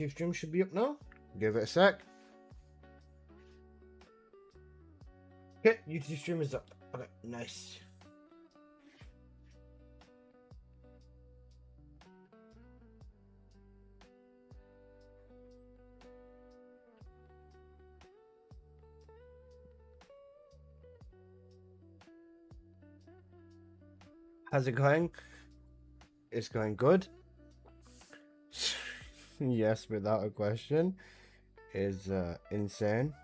YouTube stream should be up now. Give it a sec. Okay, YouTube stream is up. Okay, nice. How's it going? It's going good. Yes, without a question. Is insane.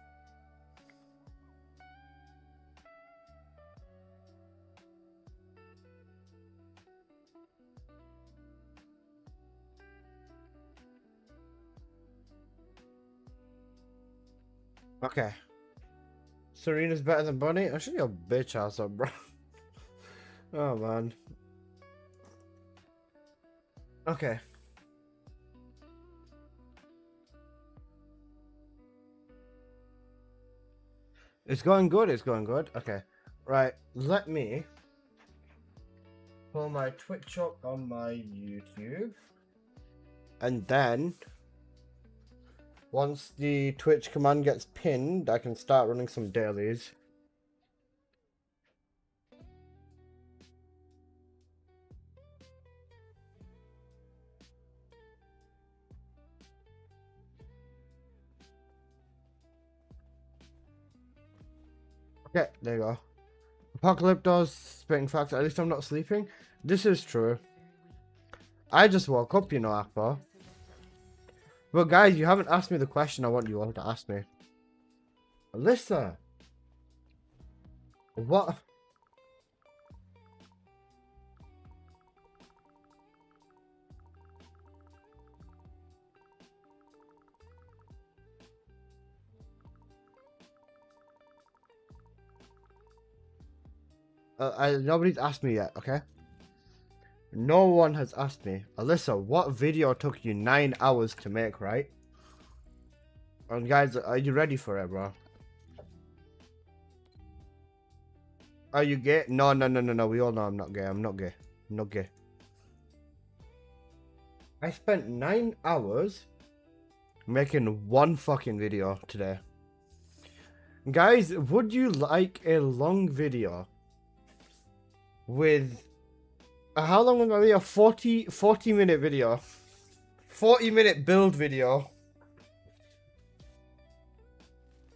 Okay. Serena's better than Bunny? I should your bitch ass up, bro. Oh man. Okay. It's going good, it's going good. Okay. Right, let me pull my Twitch up on my YouTube. And then once the Twitch command gets pinned, I can start running some dailies. Okay, there you go. Apocalyptos, spitting facts. At least I'm not sleeping. This is true. I just woke up, you know, Akbar. But guys, you haven't asked me the question I want you all to ask me. Alyssa. What? Nobody's asked me yet, okay? No one has asked me. Alyssa, what video took you 9 hours to make, right? And guys, are you ready for it, bro? Are you gay? No. We all know I'm not gay. I'm not gay. I'm not gay. I spent 9 hours making one fucking video today. Guys, would you like a long video with how long was my video? 40 minute video. 40-minute build video.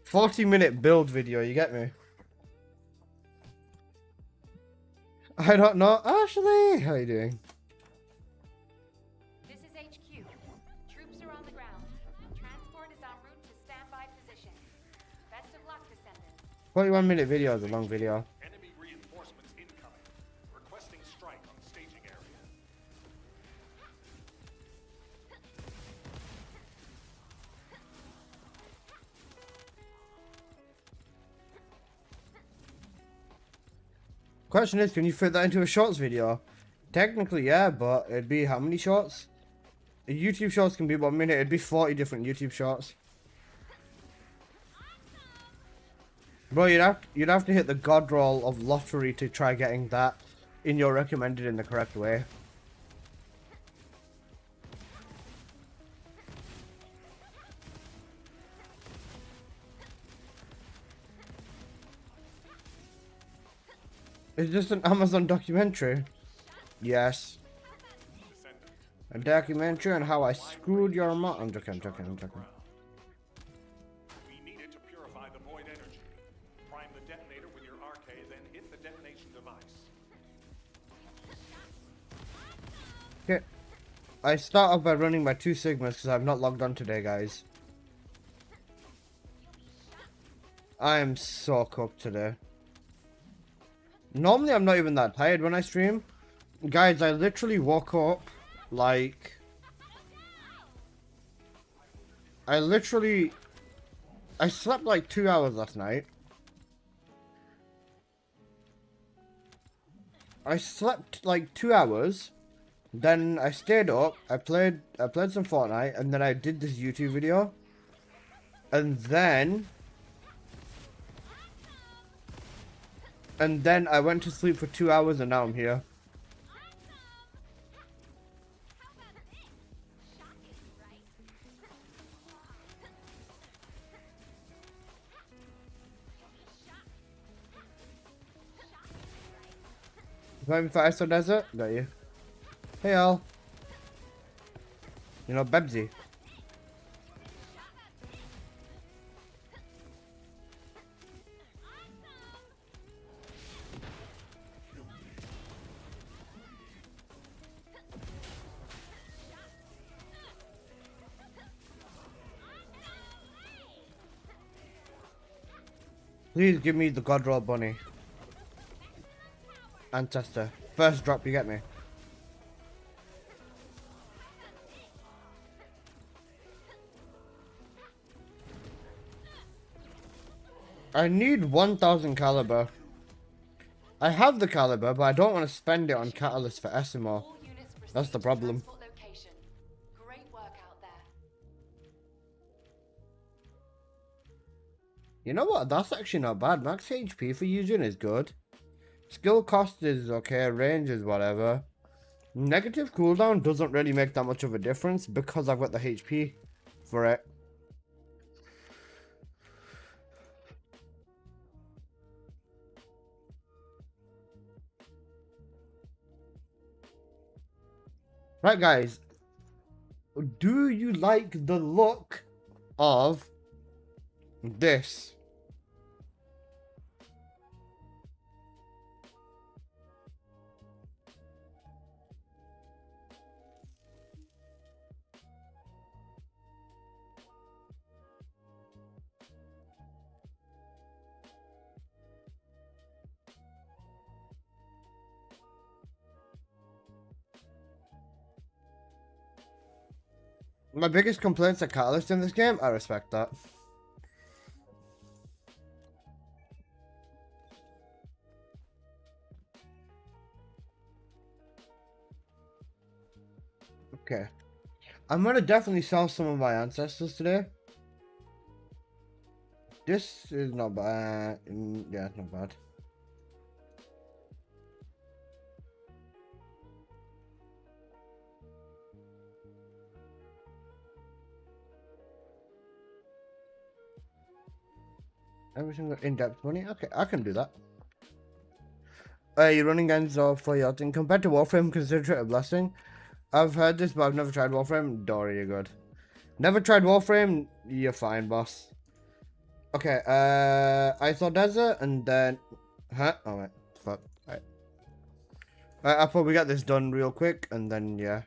40-minute build video, you get me? I don't know. Ashley, how you doing? This is HQ. Troops are on the ground. Transport is en route to standby position. Best of luck, Descendant. 41-minute video is a long video. Enemy reinforcements incoming. Requesting strike on staging area. Question is, can you fit that into a shorts video? Technically, yeah, but it'd be how many shorts? A YouTube shorts can be about a minute. It'd be 40 different YouTube shorts. Bro, you'd have to hit the god roll of lottery to try getting that in your recommended in the correct way. It's just an Amazon documentary. Yes. A documentary on how I screwed your mom. I'm joking. We need it to purify the void energy. Prime the detonator with your RK, then hit the detonation device. Okay. I start off by running my 2 Sigmas because I've not logged on today, guys. I am so cooked today. Normally I'm not even that tired when I stream. Guys, I literally woke up like... I slept like 2 hours last night. I slept like 2 hours. Then I stayed up. I played some Fortnite, and then I did this YouTube video. And then I went to sleep for 2 hours, and now I'm here. Going for Iso Desert? Got you. Hey, Al. You know, Bebsy. Please give me the God Roll Bunny. Ancestor. First drop, you get me. I need 1000 caliber. I have the caliber, but I don't want to spend it on catalyst for Esimo. All units That's the proceed to problem. transport location. Great work out there. You know what? That's actually not bad. Max HP for using is good. Skill cost is okay. Range is whatever. Negative cooldown doesn't really make that much of a difference because I've got the HP for it. Right, guys. Do you like the look of this? My biggest complaints are catalyst in this game. I respect that. Okay. I'm gonna definitely sell some of my ancestors today. This is not bad. Yeah, it's not bad. Every single in-depth money. Okay, I can do that. You're running Enzo for your thing. Compared to Warframe, consider it a blessing. I've heard this, but I've never tried Warframe. Dory, you're good. Never tried Warframe. You're fine, boss. Okay, I saw Desert, and then... Huh? Oh, wait. Fuck. Alright. I'll probably get this done real quick, and then, yeah.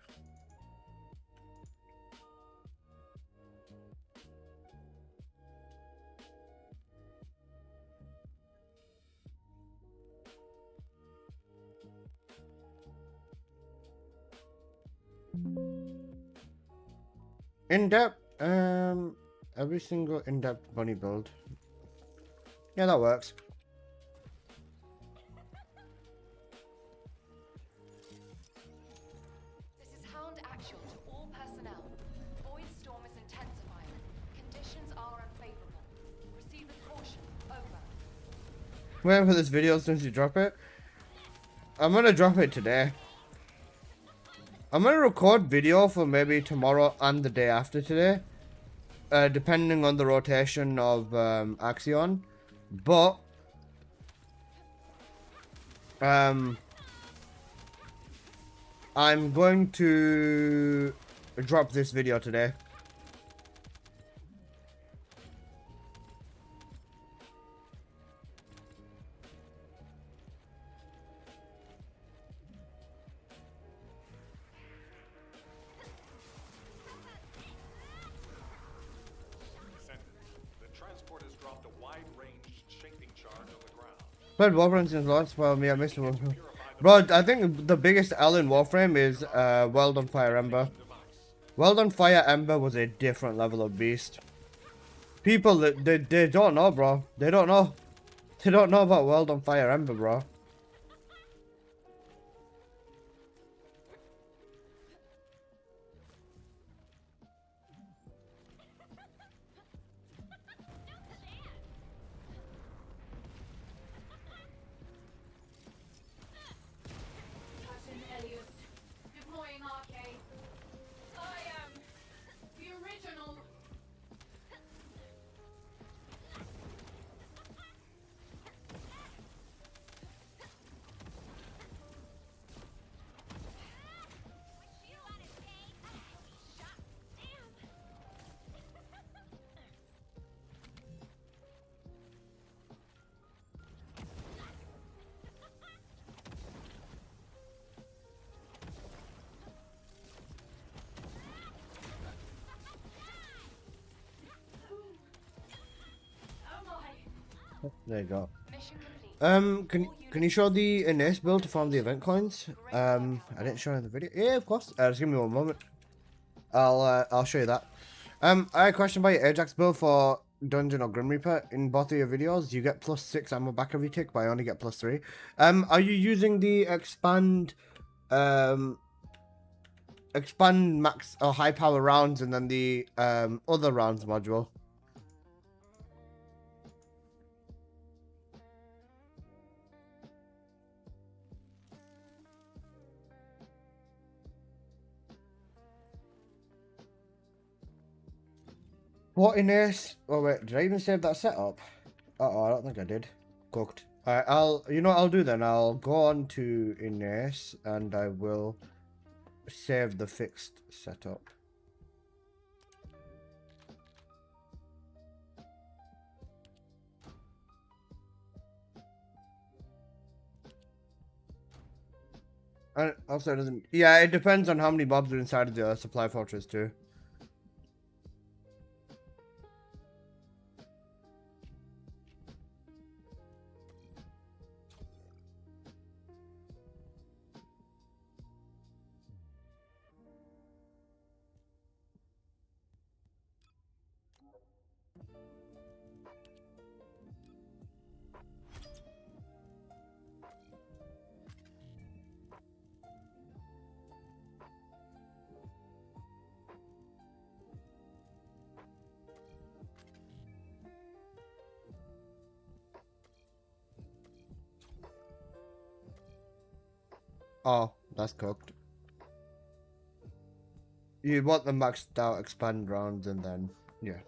In-depth, every single in-depth bunny build. Yeah, that works. This is Hound Actual to all personnel. Void storm is intensifying. Conditions are unfavorable. Proceed with caution. Over. Waiting for this video as soon as you drop it. I'm gonna drop it today. I'm gonna record video for maybe tomorrow and the day after today. Depending on the rotation of Axion. But I'm going to drop this video today. Descendant, the transport has dropped a wide-range shaping charge on the ground. But Warframe since launch, well, me, I missed Warframe. Bro, I think the biggest L in Warframe is World on Fire Ember. World on Fire Ember was a different level of beast. People, they don't know, bro. They don't know. They don't know about World on Fire Ember, bro. Captain Elias, deploying arcade. I am the original. There you go. Mission complete. Can you show the Inés build to farm the event coins? I didn't show it in the video. Yeah, of course. Just give me one moment. I'll show you that. I had a question about your Ajax build for Dungeon or Grim Reaper. In both of your videos, you get +6 ammo back every tick, but I only get +3. Are you using the expand max or high power rounds and then the other rounds module? What Inés? Oh wait, did I even save that setup? Uh-oh, I don't think I did. Cooked. Alright, you know what I'll do then? I'll go on to Inés and I will save the fixed setup. And also, it doesn't. Yeah, it depends on how many mobs are inside of the supply fortress too. Oh, that's cooked. You want the maxed out expand rounds and then, yeah.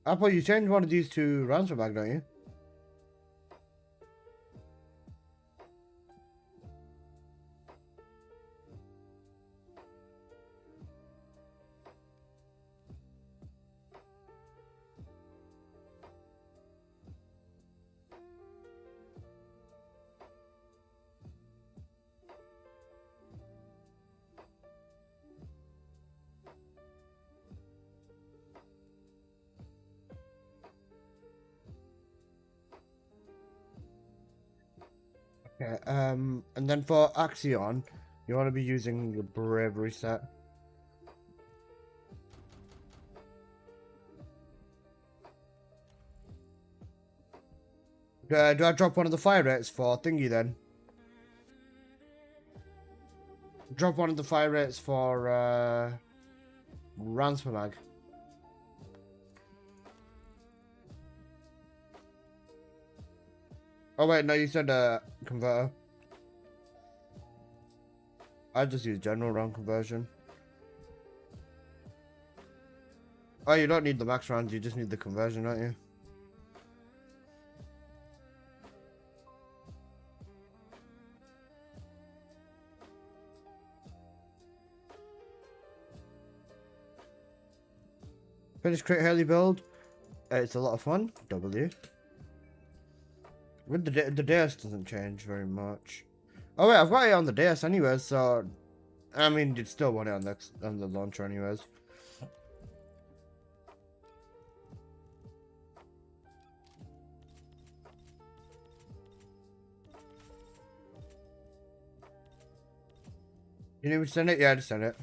Apple, you changed one of these to rounds for back, don't you? Okay, and then for Axion, you want to be using your bravery set. Do I drop one of the fire rates for thingy then? Drop one of the fire rates for rounds per mag. Oh wait, no, you said converter. I just use general round conversion. Oh, you don't need the max rounds, you just need the conversion, don't you? Finish Crit Hurley build. It's a lot of fun. W. With the dais doesn't change very much. Oh wait, I've got it on the dais anyways, so I mean you'd still want it on the launcher anyways. You need me to send it? Yeah, just send it.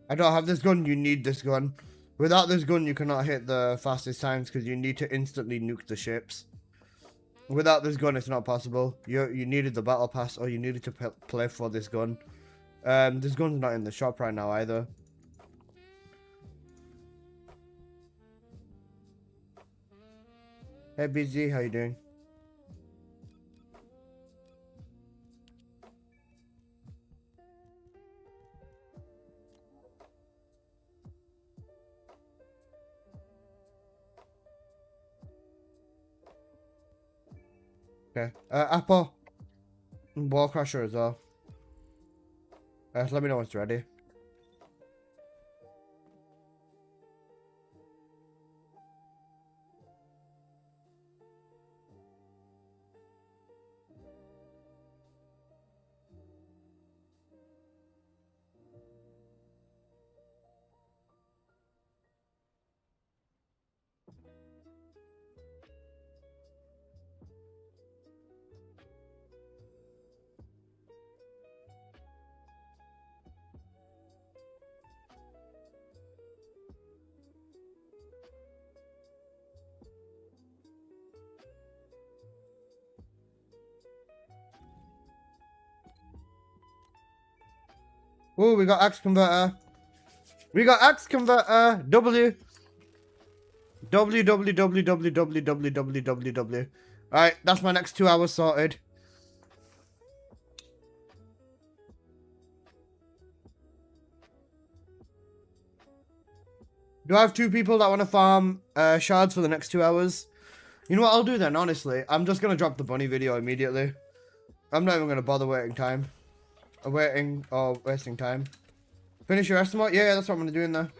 I don't have this gun, you need this gun. Without this gun, you cannot hit the fastest times because you need to instantly nuke the ships. Without this gun, it's not possible. You needed the battle pass or you needed to play for this gun. This gun's not in the shop right now either. Hey BZ, how you doing? Okay. Apple. Wall crusher as well. Let me know when it's ready. Oh, we got axe converter. We got axe converter. W. W, W, W, W, W, W, W, W, W. Alright, that's my next 2 hours sorted. Do I have 2 people that want to farm shards for the next 2 hours? You know what I'll do then, honestly? I'm just going to drop the bunny video immediately. I'm not even going to bother waiting time. Waiting or wasting time. Finish your estimate? Yeah, that's what I'm going to do in there.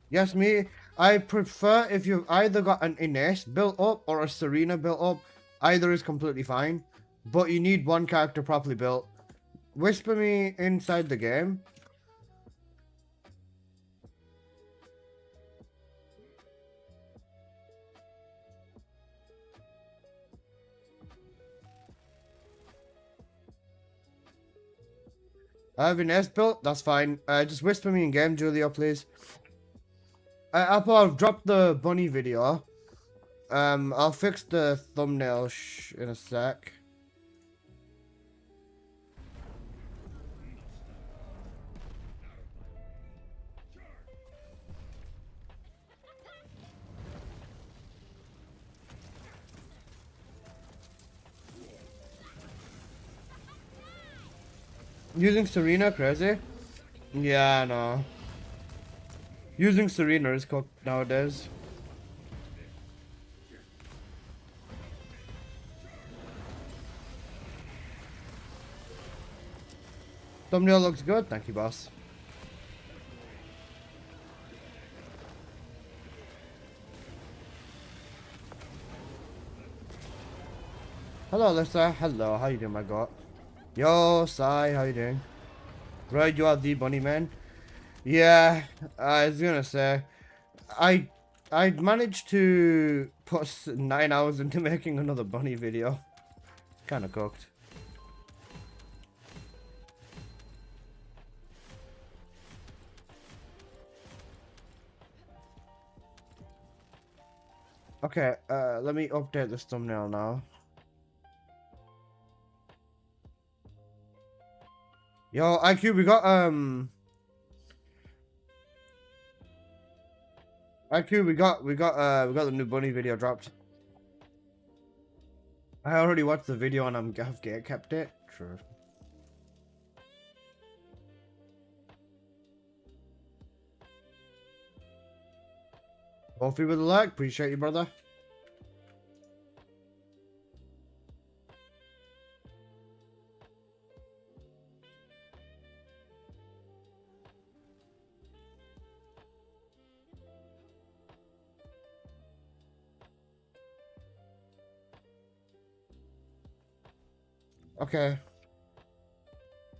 Yes, me. I prefer if you've either got an Ines built up or a Serena built up. Either is completely fine. But you need one character properly built. Whisper me inside the game. I have Ines built. That's fine. Just whisper me in game, Julia, please. I'll drop the bunny video. I'll fix the thumbnail in a sec. Using Serena, crazy? Yeah, no. Using Serena is cooked nowadays. Thumbnail looks good, thank you, boss. Hello, Alyssa. Hello, how you doing, my god? Yo, Sai, how you doing? Right, you are the bunny man. Yeah, I was gonna say, I managed to put 9 hours into making another bunny video. Kind of cooked. Okay, let me update this thumbnail now. Yo, IQ, we got IQ, we got the new bunny video dropped. I already watched the video and I've kept it. True. Wolfie with a like, appreciate you, brother. Okay.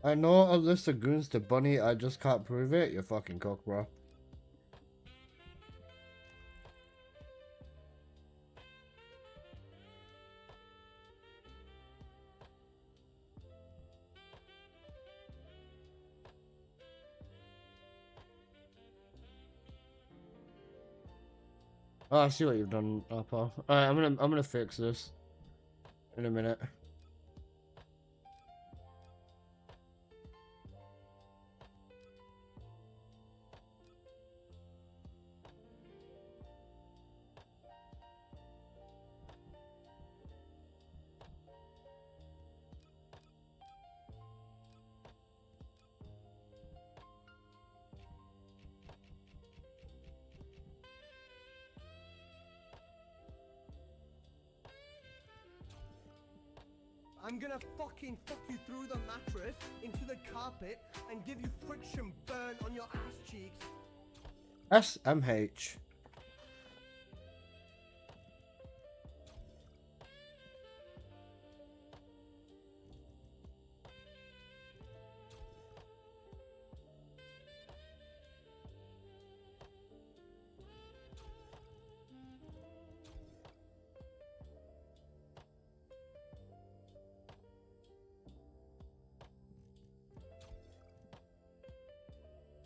I know a list of goons to bunny, I just can't prove it. You're fucking cook, bro. Oh, I see what you've done, Apple. Alright, I'm gonna fix this in a minute. I'm gonna fucking fuck you through the mattress into the carpet and give you friction burn on your ass cheeks. SMH.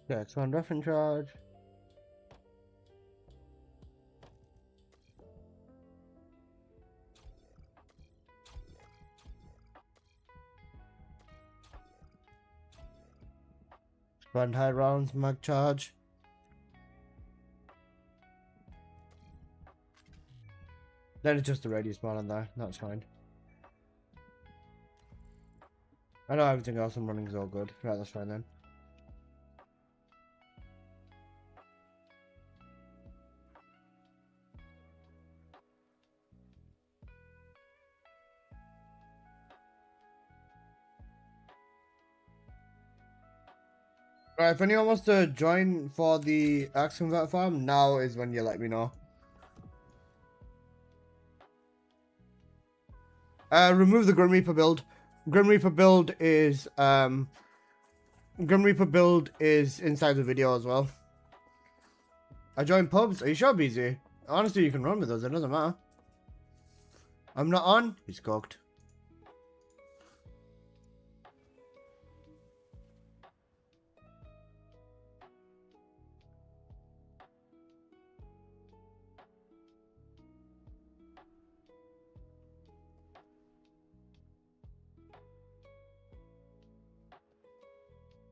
Yeah, it's on rough in charge. Brand high rounds, mag charge. Then it's just the radius bar on there. That's fine. I know everything else I'm running is all good. Right, that's fine then. Right, if anyone wants to join for the Axe Convert farm, now is when you let me know. Remove the Grim Reaper build. Grim Reaper build is inside the video as well. I joined pubs. Are you sure, BZ? Honestly, you can run with us. It doesn't matter. I'm not on. He's cooked.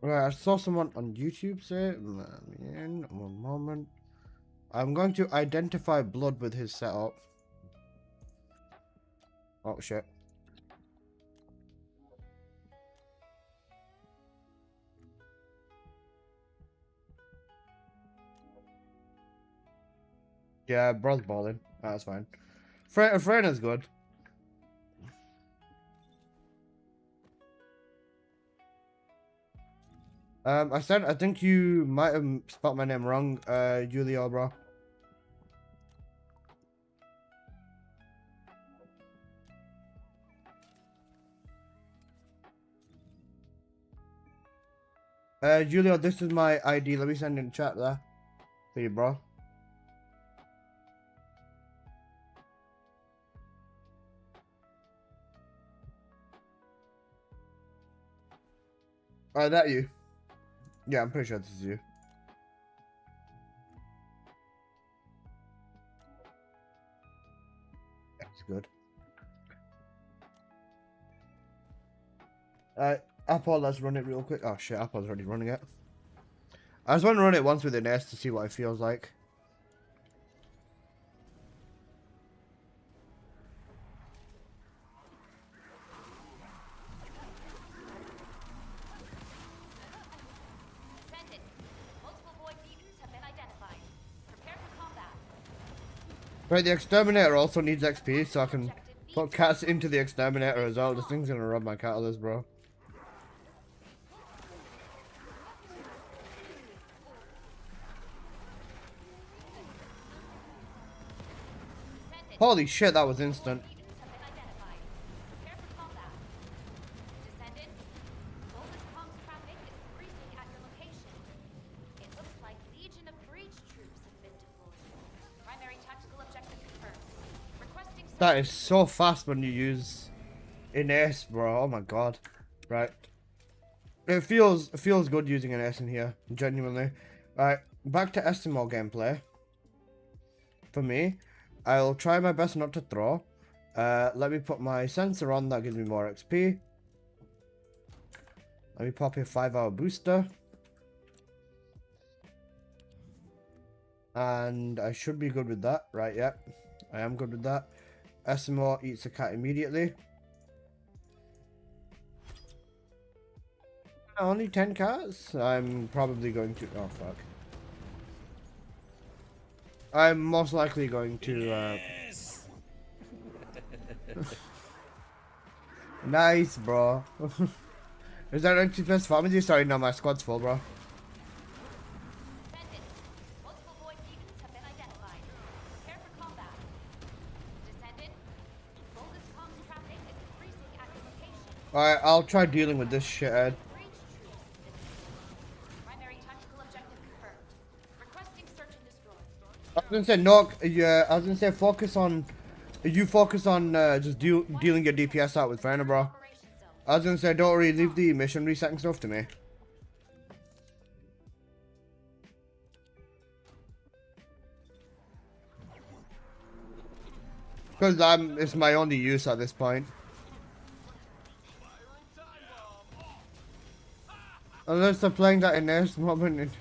Right, I saw someone on YouTube say, let me in, one moment. I'm going to identify blood with his setup. Oh shit. Yeah, bro's balling. That's fine. Frena's good. I think you might have spelled my name wrong, Julio, bro. Julio, this is my ID. Let me send in chat there for you, bro. Alright, that you? Yeah, I'm pretty sure this is you. That's good. Apple, let's run it real quick. Oh shit, Apple's already running it. I just want to run it once with an S to see what it feels like. Descendant. Multiple void mutants have been identified. Prepare for combat. Right, the exterminator also needs XP, so I can put cats into the exterminator as well. This thing's gonna rob my catalyst, bro. Holy shit, that was instant. Mutants have been identified. Prepare for combat. Descendant. Voltus comms traffic is increasing at your location. It looks like Legion of Breach troops have been deployed. Primary tactical objective confirmed. Requesting That is so fast when you use an S, bro. Oh my god. Right. It feels good using an S in here, genuinely. Right, back to SMO gameplay. For me, I'll try my best not to throw. Let me put my sensor on, that gives me more XP. Let me pop a 5-hour booster. And I should be good with that. Right, yep. I am good with that. SMO eats a cat immediately. Only 10 cats? I'm probably going to... Oh, fuck. I'm most likely going to... Nice, bro. Is that empty plus pharmacy? Sorry, no, my squad's full, bro. Descendant. Multiple void mutants have been identified. Prepare for combat. Descendant. Voltus comms traffic is increasing at your location. Alright, I'll try dealing with this shithead. Breach troops have been deployed. Primary tactical objective confirmed. Requesting search and destroy. I was gonna say, no, yeah, I was gonna say focus on... You focus on just dealing your DPS out with Frana, bro. Operation zone. I was gonna say, don't worry, leave the mission resetting stuff to me. Because it's my only use at this point. Unless they're playing that in this moment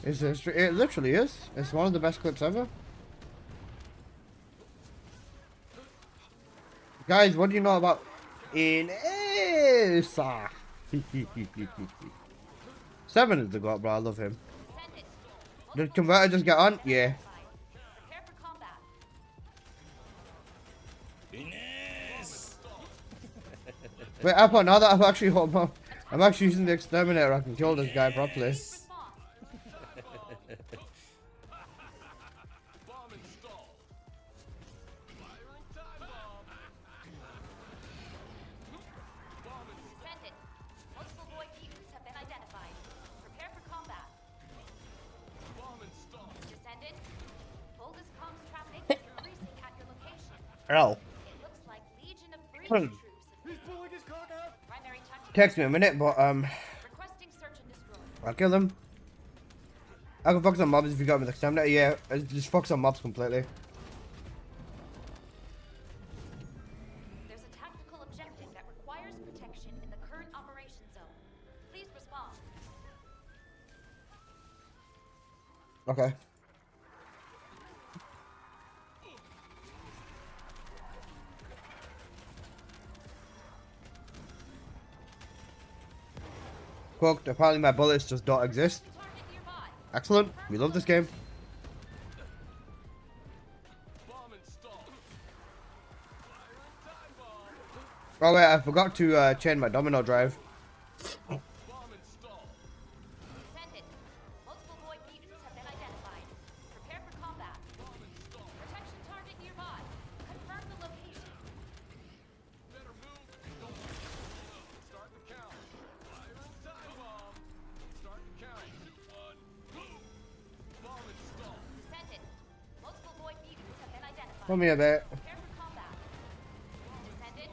in history. It literally is. It's one of the best clips ever. Guys, what do you know about Inessa? 7 is the god, bro. I love him. Did Converter just get on? Yeah. Prepare for combat. Wait, Apple, now that I'm actually using the exterminator, I can kill this guy properly. Response. Descendant. Multiple void mutants have been identified. Prepare for combat. Descendant. Boldest comms traffic is increasing at your location. Ow. It looks like Legion of Breach Hmm. troops. He's pulling his cock out. Primary tactical. Takes me a minute, but Requesting search and destroy. I'll kill him. I can focus on mobs if you got me the exterminator. Yeah, just focus on mobs completely. There's a tactical objective that requires protection in the current operation zone. Please respond. Okay. Cooked. Apparently my bullets just don't exist. Target nearby. Excellent. We love this game. Oh wait, I forgot to chain my domino drive. Descendant. Multiple void mutants have been identified. Prepare for combat. Protection target nearby. Confirm the location. Descendant. Multiple void mutants have been identified. Come here, bit. Prepare for combat. Descendant.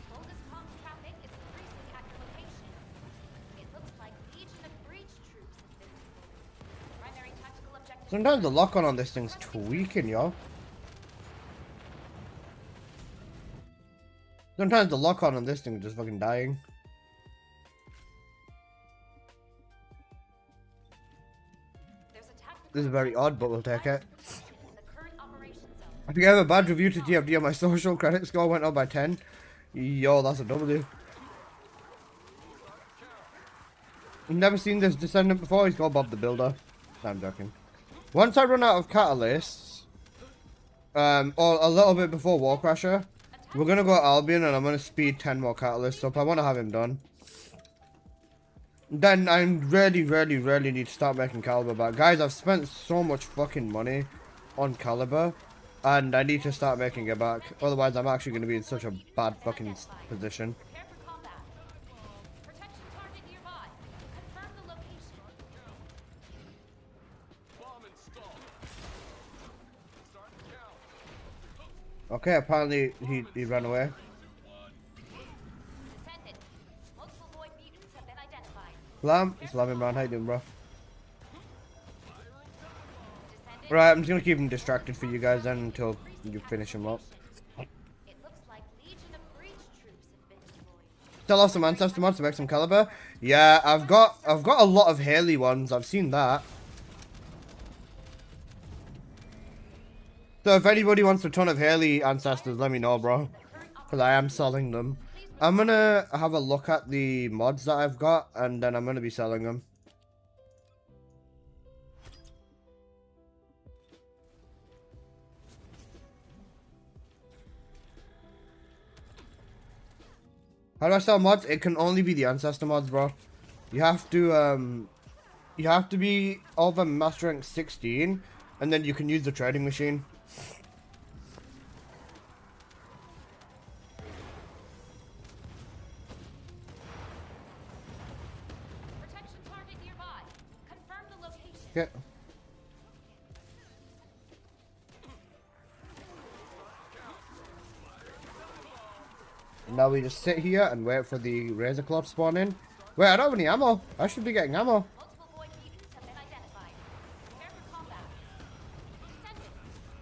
Boldest comms traffic is increasing at your location. It looks like Legion of Breach troops have been deployed. Primary tactical objective. Sometimes the lock-on on this thing's tweaking, yo. Sometimes the lock-on on this thing is just fucking dying. There's a tactical This is very odd, but we'll take it. in the current operation zone. If you have a bad review to TFD on my social, credit score went up by 10. Yo, that's a W. I've never seen this Descendant before. He's called Bob the Builder. No, I'm joking. Once I run out of catalysts, or a little bit before Warcrasher, we're gonna go to Albion and I'm gonna speed 10 more catalysts up. I want to have him done. Then I really need to start making Caliber back. Guys, I've spent so much fucking money on Caliber, and I need to start making it back. Otherwise, I'm actually gonna be in such a bad fucking position. Prepare for combat. Protection target nearby. Confirm the location. Okay, apparently he ran away. Descendant. Multiple void mutants have been identified. Slam him around. How you doing, bro? Descendant. Right, I'm just gonna keep him distracted for you guys then until you finish him up. It looks like Legion of Breach troops have been deployed. Still off some ancestor mods to make some Caliber. Yeah, I've got a lot of Haley ones. I've seen that. So if anybody wants a ton of Haley ancestors, let me know, bro. Because I am selling them. I'm gonna have a look at the mods that I've got, and then I'm gonna be selling them. How do I sell mods? It can only be the ancestor mods, bro. You have to be over master rank 16, and then you can use the trading machine. Protection target nearby. Confirm the location. Okay. Now we just sit here and wait for the Razor Claw to spawn in. Wait, I don't have any ammo. I should be getting ammo. Multiple void mutants have been identified. Prepare for combat. Descendant.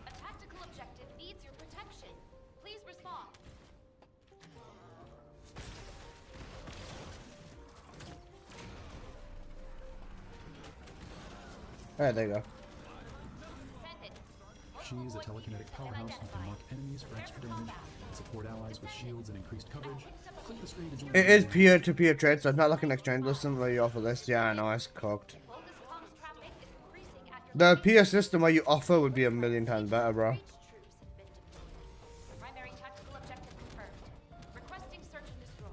A tactical objective needs your protection. Please respond. Alright, there you go. Descendant. She is a telekinetic powerhouse who can mark enemies for extra damage and support allies with shields and increased coverage. Click the screen to join It the is game. peer-to-peer trade, so it's not like an exchange system where you offer this. Yeah, I know, it's cooked. Bogus comms traffic is increasing at your The peer system where you offer would be a million times better, bro. Breach troops have been deployed. Primary tactical objective confirmed. Requesting search and destroy.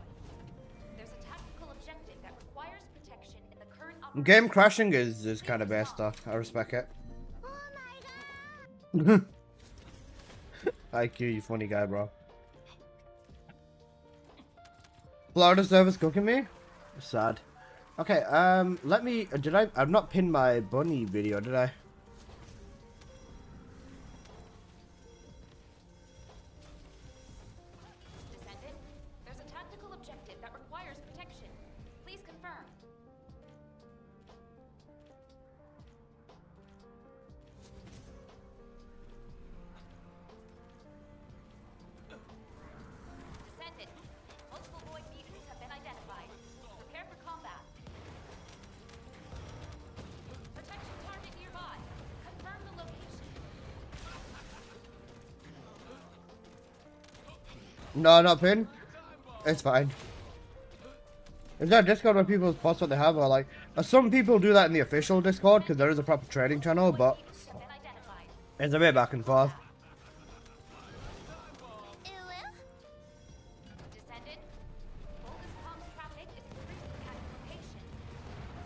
There's a tactical objective that requires protection in the current Game crashing is kind of best stuff. I respect it. IQ, you funny guy, bro. Florida service cooking me? Sad. Okay, let me. I've not pinned my bunny video, did I? Descendant. There's a tactical objective that requires protection. Please confirm. Descendant. Multiple void mutants have been identified. Prepare for combat. Protection target nearby. Confirm the location. No, not pinned. It's fine. Is there a Discord where people post what they have, or like, some people do that in the official Discord because there is a proper trading channel, but Mutants have been identified. it's a bit back and forth. Descendant. Bogus comms traffic is increasing at your location.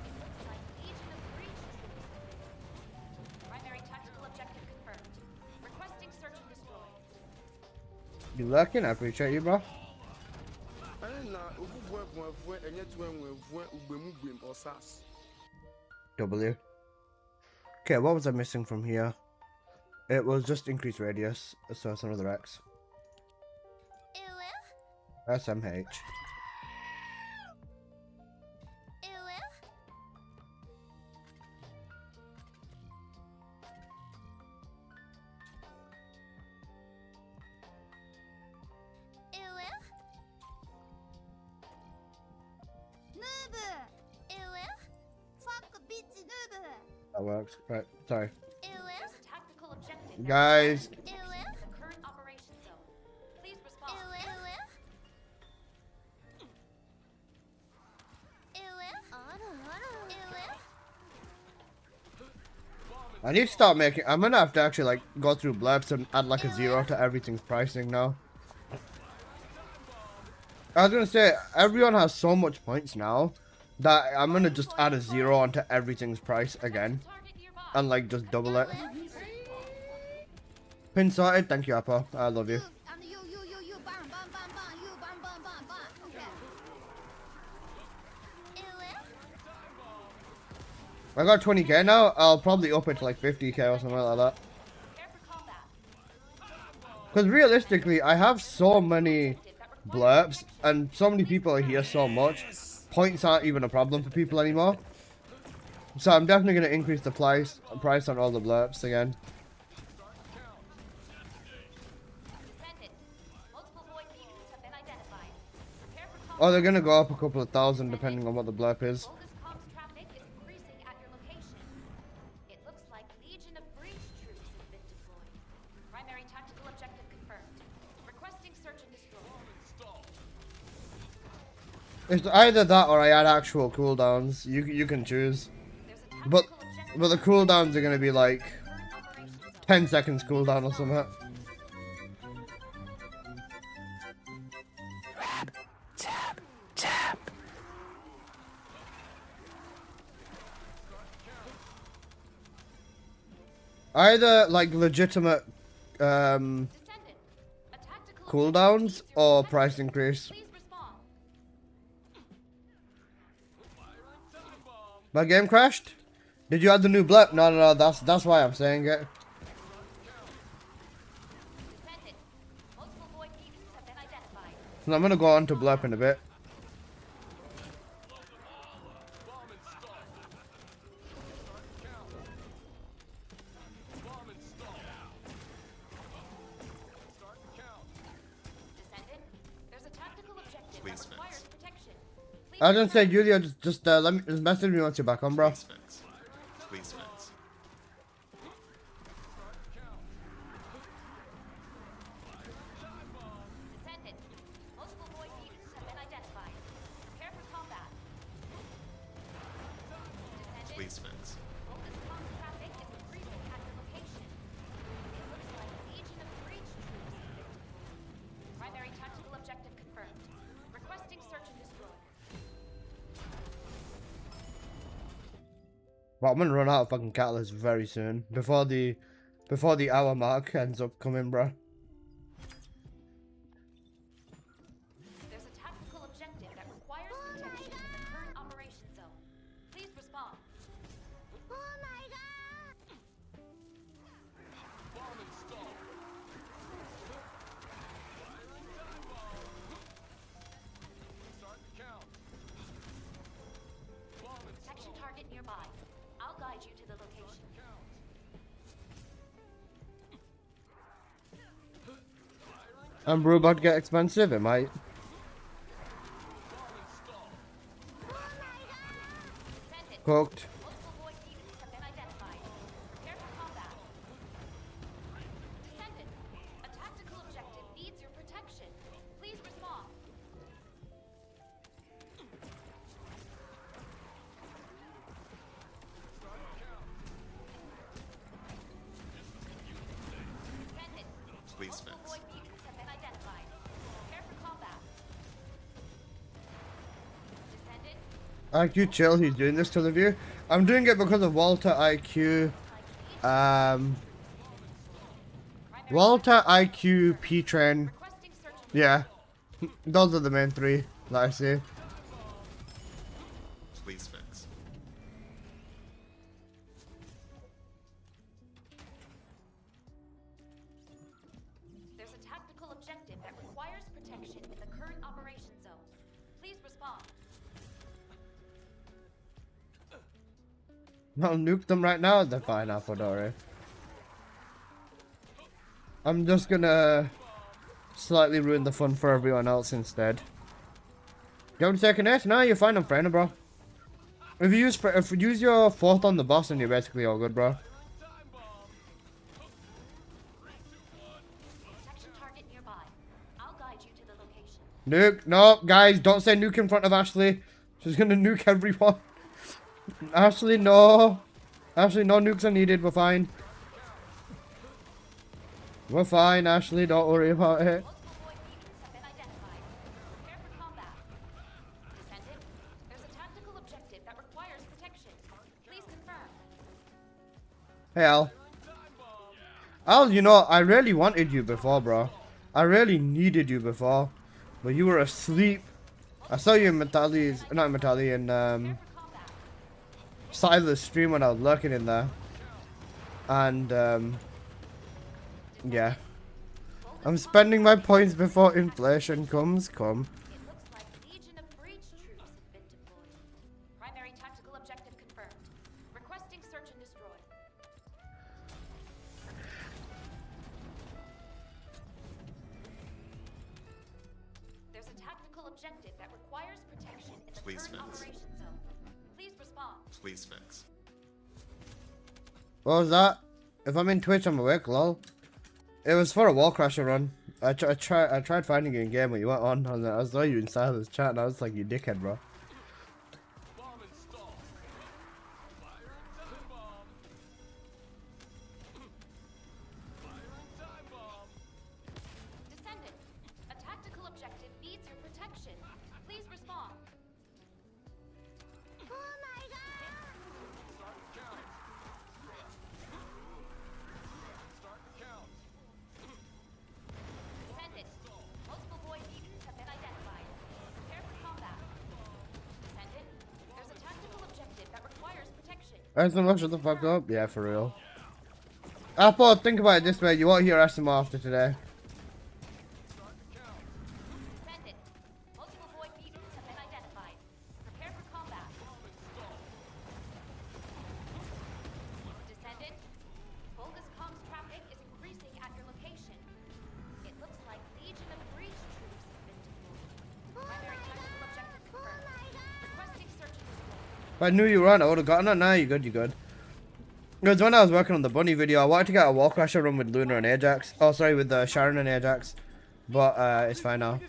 It looks like Legion of Breach troops. Primary tactical objective confirmed. Requesting search and destroy. You lurking? I appreciate you, bro. W. Okay, what was I missing from here? It was just increased radius, so it's another X. SMH. That works. Right, sorry. There's a tactical objective. Guys. The current operation zone. Please respond. I need to start making. I'm gonna have to actually like go through blurbs and add like a 0 to everything's pricing now. I was gonna say everyone has so much points now that I'm gonna just add a 0 onto everything's price again Target nearby. and like just double it. Pin sorted. Thank you, Apple. I love you. I got 20k now. I'll probably up it to like 50k or something like that. Prepare for combat. Because realistically, I have so many blurbs, and so many people are here so much. Points aren't even a problem for people anymore. So I'm definitely going to increase the price on all the blurbs again. Descendant. Multiple void mutants have been identified. Prepare for combat. Or they're going to go up a couple of thousand depending on what the blurb is. Bogus comms traffic is increasing at your location. It looks like Legion of Breach troops have been deployed. Primary tactical objective confirmed. Requesting search and destroy. It's either that or I add actual cooldowns. You can choose. There's a But tactical objective the cooldowns are going to be like current operation zone. 10 seconds cooldown or something. Either like legitimate Descendant. A tactical cooldowns objective or needs your price assistance. increase. Please respond. My game crashed? Did you add the new blurb? No, that's why I'm saying it. Descendant. Multiple void mutants have been identified. So I'm gonna go on to blurb in a bit. Descendant. There's a tactical objective Please that requires fix. protection. Please I was gonna say, confirm. Julia, just let me just message me once you're back on, bro. Please fix. Please fix. But I'm gonna run out of fucking catalyst very soon. Before the hour mark ends up coming, bro. There's a tactical objective that requires protection in the current operation zone. Please respond. Protection target nearby. I'll guide you to the location. And brew about to get expensive, it might. Descendant. Cooked. Multiple void demons have been identified. Prepare for combat. Descendant. A tactical objective needs your protection. Please respond. Descendant. Please Multiple fix. void demons have been identified. Prepare for combat. Descendant. IQ chill, he's doing this to the view. I'm doing it because of Walter IQ. Walter IQ P-Train. Requesting search and Yeah. Those are the main three that I see. Please fix. There's a tactical objective that requires protection in the current operation zone. Please respond. I'll nuke them right now. They're fine, Alfadori. I'm just gonna slightly ruin the fun for everyone else instead. You want to take an S? No, you're fine. I'm fine, bro. If you use your fourth on the boss, then you're basically all good, bro. Protection target nearby. I'll guide you to the location. Nuke. No, guys, don't say nuke in front of Ashley. She's gonna nuke everyone. Ashley, no. Ashley, no nukes are needed. We're fine. We're fine, Ashley. Don't worry about it. Multiple void demons have been identified. Prepare for combat. Descendant. There's a tactical objective that requires protection. Please confirm. Hey, Al. Al, you know, I really wanted you before, bro. I really needed you before. But you were asleep. I saw you in Metali's, not in Metali, in Prepare for combat. Silas' stream when I was lurking in there. And, yeah. I'm spending my points before inflation comes. Come. It looks like Legion of Breach troops have been deployed. Primary tactical objective confirmed. Requesting search and destroy. There's a tactical objective that requires protection in the Please current fix. operation zone. Please respond. Please fix. What was that? If I'm in Twitch, I'm awake, lol. It was for a wall crasher run. I tried finding you in game when you went on, and I saw you inside this chat, and I was like, you dickhead, bro. Descendant. A tactical objective needs your protection. Please respond. Descendant. Multiple void demons have been identified. Prepare for combat. Descendant. There's a tactical objective that requires protection. SMR, shut the fuck up. Yeah, for real. Apple, think about it this way. You won't hear SMR after today. Descendant. Multiple void demons have been identified. Prepare for combat. Descendant. Bogus comms traffic is increasing at your location. It looks like Legion of Breach troops have been deployed. Primary tactical objective confirmed. Requesting search and destroy. If I knew you were on, I would have gotten it. Nah, you're good, you're good. Because when I was working on the bunny video, I wanted to get a wall crasher run with Luna and Ajax. Oh, sorry, with Sharon and Ajax. But it's fine now.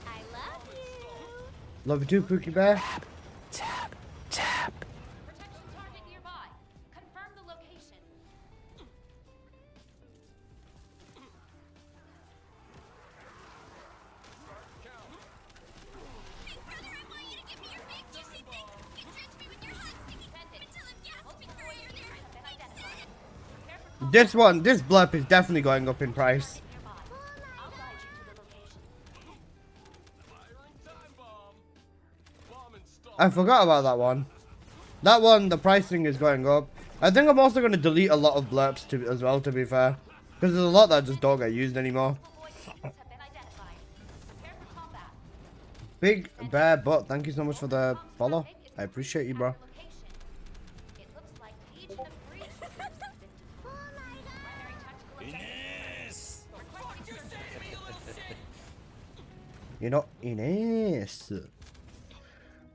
I love you. Love you too, Pookie Bear. Protection target nearby. Confirm the location. This one, this blurb is definitely going up in price. Nearby. I'll guide you to the location. I forgot about that one. That one, the pricing is going up. I think I'm also going to delete a lot of blurbs as well, to be fair. Because there's a lot that just don't get used anymore. Void agents have been identified. Prepare for combat. Big Bear Butt, thank you so much for the follow. I appreciate you, bro. It looks like Legion of Breach troops have been deployed. Primary tactical objective. Requesting search. You know, Ines.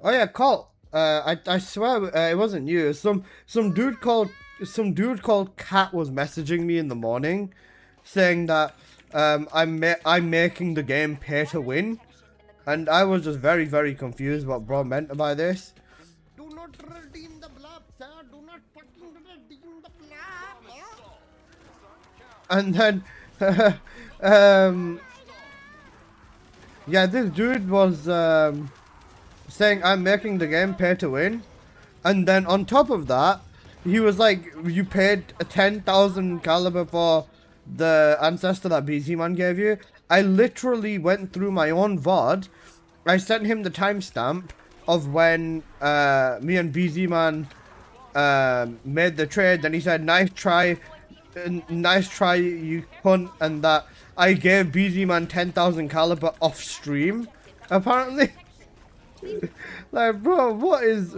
Oh yeah, Colt. I swear it wasn't you. Some dude called Cat was messaging me in the morning, saying that I'm making the game pay to win, and I was just very confused what bro meant by this. Do not redeem the blob, sir. Do not fucking redeem the blob. And then yeah, this dude was saying I'm making the game pay to win, and then on top of that, he was like, you paid 10,000 caliber for the ancestor that BZ Man gave you. I literally went through my own VOD. I sent him the timestamp of when me and BZ Man made the trade. Then he said, nice try, you cunt, and that I gave BZ Man 10,000 caliber off stream, apparently. Like, bro, what is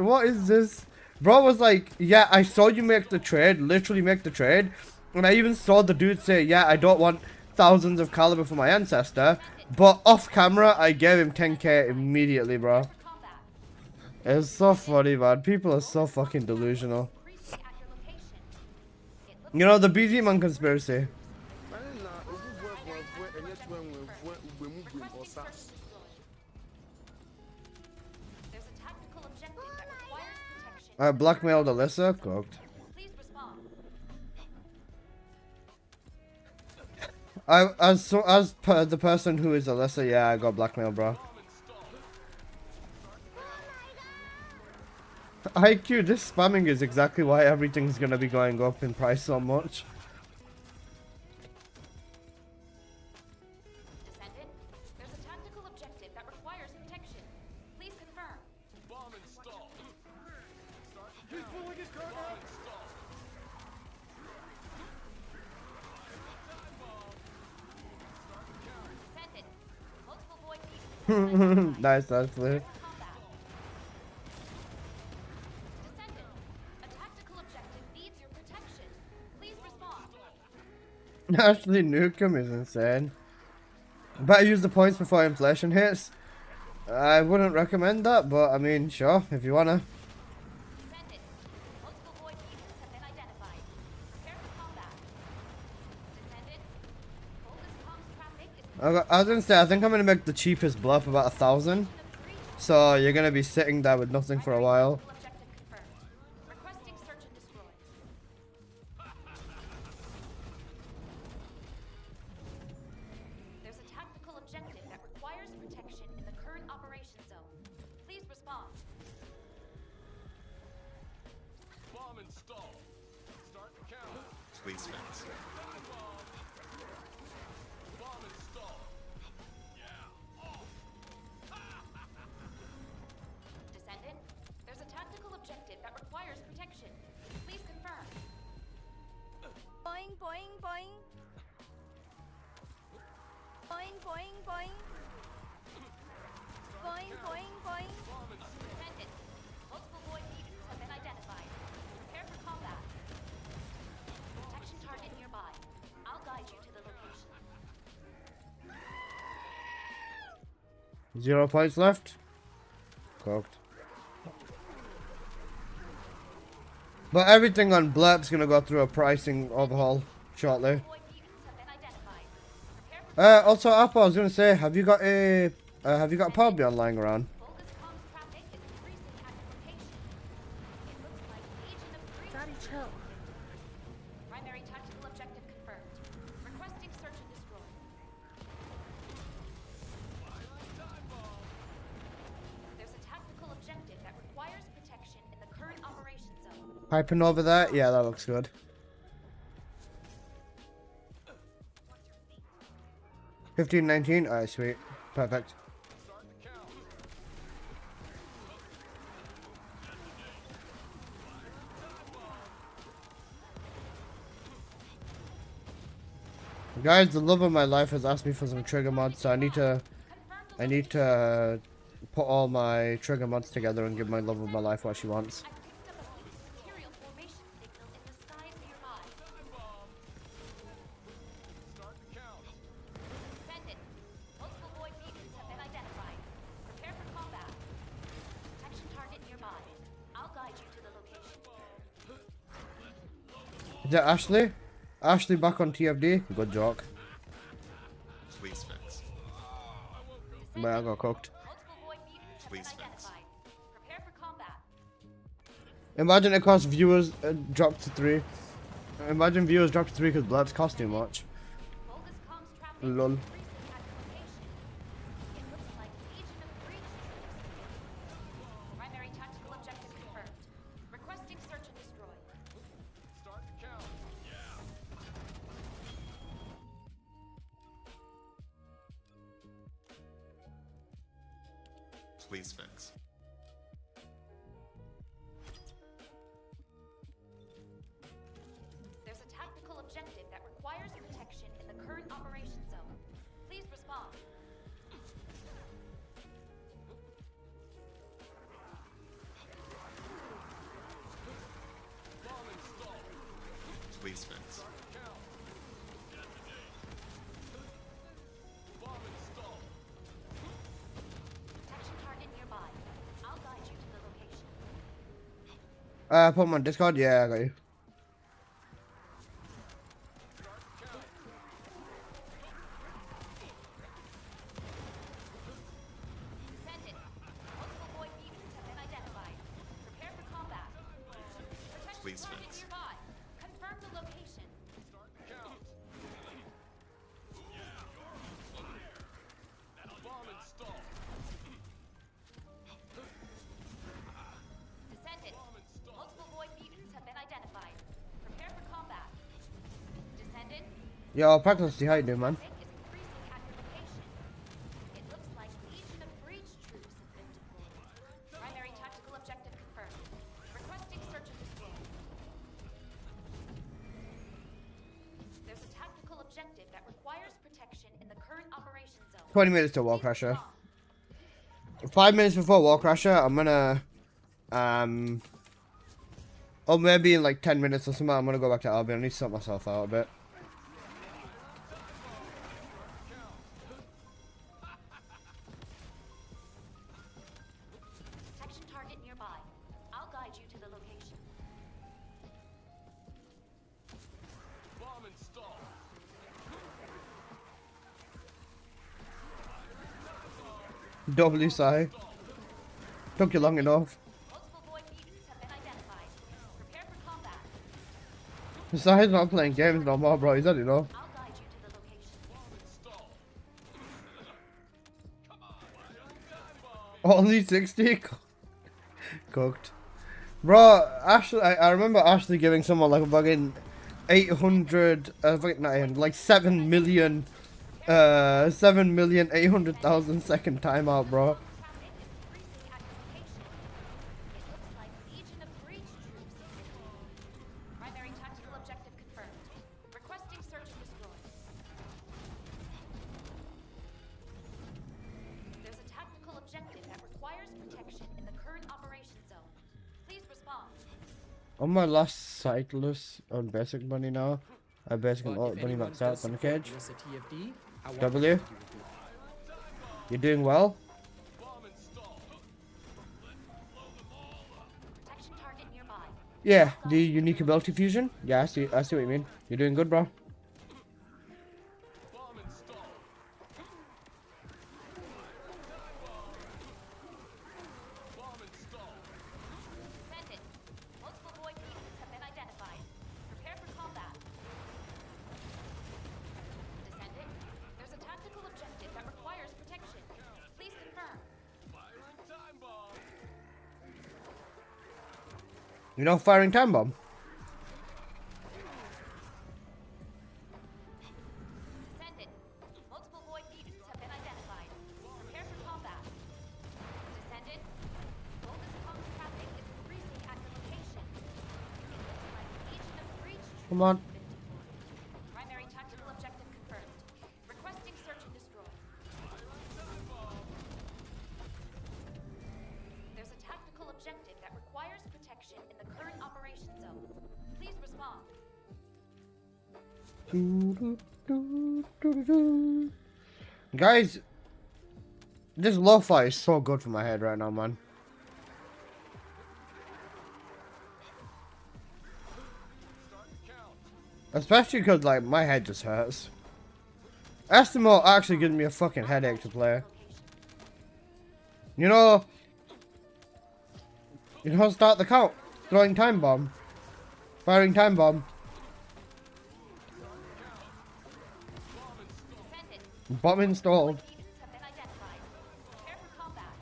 this? Bro was like, yeah, I saw you make the trade, literally make the trade, and I even saw the dude say, yeah, I don't want thousands of caliber for my ancestor, but off camera, I gave him 10k immediately, bro. It's so funny, man. People are so fucking delusional. You know, the BZ Man conspiracy. I blackmailed Alyssa. Cooked. Please respond. As per the person who is Alyssa, yeah, I got blackmailed, bro. IQ, this spamming is exactly why everything's gonna be going up in price so much. Descendant, there's a tactical objective that requires protection. Please confirm. Bomb installed. Descendant, multiple void agents. Nice, that's clear. Descendant, a tactical objective needs your protection. Please respond. Actually, Nukem is insane. Better use the points before inflation hits. I wouldn't recommend that, but I mean, sure, if you wanna. Descendant, multiple void agents have been identified. Prepare for combat. Descendant, boldest comms traffic is I was gonna say, I think I'm gonna make the cheapest bluff about 1,000. So you're gonna be sitting there with nothing for a while. objective confirmed. Requesting search and destroy. There's a tactical objective that requires protection in the current operation zone. Please respond. Bomb installed. Start the count. Please fence. Bomb installed. Descendant, there's a tactical objective that requires protection. Please confirm. Boing, boing, boing. Boing, boing, boing. Boing, boing, boing. Descendant, multiple void agents have been identified. Prepare for combat. Protection target nearby. I'll guide you to the location. 0 points left. Cooked. But everything on Blep's gonna go through a pricing overhaul shortly. Void agents have been identified. Prepare for Also, Apple, I was gonna say, have you got a Power BI lying around? boldest comms traffic is increasing at your location. It looks like Legion of Breach. Daddy, chill. Primary tactical objective confirmed. Requesting search and destroy. There's a tactical objective that requires protection in the current operation zone. Piping over there? Yeah, that looks good. 1519. Alright, sweet. Perfect. Guys, the love of my life has asked me for some trigger mods, so I need to put all my trigger mods together and give my love of my life what she wants. I picked up a weak material formation signal in the skies nearby. Descendant, multiple void beacons have been identified. Prepare for combat. Detection target nearby. I'll guide you to the location. Is that Ashley? Ashley back on TFD? Good joke. Please fix. But I got cooked. Multiple void beacons have been Please fix. identified. Prepare for combat. Imagine it costs viewers dropped to 3. Imagine viewers dropped to 3 because Blood's cost too much. Bogus comms traffic Lol. is increasing at your location. It looks like Legion of Breach troops. Primary tactical objective confirmed. Requesting search and destroy. Please fix. There's a tactical objective that requires protection in the current operation zone. Please respond. Please fix. Protection target nearby. I'll guide you to the location. Put them on Discord? Yeah, I got you. Descendant, multiple void beacons have been identified. Prepare for combat. Protection Please target fix. nearby. Confirm the location. Descendant, multiple void beacons have been identified. Prepare for combat. Descendant, Yo, practice, how you doing, man? traffic is increasing at your location. It looks like Legion of Breach troops have been deployed. Primary tactical objective confirmed. Requesting search and destroy. There's a tactical objective that requires protection in the current operation zone. 20 minutes to Wall Please Crusher. respond. 5 minutes before Wall Crusher, I'm gonna, or maybe in like 10 minutes or something, I'm gonna go back to Albion. I need to sort myself out a bit. Detection target nearby. I'll guide you to the location. W side. Took you long enough. Multiple void beacons have been identified. Prepare for combat. Side's not playing games no more, bro. He's had enough. I'll guide you to the location. Only 60? Cooked. Bro, Ashley, I remember Ashley giving someone like a fucking 800, fucking not 800, like 7 million, 7,800,000 second timeout, bro. Traffic is increasing at your location. It looks like Legion of Breach troops have been deployed. Primary tactical objective confirmed. Requesting search and destroy. There's a tactical objective that requires protection in the current operation zone. Please respond. On my last cyclist on basic bunny now. I basic and But if bunny anyone maxed out does on the support cage. US at TFD, I want W. them to do it. You're doing well? Protection target nearby. Yeah, the unique ability fusion? Yeah, I see what you mean. You're doing good, bro. Descendant. Multiple void beacons have been identified. Prepare for combat. Descendant. There's a tactical objective that requires protection. Please confirm. You know, firing time bomb. Descendant. Multiple void Come on. Primary tactical objective confirmed. Requesting search and destroy. There's a tactical objective that requires protection in the current operation zone. Please respond. Guys, this lo-fi is so good for my head right now, man. Especially because, like, my head just hurts. Estimo actually gives me a fucking headache to play. You know, start the count. Throwing time bomb. Firing time bomb. Descendant. Bomb installed. Mutants have been identified. Prepare for combat.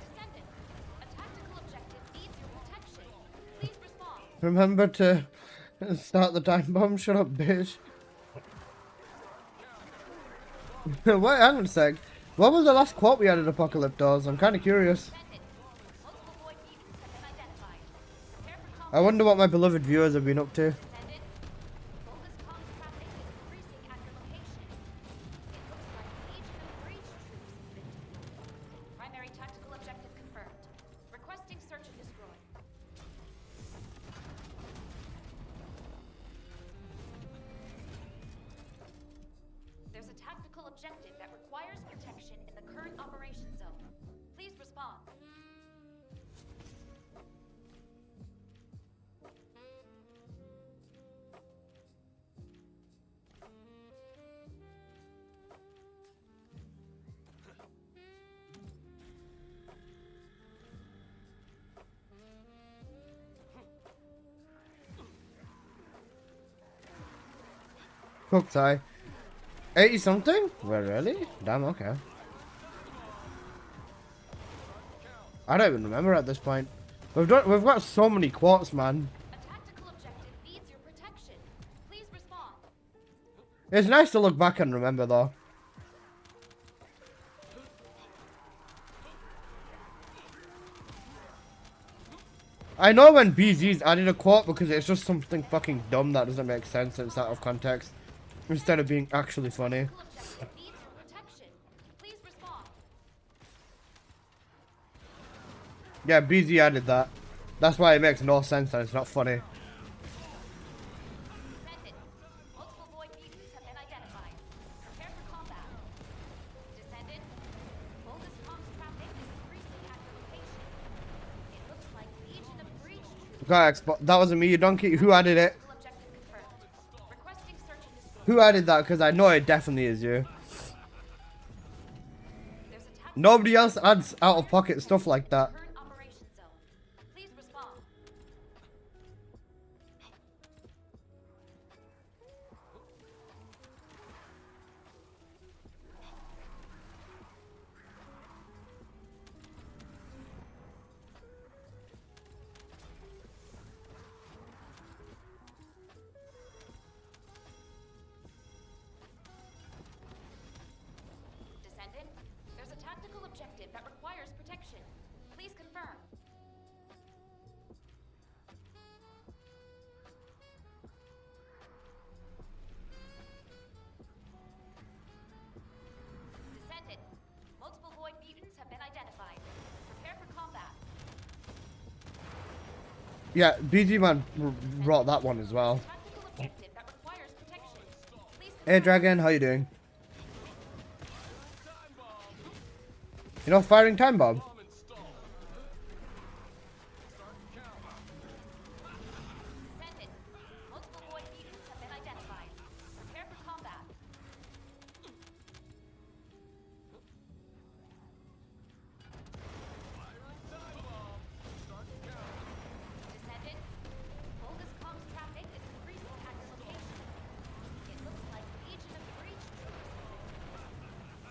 Descendant. A tactical objective needs your protection. Please respond. Remember to start the time bomb. Shut up, bitch. Wait, hang on a sec. What was the last quote we had in Apocalyptos? I'm kind of curious. Descendant. Multiple void mutants have been identified. Prepare for combat. I wonder what my beloved viewers have been up to. Descendant. Bogus comms traffic is increasing at your location. It looks like Legion of Breach troops have been deployed. Primary tactical objective confirmed. Requesting search and destroy. There's a tactical objective that requires protection in the current operation zone. Please respond. Cook's eye. 80 something? Well, really? Damn, okay. I don't even remember at this point. We've got so many quotes, man. A tactical objective needs your protection. Please respond. It's nice to look back and remember, though. I know when BZ's added a quote because it's just something fucking dumb that doesn't make sense and it's out of context. Instead of being actually funny. Tactical objective needs your protection. Please respond. Yeah, BZ added that. That's why it makes no sense and it's not funny. Descendant. Multiple void mutants have been identified. Prepare for combat. Descendant. Bogus comms traffic is increasing at your location. It looks like Legion of Breach troops. Guys, that wasn't me, you donkey. Who added it? Tactical objective confirmed. Requesting search and destroy. Who added that? Because I know it definitely is you. There's a tactical Nobody else adds out of pocket stuff like that. current operation zone. Please respond. Descendant, there's a tactical objective that requires protection. Please confirm. Descendant, multiple void mutants have been identified. Prepare for combat. Yeah, BG Man brought that one as well. Tactical objective that requires protection. Please Hey Dragon, how you doing? You know, firing time bomb. Descendant, multiple void mutants have been identified. Prepare for combat. Descendant, bogus comms traffic is increasing at your location. It looks like Legion of Breach troops.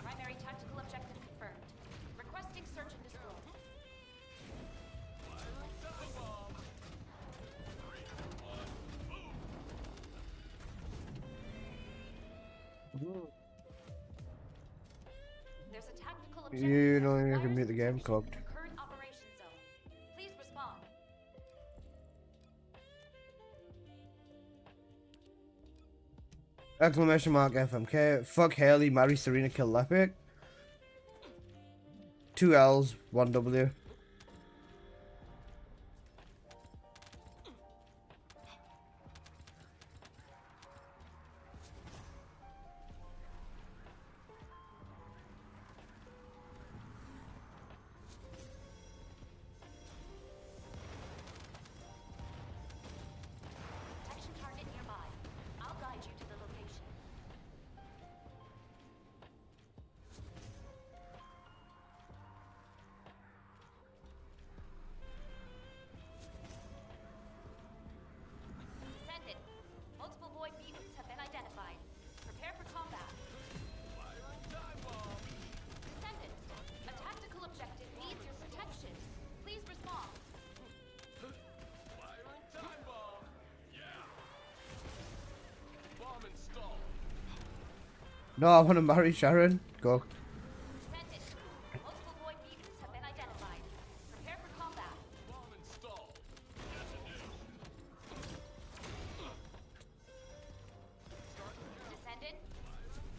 Primary tactical objective confirmed. Requesting search and destroy. There's a tactical objective. You that know, you requires can mute the game, protection cooked. in the current operation zone. Please respond. Exclamation mark FMK. Fuck Haley, marry Serena, kill Lepic. 2 L's, 1 W. Detection target nearby. I'll guide you to the location. Descendant. Multiple void mutants have been identified. Prepare for combat. Descendant. A tactical objective needs your protection. Please respond. No, I want to marry Sharon. Go. Descendant. Multiple void mutants have been identified. Prepare for combat. Descendant.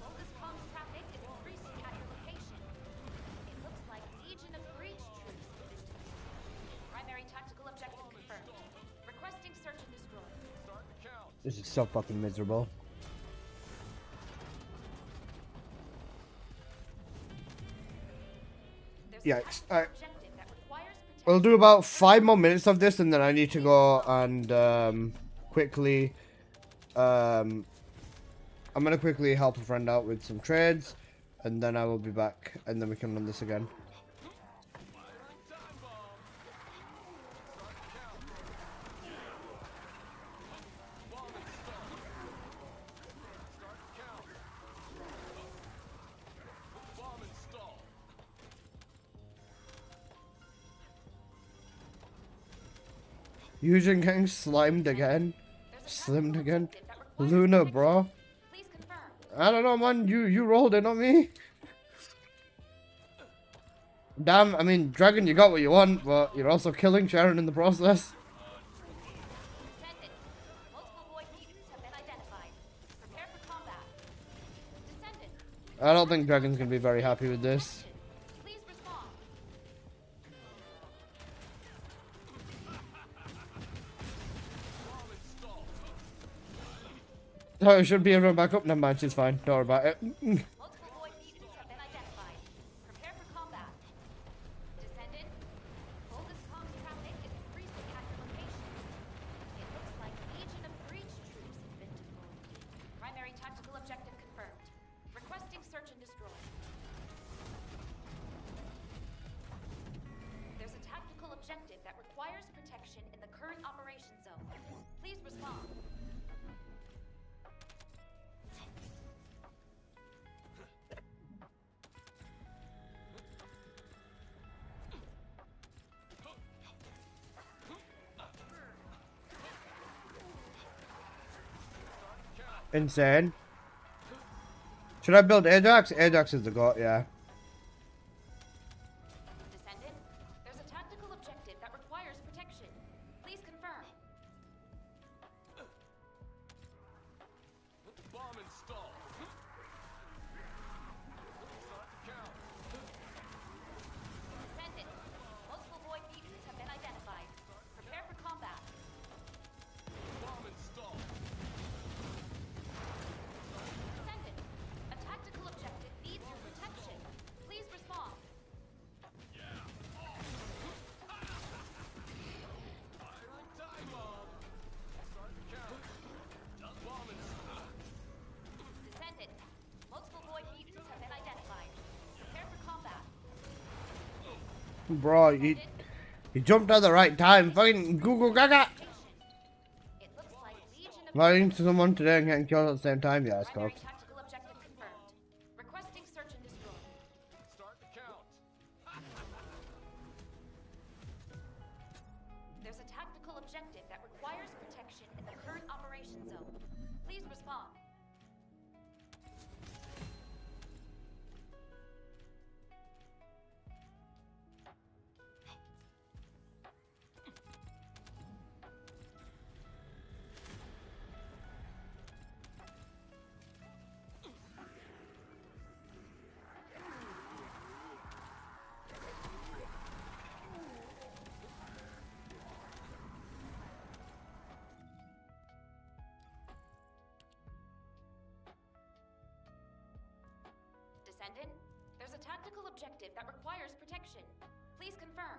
Focus comms traffic is increasing at your location. It looks like Legion of Breach troops have been deployed. Primary tactical objective confirmed. Requesting search and destroy. This is so fucking miserable. There's Yeah, a tactical objective that requires protection. We'll do about 5 more minutes of this, and then I need to go and quickly. I'm gonna quickly help a friend out with some trades, and then I will be back, and then we can run this again. Eugene getting slimed again. Slimmed again. Luna, bro. Please confirm. I don't know, man. You rolled it, not me. Damn, I mean, Dragon, you got what you want, but you're also killing Sharon in the process. Descendant. Multiple void mutants have been identified. Prepare for combat. Descendant. I don't think Dragon's gonna be very happy with this. Please respond. Oh, it should be everyone back up. Never mind, she's fine. Don't worry about it. Multiple void mutants have been identified. Prepare for combat. Descendant. Focus comms traffic is increasing at your location. It looks like Legion of Breach troops have been deployed. Primary tactical objective confirmed. Requesting search and destroy. There's a tactical objective that requires protection in the current operation zone. Please respond. Insane. Should I build Ajax? Ajax is the god, yeah. Descendant, there's a tactical objective that requires protection. Please confirm. Bomb installed. Descendant, multiple void mutants have been identified. Prepare for combat. Bomb installed. Descendant, a tactical objective needs your protection. Please respond. Descendant, multiple void mutants have been identified. Prepare for combat. Bro, you jumped at the right time. Fucking Google Gaga. It looks like Legion of Lying to someone today and getting killed at the same time. Yeah, it's Primary cocked. tactical objective confirmed. Requesting search and destroy. Start the count. There's a tactical objective that requires protection in the current operation zone. Please respond. Descendant, there's a tactical objective that requires protection. Please confirm.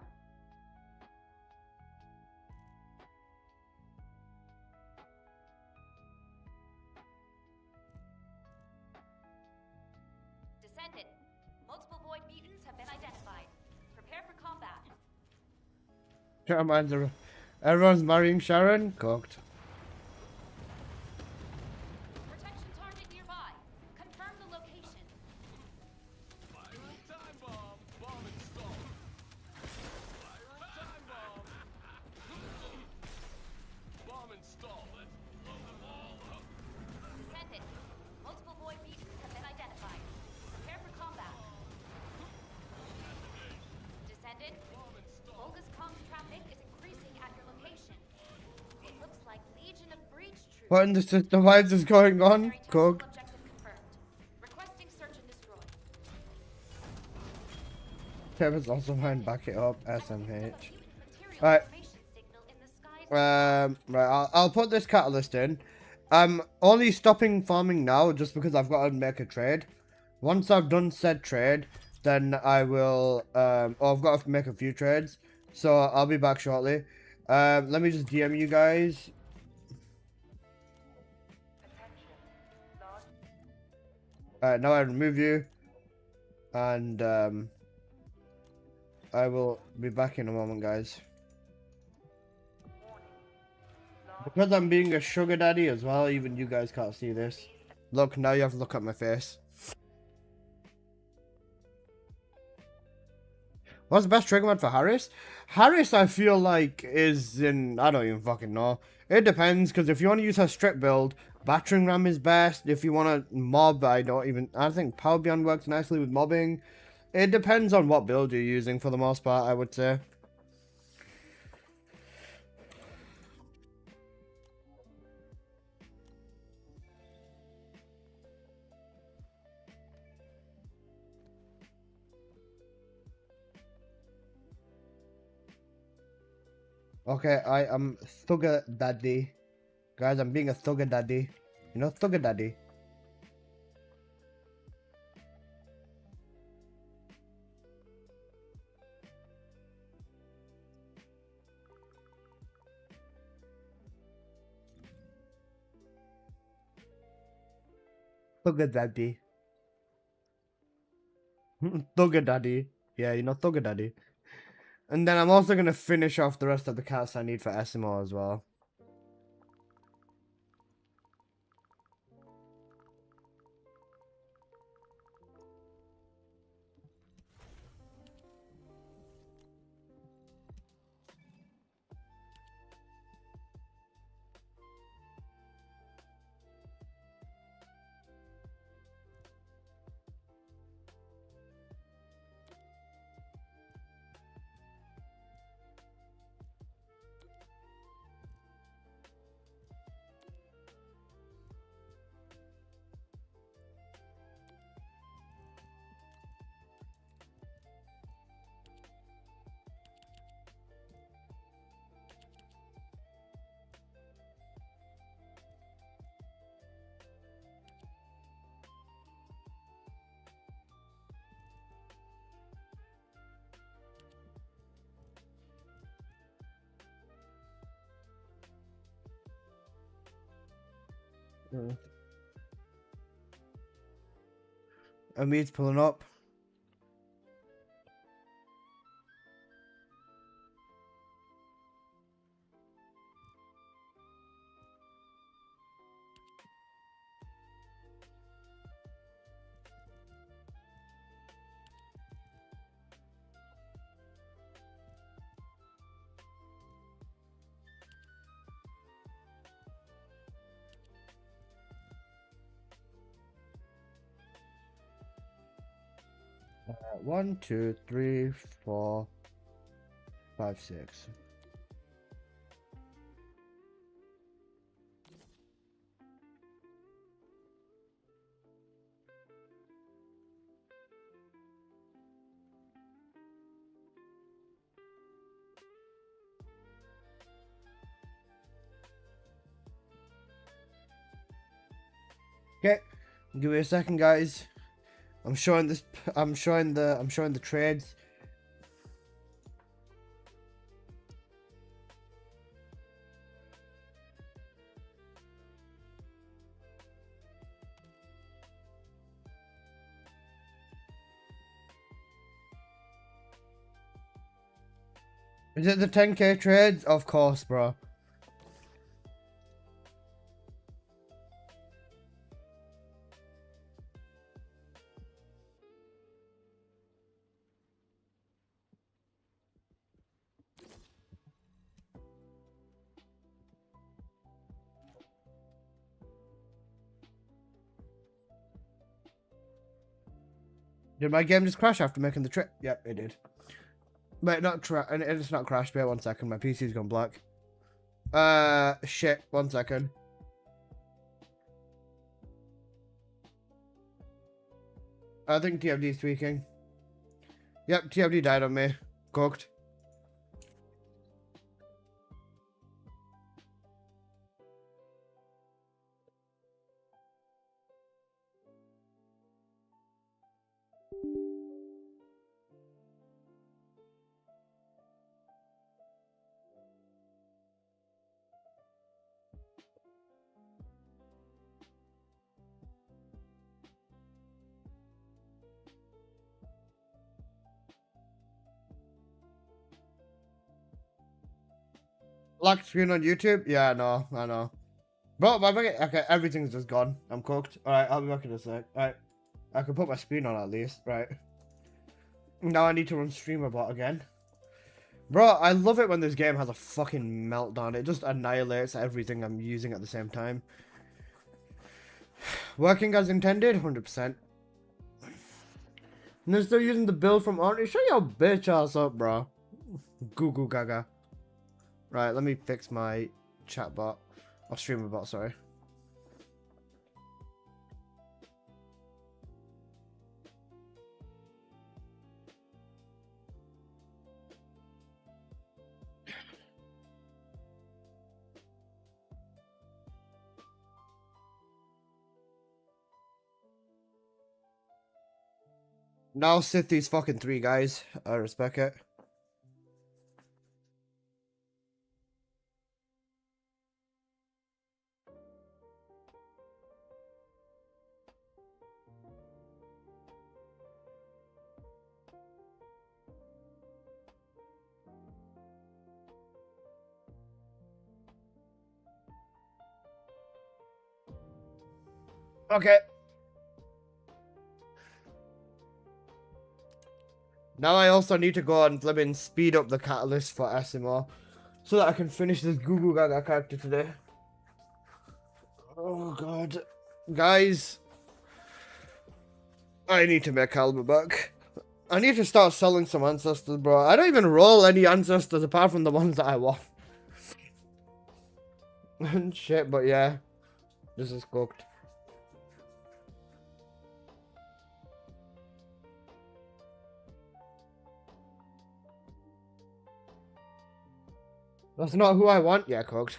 Descendant, multiple void mutants have been identified. Prepare for combat. Everyone's marrying Sharon? Cooked. Protection target nearby. Confirm the location. Time bomb! Bomb installed! Time bomb! Bomb installed! Let's blow them all up! Descendant, multiple void mutants have been identified. Prepare for combat. Descendant, Volga's comms traffic is increasing at your location. It looks like Legion of Breach troops. What in the system? Why is this going on? Tactical Cooked. objective confirmed. Requesting search and destroy. Kevin's also fine. Back it up. SMH. Material Right. information signal in the skies. Right. I'll put this catalyst in. I'm only stopping farming now just because I've got to make a trade. Once I've done said trade, then I will. I've got to make a few trades, so I'll be back shortly. Let me just DM you guys. Alright, now I remove you, and I will be back in a moment, guys. Because I'm being a sugar daddy as well, even you guys can't see this. Look, now you have to look at my face. What's the best trigger mod for Harris? Harris, I feel like, is in... I don't even fucking know. It depends, because if you want to use her strip build, battering ram is best. If you want to mob, I think Power Beyond works nicely with mobbing. It depends on what build you're using for the most part, I would say. Okay, I am Thugger Daddy. Guys, I'm being a Thugger Daddy. You know Thugger Daddy? Thugger Daddy. Thugger Daddy. Yeah, you know Thugger Daddy. And then I'm also going to finish off the rest of the cats I need for SMO as well. Amit's pulling up. One, two, three, 4, 5, 6. Okay, give me a second, guys. I'm showing this. I'm showing the trades. Is it the 10k trades? Of course, bro. Did my game just crash after making the trip? Yep, it did. Wait, and it's not crashed. Wait 1 second. My PC's gone black. Shit. 1 second. I think TFD is tweaking. Yep, TFD died on me. Cooked. Lock screen on YouTube? Yeah, I know. Bro, okay, everything's just gone. I'm cooked. Alright, I'll be back in a sec. Alright. I can put my screen on at least. Right. Now I need to run StreamerBot again. Bro, I love it when this game has a fucking meltdown. It just annihilates everything I'm using at the same time. Working as intended? 100%. And they're still using the build from Arnie. Shut your bitch ass up, bro. Goo goo gaga. Right, let me fix my chatbot. Or StreamerBot, sorry. Now sit these fucking 3 guys. I respect it. Okay. Now I also need to go and flipping speed up the catalyst for SMO so that I can finish this Goo Goo Gaga character today. Oh god. Guys, I need to make Calma back. I need to start selling some ancestors, bro. I don't even roll any ancestors apart from the ones that I want. And shit, but yeah. This is cooked. That's not who I want. Yeah, cooked.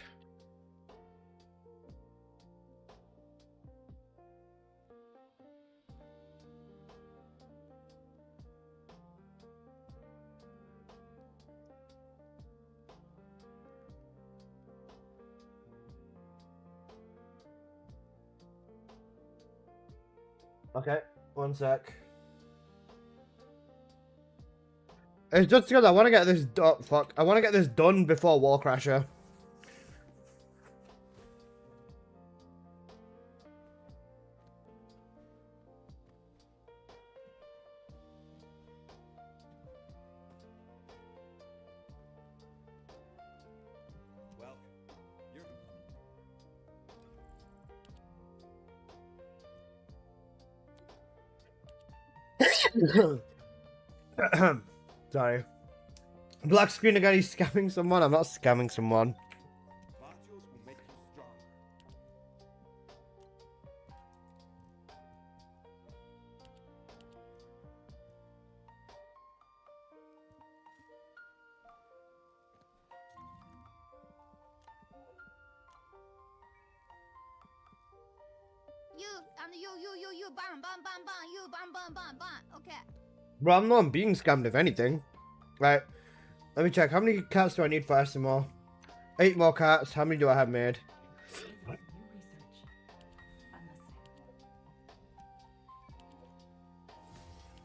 Okay, 1 sec. It's just because I want to get this fuck. I want to get this done before Wall Crasher. Sorry. Black screen again, he's scamming someone. I'm not scamming someone. and you, bang, bang, bang, bang, you, bang, bang, bang, bang. Okay. Bro, I'm not being scammed if anything. Right, let me check. How many cats do I need for SMO? 8 more cats. How many do I have made? New research.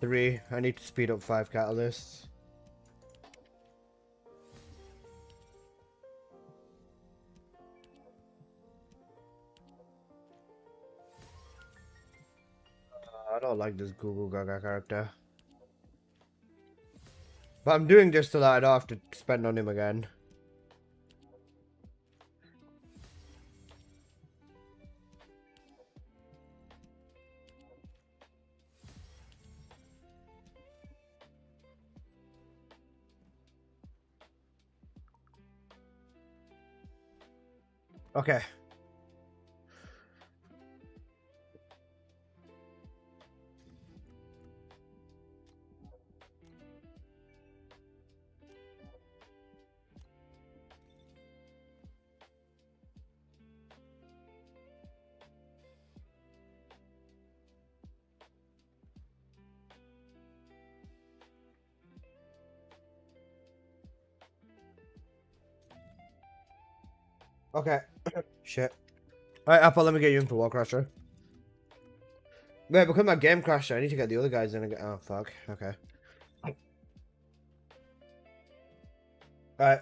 Unlisted. 3. I need to speed up 5 catalysts. I don't like this Google Gaga character. But I'm doing this so that I don't have to spend on him again. Okay. Okay. Shit. Alright, Apple, let me get you in for Wall Crusher. Wait, because my game crashed, I need to get the other guys in again. Oh, fuck. Okay. Alright.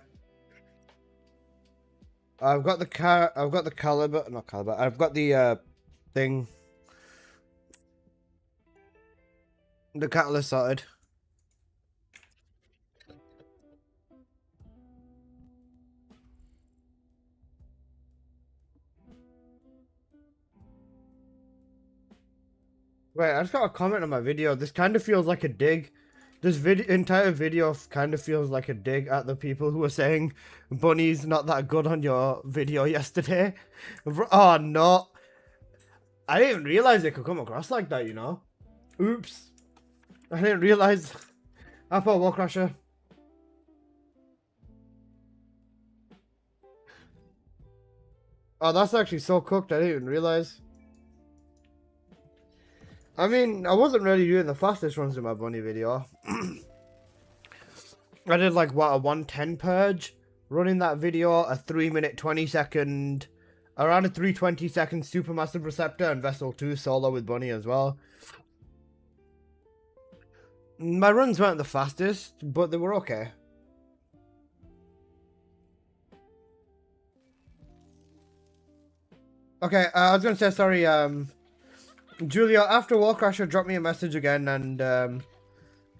I've got the caliber, not caliber, I've got the, thing. The catalyst sorted. Wait, I just got a comment on my video. This kind of feels like a dig. This entire video kind of feels like a dig at the people who were saying Bunny's not that good on your video yesterday. Oh no. I didn't realize it could come across like that, you know? Oops. I didn't realize. Apple Wall Crusher. Oh, that's actually so cooked, I didn't even realize. I mean, I wasn't really doing the fastest runs in my bunny video. I did like, what, a 110 purge? Running that video, a 3-minute 20-second, around a 3:20-second Supermassive Receptor and Vessel 2 solo with Bunny as well. My runs weren't the fastest, but they were okay. Okay, I was gonna say, sorry, Julia, after Wallcrasher, drop me a message again, and the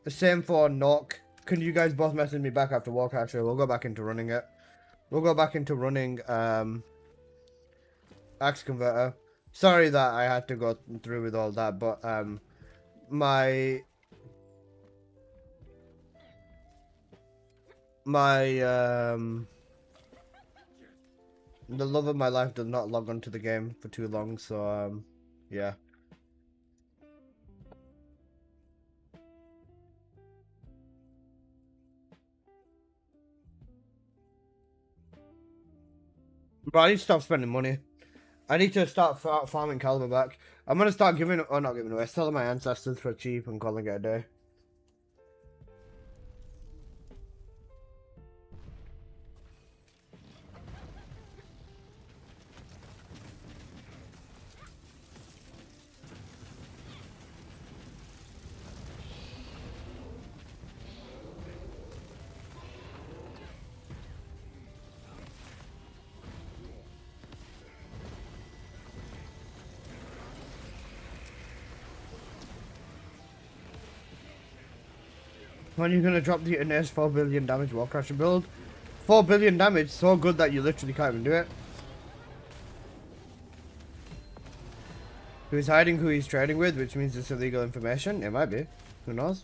same for Knock. Can you guys both message me back after Wallcrasher? We'll go back into running it. We'll go back into running Axe Converter. Sorry that I had to go through with all that, but the love of my life does not log onto the game for too long, so yeah. But I need to stop spending money. I need to start farming caliber back. I'm gonna start giving, or not giving away, selling my ancestors for cheap and calling it a day. When are you gonna drop the Inez 4 billion damage Wallcrasher build? 4 billion damage, so good that you literally can't even do it. Who's hiding who he's trading with, which means it's illegal information? It might be. Who knows?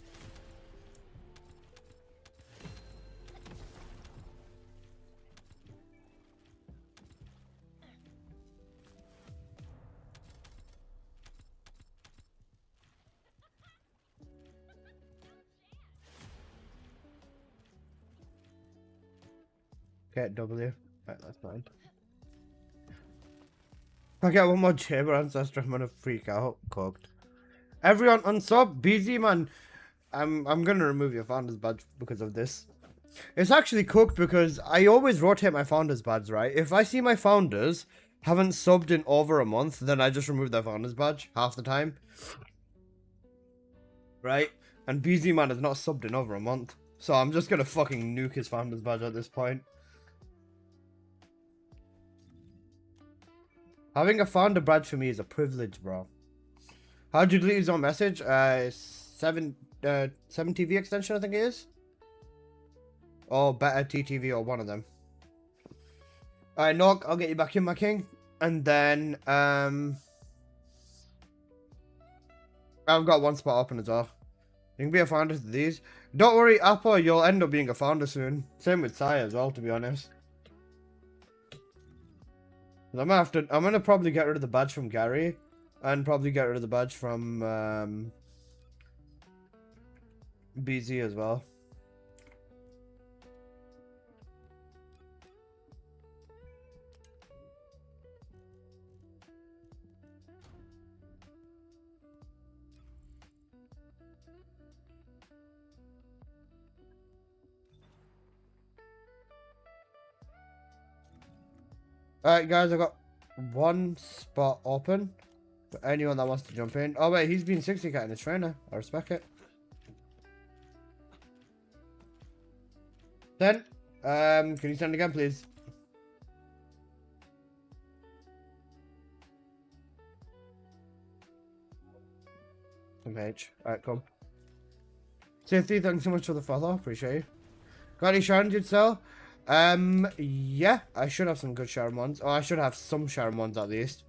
Okay, W. Right, that's fine. If I get one more Chamber Ancestor, I'm gonna freak out. Cooked. Everyone unsub. BZ, man. I'm gonna remove your founder's badge because of this. It's actually cooked because I always rotate my founder's badge, right? If I see my founders haven't subbed in over a month, then I just remove their founder's badge half the time. Right? And BZ man has not subbed in over a month. So I'm just gonna fucking nuke his founder's badge at this point. Having a founder badge for me is a privilege, bro. How'd you delete his own message? 7 TV extension, I think it is. Or better TTV, or one of them. Alright, Nog, I'll get you back in, my king. And then, I've got one spot open as well. You can be a founder to these. Don't worry, Apple, you'll end up being a founder soon. Same with Sai as well, to be honest. I'm gonna probably get rid of the badge from Gary. And probably get rid of the badge from, BZ as well. Alright guys, I got one spot open for anyone that wants to jump in. Oh wait, he's been 60 cat in his trainer. I respect it. Then, can you send again, please? Page. Alright, come. Safety, thanks so much for the follow. Appreciate you. Got any Sharon you'd sell? Yeah, I should have some good Sharon ones. Or I should have some Sharon ones at least.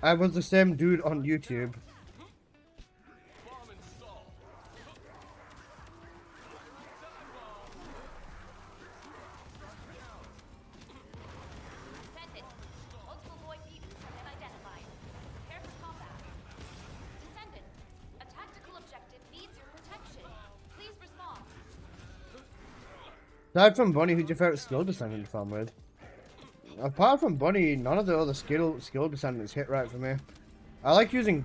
I was the same dude on YouTube. Descendant, multiple boy mutants have been identified. Prepare for combat. Descendant, a tactical objective needs your protection. Please respond. Aside from Bunny, who's your favorite skill descendant to farm with? Apart from Bunny, none of the other skill descendants hit right for me. I like using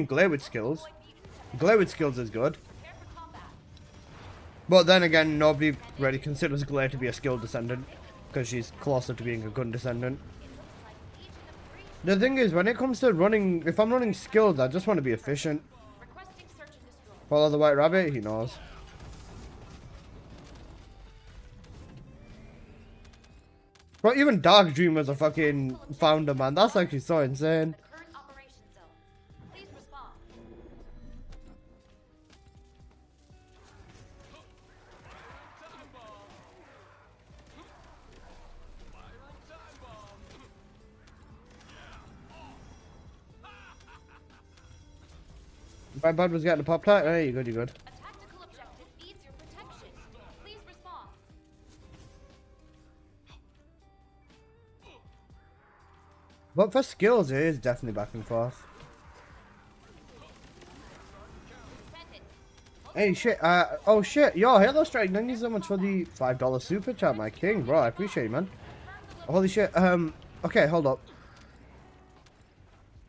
Glare with skills. Glare with skills is good. But then again, nobody really considers Glare to be a skill descendant because she's closer to being a gun descendant. The thing is, when it comes to running, if I'm running skills, I just want to be efficient. Follow the white rabbit, he knows. But even Dark Dream was a fucking founder, man. That's actually so insane. Current operation zone. Please respond. My bud was getting a pop tart. Hey, you good, you good. A tactical objective needs your protection. Please respond. But for skills, it is definitely back and forth. Hey, shit. Oh, shit. Yo, Halo Strike, thank you so much for the $5 super chat, my king. Bro, I appreciate you, man. Holy shit. Okay, hold up.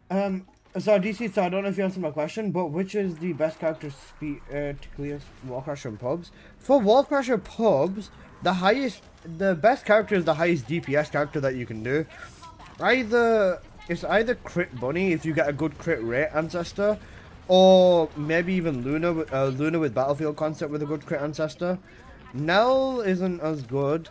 So, DC, so I don't know if you answered my question, but which is the best character to clear Wallcrusher and Pubs? For Wallcrusher Pubs, the best character is the highest DPS character that you can do. It's either Crit Bunny if you get a good crit rate ancestor, or maybe even Luna with Battlefield concept with a good crit ancestor. Nell isn't as good.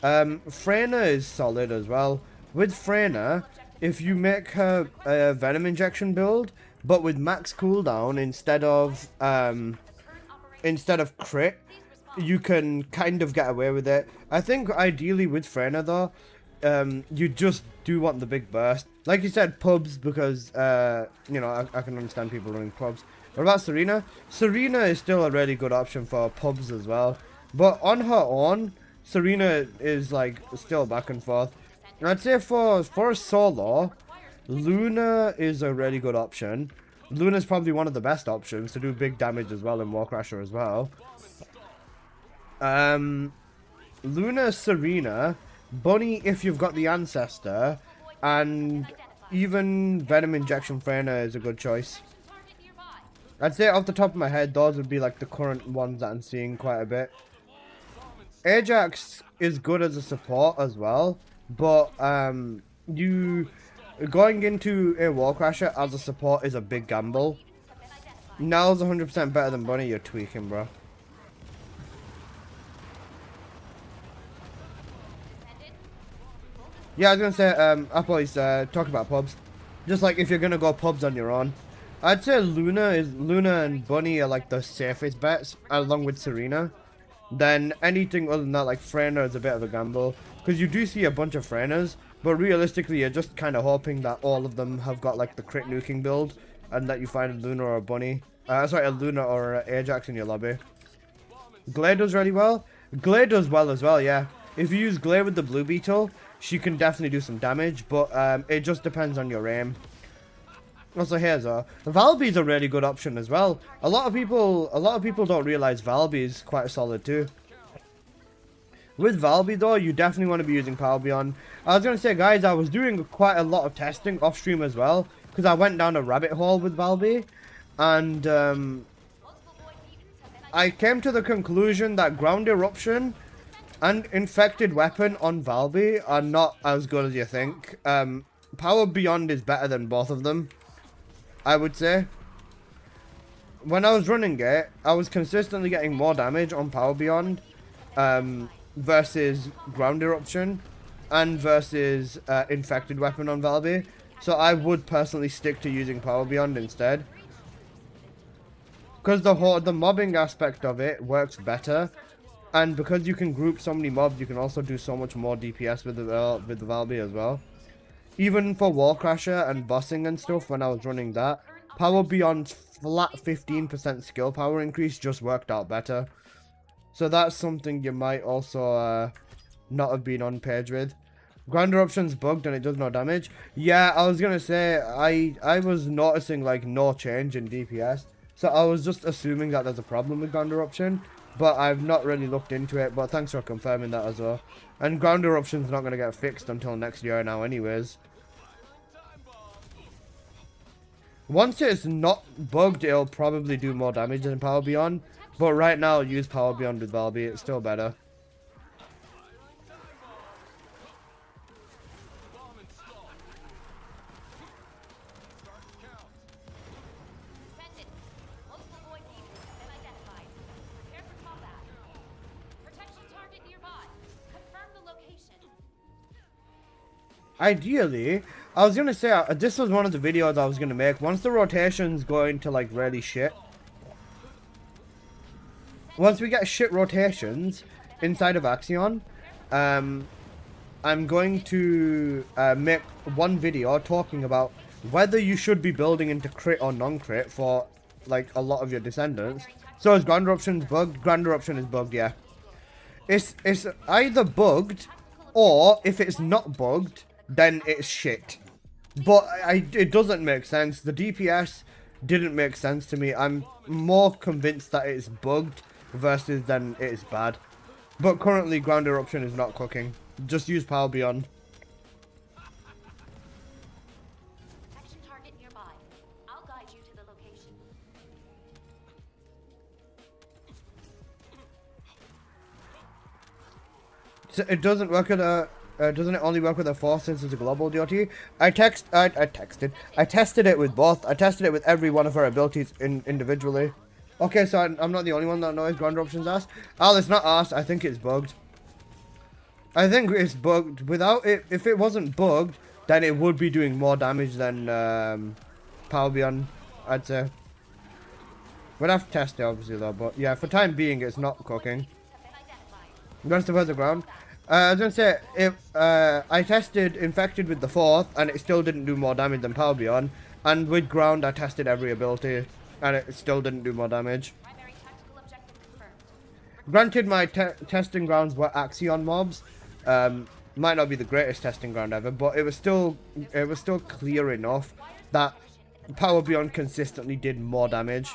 Freyna is solid as well. With Freyna, if you make her a Venom injection build, but with max cooldown instead of crit, you can kind of get away with it. I think ideally with Freyna though, you just do want the big burst. Like you said, pubs, because, you know, I can understand people running pubs. What about Serena? Serena is still a really good option for pubs as well. But on her own, Serena is, like, still back and forth. And I'd say for a solo, Luna is a really good option. Luna's probably one of the best options to do big damage as well in Warcrasher as well. Luna, Serena, Bunny if you've got the Ancestor, and even Venom Injection Freyna is a good choice. I'd say off the top of my head, those would be like the current ones that I'm seeing quite a bit. Ajax is good as a support as well, but you going into a Warcrasher as a support is a big gamble. Now's 100% better than Bunny, you're tweaking, bro. Yeah, I was gonna say, Apple is talking about pubs. Just like if you're gonna go pubs on your own, I'd say Luna and Bunny are like the safest bets, along with Serena. Then anything other than that, like Freyna, is a bit of a gamble, because you do see a bunch of Freynas, but realistically, you're just kind of hoping that all of them have got like the crit nuking build, and that you find a Luna or a Bunny, sorry, a Luna or a Ajax in your lobby. Glade does really well. Glade does well as well, yeah. If you use Glade with the Blue Beetle, she can definitely do some damage, but it just depends on your aim. Also, here's Valby is a really good option as well. A lot of people don't realize Valby is quite solid too. With Valby though, you definitely want to be using Power Beyond. I was gonna say, guys, I was doing quite a lot of testing off stream as well, because I went down a rabbit hole with Valby, and I came to the conclusion that Ground Eruption and Infected Weapon on Valby are not as good as you think. Power Beyond is better than both of them, I would say. When I was running it, I was consistently getting more damage on Power Beyond versus Ground Eruption and versus Infected Weapon on Valby. So I would personally stick to using Power Beyond instead, because the mobbing aspect of it works better. And because you can group so many mobs, you can also do so much more DPS with the Valby as well. Even for Warcrasher and bossing and stuff, when I was running that, Power Beyond's flat 15% skill power increase just worked out better. So that's something you might also not have been on page with. Ground Eruption's bugged and it does no damage. Yeah, I was gonna say, I was noticing like no change in DPS. So I was just assuming that there's a problem with Ground Eruption. But I've not really looked into it, but thanks for confirming that as well. And Ground Eruption's not going to get fixed until next year now anyways. Once it's not bugged, it'll probably do more damage than Power Beyond. But right now, use Power Beyond with Valby, it's still better. Ideally, I was gonna say, this was one of the videos I was gonna make. Once the rotations go into like really shit, once we get shit rotations inside of Axion, I'm going to make one video talking about whether you should be building into crit or non-crit for like a lot of your Descendants. So is Grand Eruption's bugged? Grand Eruption is bugged, yeah. It's either bugged, or if it's not bugged, then it's shit. But it doesn't make sense. The DPS didn't make sense to me. I'm more convinced that it's bugged versus then it's bad. But currently, Ground Eruption is not cooking. Just use Power Beyond. Action target nearby. I'll guide you to the location. So it doesn't work with a. Doesn't it only work with a force since it's a global DOT? I tested it with both. I tested it with every one of her abilities individually. Okay, so I'm not the only one that knows Ground Eruption's ass. Oh, it's not ass. I think it's bugged. I think it's bugged. Without it, if it wasn't bugged, then it would be doing more damage than Power Beyond, I'd say. We'd have to test it, obviously, though. But yeah, for time being, it's not cooking. Rest of the ground. I was gonna say, if I tested infected with the 4th, and it still didn't do more damage than Power Beyond, and with ground I tested every ability, and it still didn't do more damage. Primary tactical objective confirmed. Granted, my testing grounds were Axion mobs. Might not be the greatest testing ground ever, but it was still clear enough that Power Beyond consistently did more damage.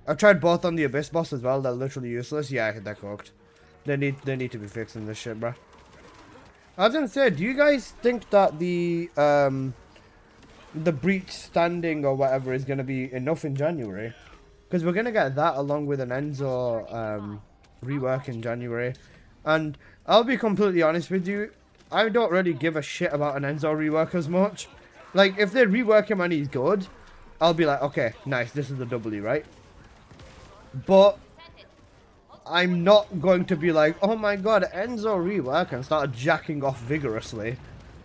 I've tried both on the Abyss boss as well. They're literally useless. Yeah, they're cooked. They need to be fixing this shit, bruh. I was gonna say, do you guys think that the breach standing or whatever is gonna be enough in January? Because we're gonna get that along with an Enzo rework in January, and I'll be completely honest with you, I don't really give a shit about an Enzo rework as much. Like, if they rework him and he's good, I'll be like, okay, nice, this is the W, right? But I'm not going to be like, oh my god, Enzo rework, and start jacking off vigorously.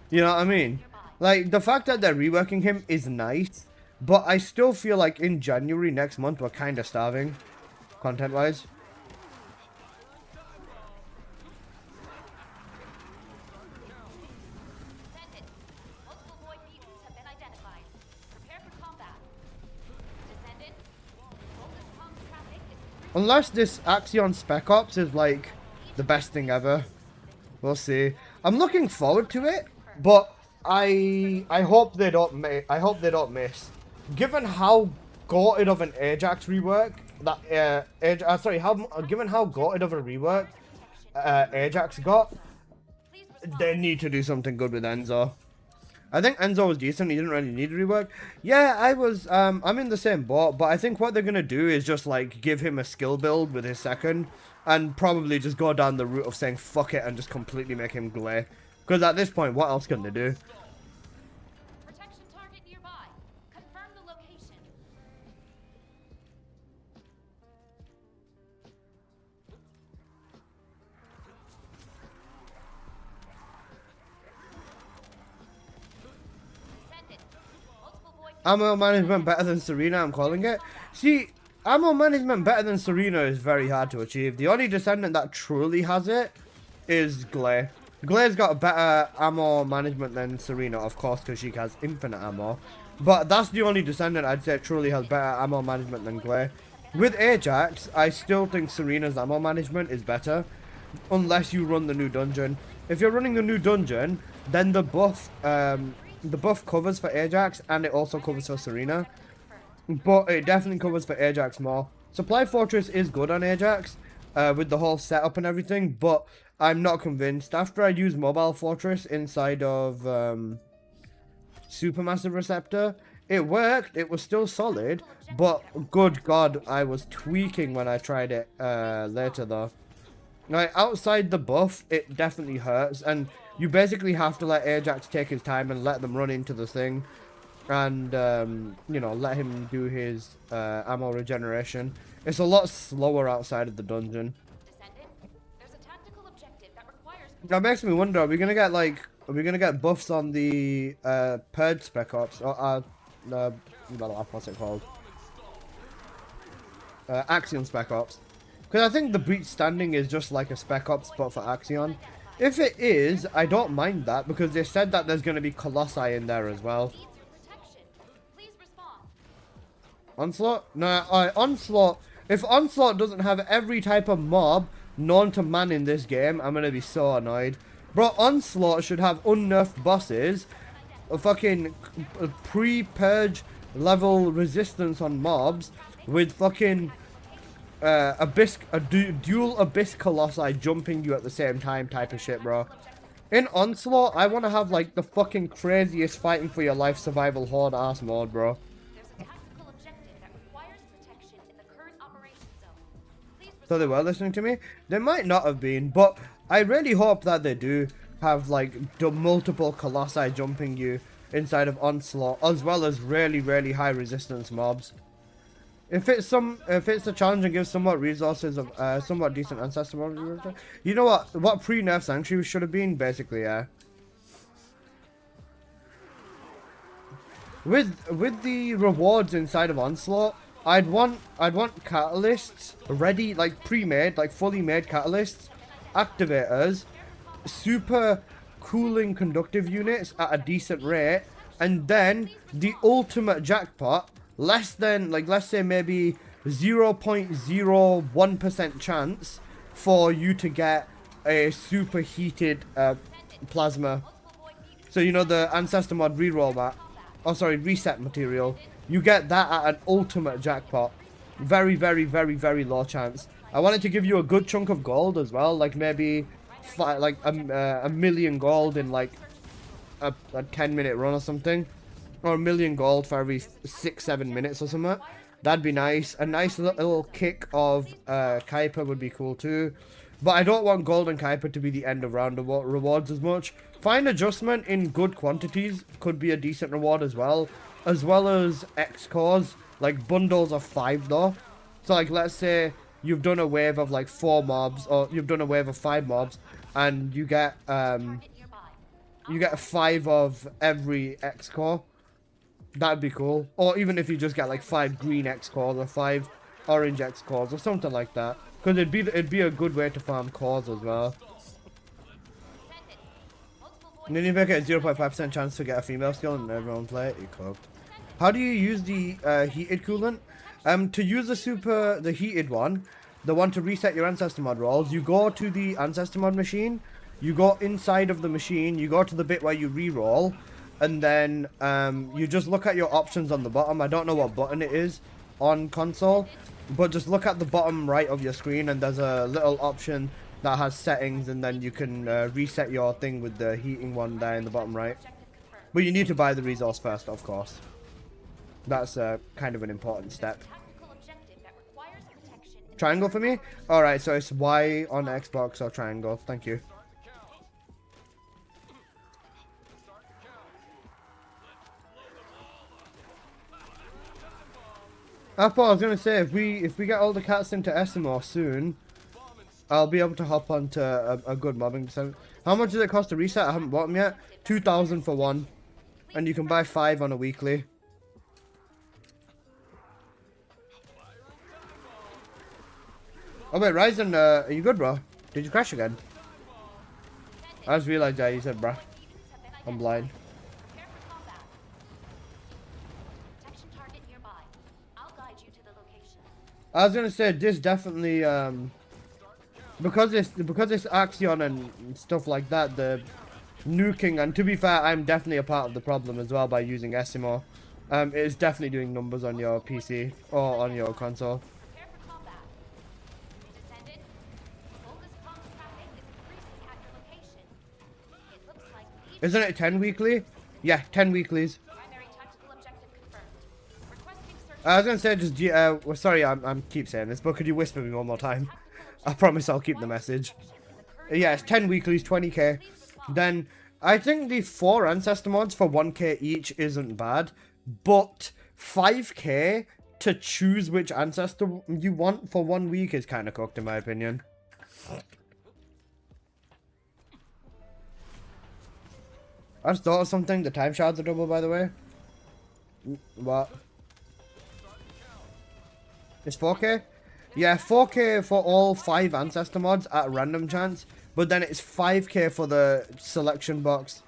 You know what I mean? Like, the fact that they're reworking him is nice, but I still feel like in January next month we're kind of starving, content-wise. Descendant. Multiple void mutants have been identified. Prepare for combat. Descendant. Focus comms traffic is Unless this Axion Spec Ops is like the best thing ever. We'll see. I'm looking forward to it, but I hope they don't miss. Given how goated of an Ajax rework that given how goated of a rework Ajax got, they need to do something good with Enzo. I think Enzo was decent. He didn't really need rework. Yeah, I'm in the same boat, but I think what they're gonna do is just like give him a skill build with his second, and probably just go down the route of saying fuck it and just completely make him glare. Because at this point, what else can they do? protection target nearby. Confirm the location. Descendant. Multiple void Ammo management better than Serena, I'm calling it. See, ammo management better than Serena is very hard to achieve. The only Descendant that truly has it is Glare. Glare's got better ammo management than Serena, of course, because she has infinite ammo. But that's the only Descendant I'd say truly has better ammo management than Glare. With Ajax, I still think Serena's ammo management is better, unless you run the new dungeon. If you're running the new dungeon, then the buff covers for Ajax, and it also covers for Serena. But it definitely covers for Ajax more. Supply Fortress is good on Ajax, with the whole setup and everything, but I'm not convinced. After I used Mobile Fortress inside of Supermassive Receptor, it worked, it was still solid, but good god, I was tweaking when I tried it later though. Like, outside the buff, it definitely hurts, and you basically have to let Ajax take his time and let them run into the thing. And, you know, let him do his ammo regeneration. It's a lot slower outside of the dungeon. Descendant. There's a tactical objective that requires That makes me wonder, are we gonna get buffs on the Purge Spec Ops? Or, what's it called? Axion Spec Ops. Because I think the Breach Standing is just like a Spec Ops but for Axion. If it is, I don't mind that, because they said that there's gonna be Colossi in there as well. needs protection. Please respond. Onslaught? No, Onslaught. If Onslaught doesn't have every type of mob known to man in this game, I'm gonna be so annoyed. Bro, Onslaught should have unnerfed bosses, a fucking pre-purge level resistance on mobs, with fucking dual Abyss Colossi jumping you at the same time type of shit, bro. In Onslaught, I want to have like the fucking craziest fighting for your life survival horde ass mode, bro. There's a tactical objective that requires protection in the current operation zone. Please So they were listening to me? They might not have been, but I really hope that they do have like multiple Colossi jumping you inside of Onslaught, as well as really, really high resistance mobs. If it's a challenge and gives somewhat resources of somewhat decent ancestor mobs, you know what pre-nerf Sanctuary should have been, basically, yeah. With the rewards inside of Onslaught, I'd want catalysts ready, like pre-made, like fully made catalysts, activators, super cooling conductive units at a decent rate, and then the ultimate jackpot, less than, like, let's say maybe 0.01% chance for you to get a super heated plasma. So you know the ancestor mod reroll mat, oh sorry, reset material, you get that at an ultimate jackpot. Very, very, very, very low chance. I wanted to give you a good chunk of gold as well, like maybe like a million gold in like a 10-minute run or something, or a million gold for every 6-7 minutes or something. That'd be nice. A nice little kick of Kuiper would be cool too, but I don't want golden Kuiper to be the end of round rewards as much. Fine adjustment in good quantities could be a decent reward as well as X cores, like bundles of 5 though. So like, let's say you've done a wave of like 4 mobs, or you've done a wave of 5 mobs, and you get 5 of every X core. That'd be cool. Or even if you just get like 5 green X cores or 5 orange X cores or something like that, because it'd be a good way to farm cores as well. And then you make it a 0.5% chance to get a female skill and everyone play it. You cooked. How do you use the heated coolant? To use the heated one, the one to reset your ancestor mod rolls, you go to the ancestor mod machine, you go inside of the machine, you go to the bit where you re-roll, and then you just look at your options on the bottom. I don't know what button it is on console, but just look at the bottom right of your screen, and there's a little option that has settings, and then you can reset your thing with the heating one there in the bottom right. But you need to buy the resource first, of course. That's kind of an important step. Triangle for me? Alright, so it's Y on Xbox or triangle. Thank you. I thought I was gonna say, if we get all the cats into SMO soon, I'll be able to hop onto a good mobbing descent. How much does it cost to reset? I haven't bought them yet. 2,000 for one, and you can buy 5 on a weekly. Oh wait, Ryzen, are you good, bro? Did you crash again? I just realized that you said, bruh. I'm blind. I was gonna say, this definitely, because it's Axion and stuff like that, the nuking, and to be fair, I'm definitely a part of the problem as well by using SMO. It's definitely doing numbers on your PC or on your console. Isn't it 10 weekly? Yeah, 10 weeklies. I was gonna say, just well, sorry, I'm keep saying this, but could you whisper me one more time? I promise I'll keep the message. Yeah, it's 10 weeklies, 20k. Then I think the 4 ancestor mods for 1k each isn't bad, but 5k to choose which ancestor you want for 1 week is kind of cooked in my opinion. I just thought of something. The time shards are double, by the way. What? It's 4k? Yeah, 4k for all 5 ancestor mods at a random chance, but then it's 5k for the selection box.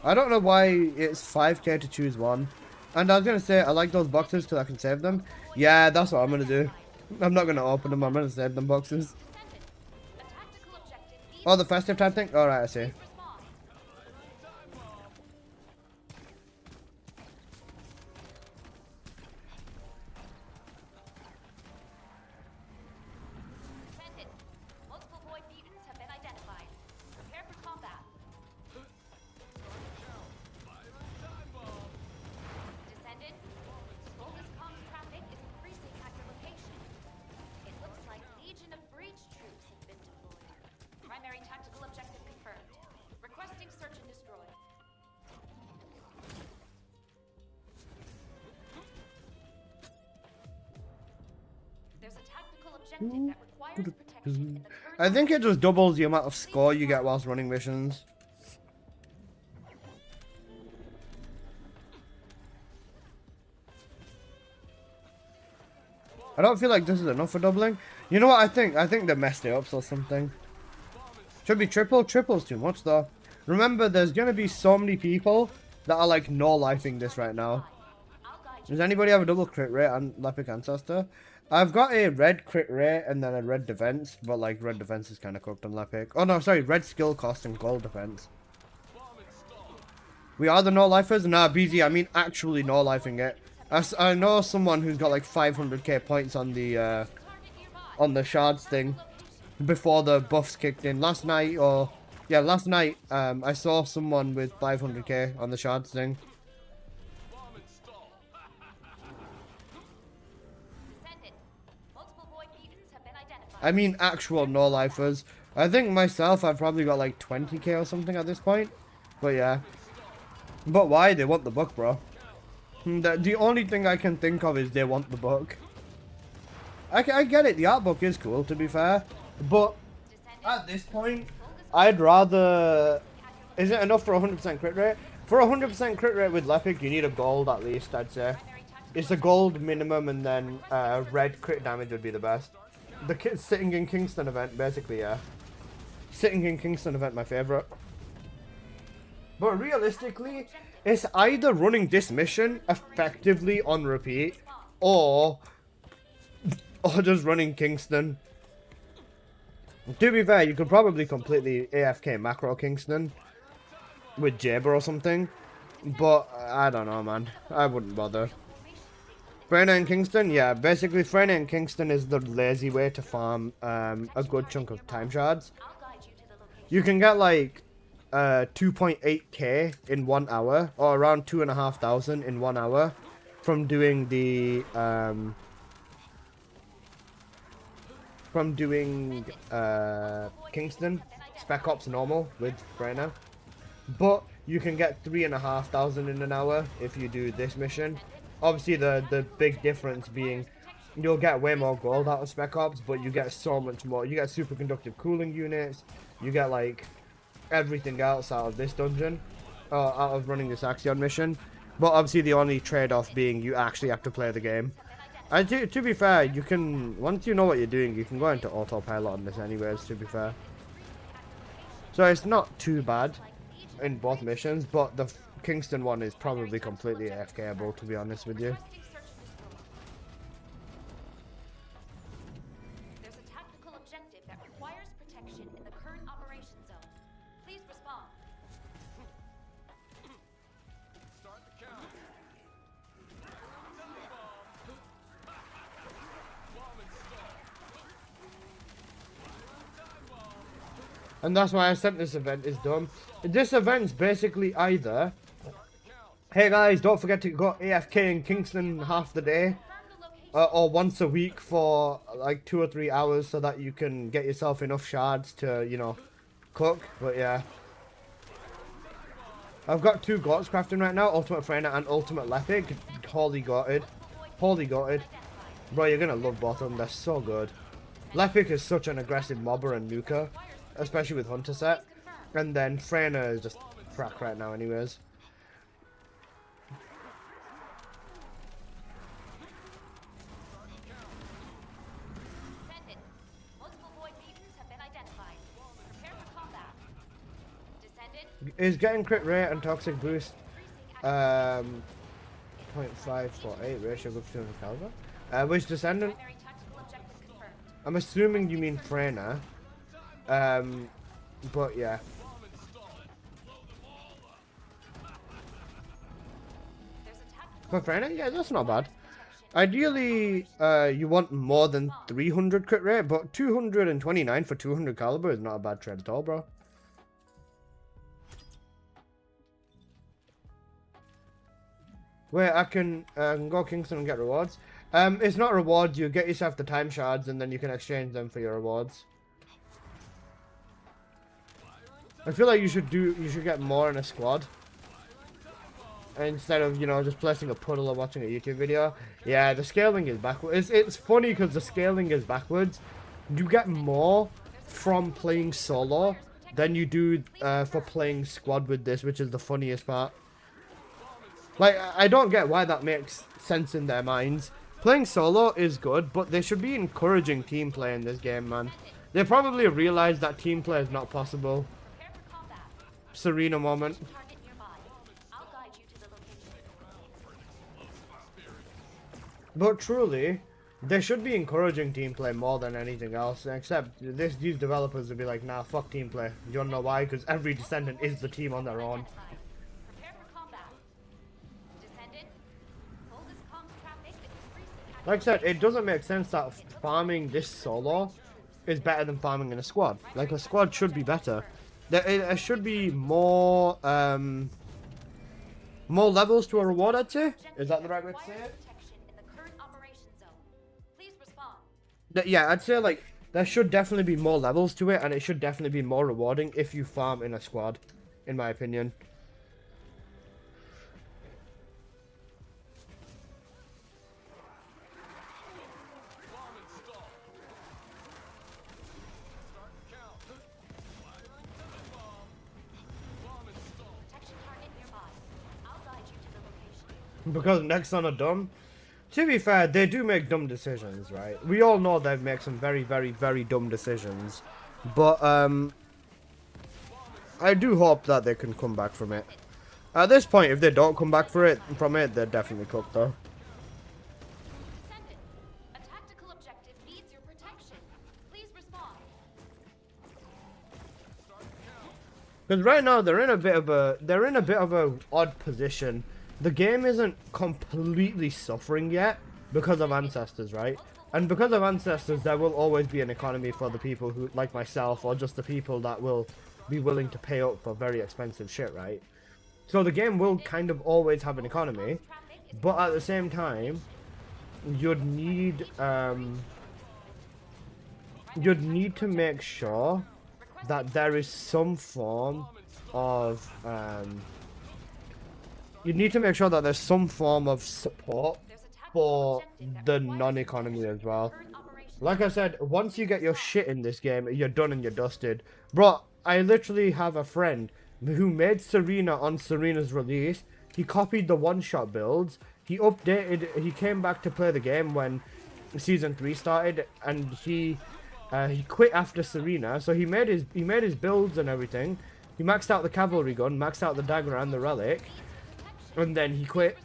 I don't know why it's 5k to choose one. And I was gonna say, I like those boxes because I can save them. Yeah, that's what I'm gonna do. I'm not gonna open them, I'm gonna save them boxes. Oh, the festive time thing? Alright, I see. Multiple void mutants have been identified. Prepare for combat. Descendant, bogus comms traffic is increasing at your location. It looks like Legion of Breach troops have been deployed. Primary tactical objective confirmed. Requesting search and destroy. There's a tactical objective that requires protection in the current... I think it just doubles the amount of score you get whilst running missions. I don't feel like this is enough for doubling. You know what I think? I think they messed it up or something. Should be triple. Triple's too much though. Remember, there's gonna be so many people that are like no-lifing this right now. Does anybody have a double crit rate on Lepic Ancestor? I've got a red crit rate and then a red defense, but like red defense is kind of cooked on Lepic. Oh no, sorry, red skill cost and gold defense. We are the no-lifers? Nah, BZ, I mean actually no-lifing it. I know someone who's got like 500k points on the shards thing before the buffs kicked in. Last night, I saw someone with 500k on the shards thing. Descendant. Multiple void mutants have been identified. I mean actual no-lifers. I think myself, I've probably got like 20k or something at this point. But yeah. But why? They want the book, bro. The only thing I can think of is they want the book. I get it, the art book is cool, to be fair. But at this point, I'd rather... Is it enough for 100% crit rate? For 100% crit rate with Lepic, you need a gold at least, I'd say. It's a gold minimum, and then red crit damage would be the best. The Sitting in Kingston event, basically, yeah. Sitting in Kingston event, my favourite. But realistically, it's either running this mission effectively on repeat, or just running Kingston. To be fair, you could probably completely AFK macro Kingston with Jaber or something, but I don't know, man. I wouldn't bother. Freyna and Kingston, yeah, basically Freyna and Kingston is the lazy way to farm a good chunk of time shards. You can get like 2.8k in 1 hour, or around 2,500 in 1 hour from doing the Kingston Spec Ops normal with Freyna. But you can get 3,500 in an hour if you do this mission. Obviously the big difference being you'll get way more gold out of Spec Ops, but you get so much more. You get superconductive cooling units, you get like everything else out of this dungeon, out of running this Axion mission. But obviously the only trade-off being you actually have to play the game. To be fair, you can, once you know what you're doing, you can go into autopilot on this anyways, to be fair. So it's not too bad in both missions, but the Kingston one is probably completely AFKable, to be honest with you. There's a tactical objective that requires protection in the current operation zone. Please respond. Start the count. Bomb installed. Time bomb. And that's why I said this event is done. This event's basically either, hey guys, don't forget to go AFK in Kingston half the day, or once a week for like 2 or 3 hours so that you can get yourself enough shards to, you know, cook. But yeah. I've got 2 goats crafting right now, Ultimate Freyna and Ultimate Lepic. Holy gotted. Holy gotted. Bro, you're gonna love both of them, they're so good. Lepic is such an aggressive mobber and nuker, especially with Hunter set. And then Freyna is just crack right now anyways. Descendant. Multiple void mutants have been identified. Prepare for combat. Descendant. Is getting crit rate and toxic boost 0.548 ratio good to caliber? Which Descendant? Primary tactical objective confirmed. I'm assuming you mean Freyna. But yeah. There's a tactical For Freyna, yeah, that's not bad. Ideally, you want more than 300 crit rate, but 229 for 200 caliber is not a bad trade at all, bro. Wait, I can go Kingston and get rewards. It's not rewards. You get yourself the time shards, and then you can exchange them for your rewards. I feel like you should get more in a squad. Instead of, you know, just placing a puddle or watching a YouTube video. Yeah, the scaling is backwards. It's funny because the scaling is backwards. You get more from playing solo than you do for playing squad with this, which is the funniest part. Like, I don't get why that makes sense in their minds, Playing solo is good, but they should be encouraging team play in this game, man. They probably realize that team play is not possible. Prepare for combat. Serena moment. Target nearby. I'll guide you to the location. But truly, they should be encouraging team play more than anything else. Except these developers would be like, nah, fuck team play. You wanna know why? Because every Descendant is the team on their own. Prepare for combat. Descendant, Volga's comms traffic is increasing at Like I said, it doesn't make sense that farming this solo is better than farming in a squad. Like, a squad should be better. There should be more levels to a reward, I'd say. Is that the right way to say it? protection in the current operation zone. Please respond. Yeah, I'd say, like, there should definitely be more levels to it, and it should definitely be more rewarding if you farm in a squad, in my opinion. Bomb installed. Start count. Firing timid bomb. Bomb installed. Protection target nearby. I'll guide you to the location. Because Nexon are dumb. To be fair, they do make dumb decisions, right? We all know they make some very, very, very dumb decisions. But, I do hope that they can come back from it. At this point, if they don't come back from it, they're definitely cooked, though. Descendant, a tactical objective needs your protection. Please respond. Because right now they're in a bit of a odd position. The game isn't completely suffering yet because of ancestors, right? And because of ancestors, there will always be an economy for the people who, like myself, or just the people that will be willing to pay up for very expensive shit, right? So the game will kind of always have an economy, but at the same time, you'd need to make sure that there is some form of you need to make sure that there's some form of support for the non-economy as well. Like I said, once you get your shit in this game, you're done and you're dusted. Bro, I literally have a friend who made Serena on Serena's release. He copied the one-shot builds. He came back to play the game when Season 3 started, and he quit after Serena. So he made his builds and everything. He maxed out the cavalry gun, maxed out the dagger and the relic. And then he quit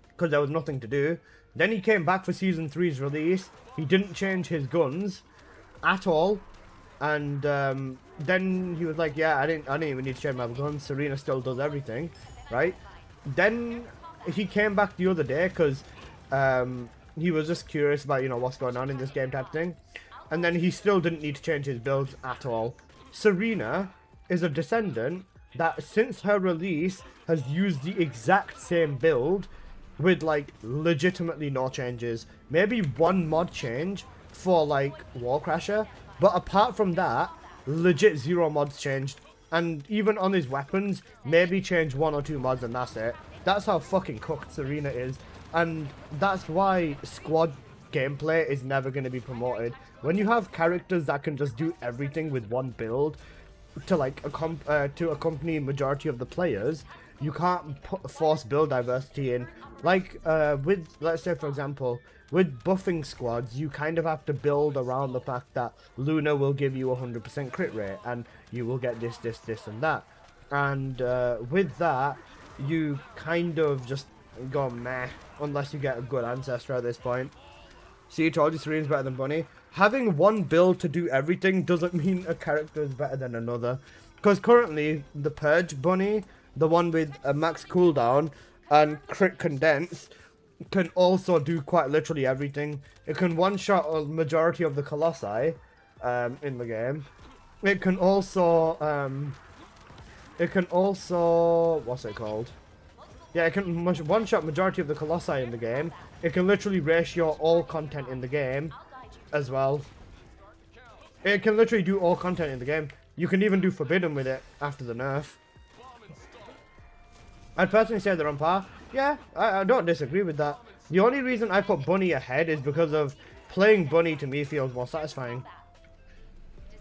because there was nothing to do. Then he came back for Season 3's release. He didn't change his guns at all. And then he was like, yeah, I didn't even need to change my guns. Serena still does everything, right? Then he came back the other day because he was just curious about, you know, what's going on in this game type thing. And then he still didn't need to change his builds at all. Serena is a Descendant that since her release has used the exact same build with like legitimately no changes. Maybe one mod change for like Wall Crasher, but apart from that, legit zero mods changed. And even on his weapons, maybe change 1 or 2 mods and that's it. That's how fucking cooked Serena is. And that's why squad gameplay is never going to be promoted. When you have characters that can just do everything with one build, to like to accompany majority of the players, you can't force build diversity in. Like with, let's say for example, with buffing squads, you kind of have to build around the fact that Luna will give you 100% crit rate and you will get this and that. And with that, you kind of just go meh unless you get a good ancestor at this point. See, told you Serena's better than Bunny. Having one build to do everything doesn't mean a character is better than another. Because currently, the Purge Bunny, the one with a max cooldown and crit condense, can also do quite literally everything. It can one-shot a majority of the Colossi in the game. It can also, what's it called? Yeah, it can one-shot majority of the Colossi in the game. It can literally ratio all content in the game as well. It can literally do all content in the game. You can even do Forbidden with it after the nerf. I'd personally say they're on par. Yeah, I don't disagree with that. The only reason I put Bunny ahead is because of playing Bunny to me feels more satisfying.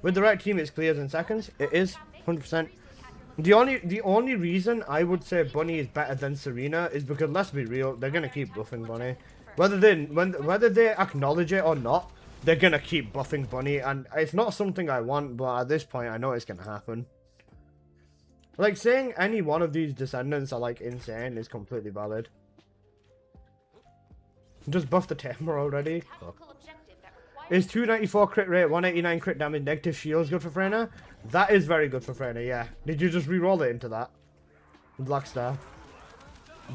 With the right team, it's clears in seconds. It is, 100%. The only reason I would say Bunny is better than Serena is because, let's be real, they're gonna keep buffing Bunny. Whether they acknowledge it or not, they're gonna keep buffing Bunny, and it's not something I want, but at this point I know it's gonna happen. Like, saying any one of these descendants are like insane is completely valid. Just buff the Tamer already. Fuck. Tactical objective that requires Is 294 crit rate, 189 crit damage, negative shields good for Freyna? That is very good for Freyna, yeah. Did you just re-roll it into that? Black Star.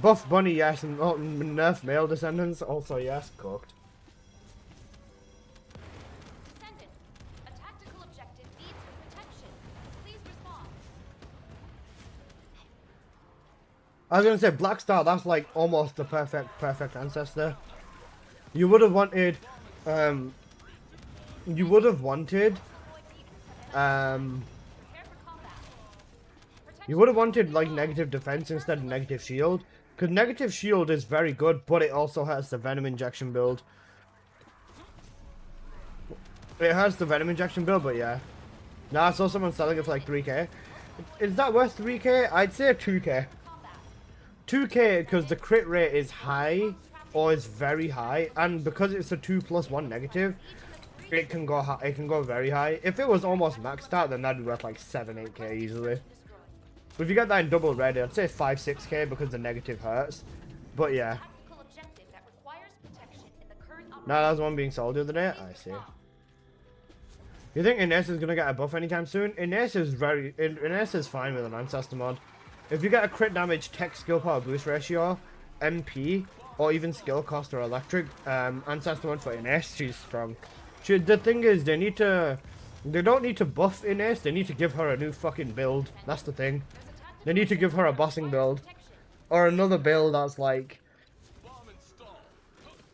Buff Bunny, yes, and nerf male descendants, also yes. Cooked. Descendant. A tactical objective needs your protection. Please respond. I was gonna say Black Star, that's like almost the perfect ancestor. You would have wanted, um, Prepare for combat. you would have wanted like negative defense instead of negative shield, because negative shield is very good, but it also has the venom injection build. It has the venom injection build, but yeah. Now I saw someone selling it for like 3k. Is that worth 3k? I'd say 2k. 2k because the crit rate is high, or is very high, and because it's a 2+1 negative, it can go high, it can go very high. If it was almost maxed out, then that'd be worth like 7-8k easily. But if you get that in double red, I'd say 5-6k because the negative hurts. But yeah. Tactical objective that requires protection in the current No, that was one being sold the other day. I see. You think Ines is gonna get a buff anytime soon? Ines is fine with an ancestor mod. If you get a crit damage, tech, skill power boost ratio, MP, or even skill cost or electric, ancestor mod for Ines, she's strong. The thing is, they don't need to buff Ines, they need to give her a new fucking build. That's the thing. They need to give her a bossing build. Or another build that's like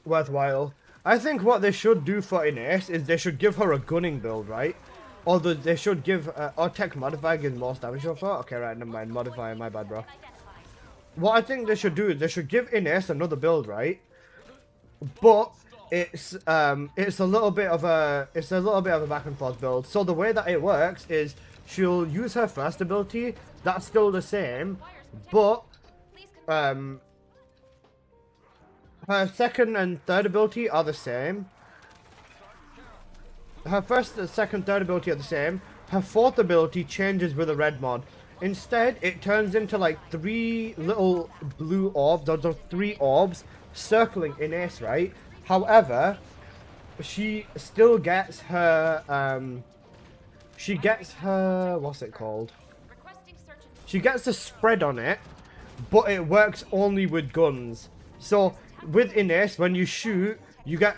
worthwhile. I think what they should do for Ines is they should give her a gunning build, right? Or they should give, or tech modifier gives more damage so far. Okay, right, never mind, modifier, my bad, bro. What I think they should do is they should give Ines another build, right? But it's a little bit of a back and forth build. So the way that it works is she'll use her first ability, that's still the same, but her second and third ability are the same. Her first, second, third ability are the same. Her fourth ability changes with a red mod. Instead, it turns into like 3 little blue orbs. Those are 3 orbs circling Ines, right? However, she still gets her, what's it called? requesting search and She gets a spread on it, but it works only with guns. So with Ines, when you shoot, you get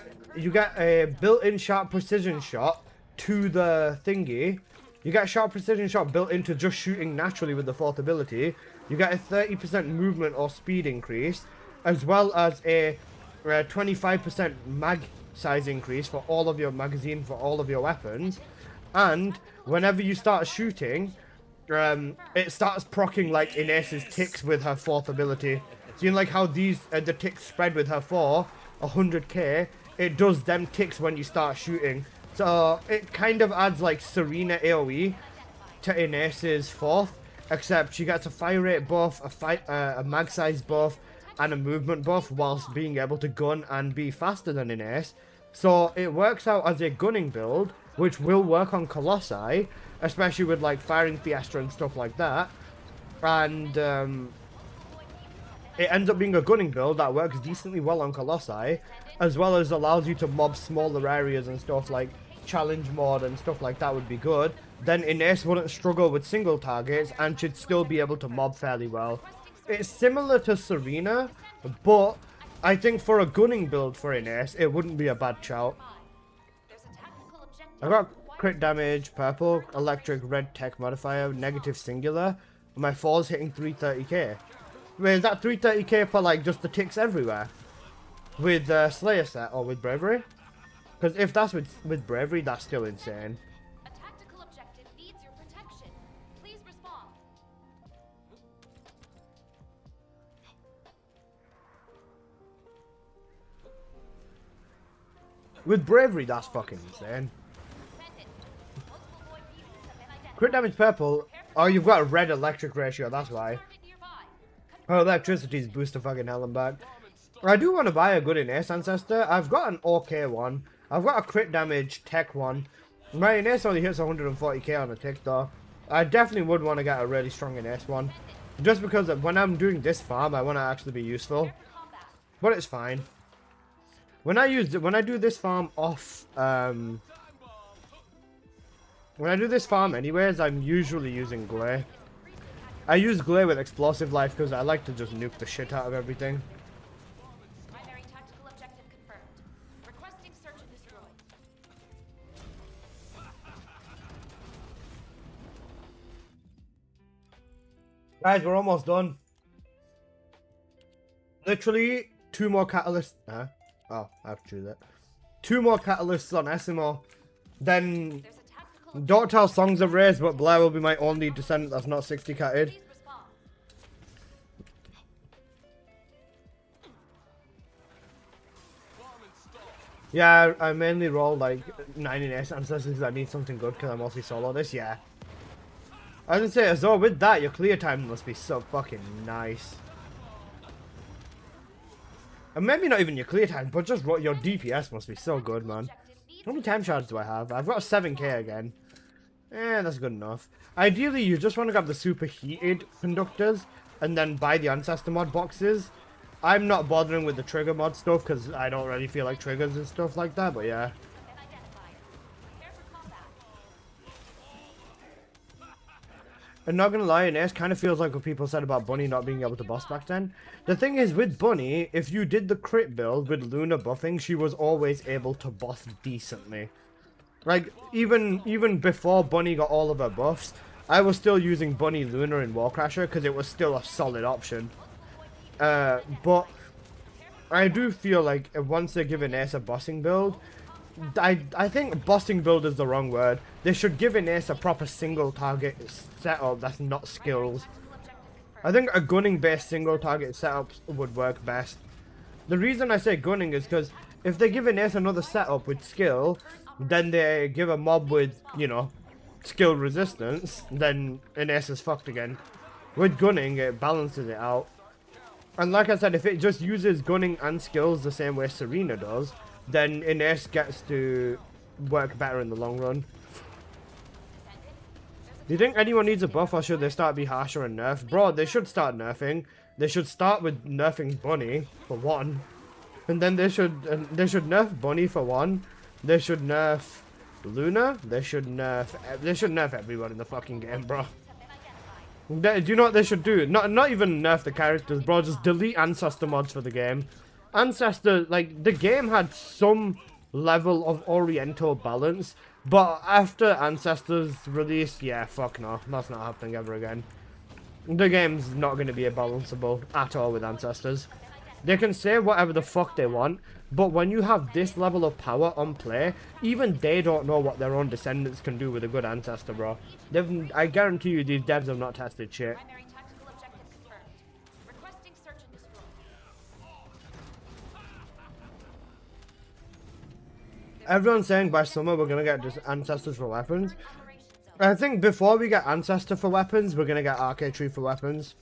a built-in sharp precision shot to the thingy. You get a sharp precision shot built into just shooting naturally with the fourth ability. You get a 30% movement or speed increase, as well as a 25% mag size increase for all of your magazine for all of your weapons. And whenever you start shooting, it starts proccing like Ines's ticks with her fourth ability. So you know, like how these the ticks spread with her for 100k, it does them ticks when you start shooting. So it kind of adds like Serena AoE to Ines's fourth, except she gets a fire rate buff, a mag size buff, and a movement buff whilst being able to gun and be faster than Ines. So it works out as a gunning build, which will work on Colossi, especially with like firing Fiesta and stuff like that. And it ends up being a gunning build that works decently well on Colossi, as well as allows you to mob smaller areas and stuff like challenge mod and stuff like that would be good. Then Ines wouldn't struggle with single targets and should still be able to mob fairly well. It's similar to Serena, but I think for a gunning build for Ines, it wouldn't be a bad shout. there's a tactical objective. I got crit damage, purple, electric, red tech modifier, negative singular. And my 4's hitting 330k. Wait, is that 330k for like just the ticks everywhere? With Slayer set or with Bravery? Because if that's with Bravery, that's still insane. A tactical objective needs your protection. Please respond. With Bravery, that's fucking insane. Descendant. Multiple void mutants have been identified. Crit damage purple. Oh, you've got a red electric ratio, that's why. Target nearby. Her electricity's boost to fucking hell and back. I do want to buy a good Ace ancestor. I've got an OK one. I've got a crit damage tech one. My Ace only hits 140k on a tick though. I definitely would want to get a really strong Ace one. Just because when I'm doing this farm, I want to actually be useful. But it's fine. When I do this farm off, when I do this farm anyways, I'm usually using Glare. I use Glare with Explosive Life because I like to just nuke the shit out of everything. Primary tactical objective confirmed. Requesting search and destroy. Guys, we're almost done. Literally 2 more catalysts. Oh, I have to choose it. 2 more catalysts on SMO. Then There's a tactical don't tell Songs of Rays, but Blair will be my only descendant that's not 60 catted. Please respond. Yeah, I mainly roll like 9 Ace ancestors because I need something good because I mostly solo this. Yeah. I was gonna say, as though with that, your clear time must be so fucking nice. And maybe not even your clear time, but just your DPS must be so good, man. How many time shards do I have? I've got 7k again. That's good enough. Ideally, you just want to grab the superheated conductors and then buy the ancestor mod boxes. I'm not bothering with the trigger mod stuff because I don't really feel like triggers and stuff like that, but yeah. An identifier. Prepare for combat. I'm not gonna lie, Ace kind of feels like what people said about Bunny not being able to boss back then. The thing is, with Bunny, if you did the crit build with Luna buffing, she was always able to boss decently. Like, even before Bunny got all of her buffs, I was still using Bunny Luna in Warcrasher because it was still a solid option. But I do feel like once they give an Ace a bossing build, I think bossing build is the wrong word. They should give an Ace a proper single target setup that's not skills. I think a gunning based single target setup would work best. The reason I say gunning is because if they give an Ace another setup with skill, then they give a mob with, you know, skill resistance, then an Ace is fucked again. With gunning, it balances it out. And like I said, if it just uses gunning and skills the same way Serena does, then an Ace gets to work better in the long run. Do you think anyone needs a buff, or should they start be harsher and nerf? Bro, they should start nerfing. They should start with nerfing Bunny, for one. And then they should nerf Bunny for one. They should nerf Luna. They should nerf everyone in the fucking game, bro. Do you know what they should do? Not even nerf the characters, bro. Just delete ancestor mods for the game. Ancestor, like, the game had some level of Oriental balance, but after Ancestors release, yeah, fuck no. That's not happening ever again. The game's not going to be balanceable at all with Ancestors. They can say whatever the fuck they want, but when you have this level of power on play, even they don't know what their own descendants can do with a good Ancestor, bro. I guarantee you these devs have not tested shit. Primary tactical objective confirmed. Requesting search and destroy. Everyone's saying by summer we're gonna get Ancestors for weapons. I think before we get Ancestor for weapons, we're gonna get Arcade Tree for weapons.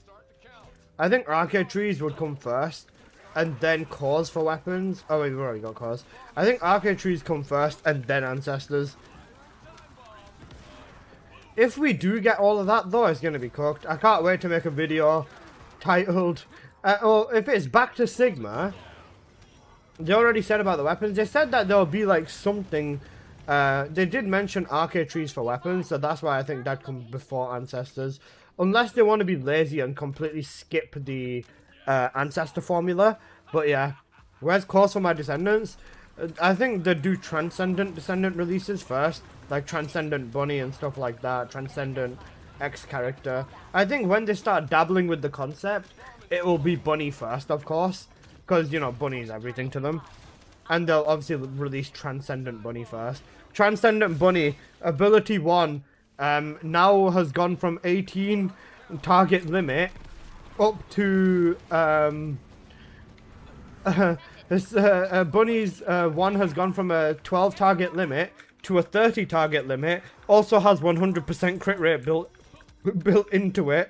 I think Arcade Trees would come first, and then Cause for weapons. Oh wait, we've already got Cause. I think Arcade Trees come first, and then Ancestors. If we do get all of that though, it's gonna be cooked. I can't wait to make a video titled, or if it's back to Sigma. They already said about the weapons. They said that there'll be like something. They did mention Arcade Trees for weapons, so that's why I think that comes before Ancestors. Unless they want to be lazy and completely skip the Ancestor formula. But yeah. Where's Cause for my Descendants? I think they do Transcendent Descendant releases first. Like Transcendent Bunny and stuff like that. Transcendent X character. I think when they start dabbling with the concept, it will be Bunny first, of course. Because, you know, Bunny is everything to them. And they'll obviously release Transcendent Bunny first. Transcendent Bunny, ability 1, now has gone from 18 target limit up to, Bunny's 1 has gone from a 12 target limit to a 30 target limit. Also has 100% crit rate built into it.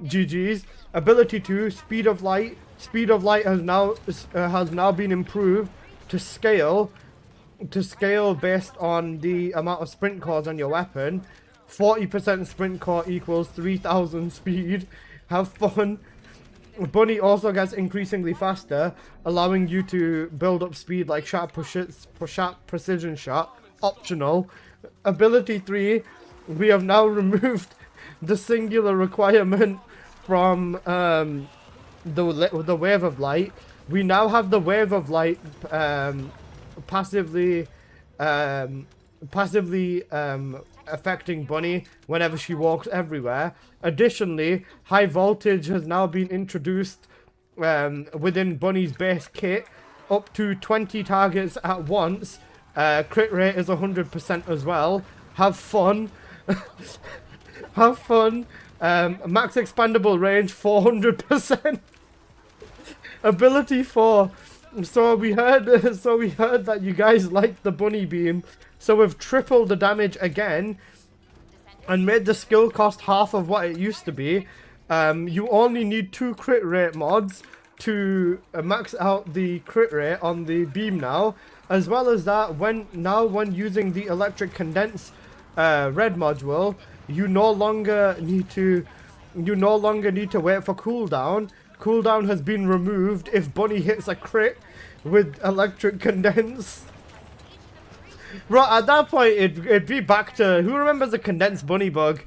GG's. Ability 2, Speed of Light, speed of light has now been improved to scale based on the amount of sprint cores on your weapon. 40% sprint core equals 3000 speed. Have fun. Bunny also gets increasingly faster, allowing you to build up speed like sharp precision shot. Optional. Ability 3, we have now removed the singular requirement from the wave of light. We now have the wave of light passively affecting Bunny whenever she walks everywhere. Additionally, high voltage has now been introduced within Bunny's base kit, up to 20 targets at once. Crit rate is 100% as well. Have fun. Have fun. Max expandable range 400%. Ability 4. So we heard that you guys liked the bunny beam, so we've tripled the damage again and made the skill cost half of what it used to be. You only need 2 crit rate mods to max out the crit rate on the beam now. As well as that, when using the electric condense red module, you no longer need to wait for cooldown. Cooldown has been removed if Bunny hits a crit with electric condense. Right, at that point, it'd be back to... Who remembers the condensed bunny bug?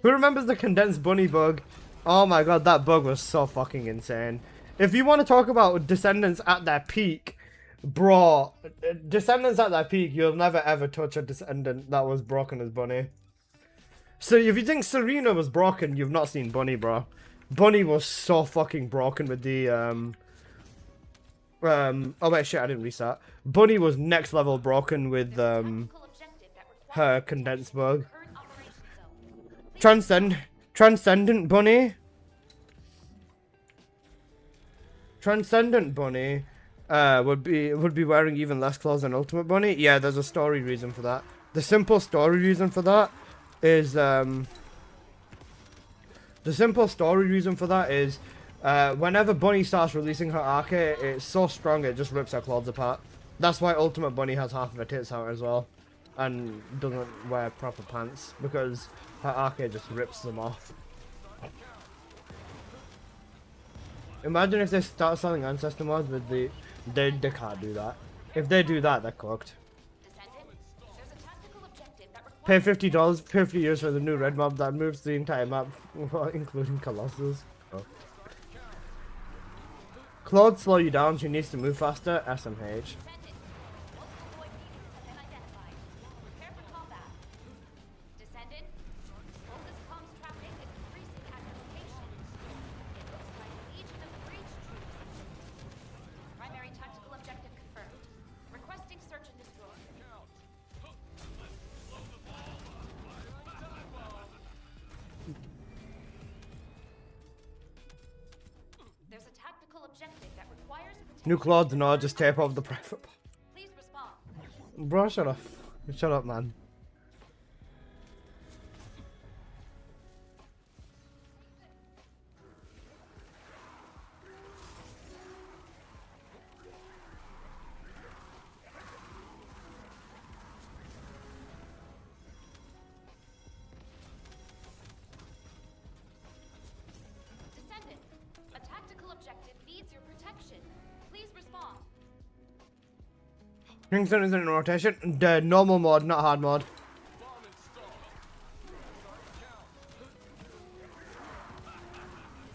Who remembers the condensed bunny bug? Oh my god, that bug was so fucking insane. If you want to talk about Descendants at their peak, bro, Descendants at their peak, you'll never ever touch a Descendant that was broken as Bunny. So if you think Serena was broken, you've not seen Bunny, bro. Bunny was so fucking broken with the, oh wait, shit, I didn't reset. Bunny was next level broken with, her condensed bug. Transcendent Bunny? Transcendent Bunny, would be wearing even less clothes than Ultimate Bunny? Yeah, there's a story reason for that. The simple story reason for that is, whenever Bunny starts releasing her arcade, it's so strong it just rips her clothes apart. That's why Ultimate Bunny has half of her tits out as well, and doesn't wear proper pants, because her arcade just rips them off. Imagine if they start selling ancestor mods with the... They can't do that. If they do that, they're cooked. Pay $50, 50 years for the new red mob that moves the entire map, including Colossus. Oh. Claude, slow you down, she needs to move faster. SMH. New Claude, no, just tape off the private. Please respond. Bro, shut up. Shut up, man. Descendant, a tactical objective needs your protection. Please respond. Kingston isn't in rotation. The normal mode, not hard mode.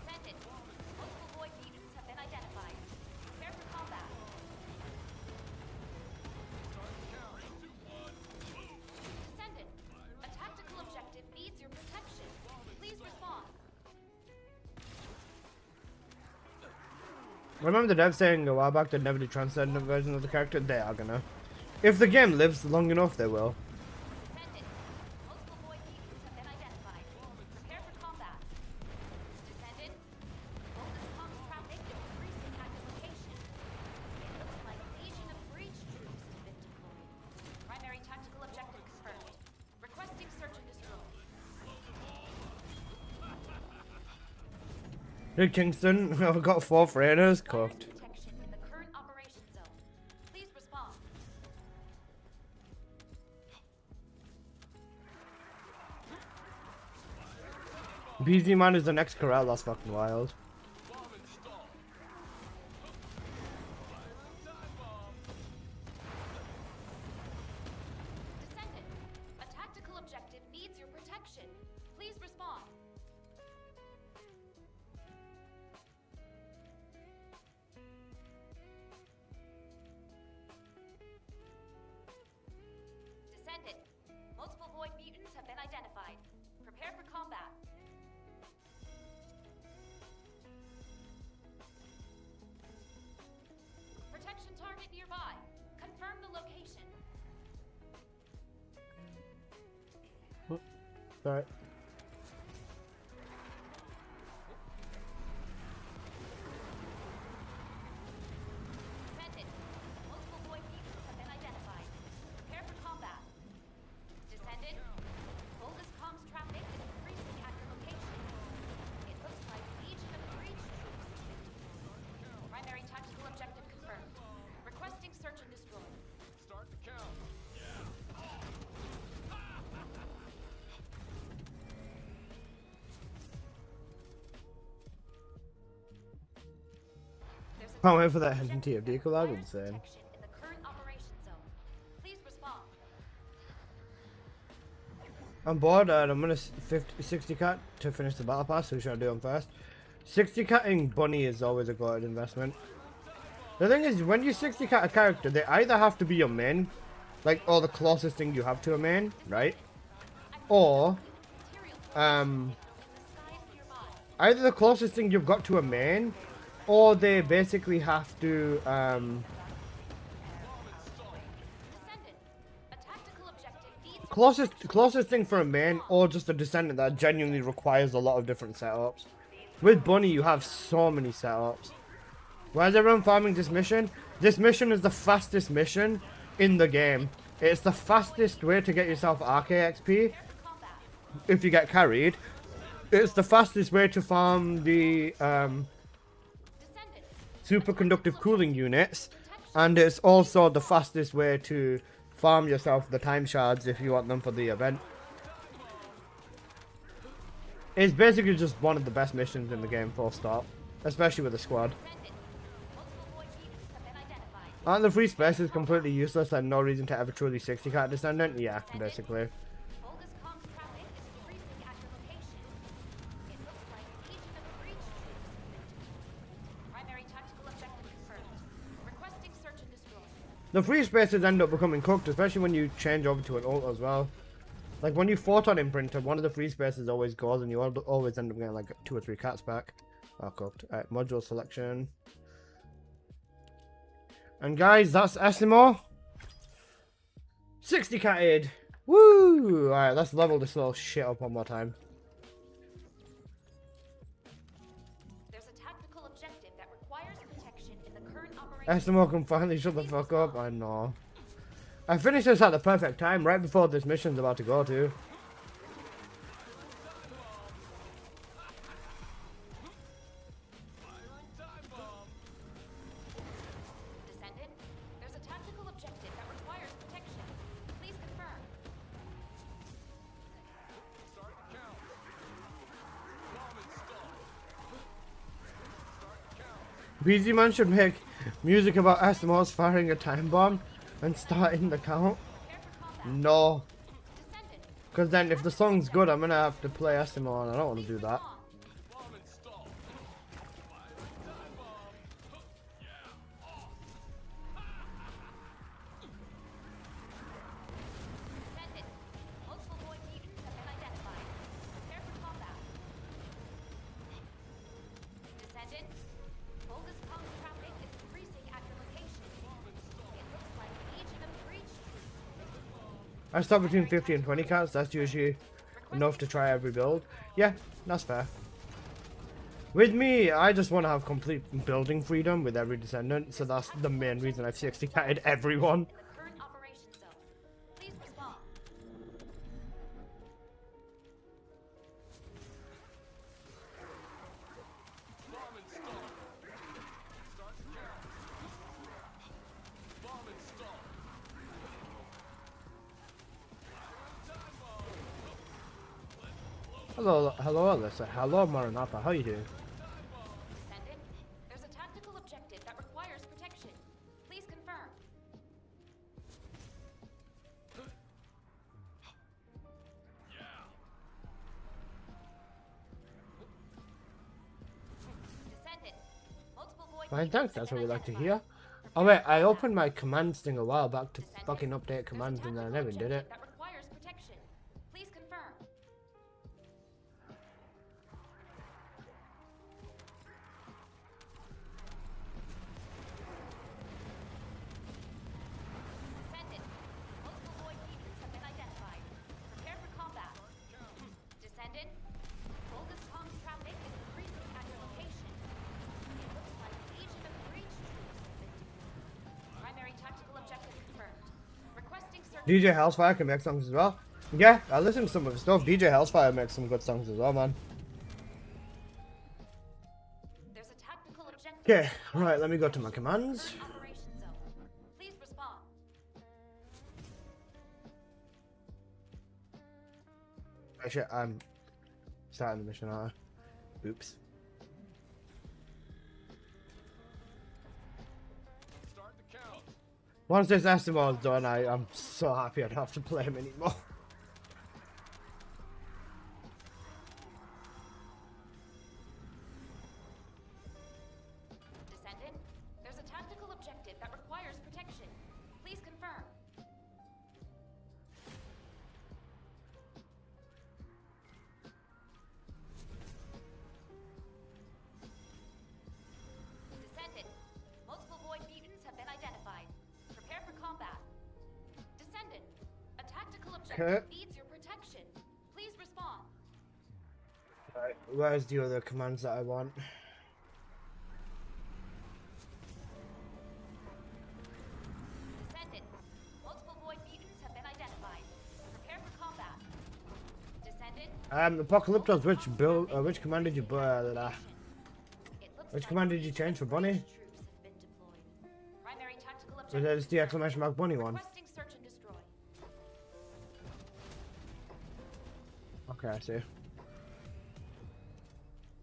Descendant, multiple void mutants have been identified. Prepare for combat. Descendant, a tactical objective needs your protection. Please respond. Remember the dev saying a while back they'd never do transcendent version of the character? They are gonna. If the game lives long enough, they will. Descendant, multiple void mutants have been identified. Prepare for combat. Descendant, Voltus Comms traffic is increasing at your location. It looks like Legion of Breach troops have been deployed. Primary tactical objective confirmed. Requesting search and destroy. Hey Kingston, I've got 4 freighters cooked. Protection in the current operation zone. Please respond. BZ Man is the next corral, that's fucking wild. Bomb installed. Time bomb. Descendant, a tactical objective needs your protection. Please respond. Descendant, multiple void mutants have been identified. Prepare for combat. Protection target nearby. Confirm the location. Alright. Descendant, multiple void mutants have been identified. Prepare for combat. Descendant, boldest comms traffic is increasing at your location. It looks like Legion of Breach troops has been deployed. Primary tactical objective confirmed. Requesting search and destroy. Start the count. There's a Can't wait for that tactical TFD objective collab, requires insane. protection in the current operation zone. Please respond. I'm bored, I'm gonna 60 cat to finish the battle pass, who should I do them first? 60 catting Bunny is always a good investment. The thing is, when you 60 cat a character, they either have to be your main, like, or the closest thing you have to a main, right? Or, either the closest thing you've got to a main, or they basically have to, Descendant, a tactical objective needs closest thing for a main, or just a descendant that genuinely requires a lot of different setups. With Bunny, you have so many setups. Why is everyone farming this mission? This mission is the fastest mission in the game. It's the fastest way to get yourself RK XP combat. if you get carried. It's the fastest way to farm the Descendant, superconductive cooling units, and it's also the fastest way to farm yourself the time shards if you want them for the event. It's basically just one of the best missions in the game, full stop, especially with the squad. Descendant, multiple void mutants have been identified. Aren't the free spaces completely useless and no reason to ever truly 60 cat Descendant? Yeah, basically. Boldest comms traffic is increasing at your location. It looks like Legion of Breach troops have been deployed. Primary tactical objective confirmed. Requesting search and destroy. The free spaces end up becoming cooked, especially when you change over to an ult as well. Like when you photon imprinter, one of the free spaces always goes and you always end up getting like 2 or 3 cats back. Oh, cooked. Alright, module selection. And guys, that's SMO. 60 catted. Woo! Alright, let's level this little shit up one more time. There's a tactical objective that requires protection in the current operation. SMO can finally shut the fuck up. I know. I finished this at the perfect time, right before this mission's about to go to. Descendant, there's a tactical objective that requires protection. Please confirm. Start the count. Bomb installed. Start the count. BZ Man should make music about SMOs firing a time bomb and starting the count. Prepare for combat. No. Descendant, Because then if the song's good, I'm going to have to play SMO and I don't want to do that. Bomb installed. Time bomb. Descendant, multiple void mutants have been identified. Prepare for combat. Descendant, boldest comms traffic is increasing at your location. It looks like Legion of Breach troops. I start between 50 and 20 cats. That's usually enough to try every build. Yeah, that's fair. With me, I just want to have complete building freedom with every descendant, so that's the main reason I've 60 catted everyone. In the current operation zone. Please respond. Hello, hello, Alyssa. Hello, Maranatha. How you doing? Descendant, there's a tactical objective that requires protection. Please confirm. Descendant, multiple void Fine, beacons thanks. have That's been what we like to identified. hear. Oh wait, I opened my commands thing a while back to fucking update commands and then I never did it. That requires protection. Please confirm. Descendant, multiple void beacons have been identified. Prepare for combat. Descendant, boldest comms traffic is increasing at your location. It looks like Legion of Breach troops have been deployed. Primary tactical objective confirmed. Requesting search. DJ Hellfire can make songs as well. Yeah, I listen to some of his stuff. DJ Hellfire makes some good songs as well, man. There's a tactical objective. Okay, right, let me go to my commands. Operation zone. Please respond. Actually, I'm starting the mission, aren't I? Oops. Start the count. Once this Estimol is done, I'm so happy I don't have to play him anymore. Descendant, there's a tactical objective that requires protection. Please confirm. Descendant, multiple void mutants have been identified. Prepare for combat. Descendant, a tactical objective Okay. needs your protection. Please respond. Right, where's the other commands that I want? Descendant, multiple void mutants have been identified. Prepare for combat. Descendant, Apocalyptos, which command did you, it looks which like command did you change for Bunny? troops have been deployed. Primary tactical Was objective. it the exclamation mark Bunny one? Requesting search and destroy. Okay, I see.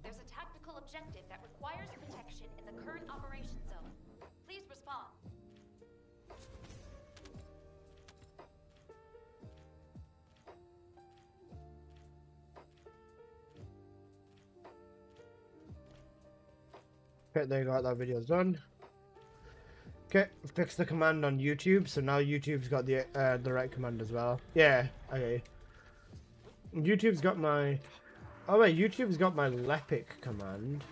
There's a tactical objective that requires protection in the current operation zone. Please respond. Okay, there you go, that video's done. Okay, fix the command on YouTube, so now YouTube's got the right command as well. Yeah, okay. YouTube's got my... Oh wait, YouTube's got my Lepic command.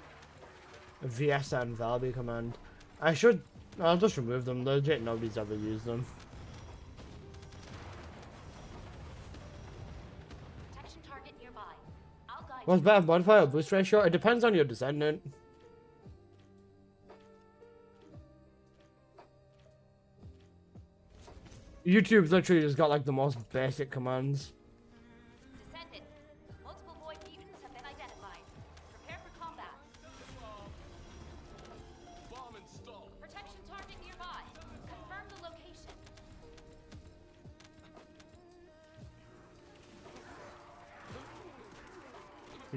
VSN Valby command. I'll just remove them, legit nobody's ever used them. Protection target nearby. I'll guide What's you. better, modifier or boost ratio? It depends on your Descendant. YouTube's literally just got like the most basic commands. Descendant, multiple void mutants have been identified. Prepare for combat. Bomb installed. Protection target nearby. Confirm the location.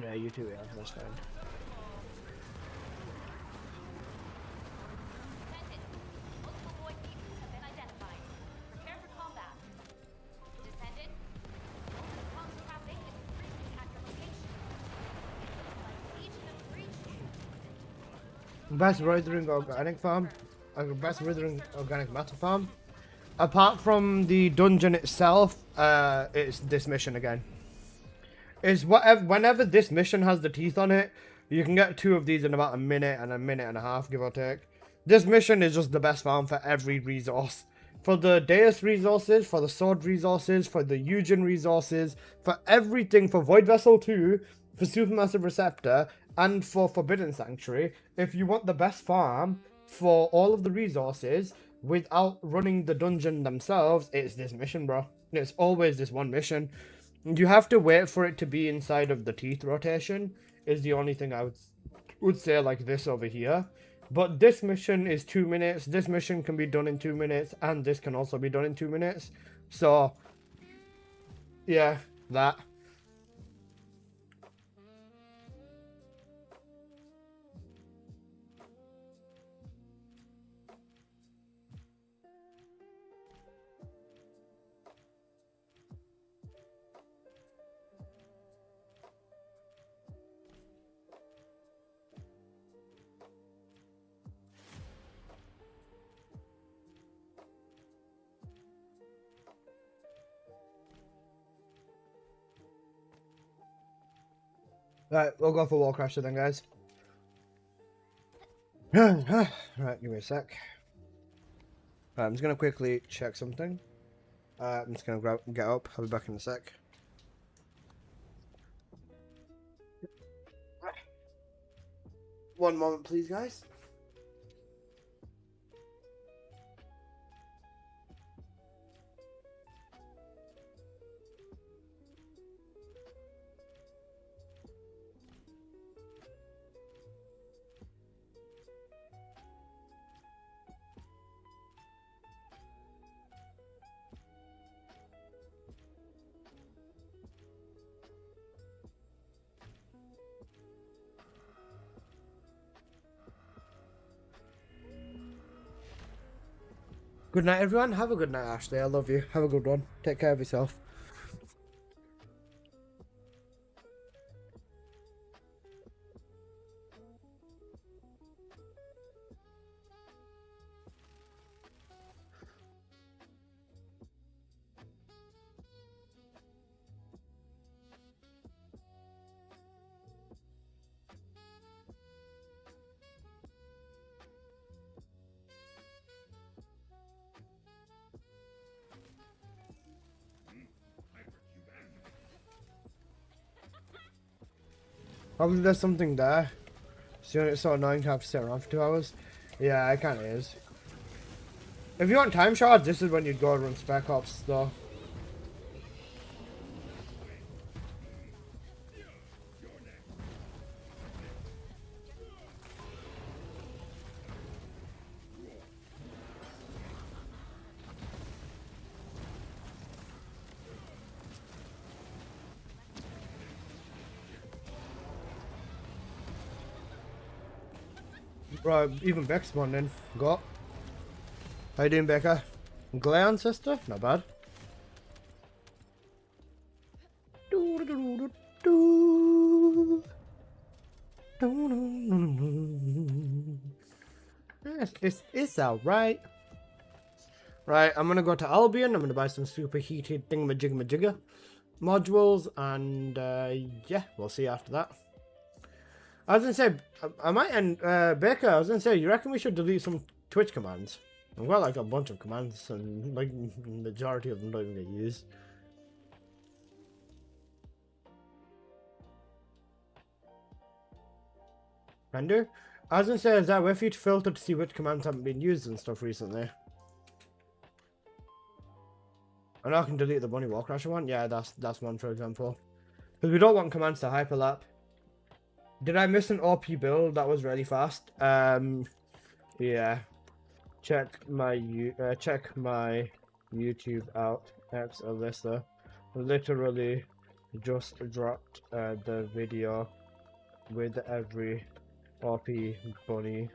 Yeah, YouTube, yeah, that's fine. Descendant, multiple void mutants have been identified. Prepare for combat. Descendant, boldest comms traffic is increasing at your location. It looks like Legion of Breach troops have been deployed. Best withering organic farm. Best withering organic matter farm. Apart from the dungeon itself, it's this mission again. Whenever this mission has the teeth on it, you can get 2 of these in about a minute and a half, give or take. This mission is just the best farm for every resource. For the Deus resources, for the sword resources, for the Eugen resources, for everything, for Void Vessel 2, for Supermassive Receptor, and for Forbidden Sanctuary. If you want the best farm for all of the resources without running the dungeon themselves, it's this mission, bro. It's always this one mission. You have to wait for it to be inside of the teeth rotation, is the only thing I would say, like this over here. But this mission is 2 minutes, this mission can be done in 2 minutes, and this can also be done in 2 minutes. So, yeah, that. Right, we'll go for Wall Crasher then, guys. Right, give me a sec. Right, I'm just gonna quickly check something. I'm just gonna get up. I'll be back in a sec. One moment, please, guys. Good night, everyone. Have a good night, Ashley. I love you. Have a good one. Take care of yourself. Probably there's something there. So it's so annoying to have to sit around for 2 hours. Yeah, it kind of is. If you want time shards, this is when you'd go and run Spec Ops, though. Right, even Beck's spawned in. Got. How you doing, Becca? Ancestor? Not bad. It's alright. Right, I'm gonna go to Albion. I'm gonna buy some superheated thingamajigga modules, and yeah, we'll see after that. I was gonna say, I might end, Baker, I was gonna say, you reckon we should delete some Twitch commands? I've got like a bunch of commands, and like, majority of them don't even get used. Render? I was gonna say, is that way for you to filter to see which commands haven't been used and stuff recently? I know I can delete the Bunny Wall Crasher one. Yeah, that's one, for example. Because we don't want commands to hyperlap. Did I miss an OP build that was really fast? Yeah. Check my YouTube out. X Alyssa literally just dropped the video with every OP bunny.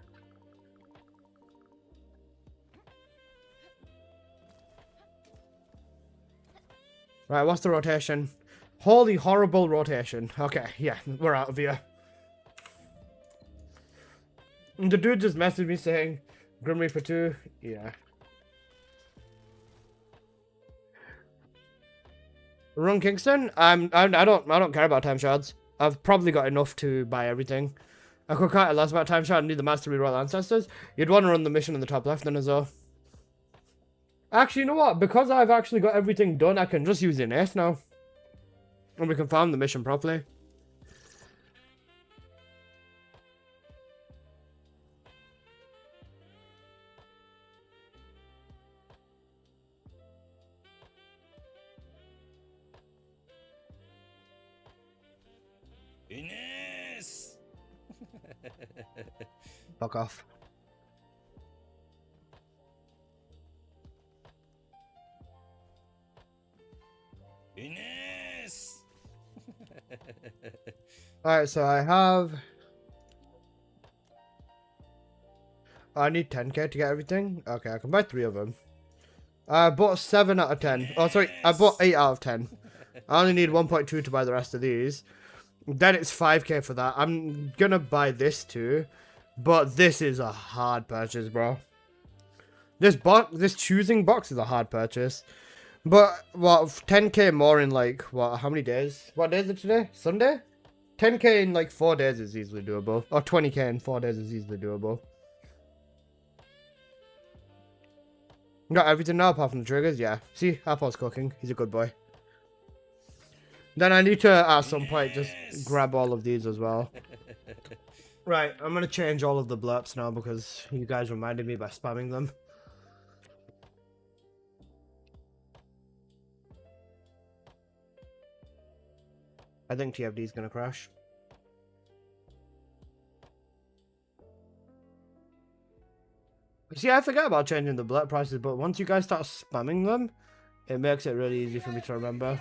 Right, what's the rotation? Holy horrible rotation. Okay, yeah, we're out of here. The dude just messaged me saying, Grim Reaper 2, yeah. Run Kingston? I don't care about time shards. I've probably got enough to buy everything. I could care less about time shard and need the Mastery Royal Ancestors. You'd want to run the mission in the top left then as well. Actually, you know what? Because I've actually got everything done, I can just use Innate now. And we can farm the mission properly. Ines! Fuck off. Ines! Alright, so I have... I need 10k to get everything. Okay, I can buy 3 of them. I bought 7 out of 10. Oh, sorry, I bought 8 out of 10. I only need 1.2 to buy the rest of these. Then it's 5k for that. I'm gonna buy this too. But this is a hard purchase, bro. This choosing box is a hard purchase. But, what, 10k more in like, what, how many days? What day is it today? Sunday? 10k in like 4 days is easily doable. Or 20k in 4 days is easily doable. Got everything now apart from the triggers? Yeah. See, Apple's cooking. He's a good boy. Then I need to, at some point, just grab all of these as well. Right, I'm going to change all of the blurps now because you guys reminded me by spamming them. I think TFD is going to crash. See, I forget about changing the blurb prices, but once you guys start spamming them, it makes it really easy for me to remember.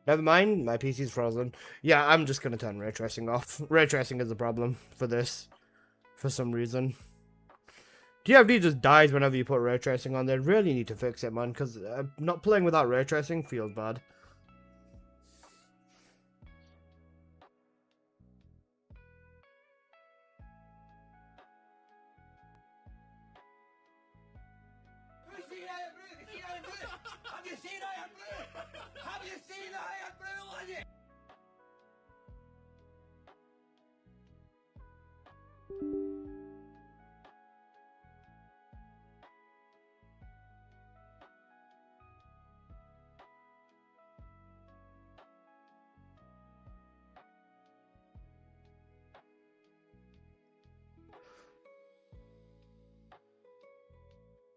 Never mind, my PC's frozen. Yeah, I'm just gonna turn ray tracing off. Ray tracing is a problem for this, for some reason. TFD just dies whenever you put ray tracing on. They really need to fix it, man, because not playing without ray tracing feels bad.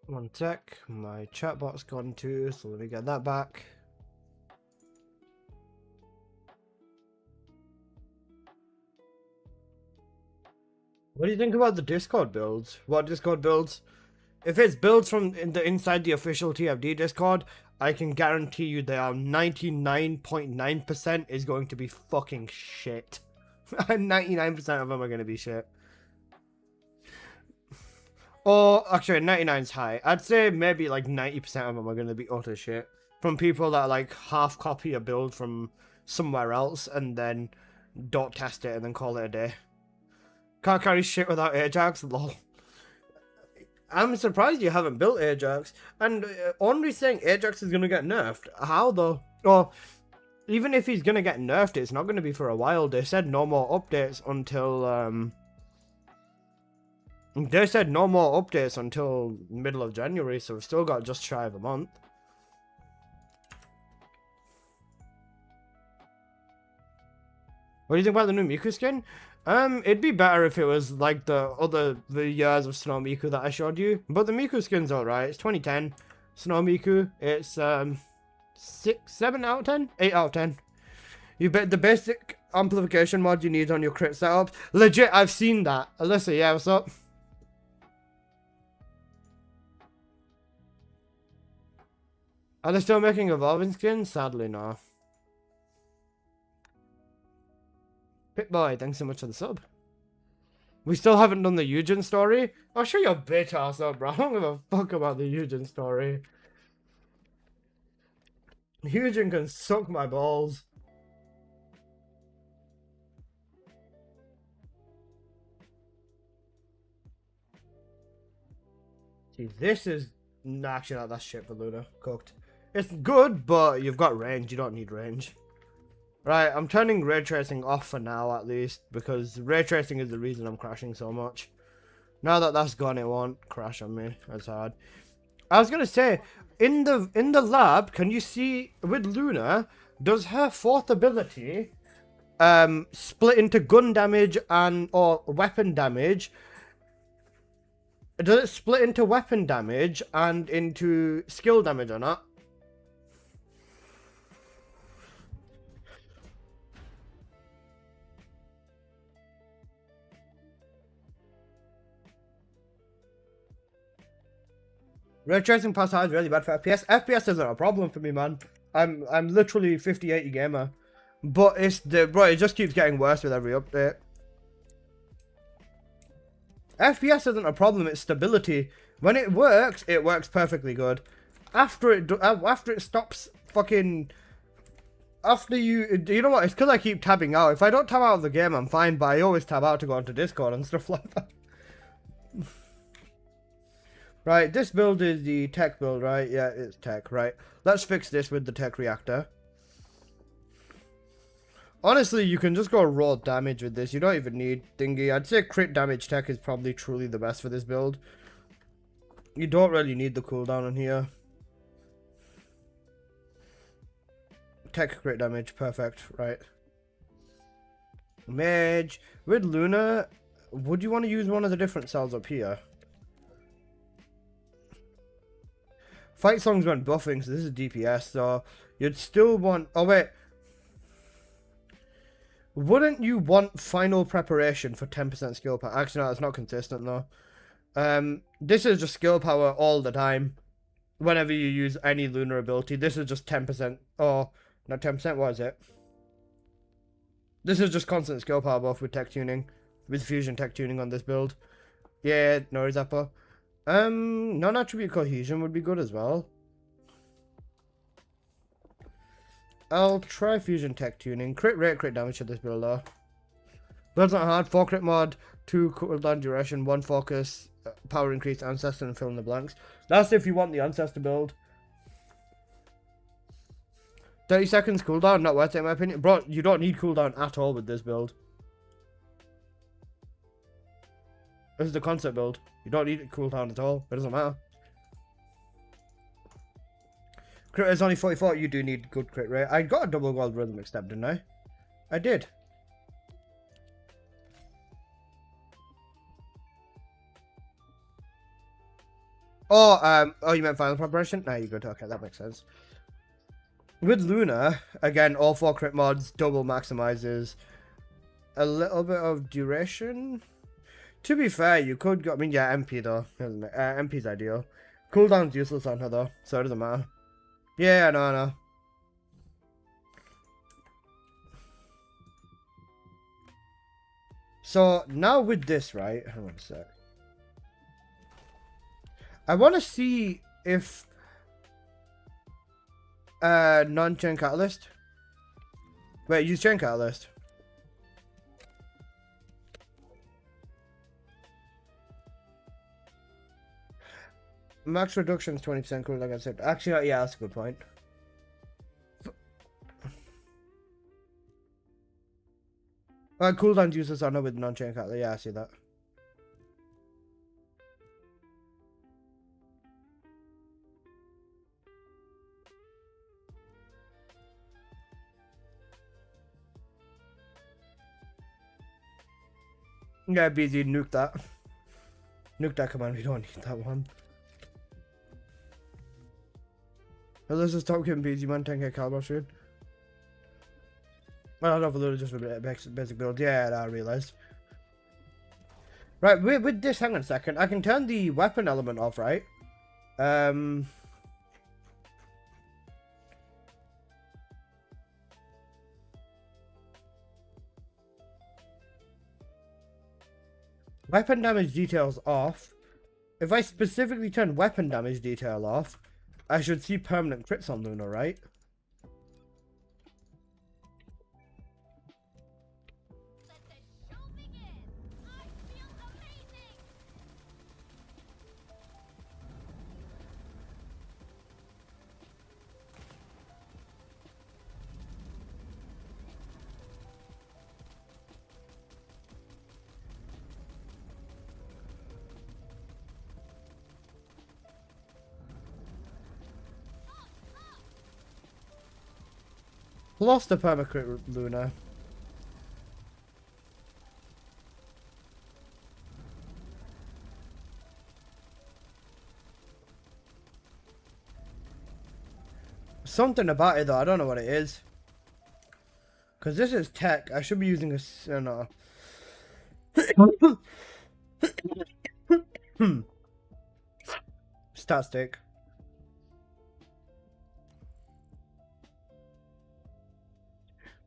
One sec, my chatbot's gone too, so let me get that back. What do you think about the Discord builds? What Discord builds? If it's builds from inside the official TFD Discord, I can guarantee you they are 99.9% is going to be fucking shit. 99% of them are going to be shit. Or, actually, 99 is high. I'd say maybe like 90% of them are going to be utter shit. From people that like half copy a build from somewhere else and then don't test it and then call it a day. Can't carry shit without Ajax, lol. I'm surprised you haven't built Ajax. And Onry's saying Ajax is going to get nerfed. How though? Or, even if he's going to get nerfed, it's not going to be for a while. They said no more updates until, They said no more updates until middle of January, so we've still got just shy of a month. What do you think about the new Miku skin? It'd be better if it was like the years of Snow Miku that I showed you. But the Miku skin's alright. It's 2010 Snow Miku. It's 7 out of 10? 8 out of 10. You bet the basic amplification mod you need on your crit setup. Legit, I've seen that. Alyssa, yeah, what's up? Are they still making evolving skins? Sadly, no. Pitboy, thanks so much for the sub. We still haven't done the Eugen story? I'll show your bitch ass up, bro. I don't give a fuck about the Eugen story. Eugen can suck my balls. See, this is... Nah, actually, no, that's shit for Luna. Cooked. It's good, but you've got range. You don't need range. Right, I'm turning ray tracing off for now, at least, because ray tracing is the reason I'm crashing so much. Now that that's gone, it won't crash on me as hard. I was gonna say, in the lab, can you see with Luna, does her fourth ability split into gun damage or weapon damage? Does it split into weapon damage and into skill damage or not? Ray tracing past hard is really bad for FPS. FPS isn't a problem for me, man. I'm literally 50-80 gamer, but it just keeps getting worse with every update. FPS isn't a problem, it's stability. When it works perfectly good. After it stops fucking... You know what, it's because I keep tabbing out. If I don't tab out of the game, I'm fine, but I always tab out to go onto Discord and stuff like that. Right, this build is the tech build, right? Yeah, it's tech, right? Let's fix this with the tech reactor. Honestly, you can just go raw damage with this. You don't even need thingy. I'd say crit damage tech is probably truly the best for this build. You don't really need the cooldown on here. Tech crit damage, perfect, right? Mage. With Luna, would you want to use one of the different cells up here? Fight songs went buffing, so this is DPS, so you'd still want... Oh, wait. Wouldn't you want final preparation for 10% skill power? Actually, no, it's not consistent, though. This is just skill power all the time. Whenever you use any lunar ability, this is just 10%. Oh, not 10%, what is it? This is just constant skill power buff with tech tuning. With fusion tech tuning on this build. Yeah, no Zappa. Non-attribute cohesion would be good as well. I'll try fusion tech tuning. Crit rate, crit damage to this build though. Build's not hard. 4 crit mod, 2 cooldown duration, 1 focus, power increase, ancestor, and fill in the blanks. That's if you want the ancestor build. 30 seconds cooldown, not worth it in my opinion. Bro, you don't need cooldown at all with this build. This is the concept build. You don't need a cooldown at all. It doesn't matter. Crit rate is only 44. You do need good crit rate. I got a double gold rhythmic step, didn't I? I did. Oh, you meant final preparation? No, you're good. Okay, that makes sense. With Luna, again, all 4 crit mods, double maximizes. A little bit of duration. To be fair, you could go... I mean, yeah, MP though. MP's ideal. Cooldown's useless on her though, so it doesn't matter. Yeah, I know. So, now with this, right? Hang on a sec. I want to see if... non-chain catalyst. Wait, use chain catalyst. Max reduction is 20% cool, like I said. Actually, yeah, that's a good point. Cooldown uses are not with non-chain catalyst. Yeah, I see that. Yeah, BZ, nuke that. Nuke that command, we don't need that one. Let's just stop giving BZ man 10k caliber soon. Well, I don't know if just a basic build. Yeah, I realized. Right, with this, hang on a second. I can turn the weapon element off, right? Weapon damage details off. If I specifically turn weapon damage detail off, I should see permanent crits on Luna, right? Let the show begin. I feel amazing. Lost the permacrit Luna. Something about it though, I don't know what it is. Because this is tech, I should be using a... no. Stat stick.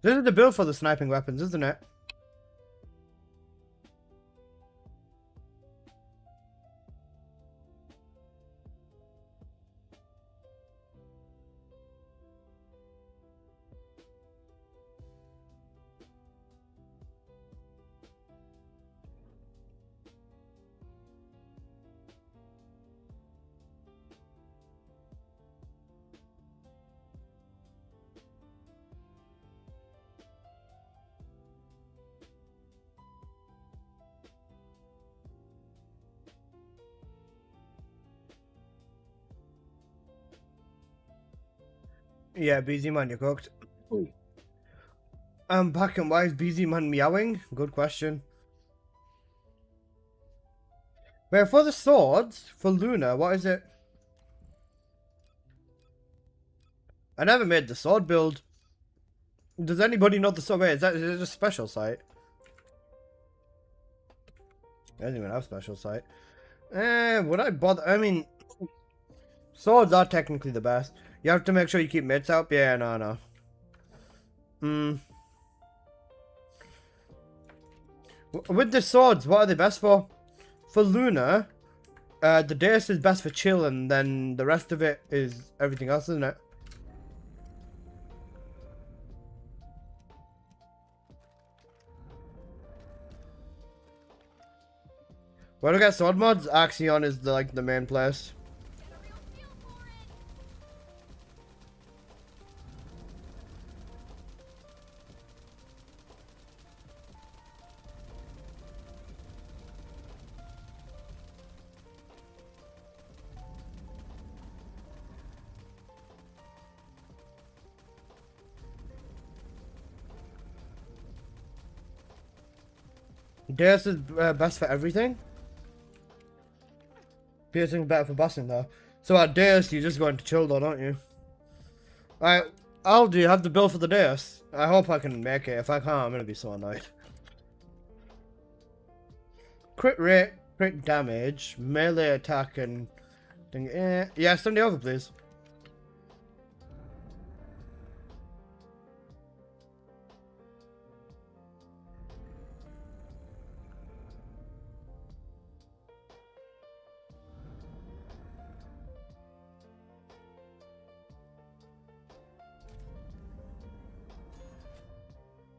This is the build for the sniping weapons, isn't it? Yeah, BZ man, you're cooked. I'm back, and why is BZ man meowing? Good question. Wait, for the swords, for Luna, what is it? I never made the sword build. Does anybody know the sword? Wait, is it a special site? I don't even have special site. Would I bother? I mean, swords are technically the best. You have to make sure you keep mitts up. Yeah, no. With the swords, what are they best for? For Luna, the Deus is best for chill, and then the rest of it is everything else, isn't it? Where do I get sword mods? Axion is the main place. Get a real feel for it. Deus is best for everything. Piercing better for bossing though. So at Deus, you just go into chill though, don't you? Alright, do you have the build for the Deus? I hope I can make it. If I can't, I'm gonna be so annoyed. Crit rate, crit damage, melee attack, and thing. Yeah, send it over, please.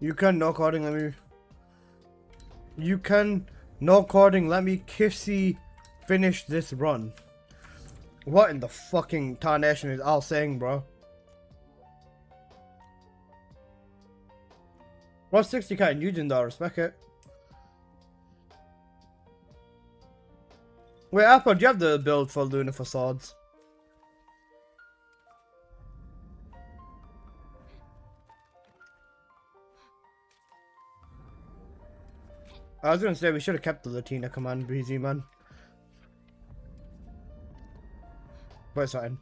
You can no coding, let me. You can no coding, let me kissy finish this run. What in the fucking tarnation is Al saying, bro? What's 60k in Eugen though? Respect it. Wait, Apple, do you have the build for Luna for swords? I was gonna say we should have kept the Latina command, BZ man. But it's fine.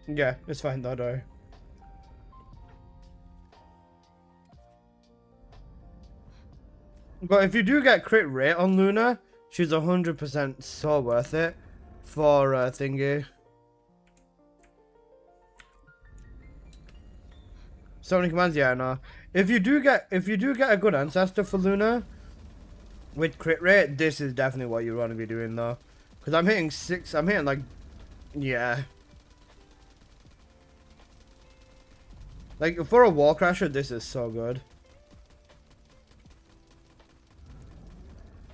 Yeah, it's fine though, don't worry. But if you do get crit rate on Luna, she's 100% so worth it for thingy. So many commands, yeah, no. If you do get a good ancestor for Luna with crit rate, this is definitely what you want to be doing though. Cause I'm hitting like, yeah. Like for a wall crasher, this is so good.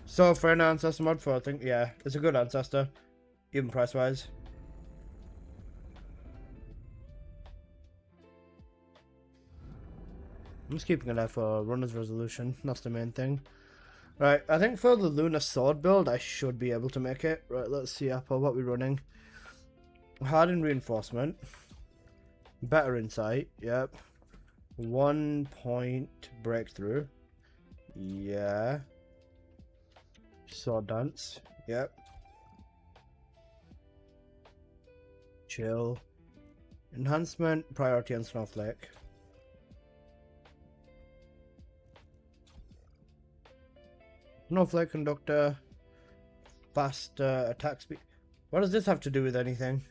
So for an ancestor mod for I think, yeah, it's a good ancestor, even price wise. I'm just keeping it out for runner's resolution. That's the main thing. Right, I think for the Luna sword build, I should be able to make it. Right, let's see, Apple, what we're running. Hardened reinforcement. Better insight, yep. 1 point breakthrough. Yeah. Sword dance, yep. Chill. Enhancement, priority on snowflake. Snowflake conductor, faster attack speed. What does this have to do with anything?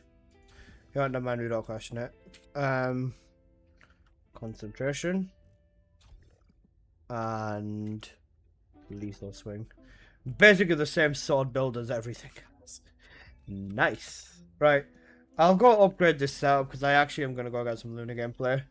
You don't mind, we don't question it. Concentration and lethal swing. Basically the same sword build as everything else. Nice. Right, I'll go upgrade this setup because I actually am gonna go get some Luna gameplay.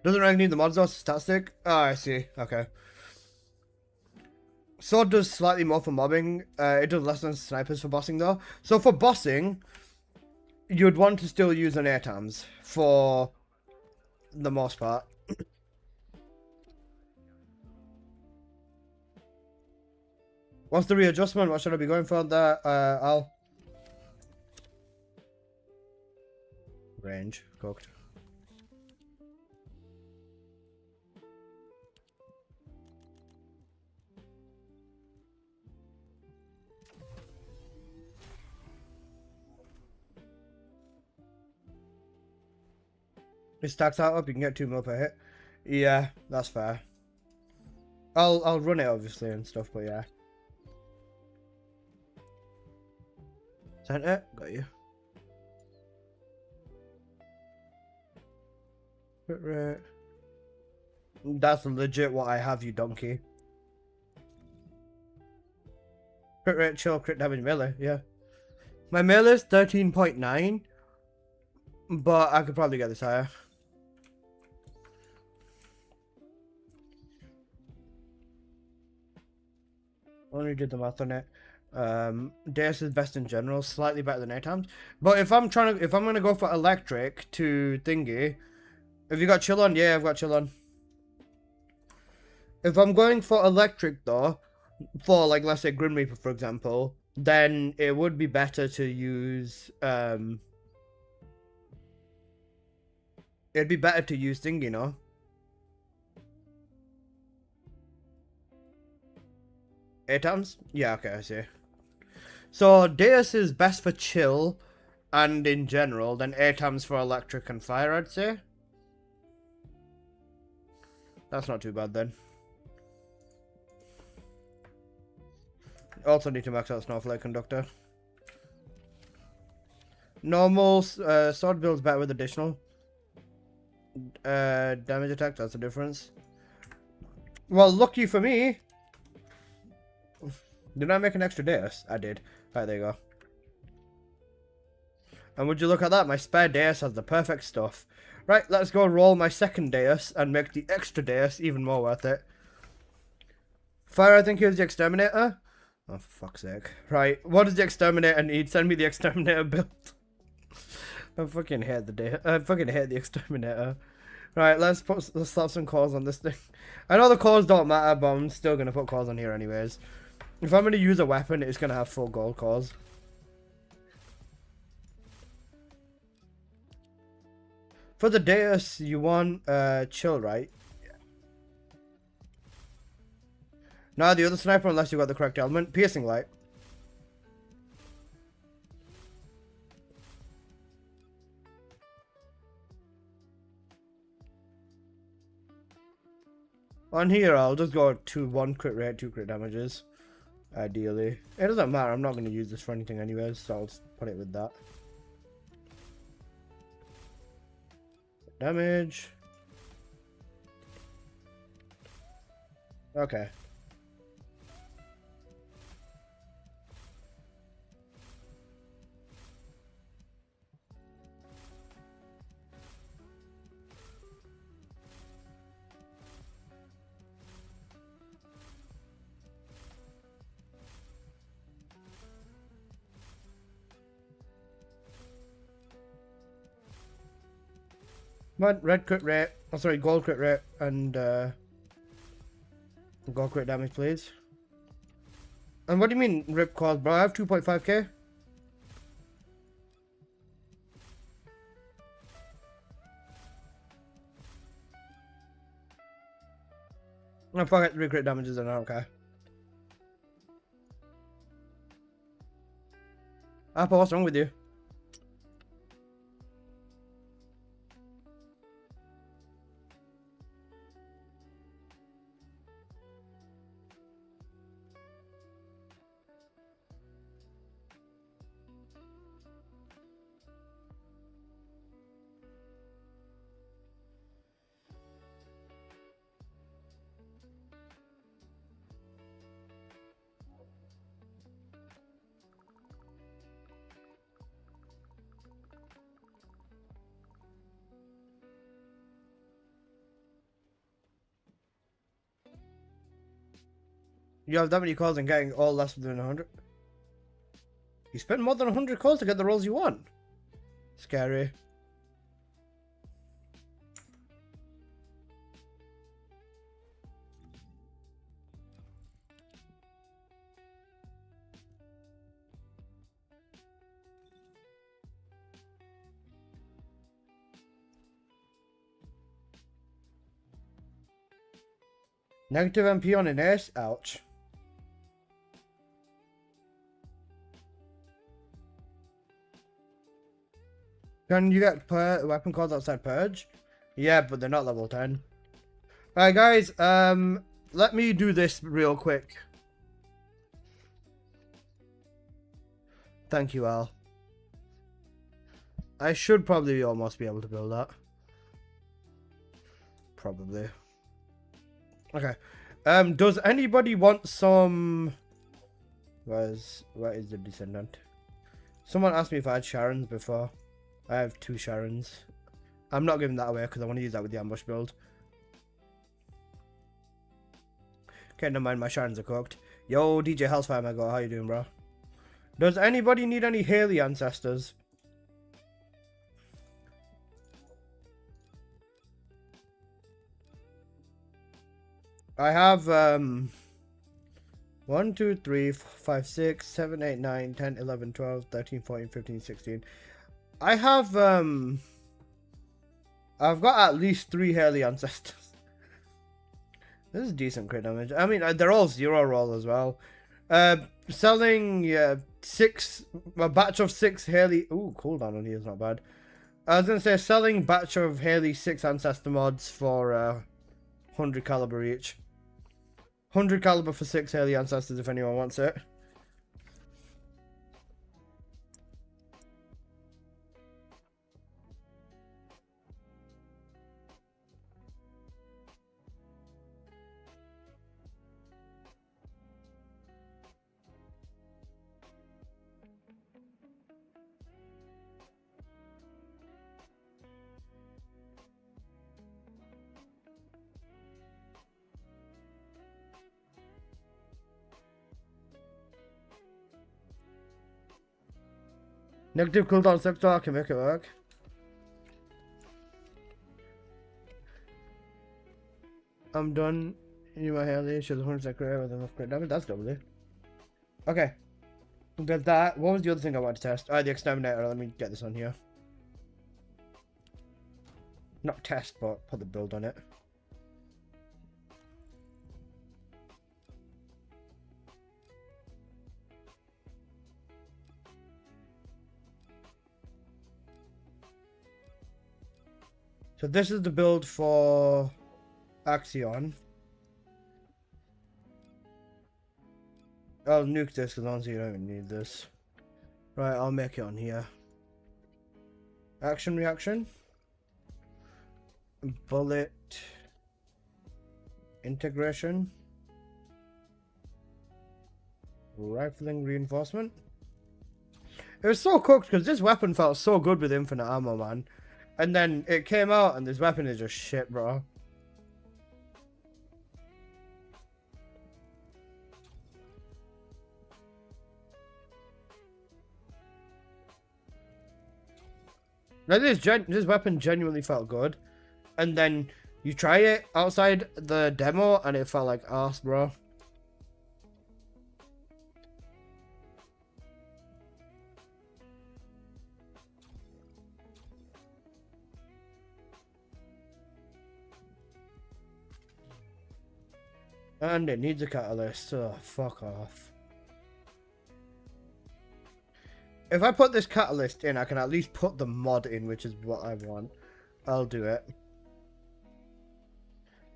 Doesn't really need the mods though, it's static. Oh, I see. Okay. Sword does slightly more for mobbing. It does less than snipers for bossing though. So for bossing, you'd want to still use an ATAMS for the most part. What's the readjustment? What should I be going for there, Al? Range. Cooked. It stacks that up, you can get 2 mil per hit. Yeah, that's fair. I'll run it obviously and stuff, but yeah. Sent it, got you. Crit rate. That's legit what I have, you donkey. Crit rate, chill, crit damage melee, yeah. My melee is 13.9, but I could probably get this higher. Only did the math on it. Deus is best in general, slightly better than ATAMs. But if I'm gonna go for electric to thingy, have you got chill on? Yeah, I've got chill on. If I'm going for electric though, for like let's say Grim Reaper for example, then it would be better to use it'd be better to use thingy, you know. ATAMs? Yeah, okay, I see. So Deus is best for chill and in general, then ATAMs for electric and fire, I'd say. That's not too bad then. Also need to max out Snowflake Conductor. Normal sword build's better with additional damage attack, that's the difference. Well, lucky for me. Did I make an extra Deus? I did. Right, there you go. And would you look at that? My spare Deus has the perfect stuff. Right, let's go roll my second Deus and make the extra Deus even more worth it. Fire, I think he was the Exterminator. Oh, for fuck's sake. Right, what does the Exterminator need? Send me the Exterminator build. I fucking hate the Exterminator. Right, let's slap some cores on this thing. I know the cores don't matter, but I'm still gonna put cores on here anyways. If I'm gonna use a weapon, it's gonna have full gold cores. For the Deus, you want chill, right? Now the other sniper, unless you got the correct element, piercing light. On here, I'll just go to 1 crit rate, 2 crit damages. Ideally. It doesn't matter, I'm not going to use this for anything anyways, so I'll just put it with that. Damage. Okay. Red crit rate, oh sorry, gold crit rate, and gold crit damage please. And what do you mean rip cores, bro? I have 2.5k. No, fuck it, 3 crit damages and I don't care. Apple, what's wrong with you? You have that many calls and getting all less than 100. You spend more than 100 calls to get the rolls you want. Scary. Negative MP on an ace? Ouch. Can you get weapon cards outside Purge? Yeah, but they're not level 10. Alright guys, let me do this real quick. Thank you, Al. I should probably almost be able to build that. Probably. Okay. Does anybody want some... Where is the Descendant? Someone asked me if I had Sharons before. I have 2 Sharons. I'm not giving that away because I want to use that with the ambush build. Okay, never mind, my Sharons are cooked. Yo, DJ Hellsfire, my god, how you doing, bro? Does anybody need any Haley ancestors? I have 1, 2, 3, 4, 5, 6, 7, 8, 9, 10, 11, 12, 13, 14, 15, 16. I have I've got at least 3 Haley ancestors. This is decent crit damage. I mean, they're all 0 roll as well. Selling a batch of 6 Haley. Ooh, cooldown on here is not bad. I was gonna say selling batch of Haley 6 ancestor mods for 100 caliber each. 100 caliber for 6 Haley ancestors if anyone wants it. Negative cooldown sector, I can make it work. I'm done. You my Haley, she's 100% crit with enough crit damage. That's double. Okay. There's that. What was the other thing I wanted to test? The exterminator. Let me get this on here. Not test, but put the build on it. So this is the build for Axion. I'll nuke this because honestly you don't even need this. Right, I'll make it on here. Action reaction. Bullet. Integration. Rifling reinforcement. It was so cooked because this weapon felt so good with infinite ammo, man. And then it came out and this weapon is just shit, bro. Like this weapon genuinely felt good. And then you try it outside the demo and it felt like arse, bro. And it needs a catalyst. Oh, fuck off. If I put this catalyst in, I can at least put the mod in, which is what I want. I'll do it.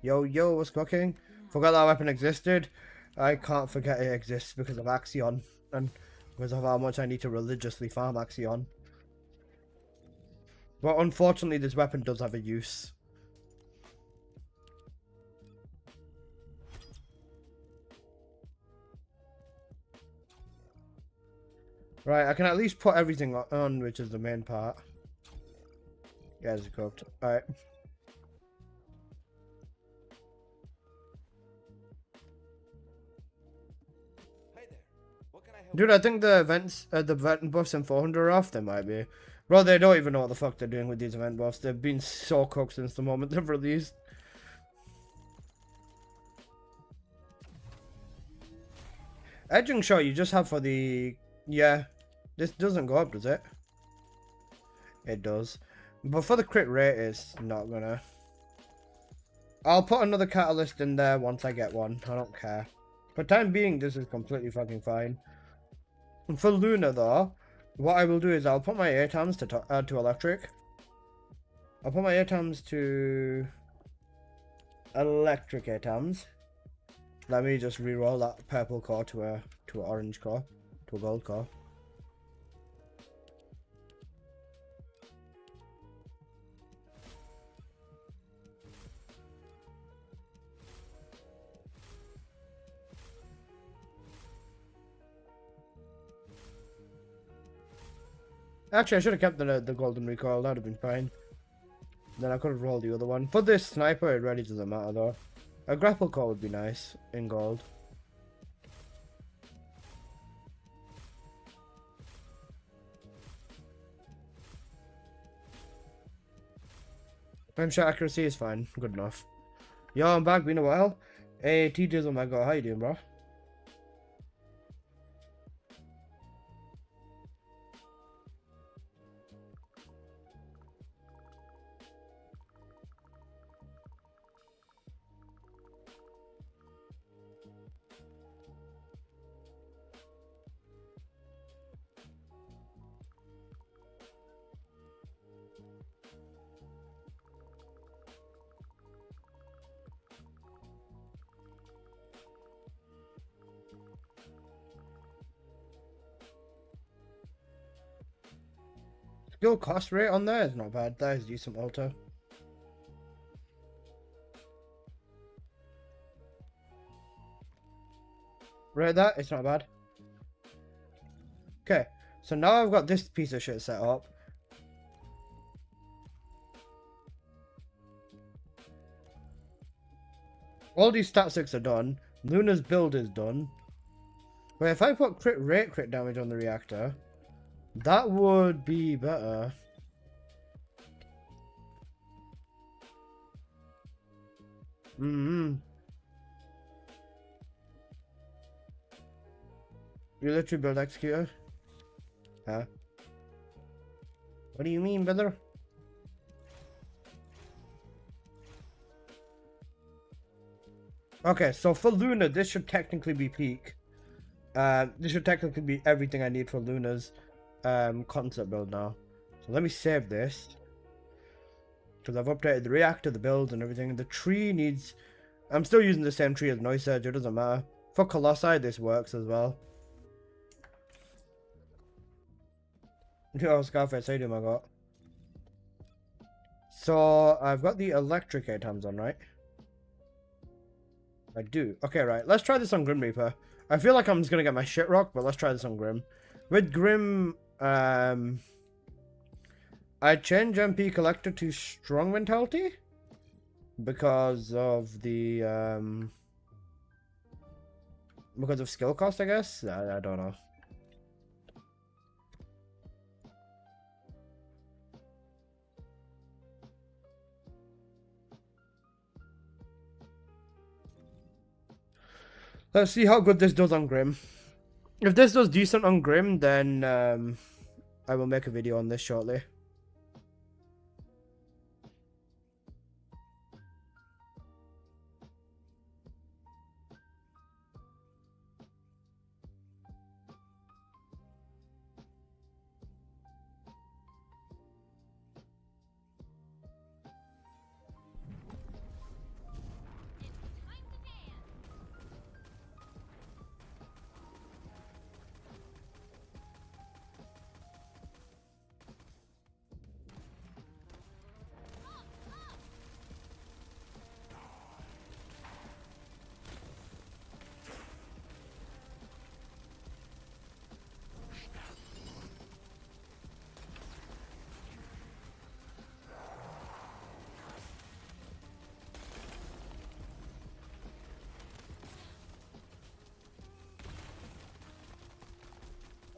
Yo, what's cooking? Forgot that weapon existed. I can't forget it exists because of Axion. And because of how much I need to religiously farm Axion. But unfortunately, this weapon does have a use. Right, I can at least put everything on, which is the main part. Yeah, it's cooked. Alright. Dude, I think the events, the event buffs and 400 are off. They might be. Bro, they don't even know what the fuck they're doing with these event buffs. They've been so cooked since the moment they've released. Edging shot you just have for the... Yeah. This doesn't go up, does it? It does. But for the crit rate, it's not gonna. I'll put another catalyst in there once I get one. I don't care. For time being, this is completely fucking fine. And for Luna, though, what I will do is I'll put my ATAMs to electric. I'll put my ATAMs to electric ATAMs. Let me just reroll that purple core to a orange core, to a gold core. Actually, I should have kept the golden recoil. That would have been fine. Then I could have rolled the other one. For this sniper, it really doesn't matter though. A grapple core would be nice in gold. Frame shot accuracy is fine. Good enough. Yo, I'm back. Been a while. Hey, TJ's on my god. How you doing, bro? Skill cost rate on there is not bad. That is decent alter. Right, that it's not bad. Okay, so now I've got this piece of shit set up. All these statistics are done. Luna's build is done. But if I put crit damage on the reactor, that would be better. You literally build executor? Huh? What do you mean, brother? Okay, so for Luna, this should technically be peak. This should technically be everything I need for Luna's concept build now. So let me save this. Because I've updated the reactor, the builds, and everything. The tree needs... I'm still using the same tree as Noise Surge, it doesn't matter. For Colossi, this works as well. Yo, Scarface, how you doing, my god? So, I've got the electric ATAMs on, right? I do. Okay, right. Let's try this on Grim Reaper. I feel like I'm just gonna get my shit rocked, but let's try this on Grim. With Grim, I change MP Collector to Strong Mentality because of the because of skill cost, I guess. I don't know. Let's see how good this does on Grim. If this does decent on Grim, then I will make a video on this shortly.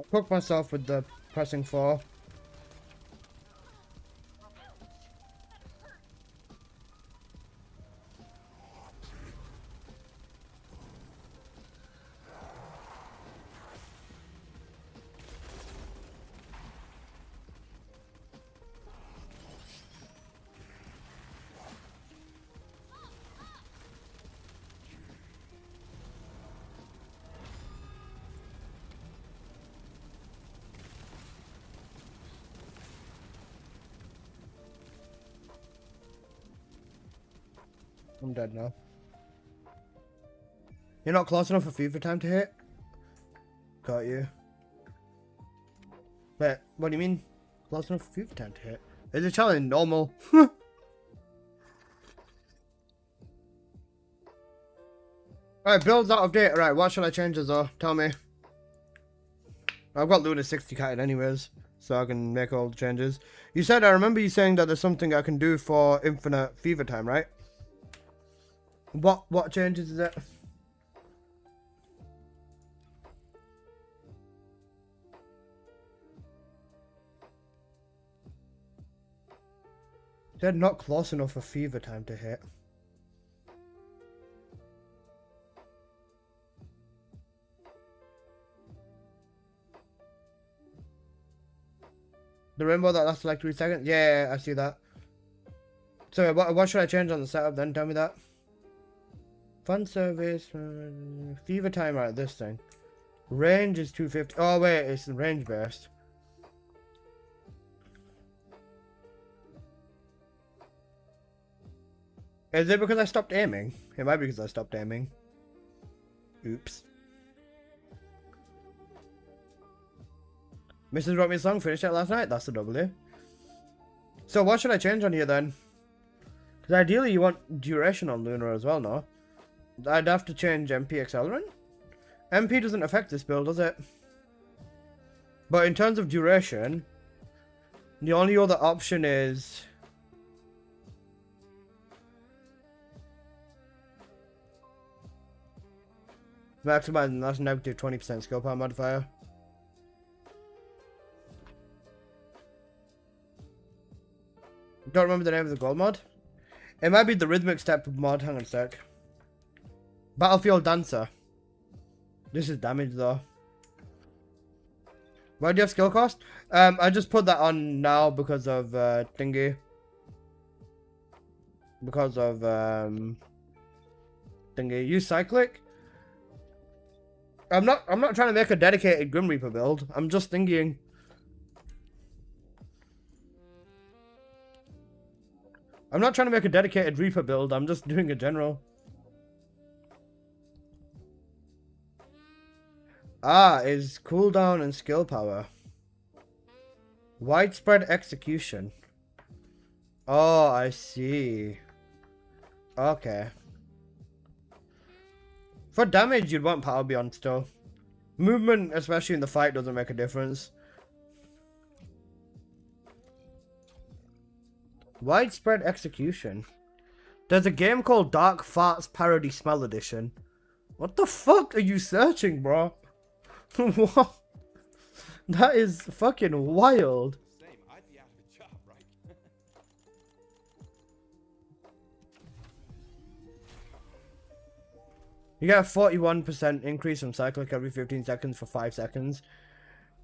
I cooked myself with the pressing 4. I'm dead now. You're not close enough for fever time to hit? Got you. Wait, what do you mean? Close enough for fever time to hit? Is the challenge normal? Alright, build's out of date. Right, what should I change as though? Tell me. I've got Luna 60 catted anyways, so I can make all the changes. You said, I remember you saying that there's something I can do for infinite fever time, right? What changes is it? They're not close enough for fever time to hit. The rainbow that lasts like 3 seconds? Yeah, I see that. So what should I change on the setup then? Tell me that. Fun service. Fever time, right, this thing. Range is 250. Oh wait, it's range based. Is it because I stopped aiming? It might be because I stopped aiming. Oops. Mrs. wrote me a song, finished it last night. That's a W. So what should I change on here then? Because ideally you want duration on Lunar as well, no? I'd have to change MP Accelerant. MP doesn't affect this build, does it? But in terms of duration, the only other option is... maximizing that's negative 20% skill power modifier. Don't remember the name of the gold mod. It might be the rhythmic step mod. Hang on a sec. Battlefield Dancer. This is damage though. Why do you have skill cost? I just put that on now because of thingy. Because of thingy. Use cyclic. I'm not trying to make a dedicated Grim Reaper build. I'm just thinking. I'm not trying to make a dedicated Reaper build, I'm just doing a general. Ah, is cooldown and skill power. Widespread execution. Oh, I see. Okay. For damage, you'd want power beyond still. Movement, especially in the fight, doesn't make a difference. Widespread execution. There's a game called Dark Farts Parody Smell Edition. What the fuck are you searching, bro? What? That is fucking wild. Same, I'd be out of a job, right? You get a 41% increase from cyclic every 15 seconds for 5 seconds.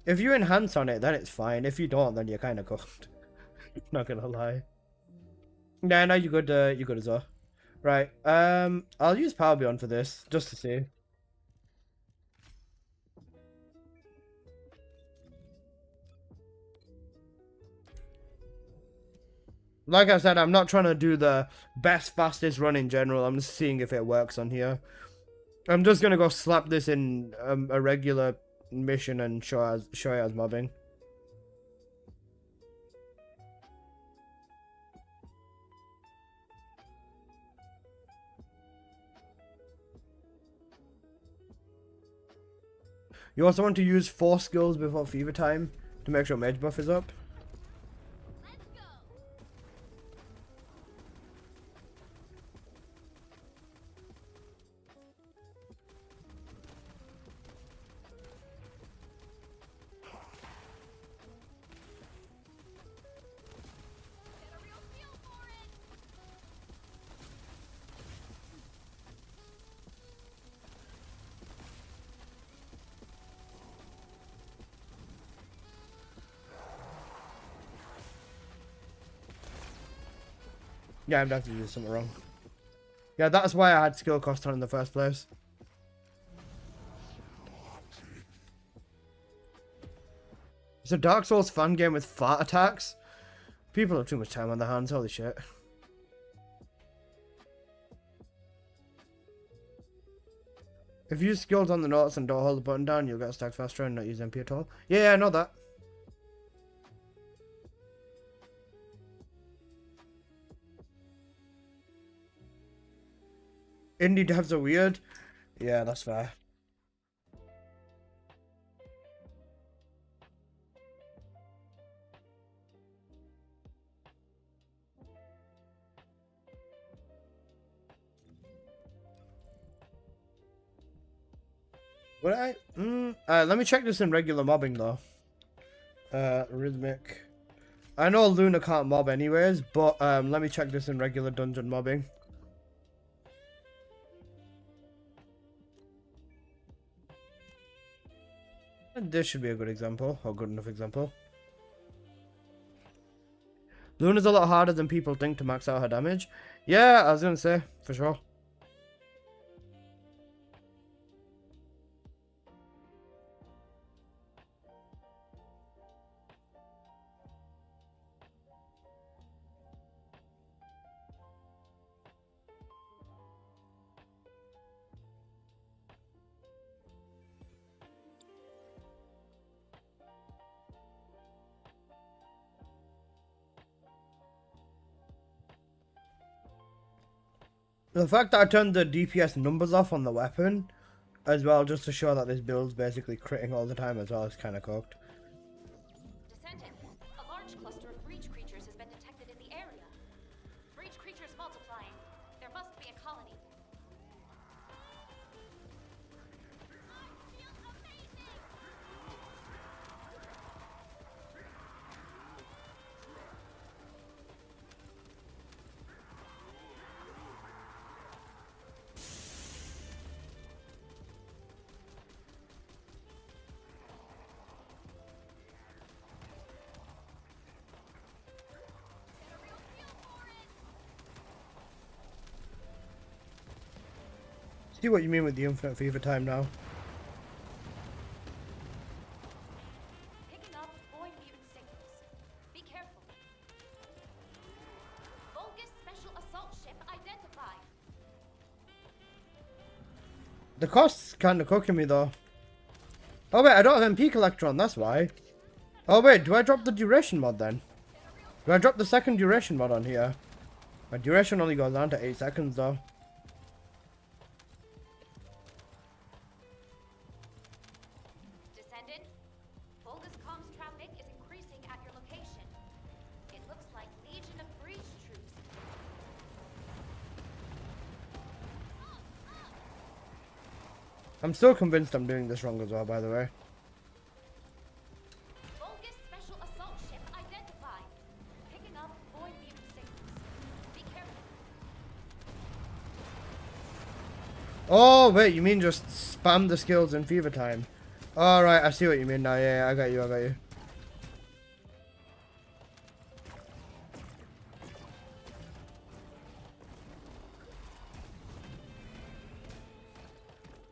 If you enhance on it, then it's fine. If you don't, then you're kind of cooked. Not gonna lie. Nah, no, you're good as well. Right, I'll use Power Beyond for this, just to see. Like I said, I'm not trying to do the best, fastest run in general. I'm just seeing if it works on here. I'm just gonna go slap this in a regular mission and show it as mobbing. You also want to use 4 skills before fever time to make sure mage buff is up. Let's go. Get a real feel for it. Yeah, I'm definitely doing something wrong. Yeah, that's why I had skill cost on in the first place. It's a Dark Souls fan game with fart attacks. People have too much time on their hands, holy shit. If you use skills on the notes and don't hold the button down, you'll get stacked faster and not use MP at all. Yeah, I know that. Indie devs are weird. Yeah, that's fair. What let me check this in regular mobbing though. Rhythmic. I know Luna can't mob anyways, but let me check this in regular dungeon mobbing. And this should be a good example, or good enough example. Luna's a lot harder than people think to max out her damage. Yeah, I was gonna say, for sure. The fact that I turned the DPS numbers off on the weapon, as well, just to show that this build's basically critting all the time as well, is kind of cooked. Descendant, a large cluster of breach creatures has been detected in the area. Breach creatures multiplying. There must be a colony. I feel amazing. Get a real feel for it. See what you mean with the infinite fever time now. Picking up void mutant signals. Be careful. Vulgus special assault ship identified. The cost's kind of cooking me though. Oh wait, I don't have MP collector on, that's why. Oh wait, do I drop the duration mod then? Do I drop the second duration mod on here? My duration only goes down to 8 seconds though. Descendant, Vulgus comms traffic is increasing at your location. It looks like Legion of Breach troops. I'm still convinced I'm doing this wrong as well, by the way. Vulgus special assault ship identified. Picking up void mutant signals. Be careful. Oh wait, you mean just spam the skills in fever time? Alright, I see what you mean now. Yeah, I got you, I got you.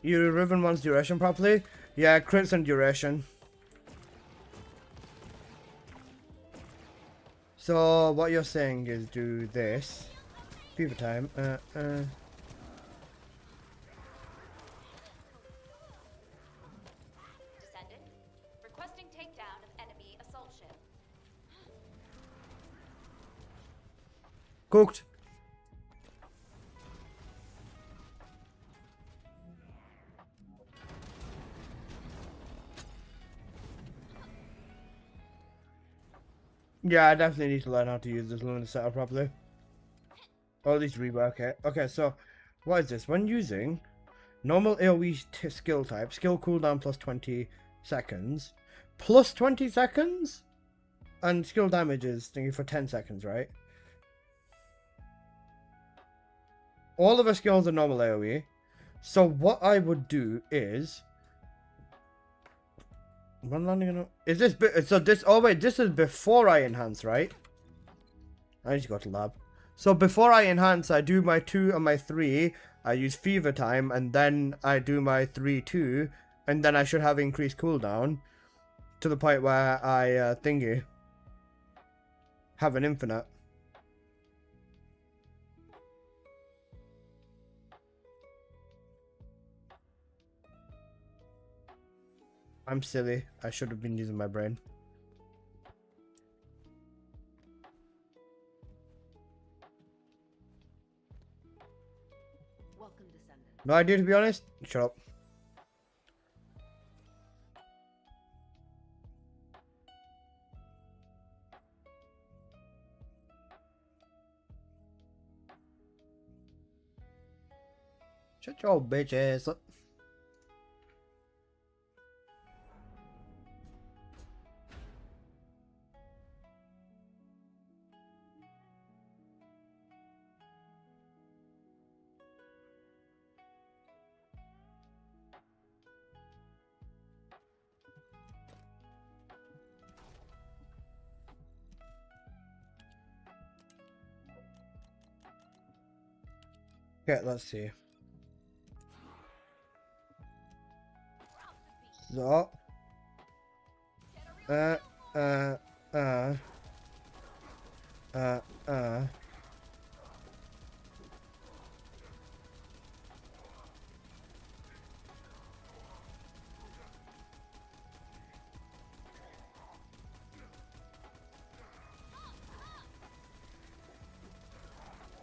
You Riven one's duration properly? Yeah, crits and duration. So what you're saying is do this. Fever time. Descendant, requesting takedown of enemy assault ship. Cooked. Yeah, I definitely need to learn how to use this Luna setup properly. Or at least rework it. Okay, so what is this? When using normal AoE skill type, skill cooldown plus 20 seconds. Plus 20 seconds? And skill damage is thinking for 10 seconds, right? All of our skills are normal AoE. So what I would do is... One landing on... Is this... So this... Oh wait, this is before I enhance, right? I need to go to lab. So before I enhance, I do my 2 and my 3. I use fever time, and then I do my 3-2. And then I should have increased cooldown. To the point where I, thingy... have an infinite. I'm silly. I should have been using my brain. Welcome, Descendant. No idea, to be honest. Shut up. Shut your bitch ass up. Okay, let's see. So, uh, uh, uh, uh.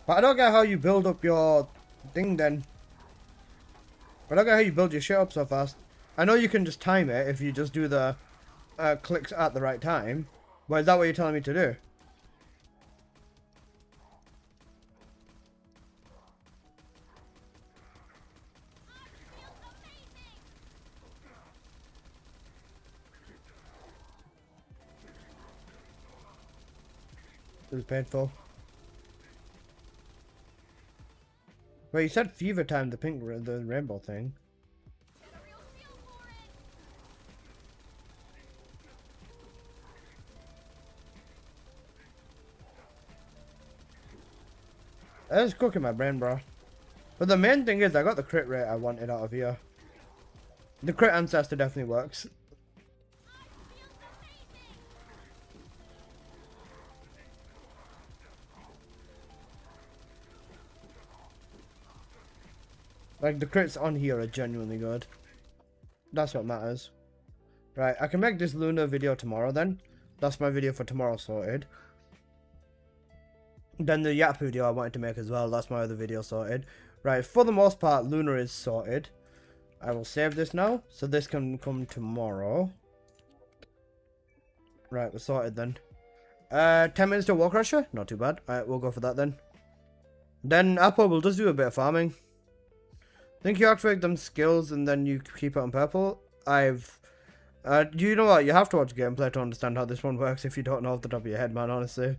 But I don't get how you build up your thing then. I don't get how you build your shit up so fast. I know you can just time it if you just do the clicks at the right time. But is that what you're telling me to do? It was painful. Wait, you said fever time, the rainbow thing. That's cooking my brain, bro. But the main thing is, I got the crit rate I wanted out of here. The crit ancestor definitely works. Like, the crits on here are genuinely good. That's what matters. Right, I can make this Luna video tomorrow then. That's my video for tomorrow sorted. Then the Yap video I wanted to make as well. That's my other video sorted. Right, for the most part, Luna is sorted. I will save this now. So this can come tomorrow. Right, we're sorted then. 10 minutes to War Crusher? Not too bad. Alright, we'll go for that then. Then Apple will just do a bit of farming. I think you activate them skills and then you keep it on purple. You know what? You have to watch gameplay to understand how this one works if you don't know off the top of your head, man, honestly.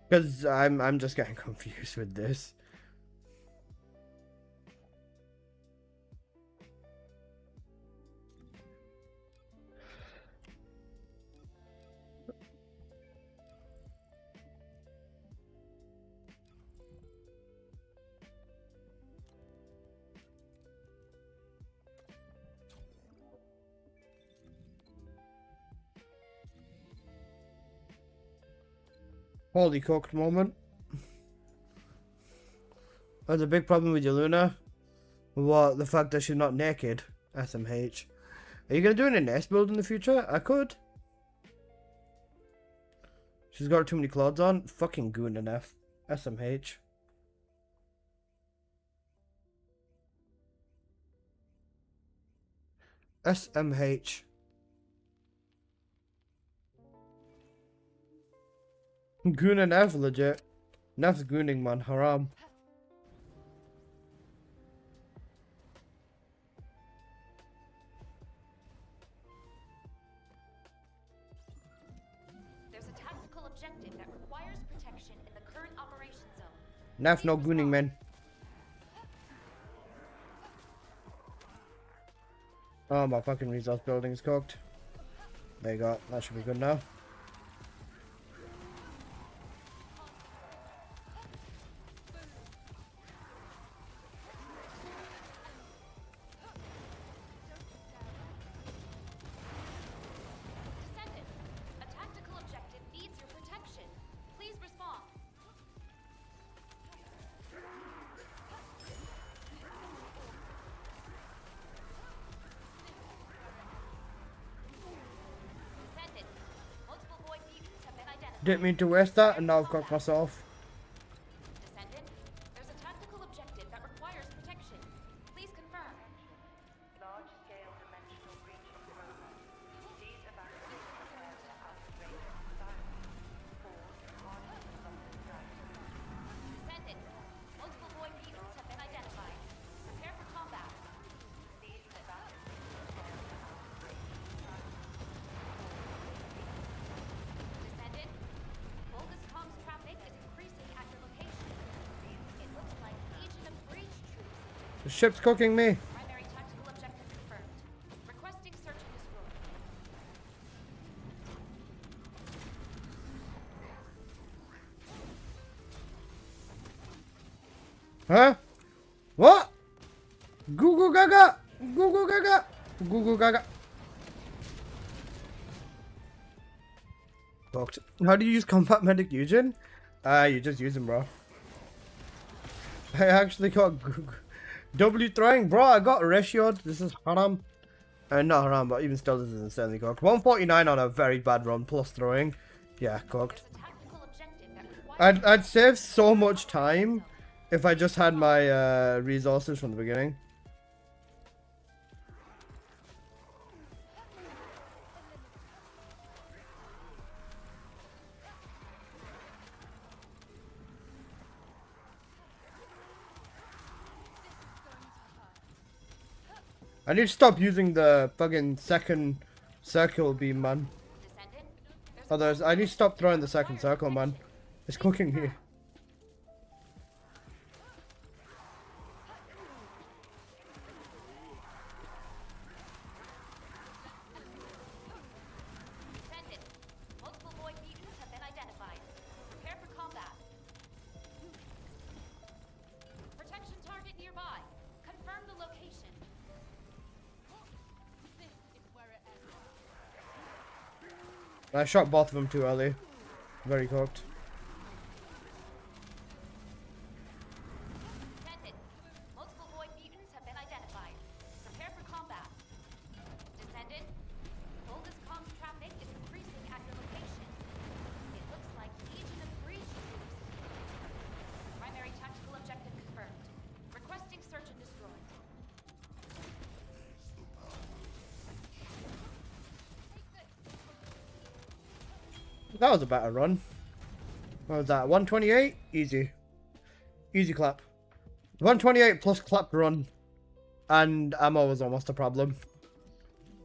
Because I'm just getting confused with this. Holy cooked moment. There's a big problem with your Luna. What? The fact that she's not naked. SMH. Are you going to do an NS build in the future? I could. She's got too many clothes on. Fucking goon enough. SMH. SMH. Goon and Nev, legit. Nev's gooning, man. Haram. There's a tactical objective that requires protection in the current operation zone. Nev, no gooning, man. Oh, my fucking resource building's cooked. There you go. That should be good now. Descendant, a tactical objective needs your protection. Please respond. Didn't mean to waste that, and now I've cocked myself. Descendant, there's a tactical objective that requires protection. Please confirm. Large-scale dimensional breaching program. These evacuations prepare to activate environment. Force margins of threat. Descendant, multiple void mutants have been identified. Prepare for combat. These evacuations prepare to activate environment. Descendant, Volga's comms traffic is increasing at your location. It looks like Legion of Breach troops. The ship's cooking me. Primary tactical objective confirmed. Requesting search and destroy. Huh? What? Goo goo gaga! Goo goo gaga! Goo goo gaga! Fucked. How do you use combat medic Eugen? You just use him, bro. I actually got W throwing, bro. I got ratioed. This is haram. Not haram, but even still, this is insanely cooked. 149 on a very bad run plus throwing. Yeah, cooked. There's a tactical objective that requires I'd save so much time if I just had my resources from the beginning. I need to stop using the fucking second circle beam, man. Descendant. There's Others, I need to stop throwing the second circle, man. It's cooking me. Descendant. Multiple void mutants have been identified. Prepare for combat. Protection target nearby. Confirm the location. This is where it ends. I shot both of them too early. Very cooked. Descendant. Multiple void mutants have been identified. Prepare for combat. Descendant. Volga's comms traffic is increasing at your location. It looks like Legion of Breach troops. Primary tactical objective confirmed. Requesting search and destroy. That was a better run. What was that? 128? Easy. Easy clap. 128 plus clapped run. And ammo was almost a problem.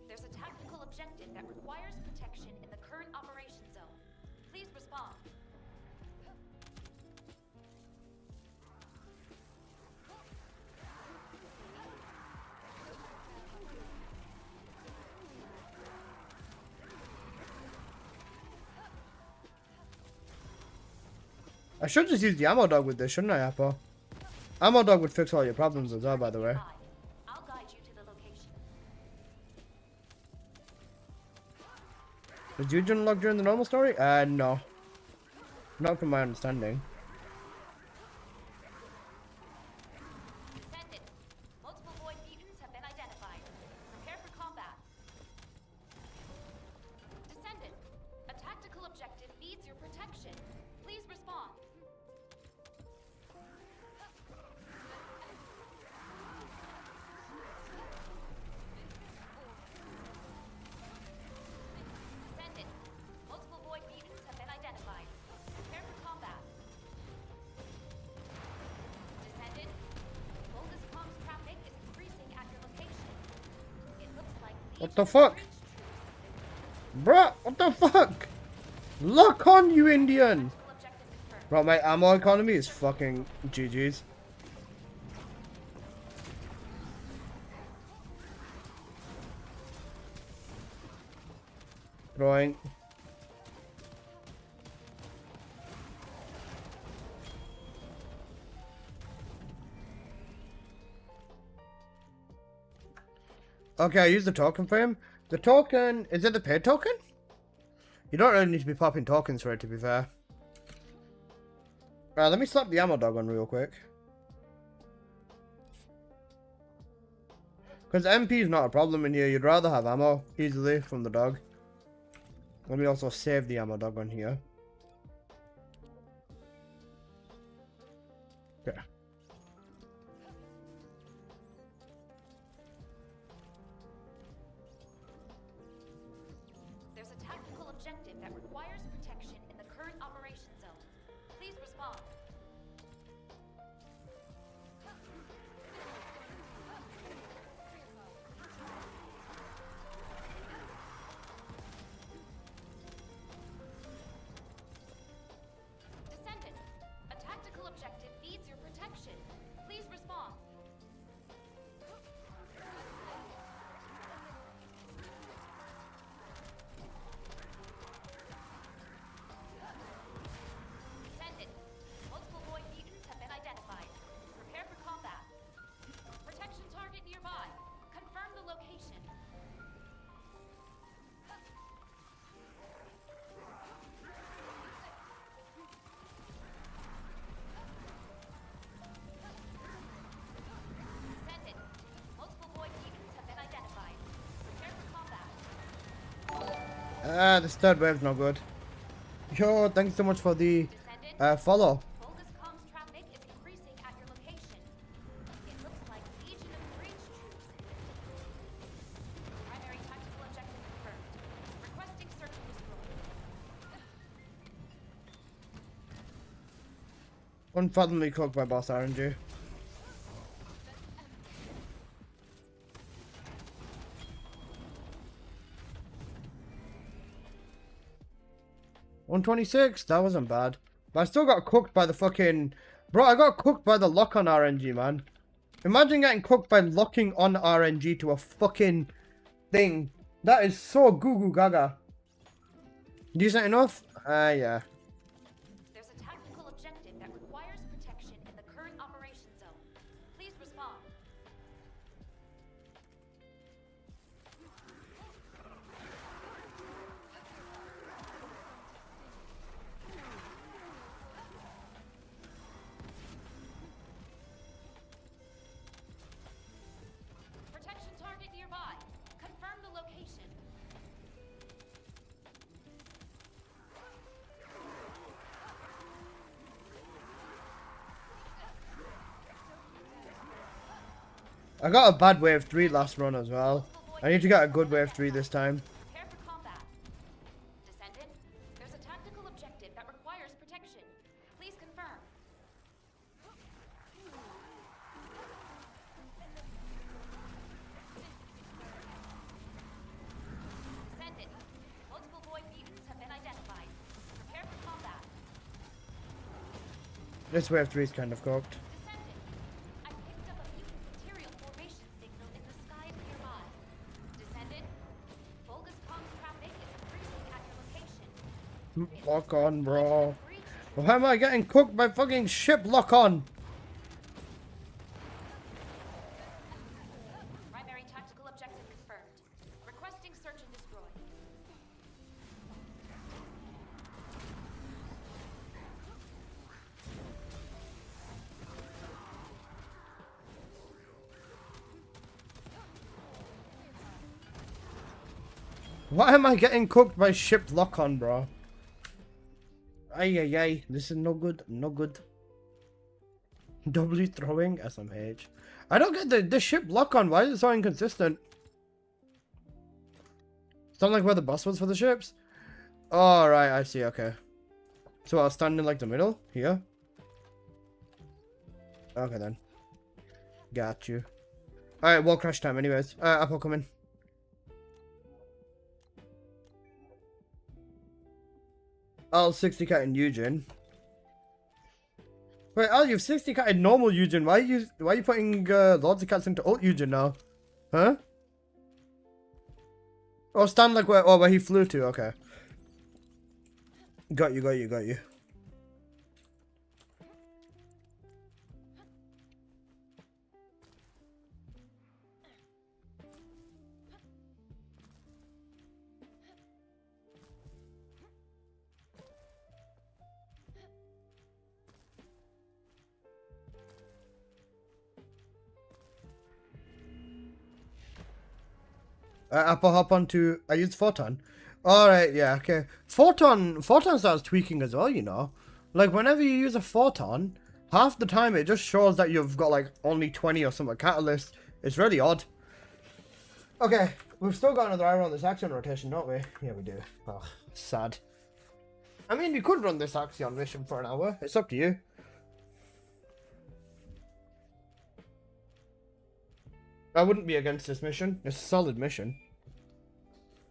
There's a tactical objective that requires protection in the current operation zone. Please respond. I should just use the ammo dog with this, shouldn't I, Apple? Ammo dog would fix all your problems as well, by the way. I'll guide you to the location. Did you unlock during the normal story? No. Not from my understanding. Descendant. Multiple void mutants have been identified. Prepare for combat. Descendant. A tactical objective needs your protection. Please respond. Descendant. Multiple void mutants have been identified. Prepare for combat. Descendant. Volga's comms traffic is increasing at your location. It looks like What the Legion of fuck? Breach troops. Bruh, what the fuck? Lock on, you Indian! Tactical objective confirmed. Bro, my ammo economy is fucking GG's. Throwing. Okay, I use the token for him. The token, is it the paid token? You don't really need to be popping tokens for it, to be fair. Let me slap the ammo dog on real quick. Because MP is not a problem in here. You'd rather have ammo easily from the dog. Let me also save the ammo dog on here. Okay. There's a tactical objective that requires protection in the current operation zone. Please respond. Descendant, a tactical objective needs your protection. Please respond. Descendant, multiple void mutants have been identified. Prepare for combat. Protection target nearby. Confirm the location. Descendant, multiple void mutants have been identified. Prepare for combat. This third wave's not good. Yo, thanks so much for the follow. Bogus comms traffic is increasing at your location. It looks like Legion of Breach troops. Primary tactical objective confirmed. Requesting search and destroy. Unfathomably cooked by boss RNG. $126, that wasn't bad. But I still got cooked by the fucking... Bro, I got cooked by the lock on RNG, man. Imagine getting cooked by locking on RNG to a fucking thing. That is so goo goo gaga. Decent enough? Yeah. There's a tactical objective that requires protection in the current operation zone. Please respond. Protection target nearby. Confirm the location. I got a bad wave 3 last run as well. I need to get a good wave 3 this time. Prepare for combat. Descendant, there's a tactical objective that requires protection. Please confirm. Descendant, multiple void mutants have been identified. Prepare for combat. This wave 3 is kind of cooked. Descendant, I picked up a mutant material formation signal in the skies nearby. Descendant, bogus comms traffic is increasing at your location. Lock on, bro. Why am I getting cooked by fucking ship lock on? Primary tactical objective confirmed. Requesting search and destroy. Why am I getting cooked by ship lock on, bro? Ay ay ay, this is no good, no good. W throwing SMH. I don't get the ship lock on. Why is it so inconsistent? Sound like where the bus was for the ships? Oh, right, I see, okay. So I'll stand in like the middle here. Okay then. Got you. Alright, wall crash time anyways. Apple coming. I'll 60 cat in Eugen. Wait, Al, you've 60 cat in normal Eugen. Why are you putting lots of cats into alt Eugen now? Huh? Oh, stand like where he flew to, okay. Got you, got you, got you. Apple hop onto. I used Photon. Alright, yeah, okay. Photon starts tweaking as well, you know. Like, whenever you use a Photon, Half the time it just shows that you've got like only 20 or something catalyst. It's really odd. Okay, we've still got another hour on this action rotation, don't we? Yeah, we do. Oh, sad. I mean, you could run this action mission for an hour. It's up to you. I wouldn't be against this mission. It's a solid mission.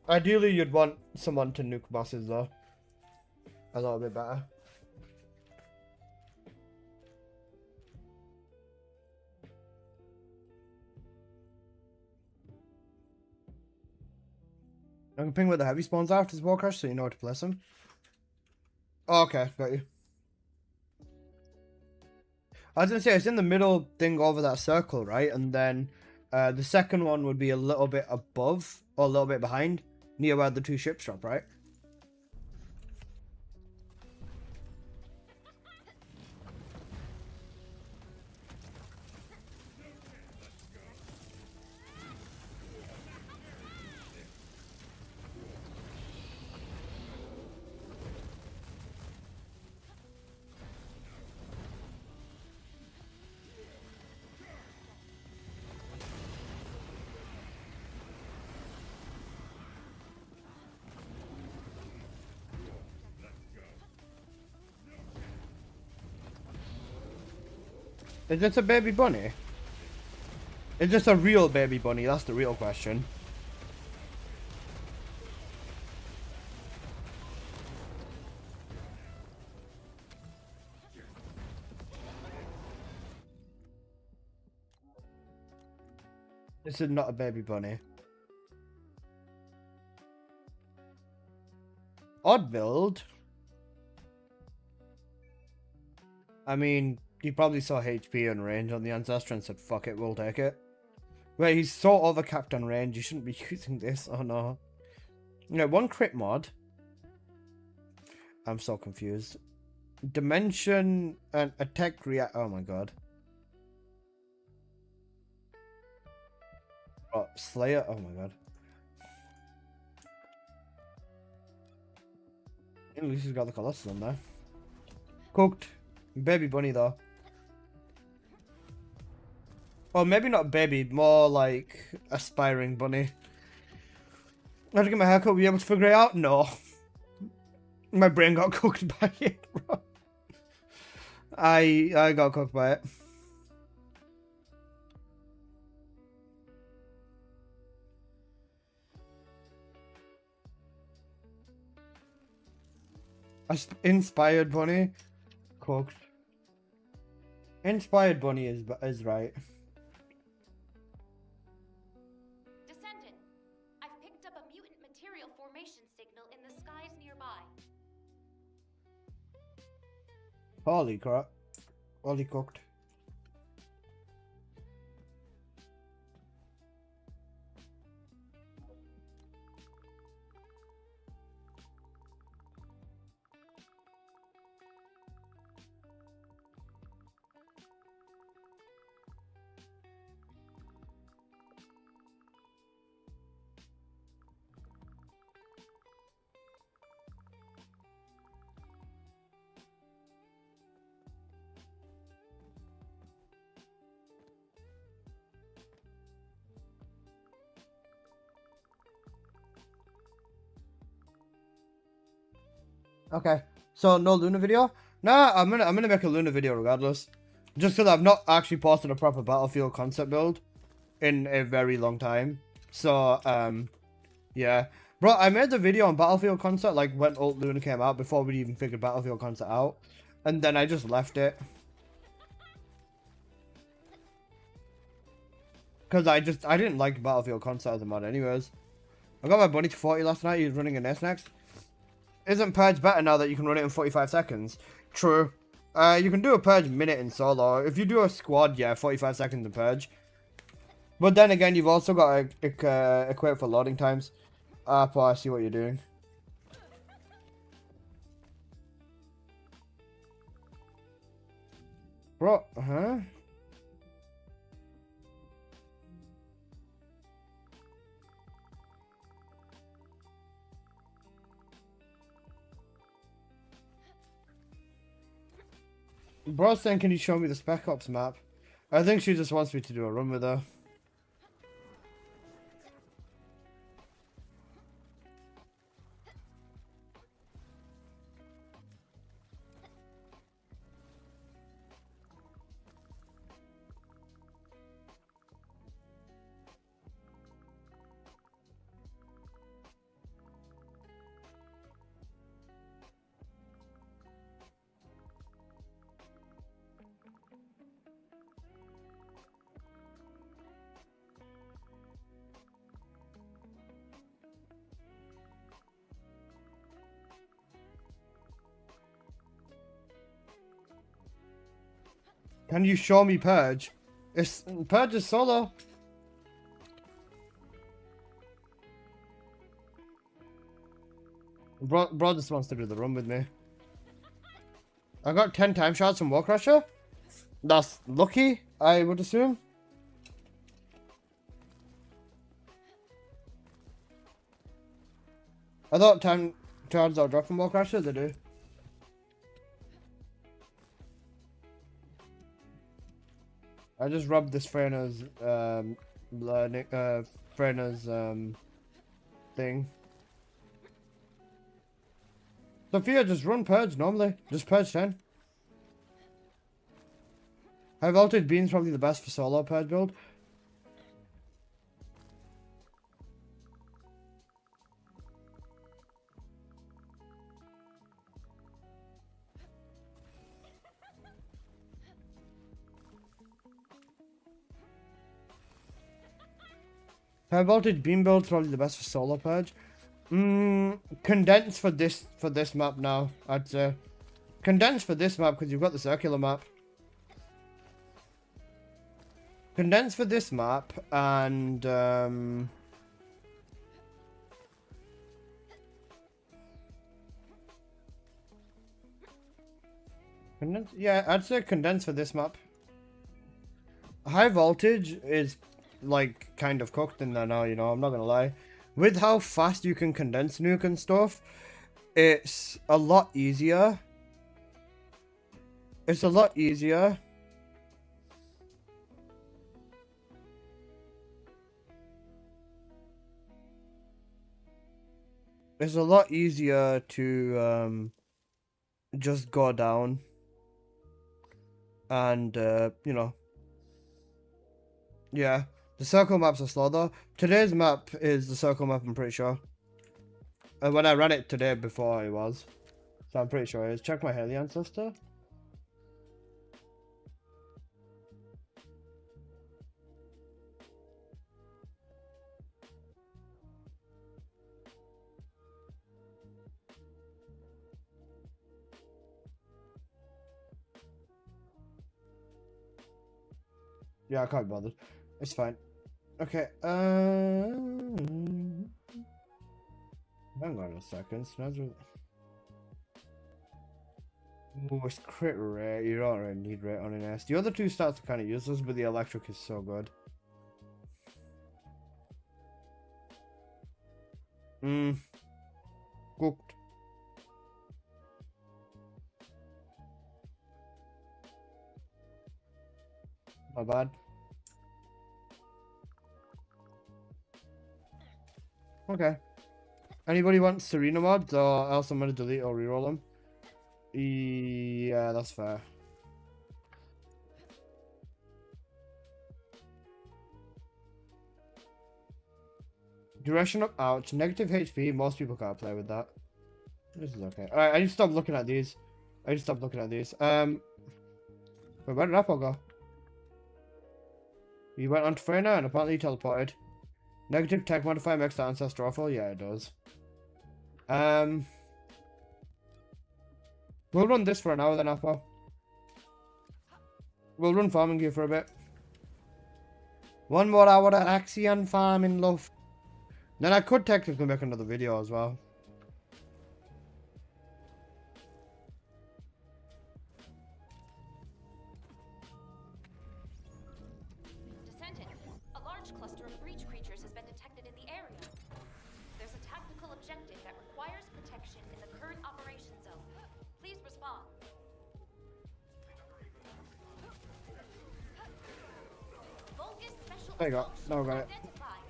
Ideally, you'd want someone to nuke bosses, though. A little bit better. I can ping where the heavy spawns are after this wall crash, so you know where to place them. Oh, okay, got you. I was gonna say, it's in the middle thing over that circle, right? And then the second one would be a little bit above, or a little bit behind, near where the two ships drop, right? Is this a baby bunny? Is this a real baby bunny? That's the real question. This is not a baby bunny. Odd build. I mean, he probably saw HP and range on the ancestor and said, fuck it, we'll take it. Wait, he's so overcapped on range, you shouldn't be using this. Oh no. You know, one crit mod. I'm so confused. Dimension and attack react. Oh my god. Oh, Slayer. Oh my god. At least he's got the Colossus on there. Cooked. Baby bunny though. Well, maybe not baby, more like aspiring bunny. I had to get my haircut, were you able to figure it out? No. My brain got cooked by it, bro. I got cooked by it. Inspired bunny. Cooked. Inspired bunny is right. Descendant, I've picked up a mutant material formation signal in the skies nearby. Holy crap. Holy cooked. Okay, so no Luna video? Nah, I'm gonna make a Luna video regardless. Just because I've not actually posted a proper Battlefield concept build in a very long time. So, yeah. Bro, I made the video on Battlefield concept like when Alt Luna came out, before we even figured Battlefield concept out. And then I just left it. Because I didn't like Battlefield concept as a mod anyways. I got my bunny to 40 last night, he was running an S next. Isn't Purge better now that you can run it in 45 seconds? True. You can do a Purge minute in solo. If you do a squad, yeah, 45 seconds in Purge. But then again, you've also got to equip for loading times. Paul, I see what you're doing. Bro, huh? Bro's saying, can you show me the Spec Ops map? I think she just wants me to do a run with her. Can you show me Purge? Purge is solo. Bro just wants to do the run with me. I got 10 time shots from War Crusher. That's lucky, I would assume. I thought time shots are dropped from War Crusher, they do. I just rubbed this Freyna's thing. Sophia, just run Purge normally. Just Purge 10. High voltage beam's probably the best for solo Purge build. High voltage beam build's probably the best for solo Purge. Condense for this map now, I'd say. Condense for this map because you've got the circular map. Condense for this map and condense, yeah, I'd say condense for this map. High voltage is like kind of cooked in there now, you know, I'm not gonna lie. With how fast you can condense nuke and stuff, it's a lot easier. It's a lot easier. It's a lot easier to just go down and you know, yeah. The circle maps are slow though. Today's map is the circle map, I'm pretty sure. And when I ran it today before it was. So I'm pretty sure it is. Check my Haley ancestor. Yeah, I can't be bothered. It's fine. Okay, hang on a second. Ooh, it's crit rate. You don't really need rate on an S. The other two stats are kind of useless, but the electric is so good. Cooked. Not bad. Okay. Anybody want Serena mods, or else I'm gonna delete or reroll them? Yeah, that's fair. Duration of ouch, negative HP. Most people can't play with that. This is okay. Alright, I need to stop looking at these. Wait, where did Apple go? He went on to Freyna and apparently he teleported. Negative tech modifier makes the ancestor awful? Yeah, it does. We'll run this for an hour then, Apple. We'll run farming gear for a bit. One more hour at Axion farming, love. Then I could technically make another video as well. Descendant, a large cluster of breach creatures has been detected in the area. There's a tactical objective that requires protection in the current operation zone. Please respond. There you go. Now I got it. Identified.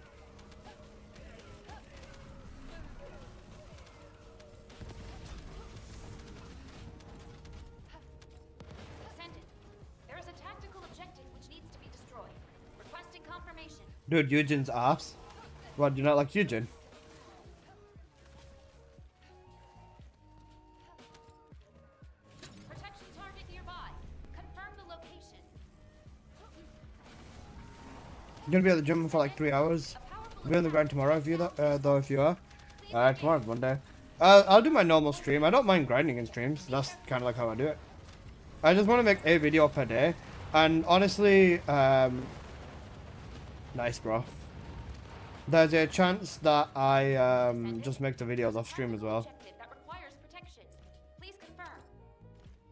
Descendant, there is a tactical objective which needs to be destroyed. Requesting confirmation. Dude, Eugen's ass. What, do you not like Eugen? Protection target nearby. Confirm the location. You're gonna be at the gym for like 3 hours. Be on the ground tomorrow if you though if you are. Tomorrow's Monday. I'll do my normal stream. I don't mind grinding in streams. That's kind of like how I do it. I just want to make a video per day, and honestly, nice, bro. There's a chance that I just make the videos off stream as well. Objective that requires protection. Please confirm.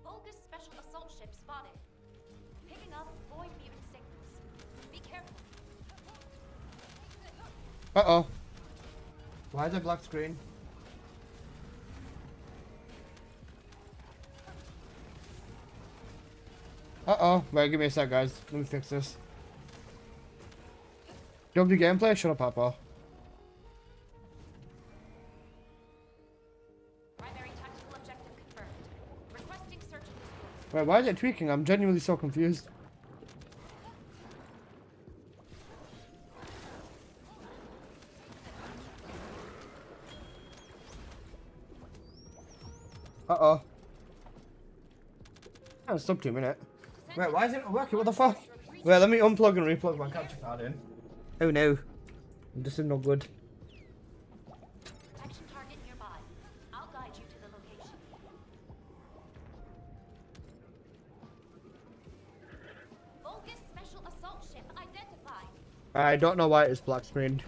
Vulgus special assault ship spotted. Picking up void mutant signals. Be careful. Uh-oh. Why is it black screen? Uh-oh. Wait, give me a sec, guys. Let me fix this. Don't do gameplay? Shut up, Papa. Primary tactical objective confirmed. Requesting search and destroy. Wait, why is it tweaking? I'm genuinely so confused. Uh-oh. Oh, stop 2 minutes. Wait, why is it not working? What the fuck? Wait, let me unplug and replug my capture card in. Oh no. This is not good. Protection target nearby. I'll guide you to the location. Vulgus special assault ship identified. I don't know why it's black screened.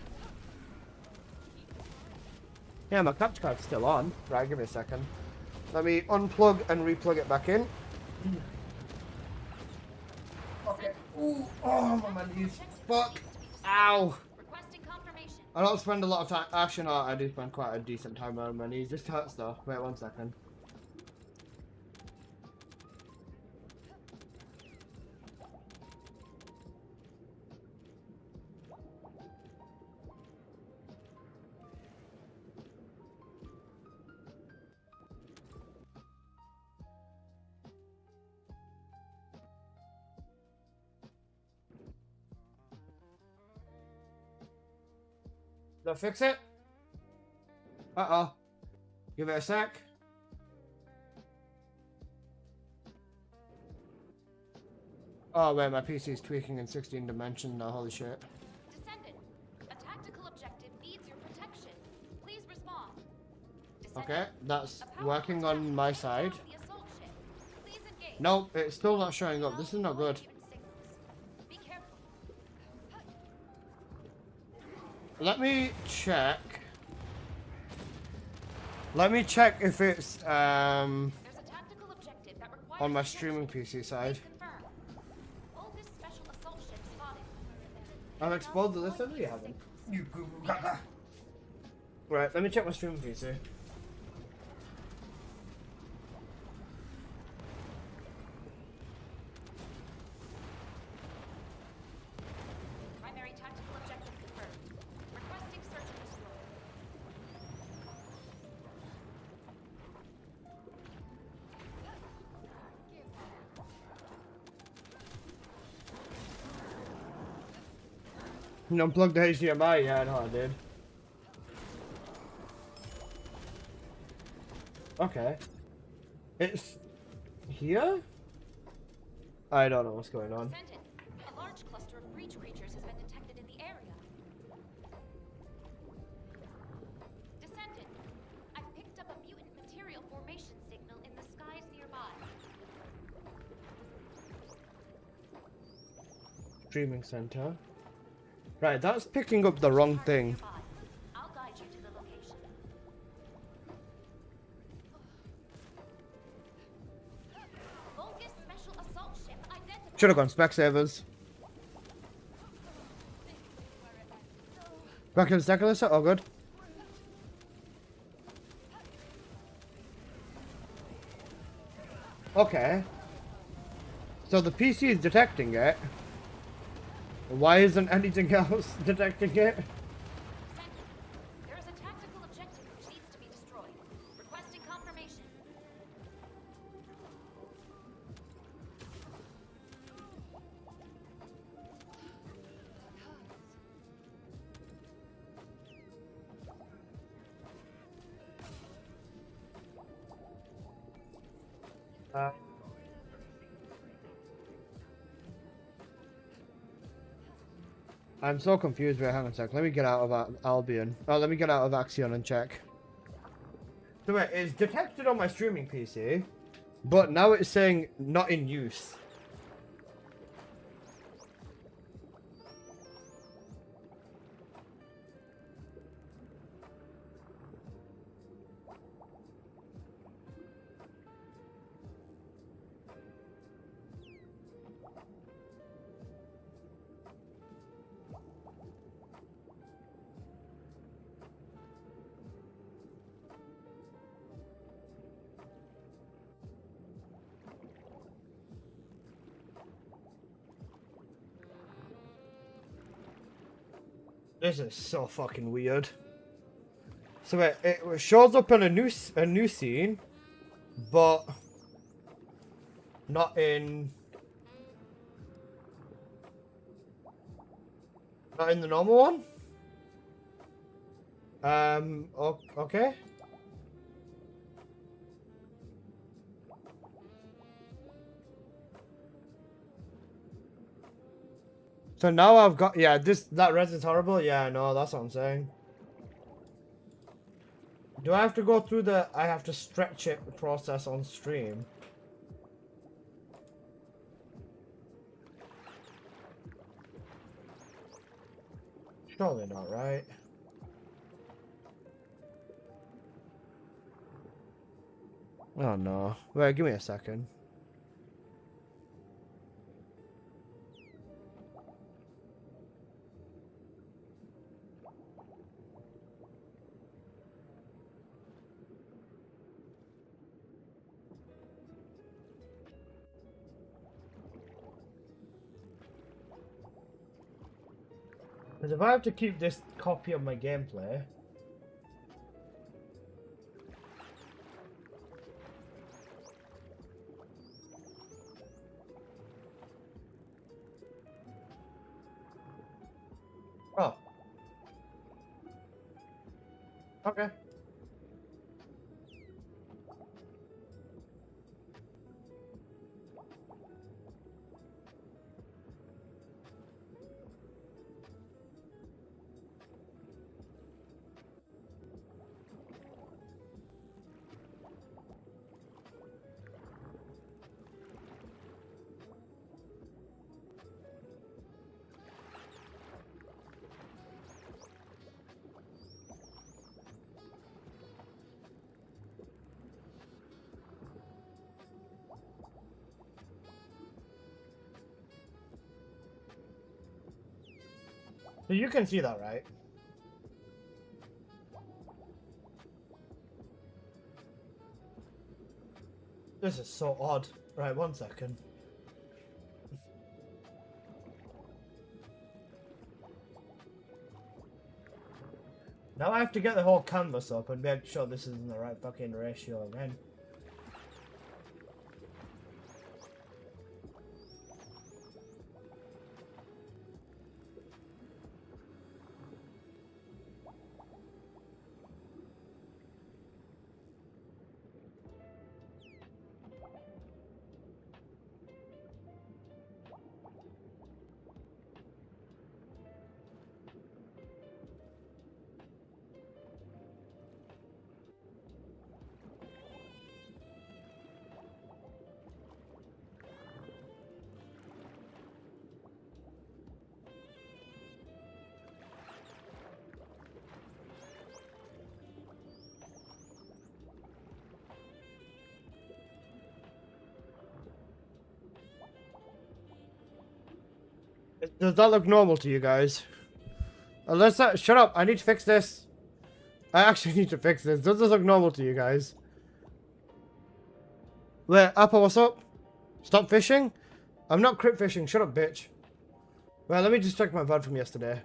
Yeah, my capture card's still on. Right, give me a second. Let me unplug and replug it back in. Okay. Ooh, oh, my knees. Fuck. Ow. Requesting confirmation. I don't spend a lot of time. Actually, no, I do spend quite a decent time on my knees. This hurts though. Wait 1 second. Did I fix it? Uh-oh. Give it a sec. Oh, wait, my PC's tweaking in 16 dimension now, holy shit. Descendant, a tactical objective needs your protection. Please respond. Descendant, Okay, that's a powerful working attack on my is side. the assault ship. Please engage. Nope, it's still not showing up. This is not good. Be careful. Let me check. Let me check if it's There's a tactical objective that requires on my protection. streaming PC side. Please confirm. Vulgus special assault ship spotted. I've exposed the list, you haven't. You Google gaga. Right, let me check my streaming PC. Primary tactical objective confirmed. Requesting search and destroy. You unplugged the HDMI? Yeah, I know I did. Okay. It's here? I don't know what's going on. Descendant, a large cluster of breach creatures has been detected in the area. Descendant, I've picked up a mutant material formation signal in the skies nearby. Streaming center. Right, that's picking up the wrong thing. Nearby. I'll guide you to the location. Vulgus special assault ship identified. Should have gone Specsavers. Back in the second list? Oh, good. Okay. So the PC is detecting it. Why isn't anything else detecting it? Descendant, there is a tactical objective which needs to be destroyed. Requesting confirmation. I'm so confused. Wait, hang on a sec. Let me get out of Albion. Oh, let me get out of Axion and check. So wait, it's detected on my streaming PC, but now it's saying not in use. This is so fucking weird. So it shows up in a new scene, but not in the normal one. Okay. So now I've got, yeah, that res is horrible. Yeah, I know, that's what I'm saying. Do I have to go through I have to stretch it process on stream? Surely not, right? Oh no. Wait, give me a second. Because if I have to keep this copy of my gameplay... Oh. Okay. So you can see that, right? This is so odd. Right, 1 second. Now I have to get the whole canvas up and make sure this is in the right fucking ratio again. Does that look normal to you guys? Unless that, shut up, I need to fix this. I actually need to fix this. Does this look normal to you guys? Wait, Apple, what's up? Stop fishing? I'm not crypt fishing, shut up, bitch. Well, let me just check my VOD from yesterday.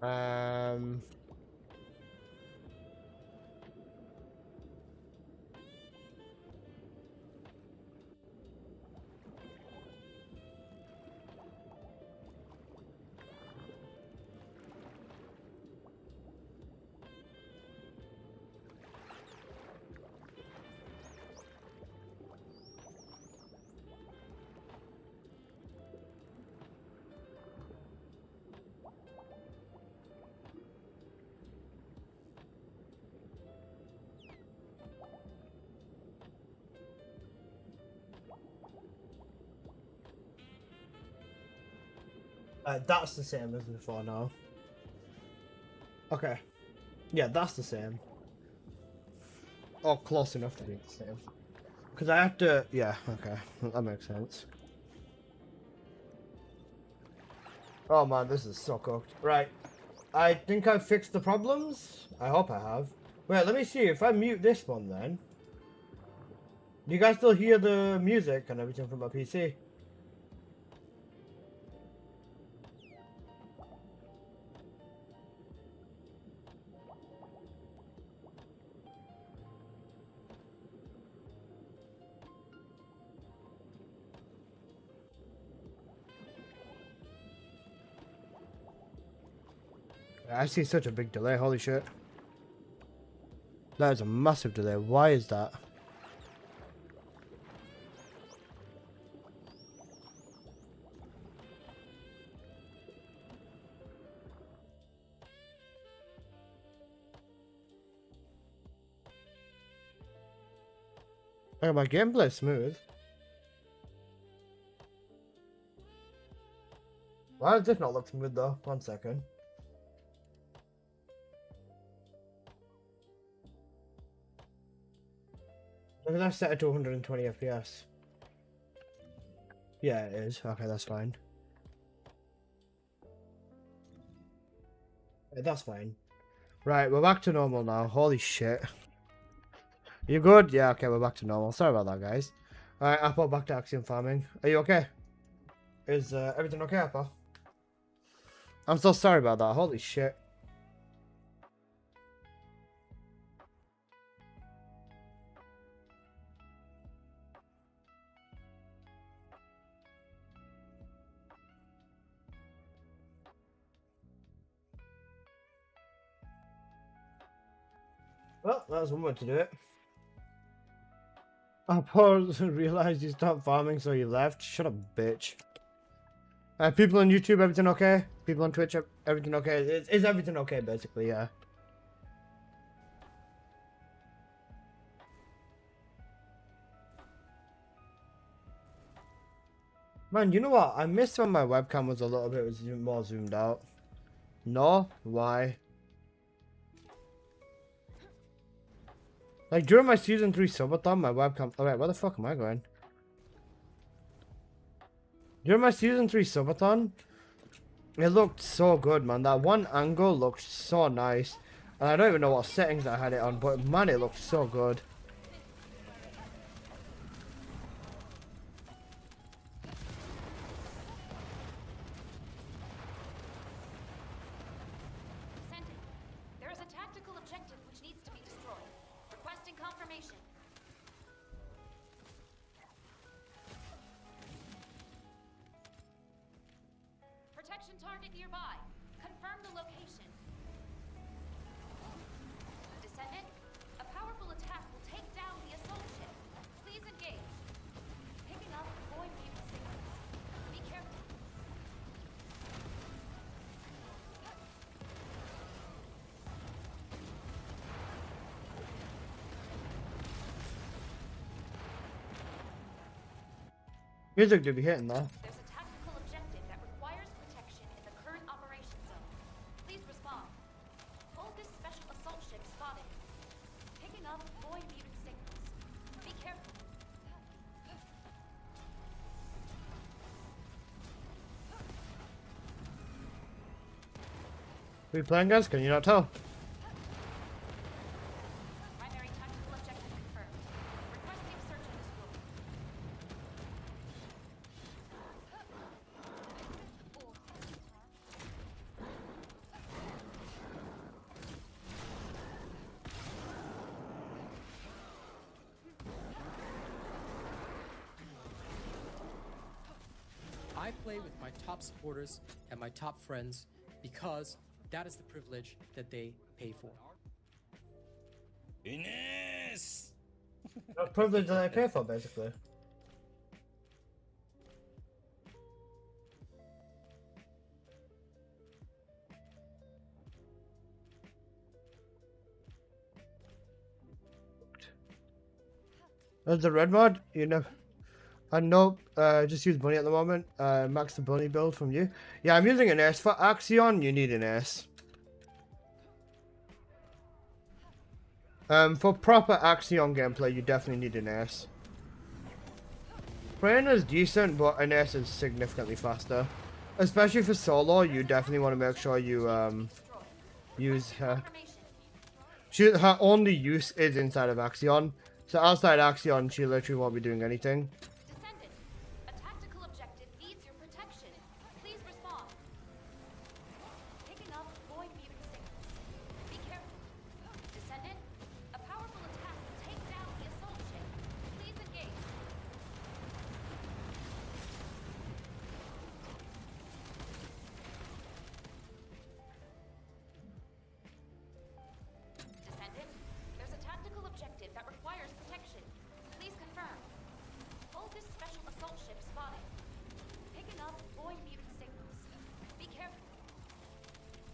Um. That's the same as before now. Okay. Yeah, that's the same. Or close enough to be the same. Because I have to... Yeah, okay. That makes sense. Oh man, this is so cooked. Right. I think I've fixed the problems. I hope I have. Wait, let me see. If I mute this one then... Do you guys still hear the music and everything from my PC? I see such a big delay, holy shit. That is a massive delay. Why is that? Oh, my gameplay smooth. Why does this not look smooth though? 1 second. Look at that, set it to 120 FPS. Yeah, it is. Okay, that's fine. Yeah, that's fine. Right, we're back to normal now. Holy shit. You good? Yeah, okay, we're back to normal. Sorry about that, guys. Alright, Apple, back to axiom farming. Are you okay? Is everything okay, Apple? I'm so sorry about that. Holy shit. Well, that was one way to do it. Apple realized you stopped farming, so you left. Shut up, bitch. People on YouTube, everything okay? People on Twitch, everything okay? Is everything okay, basically, yeah. Man, you know what? I missed when my webcam was a little bit more zoomed out. No? Why? Like, during my Season 3 subathon, my webcam... Alright, where the fuck am I going? During my Season 3 subathon, it looked so good, man. That one angle looked so nice. And I don't even know what settings I had it on, but man, it looked so good. Descendant, there is a tactical objective which needs to be destroyed. Requesting confirmation. Protection target nearby. Confirm the location. Descendant, a powerful attack will take down the assault ship. Please engage. Picking up void beam signals. Be careful. Music do be hitting though. There's a tactical objective that requires protection in the current operation zone. Please Who you playing guys? Can you not tell? Primary tactical objective confirmed. Requesting search and destroy. I play with my top supporters and my top friends because that is the privilege that they pay for. Ines! What privilege do they pay for, basically? The red mod, you know. I know, just use bunny at the moment. Max the bunny build from you. Yeah, I'm using an S. For Axion, you need an S. For proper Axion gameplay, you definitely need an S. Brain is decent, but an S is significantly faster. Especially for solo, you definitely want to make sure you use her. Her only use is inside of Axion. So outside Axion, she literally won't be doing anything. Descendant, a tactical objective needs your protection. Please respond. Picking up void mutant signals. Be careful. Descendant, a powerful attack will take down the assault ship. Please engage. Descendant, there's a tactical objective that requires protection. Please confirm. Hold this special assault ship spotted. Picking up void mutant signals. Be careful.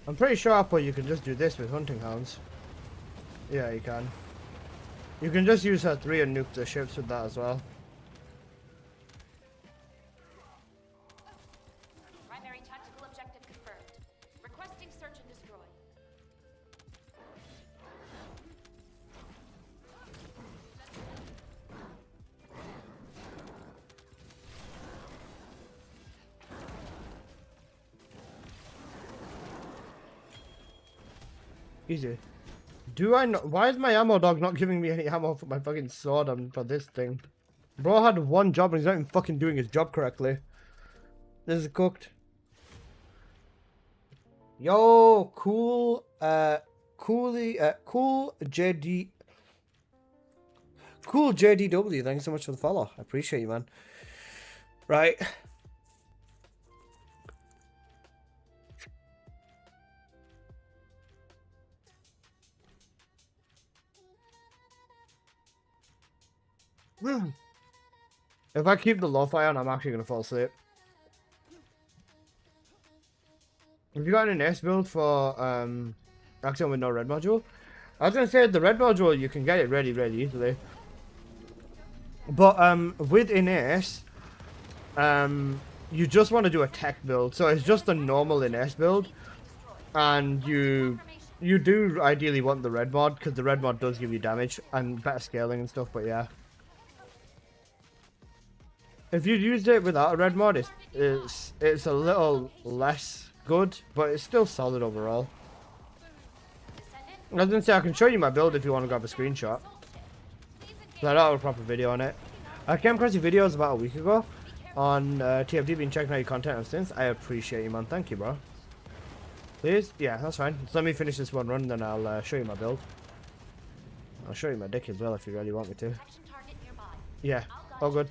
I'm pretty sure, Apple, you can just do this with hunting hounds. Yeah, you can. You can just use her 3 and nuke the ships with that as well. Primary tactical objective confirmed. Requesting search and destroy. Easy. Do I not? Why is my ammo dog not giving me any ammo for my fucking sword and for this thing? Bro had one job and he's not even fucking doing his job correctly. This is cooked. Yo, cool, cool JD. Cool JDW, thanks so much for the follow. I appreciate you, man. Right. If I keep the lo-fi on, I'm actually gonna fall asleep. Have you got an S build for Axiom with no red module? I was gonna say the red module you can get it ready easily. But with Ines, you just want to do a tech build. So it's just a normal Ines build. And you do ideally want the red mod, because the red mod does give you damage and better scaling and stuff, but yeah. If you used it without a red mod, it's a little less good, but it's still solid overall. I was gonna say I can show you my build if you want to grab a screenshot. So I don't have a proper video on it. I came across your videos about a week ago on TFD, been checking out your content ever since. I appreciate you, man. Thank you, bro. Please? Yeah, that's fine. So let me finish this one run, then I'll show you my build. I'll show you my dick as well if you really want me to. Yeah, all good.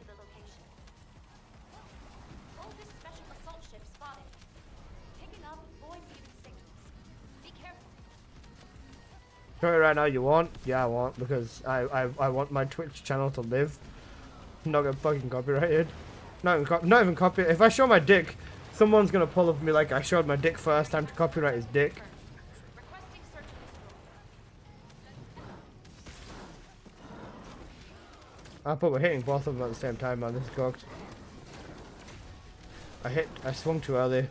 Show it right now, you want? Yeah, I want, because I want my Twitch channel to live. Not get fucking copyrighted. Not even copyrighted. If I show my dick, someone's gonna pull up me like I showed my dick first, time to copyright his dick. I thought we're hitting both of them at the same time, man. This is cooked. I swung too early.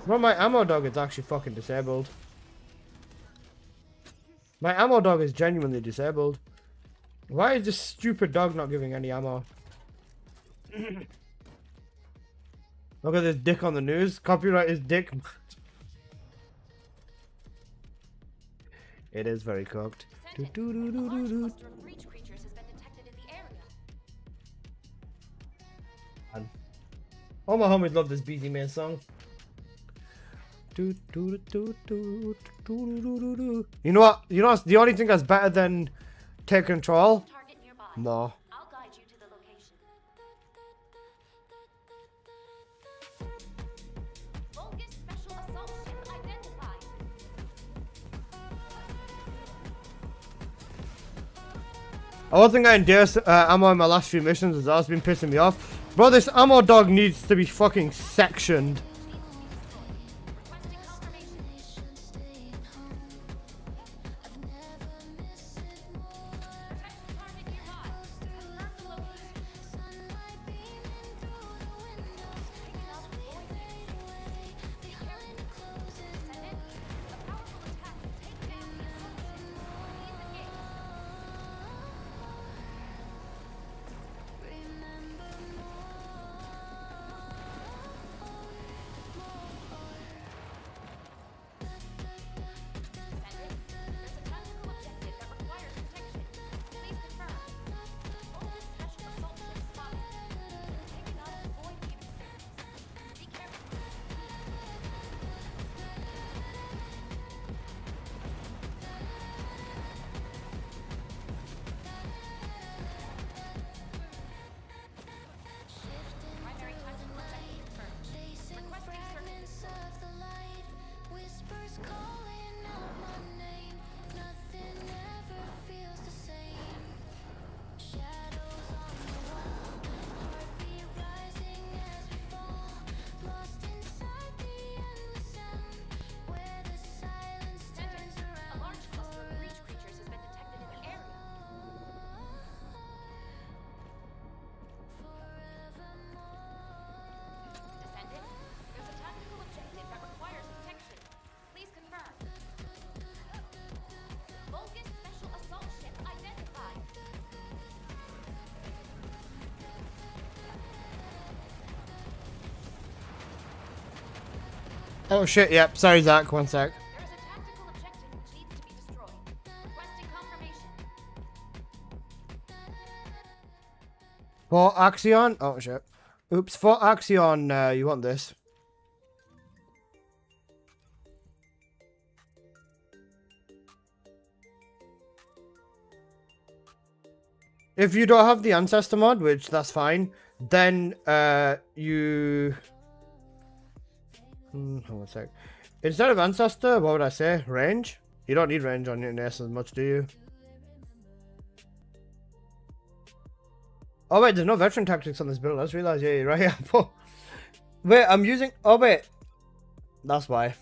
Well, my ammo dog is actually fucking disabled. My ammo dog is genuinely disabled. Why is this stupid dog not giving any ammo? Look at this dick on the news. Copyright is dick. It is very cooked. Descendant, a large cluster of breach creatures has been detected in the area. All my homies love this BT Man song. You know what? You know what's the only thing that's better than Take Control? Target nearby. More. I'll guide you to the location. Vulgus special assault ship identified. I wasn't getting deer ammo in my last few missions as that's been pissing me off. Bro, this ammo dog needs to be fucking sectioned. Requesting confirmation. Protect target nearby. Confirm the location. Picking up void. Be careful. Descendant, a powerful attack will take down the assault ship. Please engage. Descendant, there's a tactical objective that requires protection. Please confirm. Vulgus special assault ship spotted. Taking out void emissaries. Be careful. Primary tactical objective confirmed. Requesting search. Descendant, a large cluster of breach creatures has been detected in the area. Descendant, there's a tactical objective that requires protection. Please confirm. Vulgus special assault ship identified. Oh shit, yep. Sorry, Zach. One sec. There is a tactical objective which needs to be destroyed. Requesting confirmation. For Axion. Oh shit. Oops. For Axion, you want this. If you don't have the ancestor mod, which that's fine, then you hold on a sec. Instead of ancestor, what would I say? Range? You don't need range on your NS as much, do you? Oh wait, there's no veteran tactics on this build. I just realized, yeah, you're right. Yeah. Wait, I'm using. Oh wait, that's why.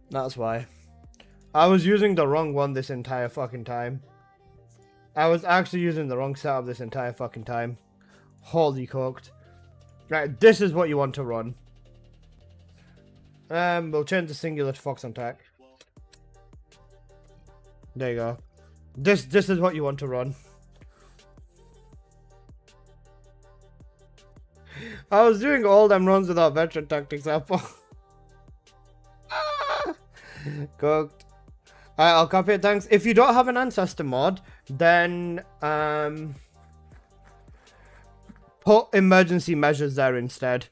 That's why. I was using the wrong one this entire fucking time. I was actually using the wrong setup this entire fucking time. Holy cooked. Right, this is what you want to run. We'll change the singular to Fox on tack. There you go. This is what you want to run. I was doing all them runs without veteran tactics up. Cooked. Alright, I'll copy it, thanks. If you don't have an ancestor mod, then put emergency measures there instead.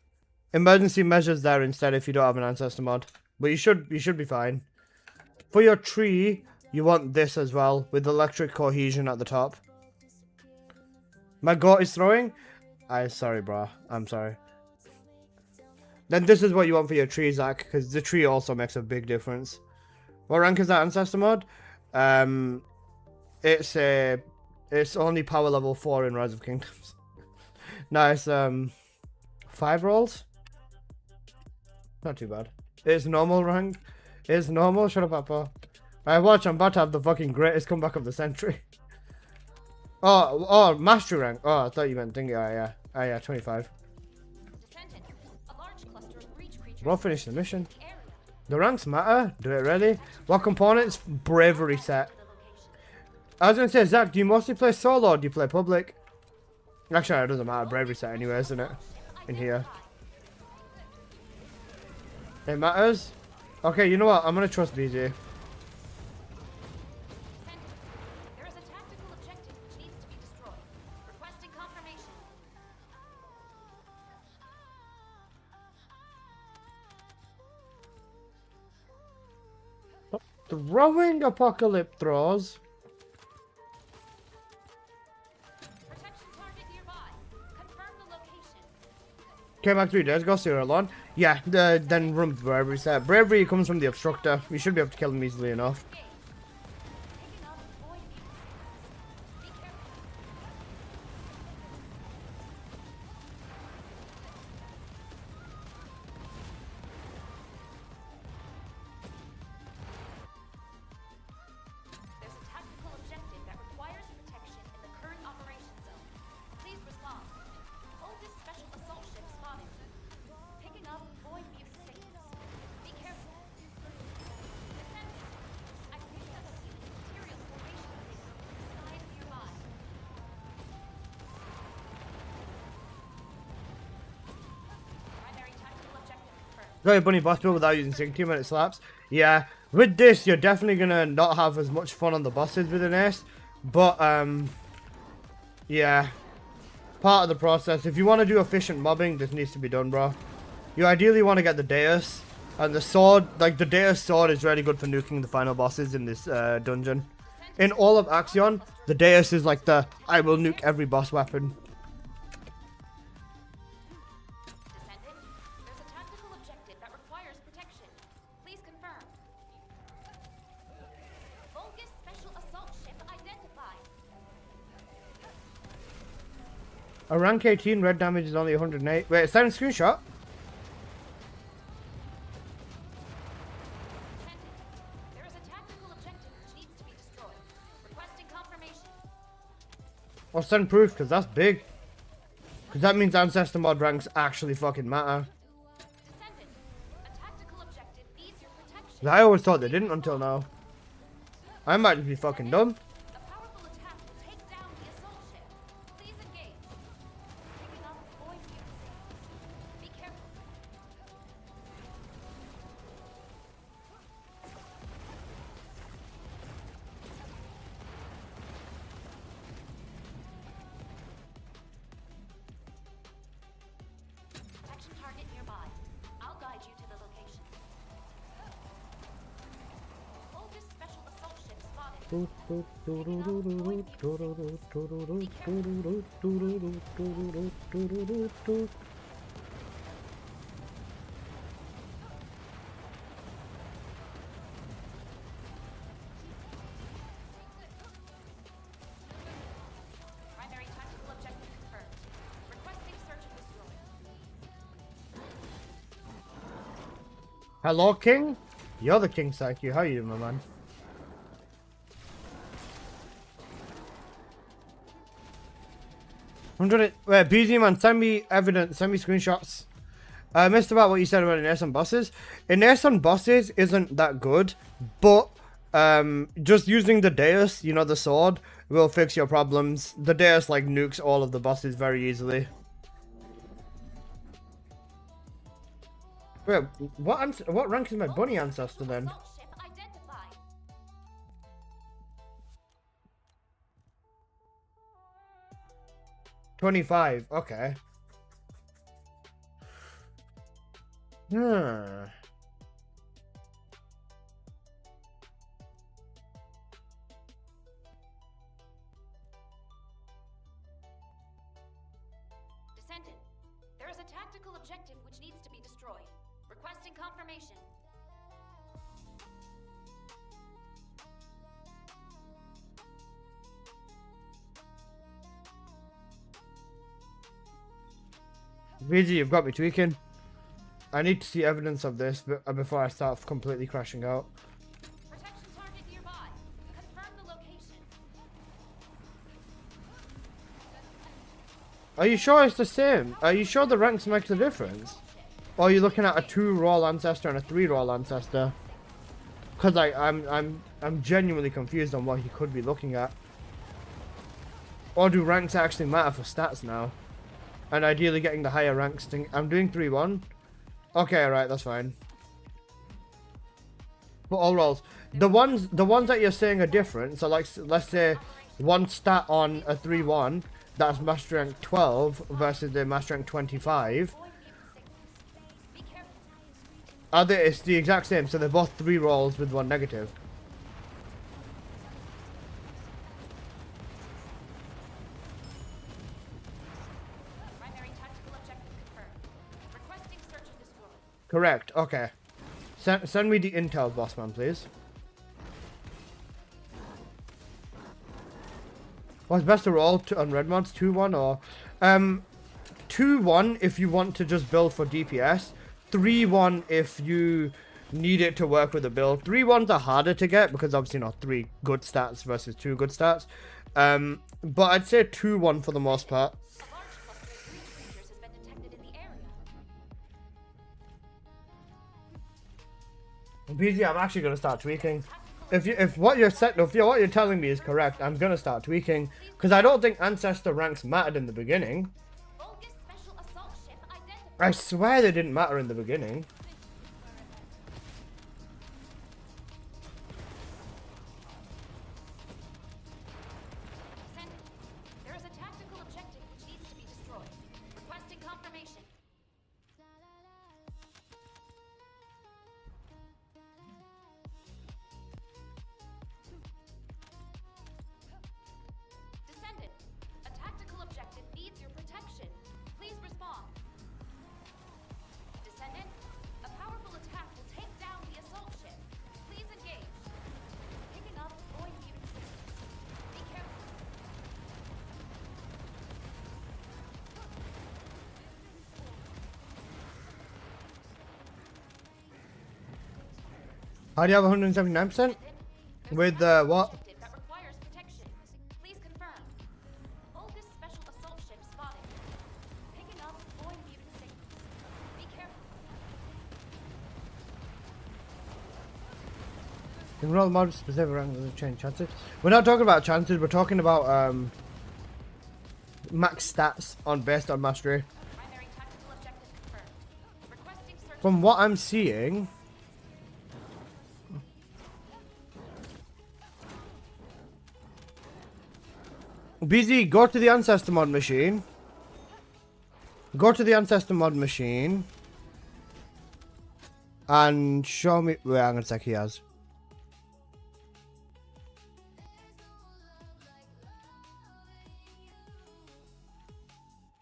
Emergency measures there instead if you don't have an ancestor mod. But you should be fine. For your tree, you want this as well, with electric cohesion at the top. My goat is throwing? Sorry, bro. I'm sorry. Then this is what you want for your tree, Zach, because the tree also makes a big difference. What rank is that ancestor mod? It's only power level 4 in Rise of Kingdoms. Nice. 5 rolls. Not too bad. It's normal rank. It's normal. Shut up, Papa. Alright, watch. I'm about to have the fucking greatest comeback of the century. Oh, mastery rank. Oh, I thought you meant thingy. Oh yeah, 25. Descendant, a large cluster of breach creatures. We'll finish the mission. area. The ranks matter. Do it really. What components? Bravery set. I was gonna say, Zach, do you mostly play solo or do you play public? Actually, it doesn't matter. Bravery set anyway, isn't it? In here. It matters. Okay, you know what? I'm gonna trust BJ. Descendant, there is a tactical objective which needs to be destroyed. Requesting confirmation. Throwing apocalypse throws. Protection target nearby. Confirm the location. Came back 3 days ago, Serial alone. Yeah, then run bravery set. Bravery comes from the obstructor. You should be able to kill him easily enough. Engage. Picking up void mutants. Be careful. There's a tactical objective that requires protection in the current operation zone. Please respond. Oldest special assault ship spotted. Picking up void mutant signals. Be careful. Descendant. I picked up a mutant material formation signal in the skies nearby. Primary tactical objective confirmed. Got a bunny boss build without using sync team when it slaps. Yeah, with this you're definitely gonna not have as much fun on the bosses with an ace. But yeah, part of the process. If you want to do efficient mobbing, this needs to be done, bro. You ideally want to get the Deus and the sword. Like the Deus sword is really good for nuking the final bosses in this dungeon. In all of Axion, the Deus is like the I will nuke every boss weapon. Descendant, there's a tactical objective that requires protection. Please confirm. Vulgus special assault ship identified. A rank 18 red damage is only 108. Wait, is that a screenshot? Descendant, there is a tactical objective which needs to be destroyed. Requesting confirmation. Or send proof, because that's big. Because that means ancestor mod ranks actually fucking matter. Descendant, a tactical objective needs your protection. I always thought they didn't until now. I might just be fucking dumb. A powerful attack will take down the assault ship. Please engage. Picking up void mutant signals. Be careful. Protection target nearby. I'll guide you to the location. Vulgus special assault ship spotted. Primary tactical objective confirmed. Requesting search and destroy. Hello, King? You're the King, Psyche. How you doing, my man? Wait, BZ man, send me evidence, send me screenshots. I missed about what you said about Inerson bosses. Inerson bosses isn't that good, but just using the Deus, you know, the sword, will fix your problems. The Deus like nukes all of the bosses very easily. Wait, what rank is my bunny ancestor then? Assault ship identified. 25, okay. Hmm. Descendant, there is a tactical objective which needs to be destroyed. Requesting confirmation. VG, you've got me tweaking. I need to see evidence of this before I start completely crashing out. Protection target nearby. Confirm the location. Are you sure it's the same? Are you sure the ranks make the difference? Or are you looking at a 2 roll ancestor and a 3 roll ancestor? Because I'm genuinely confused on what he could be looking at. Or do ranks actually matter for stats now? And ideally getting the higher ranks thing. I'm doing 3-1. Okay, alright, that's fine. for all roles. The ones that you're saying are different. So like, let's say one stat on a 3-1 that's master rank 12 versus the master rank 25. Be careful. It's the exact same. So they're both 3 rolls with 1 negative. Primary tactical objective confirmed. Requesting search and destroy. Correct. Okay. Send me the intel, bossman, please. What's best to roll on red mods? 2-1 or 2-1 if you want to just build for DPS. 3-1 if you need it to work with a build. 3-1s are harder to get because obviously not 3 good stats versus 2 good stats. But I'd say 2-1 for the most part. A large cluster of breach creatures has been detected in the area. BZ, I'm actually gonna start tweaking. If what you're telling me is correct, I'm gonna start tweaking because I don't think ancestor ranks mattered in the beginning. Bogus special assault ship identified. I swear they didn't matter in the beginning. Descendant. There is a tactical objective which needs to be destroyed. Requesting confirmation. Descendant. A tactical objective needs your protection. Please respond. Descendant. A powerful attack will take down the assault ship. Please engage. Picking up void mutant signals. Be careful. How do you have 179%? With what? Objective that requires protection. Please confirm. Bogus special assault ship spotted. Picking up void mutant signals. Be careful. You can roll mod specific rank doesn't change chances. We're not talking about chances, we're talking about max stats on based on mastery. Primary tactical objective confirmed. Requesting search. From what I'm seeing, BZ, go to the ancestor mod machine. Go to the ancestor mod machine. And show me. Wait, hang on a sec, he has.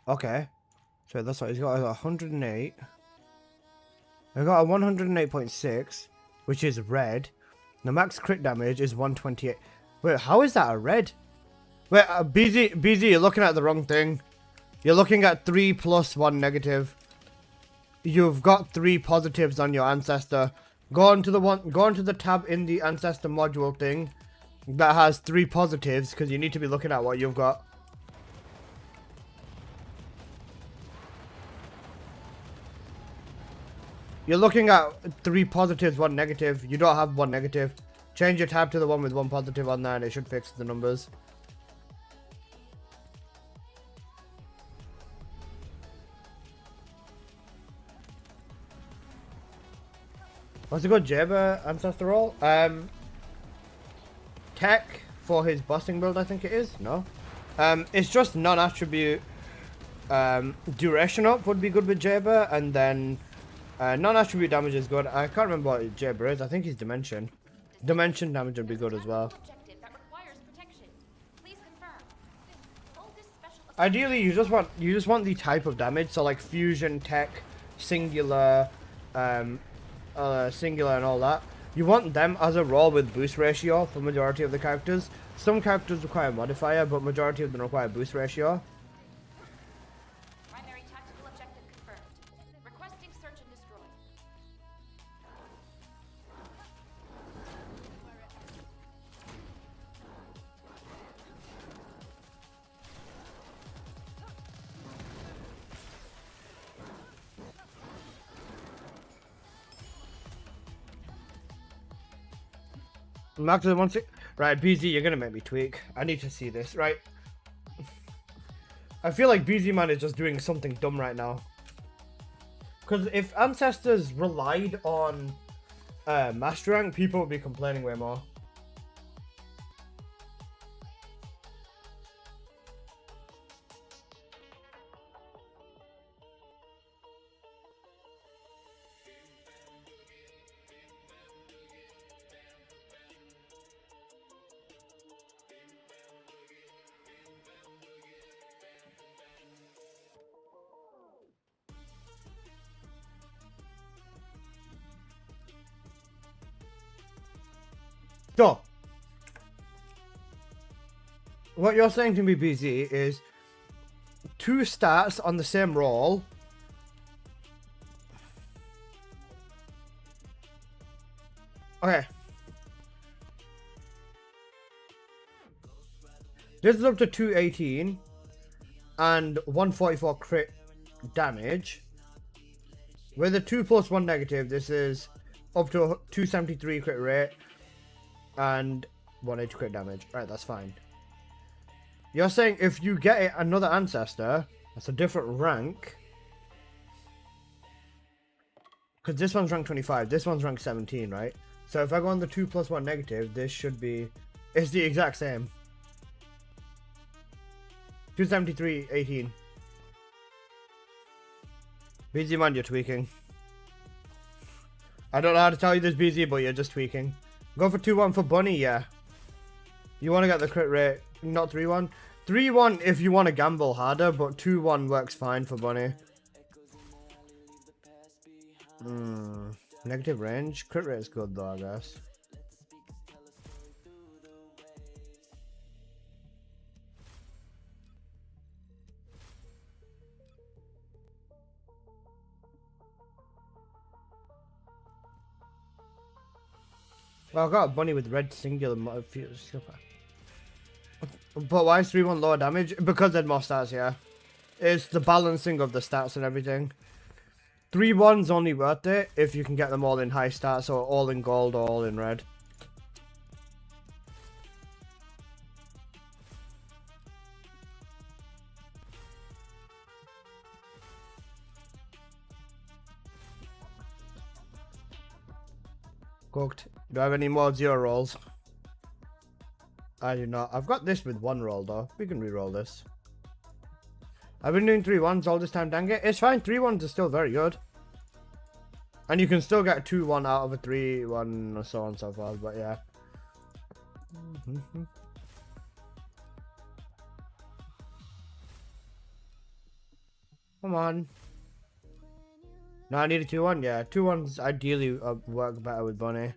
Okay. So that's what he's got. 108. I got a 108.6, which is red. The max crit damage is 128. Wait, how is that a red? Wait, BZ, you're looking at the wrong thing. You're looking at 3 plus 1 negative. You've got 3 positives on your ancestor. Go on to the tab in the ancestor module thing that has 3 positives, because you need to be looking at what you've got. You're looking at 3 positives, 1 negative. You don't have 1 negative. Change your tab to the one with 1 positive on there and it should fix the numbers. What's a good Jaber ancestor roll? Tech for his busting build, I think it is. No. It's just non-attribute. Duration up would be good with Jaber, and then non-attribute damage is good. I can't remember what Jaber is. I think he's Dimension. Dimension damage would be good as well. Objective that requires protection. Please confirm. Bogus special assault. Ideally, you just want the type of damage. So like fusion, tech, singular, singular, and all that. You want them as a roll with boost ratio for majority of the characters. Some characters require modifier, but majority of them require boost ratio. Primary tactical objective confirmed. Requesting search and destroy. Max is 1 6. Right, BZ, you're gonna make me tweak. I need to see this, right? I feel like BZ man is just doing something dumb right now. Because if ancestors relied on master rank, people will be complaining way more. So, what you're saying to me, BZ, is 2 stats on the same roll. Okay. This is up to 218 and 144 crit damage. With a 2 plus 1 negative, this is up to 273 crit rate and 180 crit damage. Alright, that's fine. You're saying if you get another ancestor, that's a different rank. Because this one's rank 25, this one's rank 17, right? So if I go on the 2 plus 1 negative, this should be... It's the exact same. 273, 18. BZ man, you're tweaking. I don't know how to tell you this, BZ, but you're just tweaking. Go for 2-1 for Bunny, yeah. You want to get the crit rate, not 3-1. 3-1 if you want to gamble harder, but 2-1 works fine for Bunny. Negative range. Crit rate is good though, I guess. Well, I got a Bunny with red singular but why is 3-1 lower damage? Because there's more stats, yeah. It's the balancing of the stats and everything. 3-1's only worth it if you can get them all in high stats or all in gold or all in red. Cooked. Do I have any more 0 rolls? I do not. I've got this with 1 roll though. We can re-roll this. I've been doing 3-1s all this time, dang it. It's fine, 3-1s are still very good. And you can still get 2-1 out of a 3-1 or so on and so forth, but yeah. Come on. No, I need a 2-1, yeah. 2-1s ideally work better with Bunny.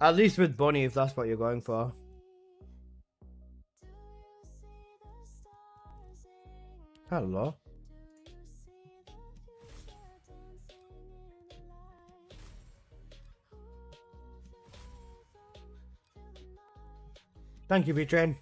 At least with Bunny if that's what you're going for. Hello. Thank you, B-Train.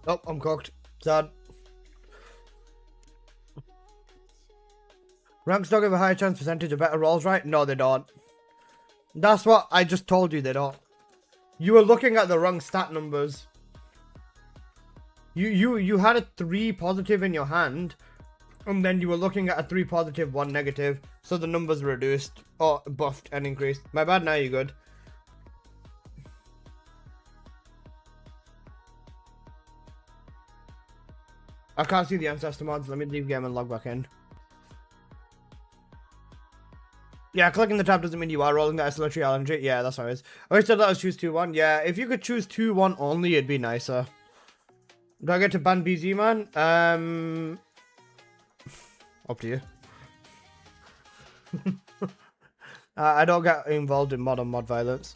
Oh, I'm cooked. Sad. Ranks don't give a higher chance percentage of better rolls, right? No, they don't. That's what I just told you, they don't. You were looking at the wrong stat numbers. You had a 3 positive in your hand, and then you were looking at a 3 positive, 1 negative, so the numbers reduced, or buffed and increased. My bad, now you're good. I can't see the ancestor mods. Let me leave game and log back in. Yeah, clicking the tab doesn't mean you are rolling that oscillatory LNG. Yeah, that's how it is. Okay, so let us choose 2-1. Yeah, if you could choose 2-1 only, it'd be nicer. Do I get to ban BZ, man? Up to you. I don't get involved in mod violence.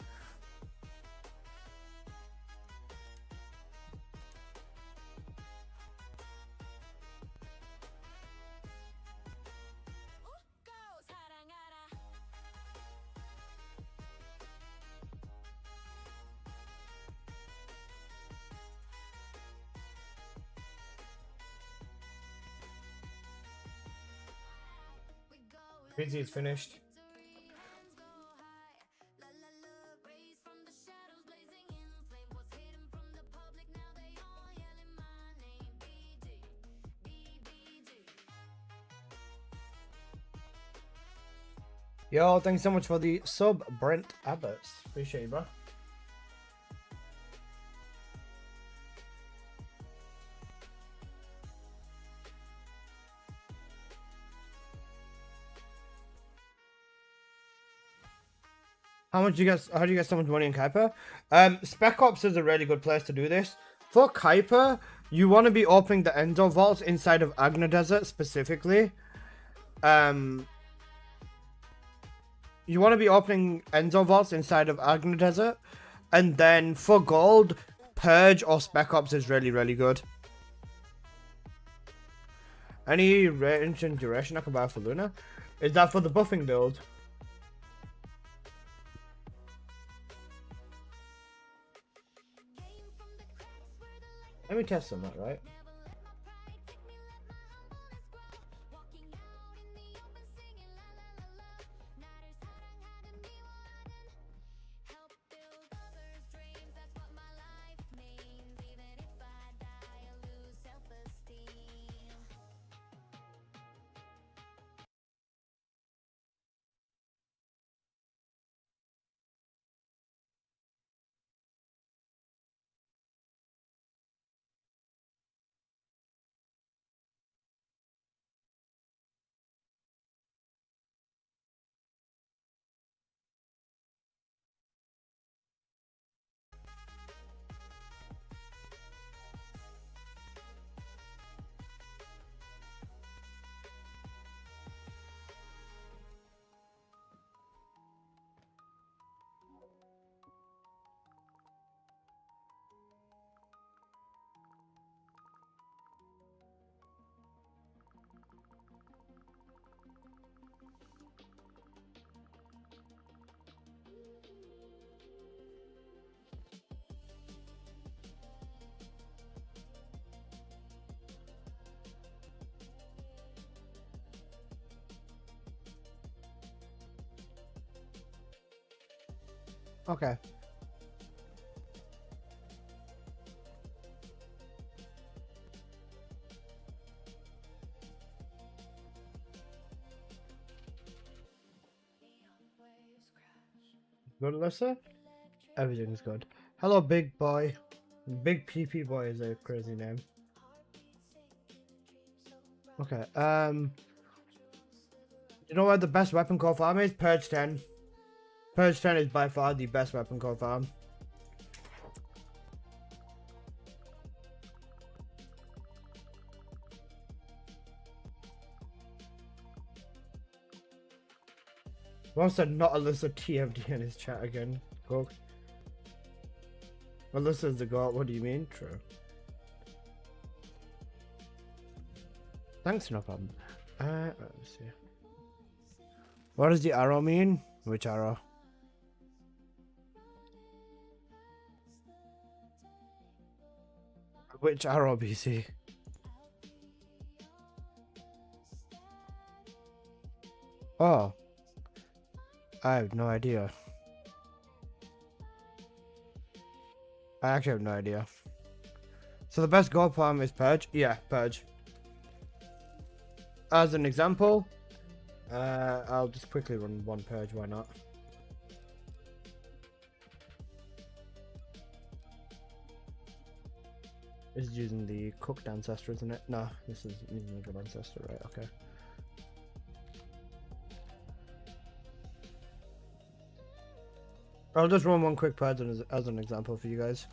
Busy is finished. Yo, thanks so much for the sub, Brent Abbots. Appreciate you, bro. How do you get so much money in Kuiper? Spec Ops is a really good place to do this. For Kuiper, you want to be opening the Enzo vaults inside of Agna Desert specifically. You want to be opening Enzo vaults inside of Agna Desert, and then for gold, Purge or Spec Ops is really, really good. Any range and duration I can buy for Luna? Is that for the buffing build? Let me test on that, right? Okay. Good, Alyssa? Everything's good. Hello, big boy. Big PP boy is a crazy name. Okay, you know what the best weapon core farm is? Purge 10. Purge 10 is by far the best weapon core farm. One said not Alyssa TFD in his chat again. Cook. Alyssa's the god, what do you mean? True. Thanks, no problem. Let's see. What does the arrow mean? Which arrow? Which arrow, BC? Oh. I have no idea. I actually have no idea. So the best gold farm is Purge? Yeah, Purge. As an example, I'll just quickly run one Purge, why not? This is using the cooked ancestor, isn't it? No, this is using the good ancestor, right? Okay. I'll just run one quick Purge as an example for you guys.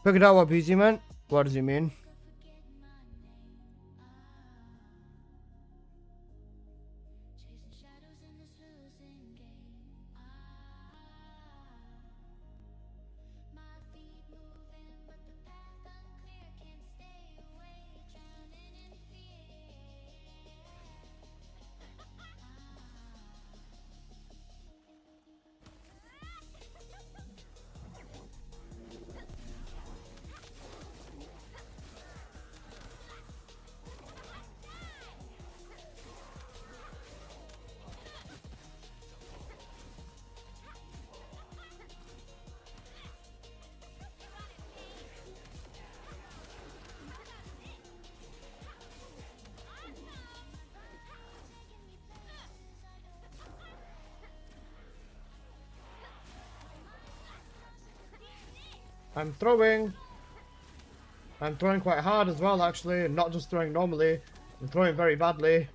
Figured out what BZ meant? What does he mean? I'm throwing. I'm throwing quite hard as well, actually, not just throwing normally. I'm throwing very badly.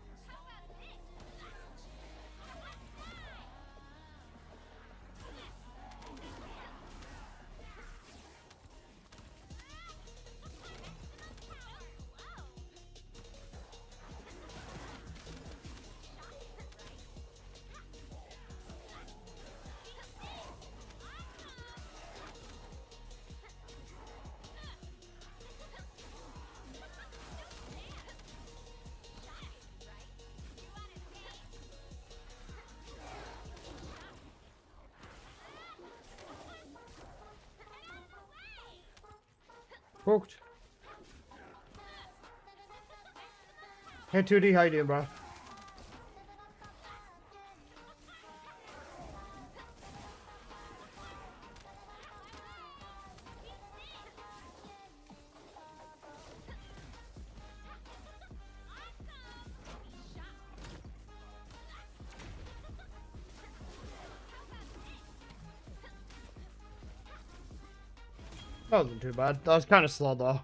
Cooked. Hey 2D, how you doing, bro? That wasn't too bad. That was kind of slow though.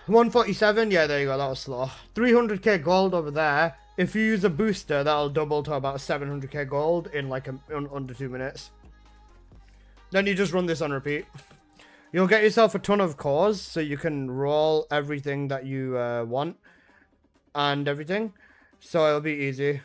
147, yeah, there you go, that was slow. 300k gold over there. If you use a booster, that'll double to about 700k gold in like under 2 minutes. Then you just run this on repeat. You'll get yourself a ton of cores, so you can roll everything that you want and everything. So it'll be easy.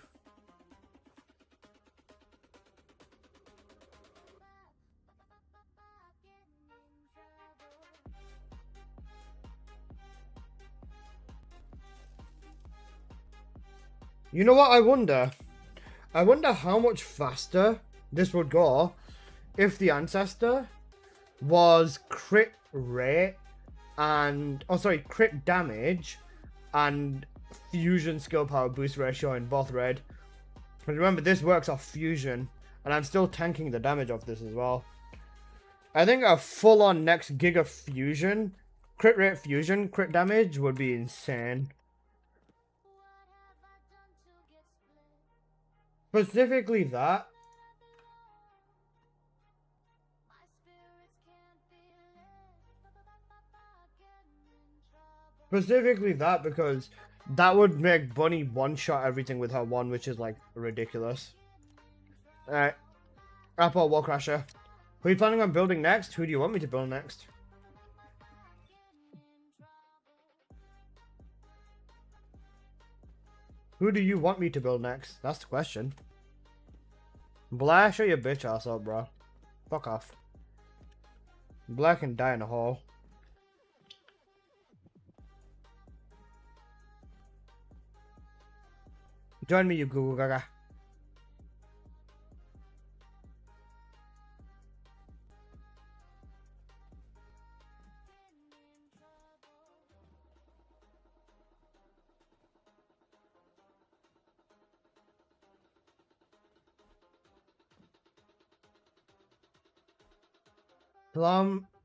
You know what I wonder? I wonder how much faster this would go if the ancestor was crit rate and crit damage and fusion skill power boost ratio in both red. But remember, this works off fusion, and I'm still tanking the damage off this as well. I think a full-on next Giga fusion, crit rate fusion, crit damage would be insane. Specifically that. Specifically that, because that would make Bunny one-shot everything with her one, which is like ridiculous. Alright. Apple Wall Crasher. Who are you planning on building next? Who do you want me to build next? Who do you want me to build next? That's the question. Blair, shut your bitch ass up, bro. Fuck off. Blair can die in a hole. Join me, you Google Gaga.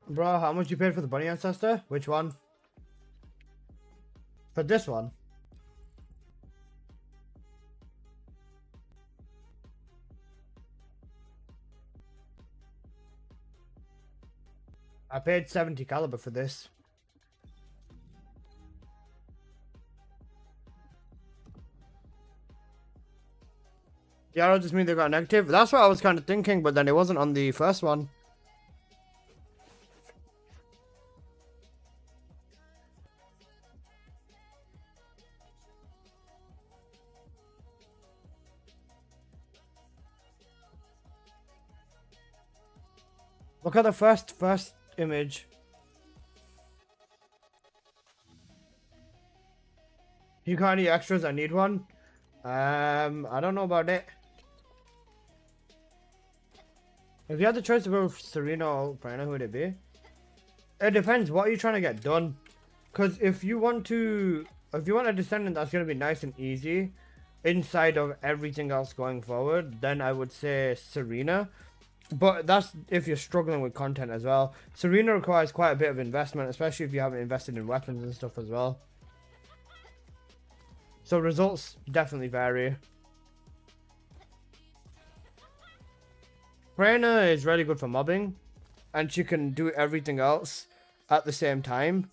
Bro, how much you paid for the bunny ancestor? Which one? For this one? I paid 70 caliber for this. Yeah, that'll just mean they got negative. That's what I was kind of thinking, but then it wasn't on the first one. Look at the first image. You got any extras? I need one. I don't know about it. If you had the choice to go with Serena or Prana, who would it be? It depends. What are you trying to get done? Because if you want a Descendant that's going to be nice and easy inside of everything else going forward, then I would say Serena. But that's if you're struggling with content as well. Serena requires quite a bit of investment, especially if you haven't invested in weapons and stuff as well. So results definitely vary. Prana is really good for mobbing, and she can do everything else at the same time.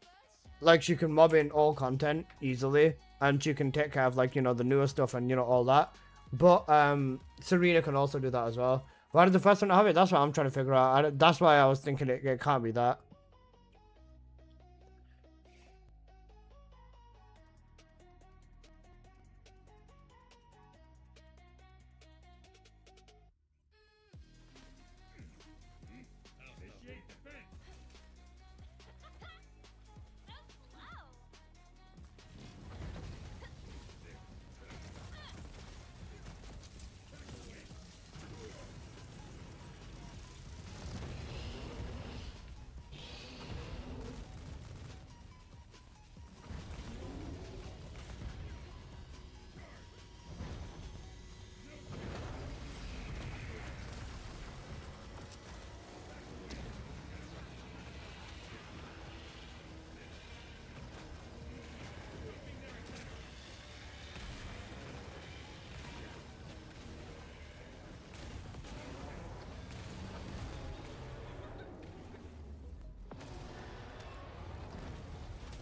Like, she can mob in all content easily, and she can take care of, like, you know, the newer stuff and, you know, all that. But Serena can also do that as well. Why did the first one not have it? That's what I'm trying to figure out. That's why I was thinking it can't be that.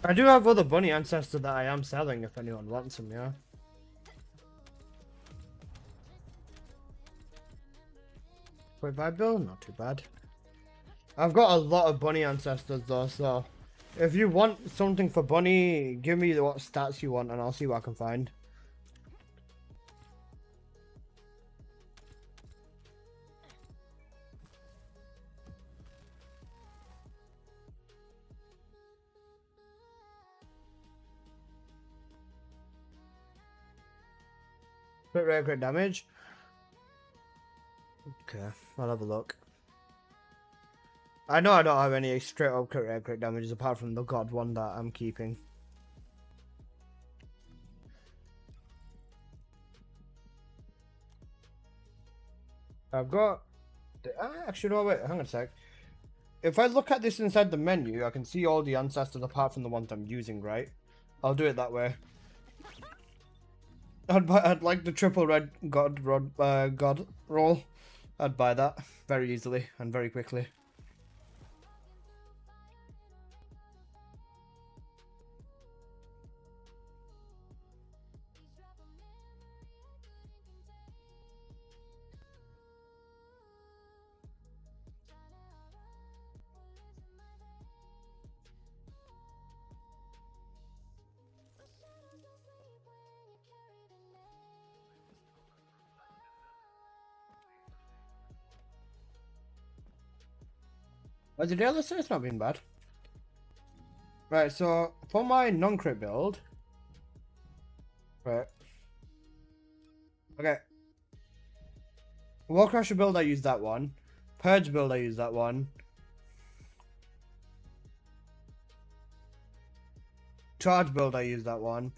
I do have other bunny ancestor that I am selling if anyone wants them, yeah. 0.5 bill, not too bad. I've got a lot of bunny ancestors though, so if you want something for bunny, give me what stats you want and I'll see what I can find. Crit rate, crit damage. Okay, I'll have a look. I know I don't have any straight up crit rate, crit damages apart from the god one that I'm keeping. I've got... actually, no, wait, hang on a sec. If I look at this inside the menu, I can see all the ancestors apart from the ones I'm using, right? I'll do it that way. I'd like the triple red god roll. I'd buy that very easily and very quickly. As a DLC, it's not been bad. Right, so for my non-crit build, right, okay, Warcrasher build I use that one, Purge build I use that one, Charge build I use that one,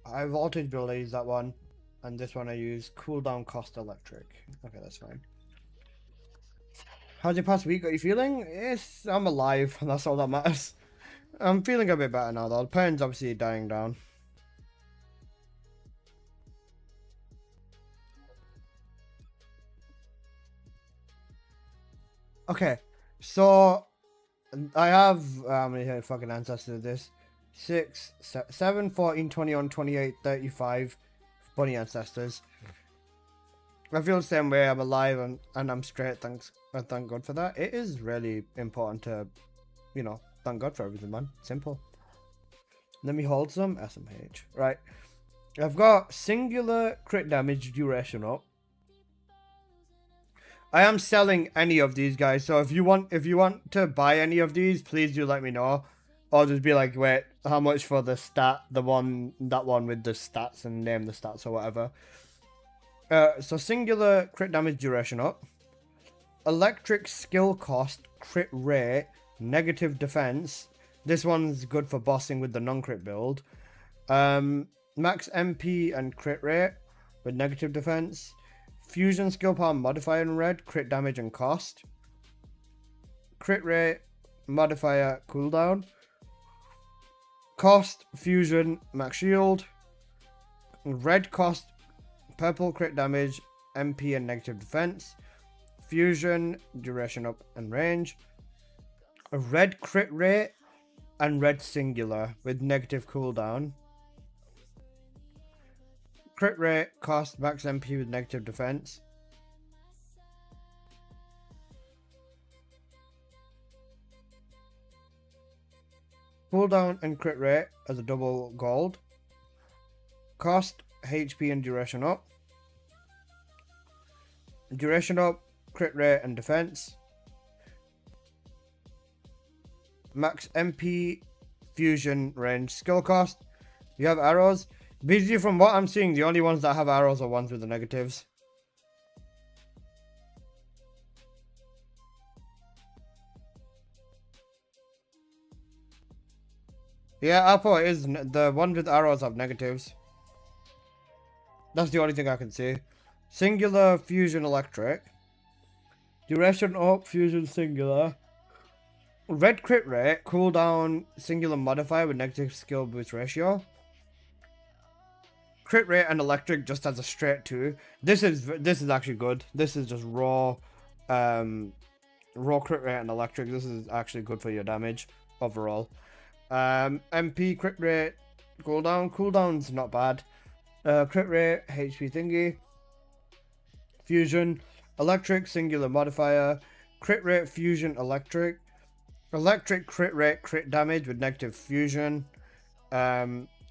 High Voltage build I use that one, and this one I use cooldown cost electric. Okay, that's fine. How's your past week? Are you feeling? Yes, I'm alive, and that's all that matters. I'm feeling a bit better now, though. The pain's obviously dying down. Okay, so I have how many fucking ancestors of this? 6, 7, 14, 21, 28, 35 bunny ancestors. I feel the same way. I'm alive and I'm straight. Thanks. And thank God for that. It is really important to, you know, thank God for everything, man. Simple. Let me hold some SMH. Right. I've got singular crit damage duration up. I am selling any of these guys, so if you want to buy any of these, please do let me know. Or just be like, wait, how much for the stat, that one with the stats, and name the stats or whatever. So singular crit damage duration up. Electric skill cost, crit rate, negative defense. This one's good for bossing with the non-crit build. Max MP and crit rate with negative defense. Fusion skill power modifier in red, crit damage and cost. Crit rate, modifier, cooldown. Cost, fusion, max shield. Red cost, purple crit damage, MP and negative defense. Fusion, duration up and range. A red crit rate and red singular with negative cooldown. Crit rate, cost, max MP with negative defense. Cooldown and crit rate as a double gold. Cost, HP and duration up. Duration up, crit rate and defense. Max MP, fusion, range, skill cost. You have arrows. Basically, from what I'm seeing, the only ones that have arrows are ones with the negatives. Yeah, Apple is the one with arrows have negatives. That's the only thing I can see. Singular, fusion, electric. Duration up, fusion, singular. Red crit rate, cooldown, singular modifier with negative skill boost ratio. Crit rate and electric just as a straight 2. This is actually good. This is just raw crit rate and electric. This is actually good for your damage overall. MP crit rate, cooldown's not bad. Crit rate, HP thingy. Fusion, electric, singular modifier. Crit rate, fusion, electric. Electric crit rate, crit damage with negative fusion.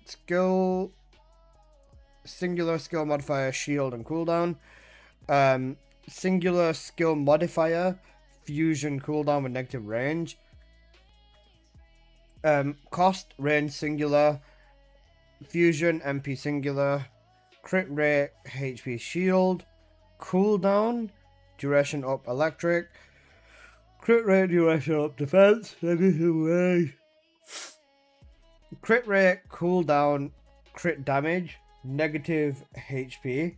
Skill, singular skill modifier, shield and cooldown. Singular skill modifier, fusion, cooldown with negative range. Cost, range, singular. Fusion, MP singular. Crit rate, HP shield. Cooldown, duration up electric. Crit rate, duration up defense. Negative range. Crit rate, cooldown, crit damage, negative HP.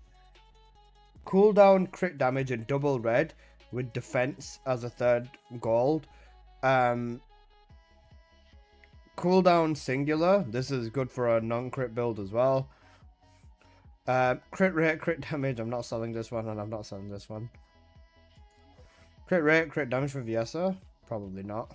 Cooldown, crit damage and double red with defense as a third gold. Cooldown singular. This is good for a non-crit build as well. Crit rate, crit damage. I'm not selling this one, and I'm not selling this one. Crit rate, crit damage for Viesa? Probably not.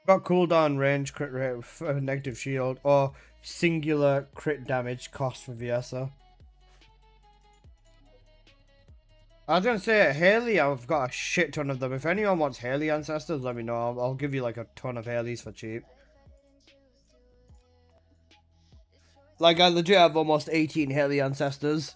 Got cooldown, range, crit rate, negative shield, or singular crit damage cost for Viesa. I was gonna say Haley. I've got a shit ton of them. If anyone wants Haley ancestors, let me know. I'll give you like a ton of Haleys for cheap. Like I legit have almost 18 Haley ancestors.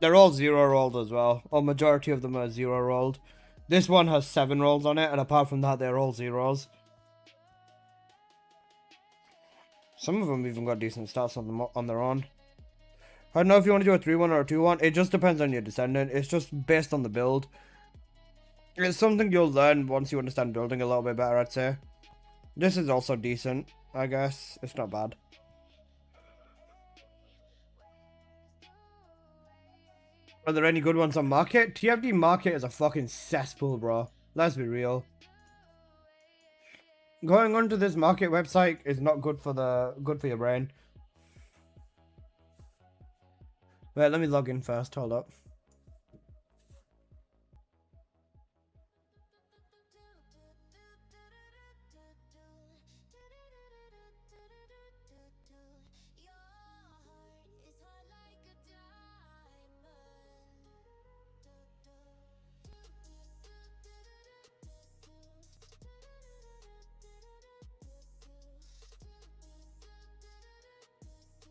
They're all 0 rolled as well. Or majority of them are 0 rolled. This one has 7 rolls on it, and apart from that, they're all 0s. Some of them even got decent stats on them on their own. I don't know if you want to do a 3-1 or a 2-1. It just depends on your Descendant. It's just based on the build. It's something you'll learn once you understand building a little bit better, I'd say. This is also decent, I guess. It's not bad. Are there any good ones on market? TFD market is a fucking cesspool, bro. Let's be real. Going onto this market website is not good for your brain. Wait, let me log in first. Hold up.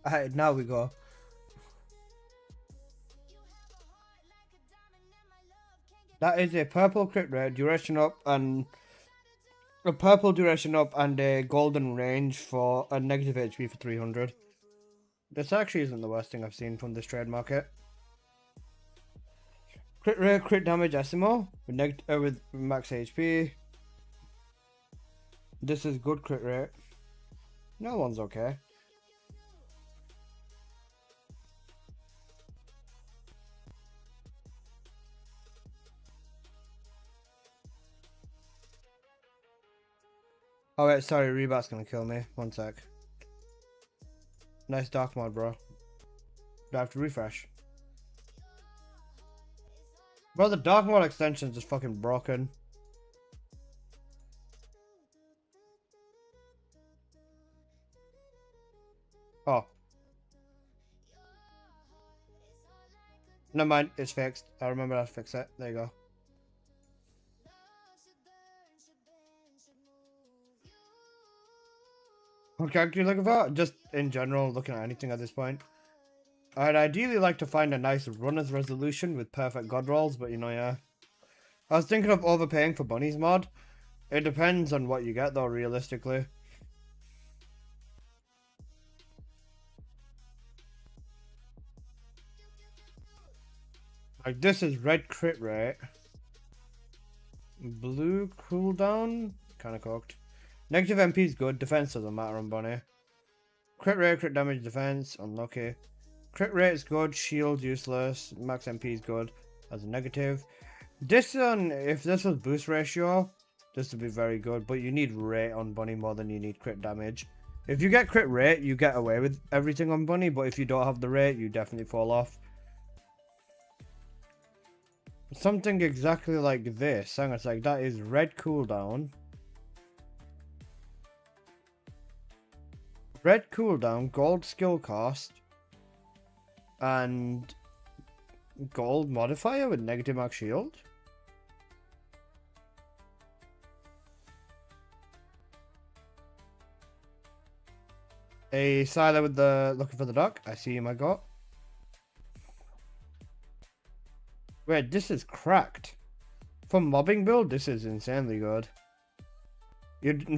Alright, now we go. That is a purple crit rate, duration up, and a purple duration up, and a golden range for a negative HP for 300. This actually isn't the worst thing I've seen from this trade market. Crit rate, crit damage, Esimo with max HP. This is good crit rate. No one's okay. Oh wait, sorry, Rebat's gonna kill me. One sec. Nice dark mod, bro. Do I have to refresh? Bro, the dark mode extension is just fucking broken. Oh. Never mind, it's fixed. I remember how to fix it. There you go. What character are you looking for? Just in general, looking at anything at this point. I'd ideally like to find a nice runner's resolution with perfect god rolls, but you know, yeah. I was thinking of overpaying for Bunny's mod. It depends on what you get though, realistically. Like, this is red crit rate. Blue cooldown? Kinda cooked. Negative MP is good, defense doesn't matter on Bunny. Crit rate, crit damage, defense, unlucky. Crit rate is good, shield useless, max MP is good as a negative. This one, if this was boost ratio, this would be very good, but you need rate on Bunny more than you need crit damage. If you get crit rate, you get away with everything on Bunny, but if you don't have the rate, you definitely fall off. Something exactly like this, hang on a sec, that is red cooldown. Red cooldown, gold skill cost, and gold modifier with negative max shield. A silo with the looking for the duck. I see him. I got. Wait, this is cracked. For mobbing build, this is insanely good.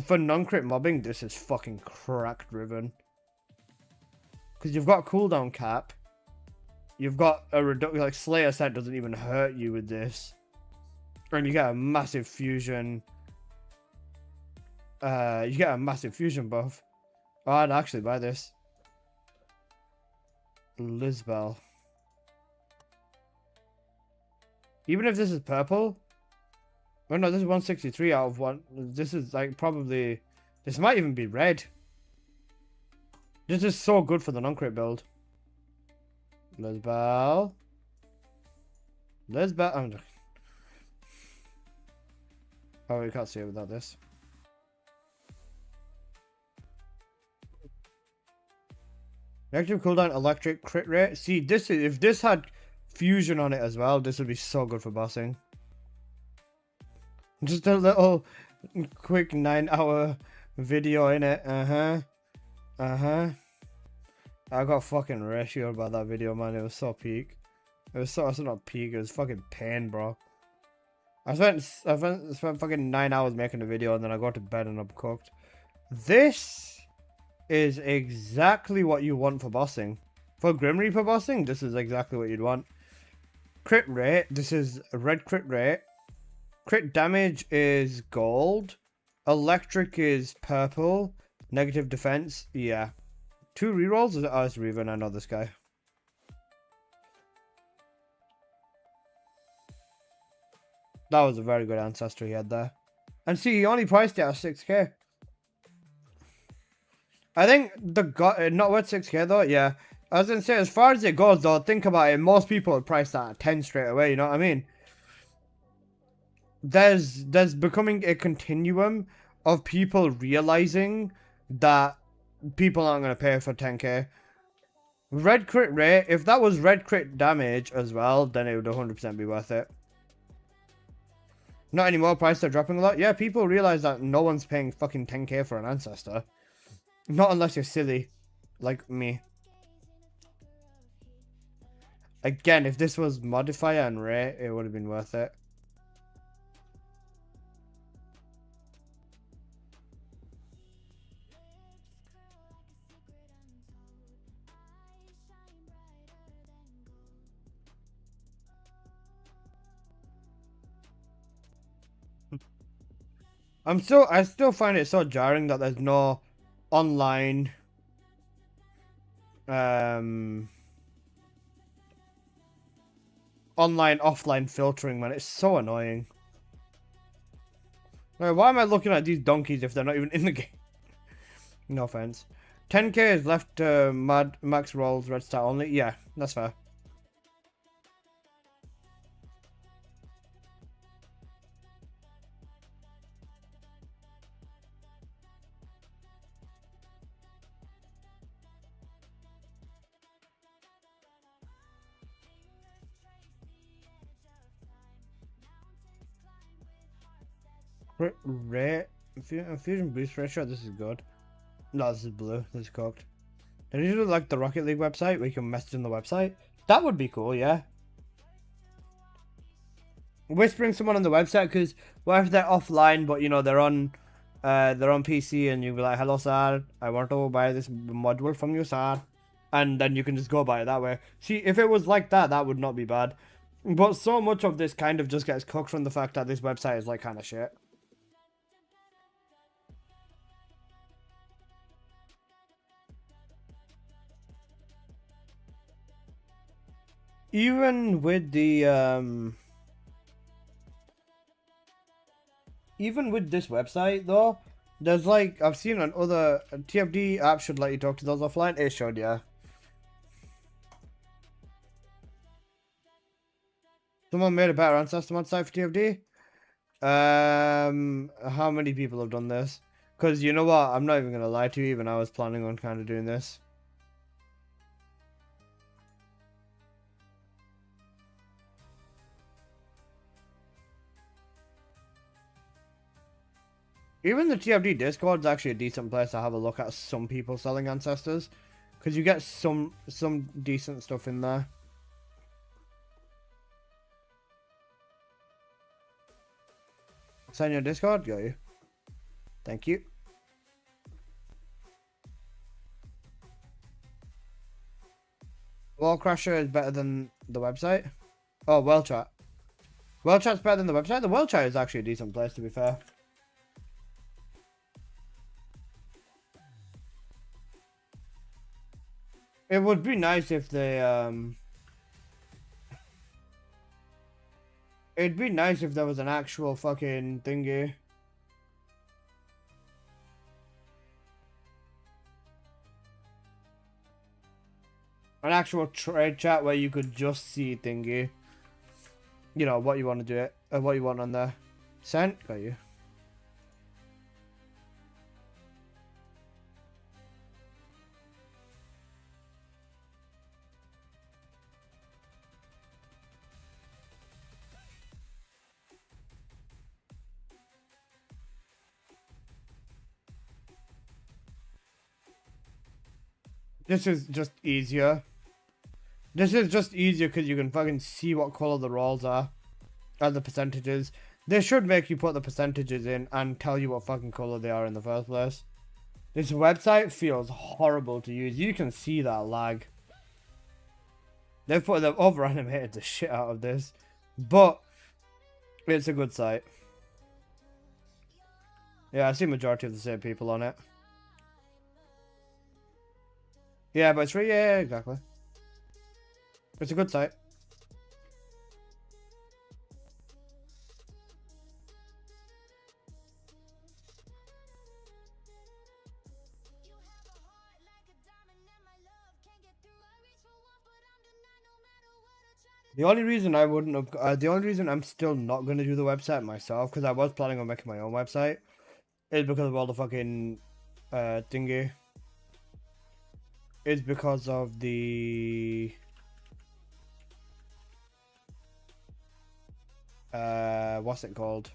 For non-crit mobbing, this is fucking crack driven. Because you've got cooldown cap. You've got a reduction, like Slayer set doesn't even hurt you with this. And you get a massive fusion. You get a massive fusion buff. Oh, I'd actually buy this. Lisbel. Even if this is purple. Oh no, this is 163 out of 1. This is like probably... This might even be red. This is so good for the non-crit build. Lisbel. Lisbel. Oh, we can't see it without this. Negative cooldown, electric, crit rate. See, this is... If this had fusion on it as well, this would be so good for bossing. Just a little quick 9-hour video in it. I got fucking ratio about that video, man. It was so peak. It was not peak. It was fucking pain, bro. I spent fucking 9 hours making a video, and then I go to bed and I'm cooked. This is exactly what you want for bossing. For Grim Reaper bossing, this is exactly what you'd want. Crit rate. This is a red crit rate. Crit damage is gold. Electric is purple. Negative defense, yeah. 2 rerolls? Oh, it's Reaver, and I know this guy. That was a very good ancestor he had there. And see, he only priced it at 6k. I think the god, not worth 6k though, yeah. I was gonna say, as far as it goes though, think about it, most people would price that at 10 straight away, you know what I mean? There's becoming a continuum of people realizing that people aren't going to pay for 10k. Red crit rate, if that was red crit damage as well, then it would 100% be worth it. Not anymore, prices are dropping a lot. Yeah, people realize that no one's paying fucking 10k for an ancestor. Not unless you're silly, like me. Again, if this was modifier and rate, it would have been worth it. I still find it so jarring that there's no online offline filtering, man. It's so annoying. Like, why am I looking at these donkeys if they're not even in the game? No offense. 10k is left max rolls red star only. Yeah, that's fair. Rare fusion boost ratio. This is good. No, this is blue. This is cooked. Did you do like the Rocket League website where you can message on the website? That would be cool, yeah. Whispering someone on the website, because what if they're offline, but you know they're on PC, and you'll be like, "Hello, sir. I want to buy this module from you, sir," and then you can just go buy it that way. See, if it was like that, that would not be bad. But so much of this kind of just gets cooked from the fact that this website is like kind of shit. Even with the even with this website though, there's like I've seen on other TFD apps should let you talk to those offline. It should, yeah. Someone made a better ancestor mod site for TFD. How many people have done this? Because you know what, I'm not even gonna lie to you. Even I was planning on kind of doing this. Even the TFD Discord's actually a decent place to have a look at some people selling ancestors, because you get some decent stuff in there. Sign your Discord, got you. Thank you. Wall Crasher is better than the website. Oh, World Chat. World Chat's better than the website. The World Chat is actually a decent place, to be fair. It would be nice if they it'd be nice if there was an actual fucking thingy. An actual trade chat where you could just see thingy. You know, what you want to do it, what you want on there. Sent, got you. This is just easier. This is just easier because you can fucking see what color the rolls are. And the percentages. They should make you put the percentages in and tell you what fucking color they are in the first place. This website feels horrible to use. You can see that lag. They've over animated the shit out of this. But it's a good site. Yeah, I see majority of the same people on it. Yeah, but it's free. Yeah, exactly. It's a good site. The only reason I wouldn't have, the only reason I'm still not going to do the website myself, because I was planning on making my own website, is because of all the fucking thingy. Is because of the what's it called?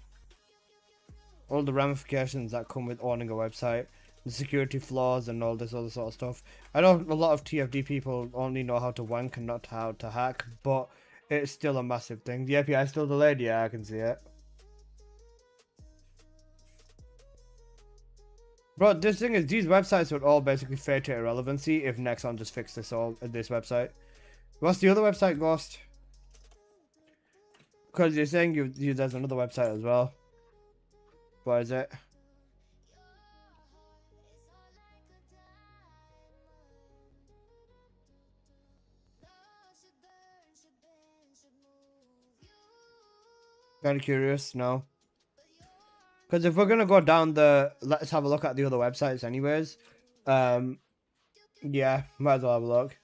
All the ramifications that come with owning a website. the security flaws and all this other sort of stuff. I know a lot of TFD people only know how to wank and not how to hack, but it's still a massive thing. The API is still delayed, yeah, I can see it. Bro, this thing is, these websites would all basically fade to irrelevancy if Nexon just fixed this website. What's the other website, Ghost? Because you're saying there's another website as well. What is it? Kind of curious, no. Because if we're gonna go down let's have a look at the other websites anyways. Yeah, might as well have a look.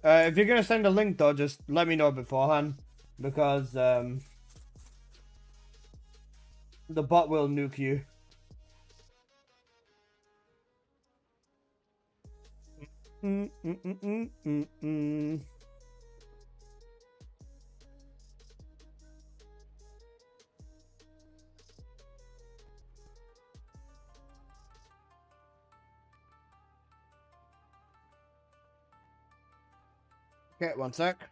If you're gonna send a link though, just let me know beforehand, because the bot will nuke you. Okay, one sec.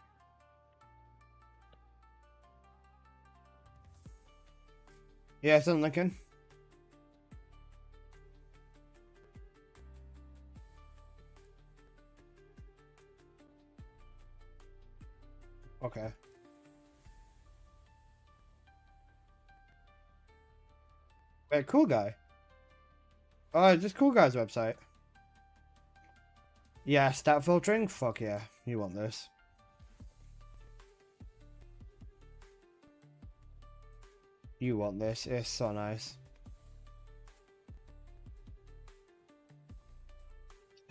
Yeah, it's in Lincoln. Okay. Wait, cool guy. Oh, is this cool guy's website? Yeah, stat filtering? Fuck yeah, you want this. You want this, it's so nice.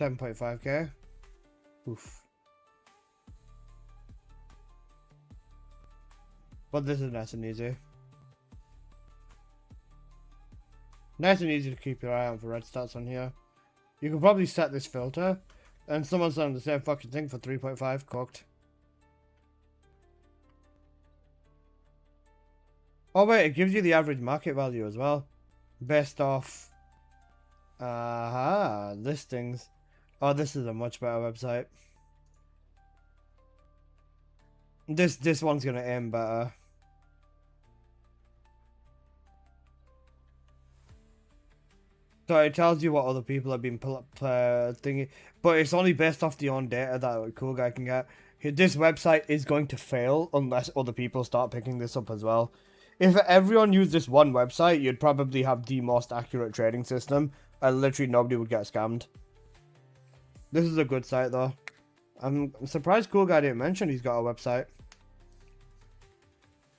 7.5k. Oof. But this is nice and easy. Nice and easy to keep your eye out for red stats on here. You can probably set this filter, and someone's done the same fucking thing for 3.5, cooked. Oh wait, it gives you the average market value as well. Based off... Aha, listings. Oh, this is a much better website. This one's gonna aim better. So it tells you what other people have been thinking, but it's only based off the own data that a cool guy can get. This website is going to fail unless other people start picking this up as well. If everyone used this one website, you'd probably have the most accurate trading system, and literally nobody would get scammed. This is a good site though. I'm surprised Cool Guy didn't mention he's got a website.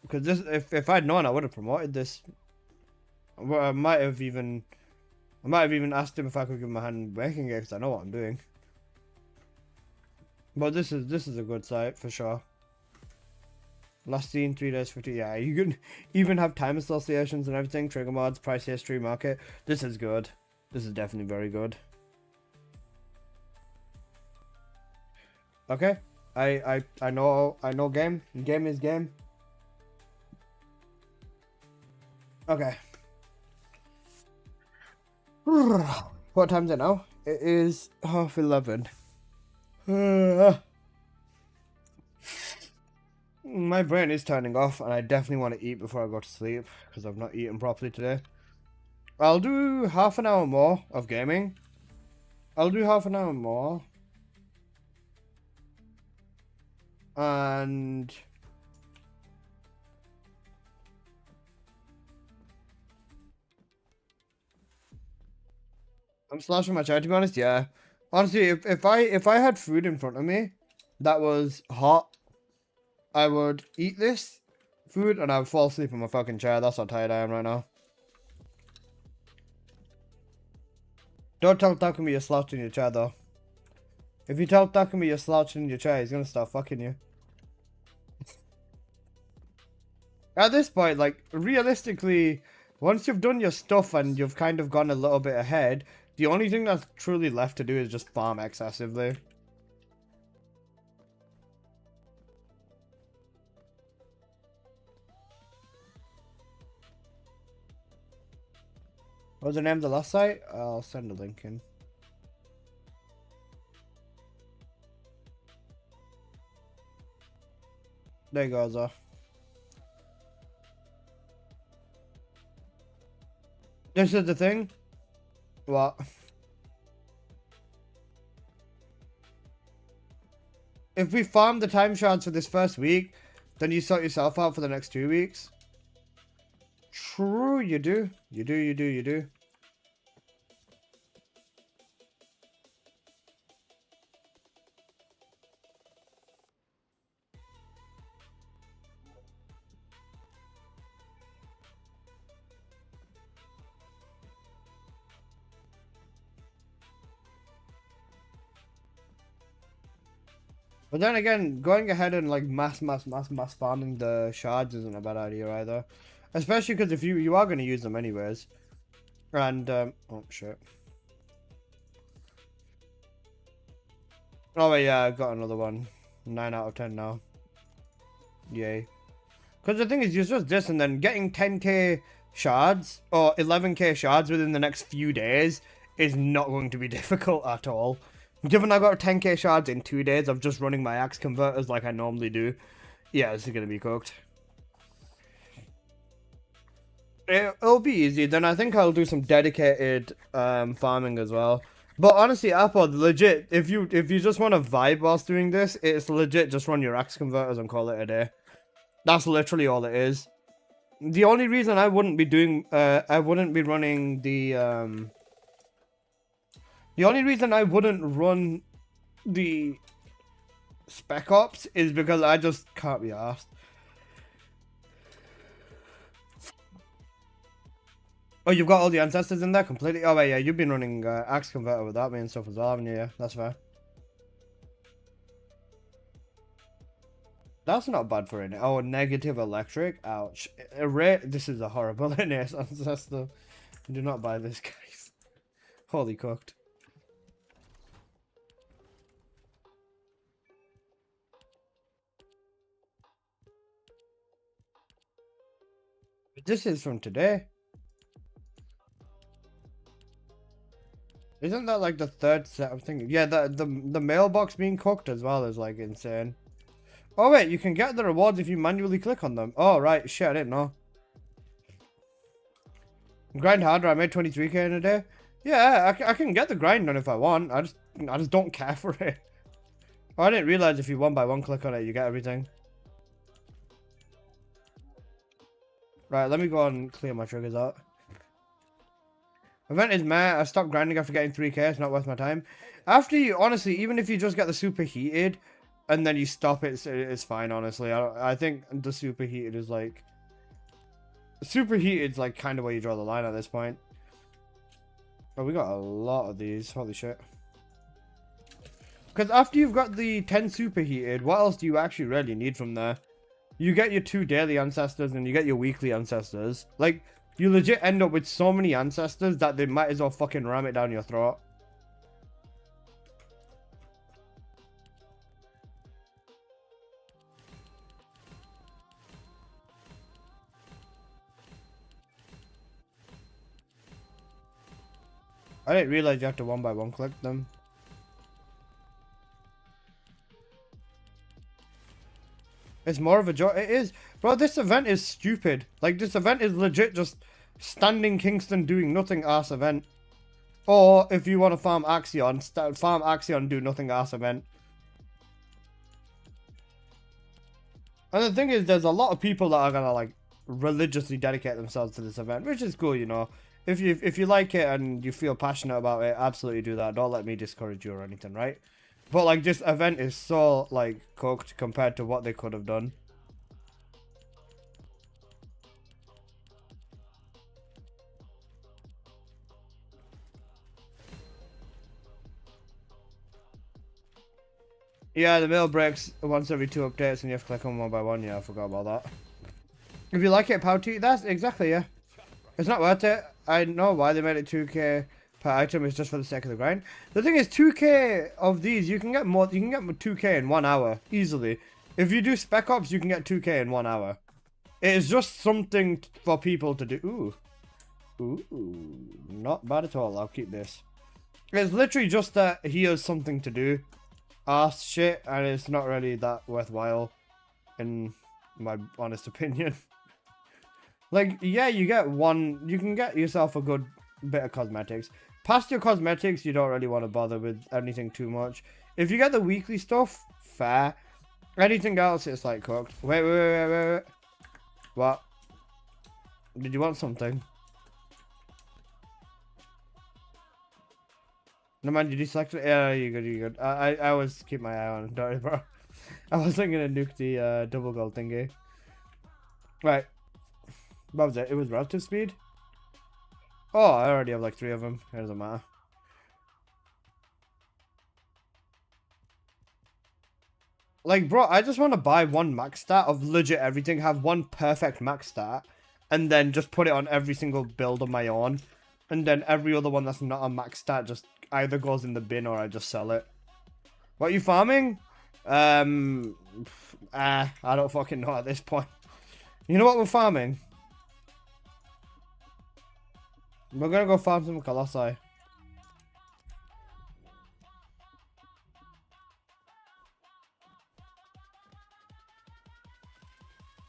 Because this, if I'd known, I would have promoted this. Well, I might have even asked him if I could give him a hand making it, because I know what I'm doing. But this is a good site for sure. Last seen 3 days 50. Yeah, you can even have time associations and everything. Trigger mods, price history, market. This is good. This is definitely very good. Okay, I know game. Game is game. Okay. What time is it now? It is 11:30. My brain is turning off, and I definitely want to eat before I go to sleep, because I've not eaten properly today. I'll do half an hour more of gaming. I'll do half an hour more. And... I'm slashing my chair, to be honest, yeah. Honestly, if I had food in front of me that was hot, I would eat this food and I would fall asleep in my fucking chair. That's how tired I am right now. Don't tell Takumi you're slouching in your chair though. If you tell Takumi you're slouching in your chair, he's gonna start fucking you. At this point, like, realistically, once you've done your stuff and you've kind of gone a little bit ahead, the only thing that's truly left to do is just farm excessively. What was the name of the last site? I'll send a link in. There you go, Zah. This is the thing. What? If we farm the time shards for this first week, then you sort yourself out for the next 2 weeks. True, you do. You do. But then again, going ahead and like mass farming the shards isn't a bad idea either. Especially because if you are going to use them anyways. And, oh shit. Oh wait, yeah, I got another one. 9 out of 10 now. Yay. Because the thing is, it's just this and then getting 10k shards or 11k shards within the next few days is not going to be difficult at all. Given I got 10k shards in 2 days of just running my axe converters like I normally do, yeah, this is going to be cooked. It'll be easy. Then I think I'll do some dedicated farming as well. But honestly, Apple, legit, if you just want to vibe whilst doing this, it's legit just run your axe converters and call it a day. That's literally all it is. The only reason I wouldn't be doing, I wouldn't be running the only reason I wouldn't run the Spec Ops is because I just can't be arsed. Oh, you've got all the ancestors in there completely? Oh, wait, yeah, you've been running Axe Converter without me and stuff as well, haven't you? Yeah, that's fair. That's not bad for it. Oh, negative electric? Ouch. This is a horrible NS ancestor. Do not buy this, guys. Holy cooked. This is from today. Isn't that like the third set of things? Yeah, the mailbox being cooked as well is like insane. Oh wait, you can get the rewards if you manually click on them. Oh right, shit, I didn't know. Grind harder, I made 23k in a day. Yeah, I can get the grind done if I want. I just don't care for it. Oh, I didn't realize if you one by one click on it, you get everything. Right, let me go and clear my triggers out. Event is meh. I stopped grinding after getting 3k. It's not worth my time. After you, honestly, even if you just get the superheated and then you stop it, it's fine, honestly. I think the superheated is like... Superheated is like kind of where you draw the line at this point. Oh, we got a lot of these. Holy shit. Because after you've got the 10 superheated, what else do you actually really need from there? You get your 2 daily ancestors and you get your weekly ancestors. Like, you legit end up with so many ancestors that they might as well fucking ram it down your throat. I didn't realize you have to one by one click them. It's more of a joke. It is. Bro, this event is stupid. Like, this event is legit just standing Kingston doing nothing ass event. Or, if you want to farm Axion, farm Axion, do nothing ass event. And the thing is, there's a lot of people that are gonna, like, religiously dedicate themselves to this event, which is cool, you know. If you like it and you feel passionate about it, absolutely do that. Don't let me discourage you or anything, right? But, like, this event is so, like, cooked compared to what they could have done. Yeah, the mail breaks once every 2 updates and you have to click on one by one. Yeah, I forgot about that. If you like it, power to you. That's exactly, yeah. It's not worth it. I know why they made it 2k per item. It's just for the sake of the grind. The thing is, 2k of these, you can get more. You can get 2k in 1 hour easily. If you do Spec Ops, you can get 2k in 1 hour. It is just something for people to do. Ooh. Ooh, not bad at all. I'll keep this. It's literally just that he has something to do. Ass shit, and it's not really that worthwhile, in my honest opinion. Like, yeah, you can get yourself a good bit of cosmetics. Past your cosmetics, you don't really want to bother with anything too much. If you get the weekly stuff, fair. Anything else, it's like cooked. Wait. What? Did you want something? No man, did you select it? Yeah, you're good. I always keep my eye on it, don't worry, bro. I was thinking to nuke the double gold thingy. Right. What was it? It was relative speed? Oh, I already have like 3 of them. It doesn't matter. Like, bro, I just want to buy one max stat of legit everything, have one perfect max stat, and then just put it on every single build of my own. And then every other one that's not a max stat just either goes in the bin or I just sell it. What are you farming? I don't fucking know at this point. You know what we're farming? We're gonna go farm some Colossi.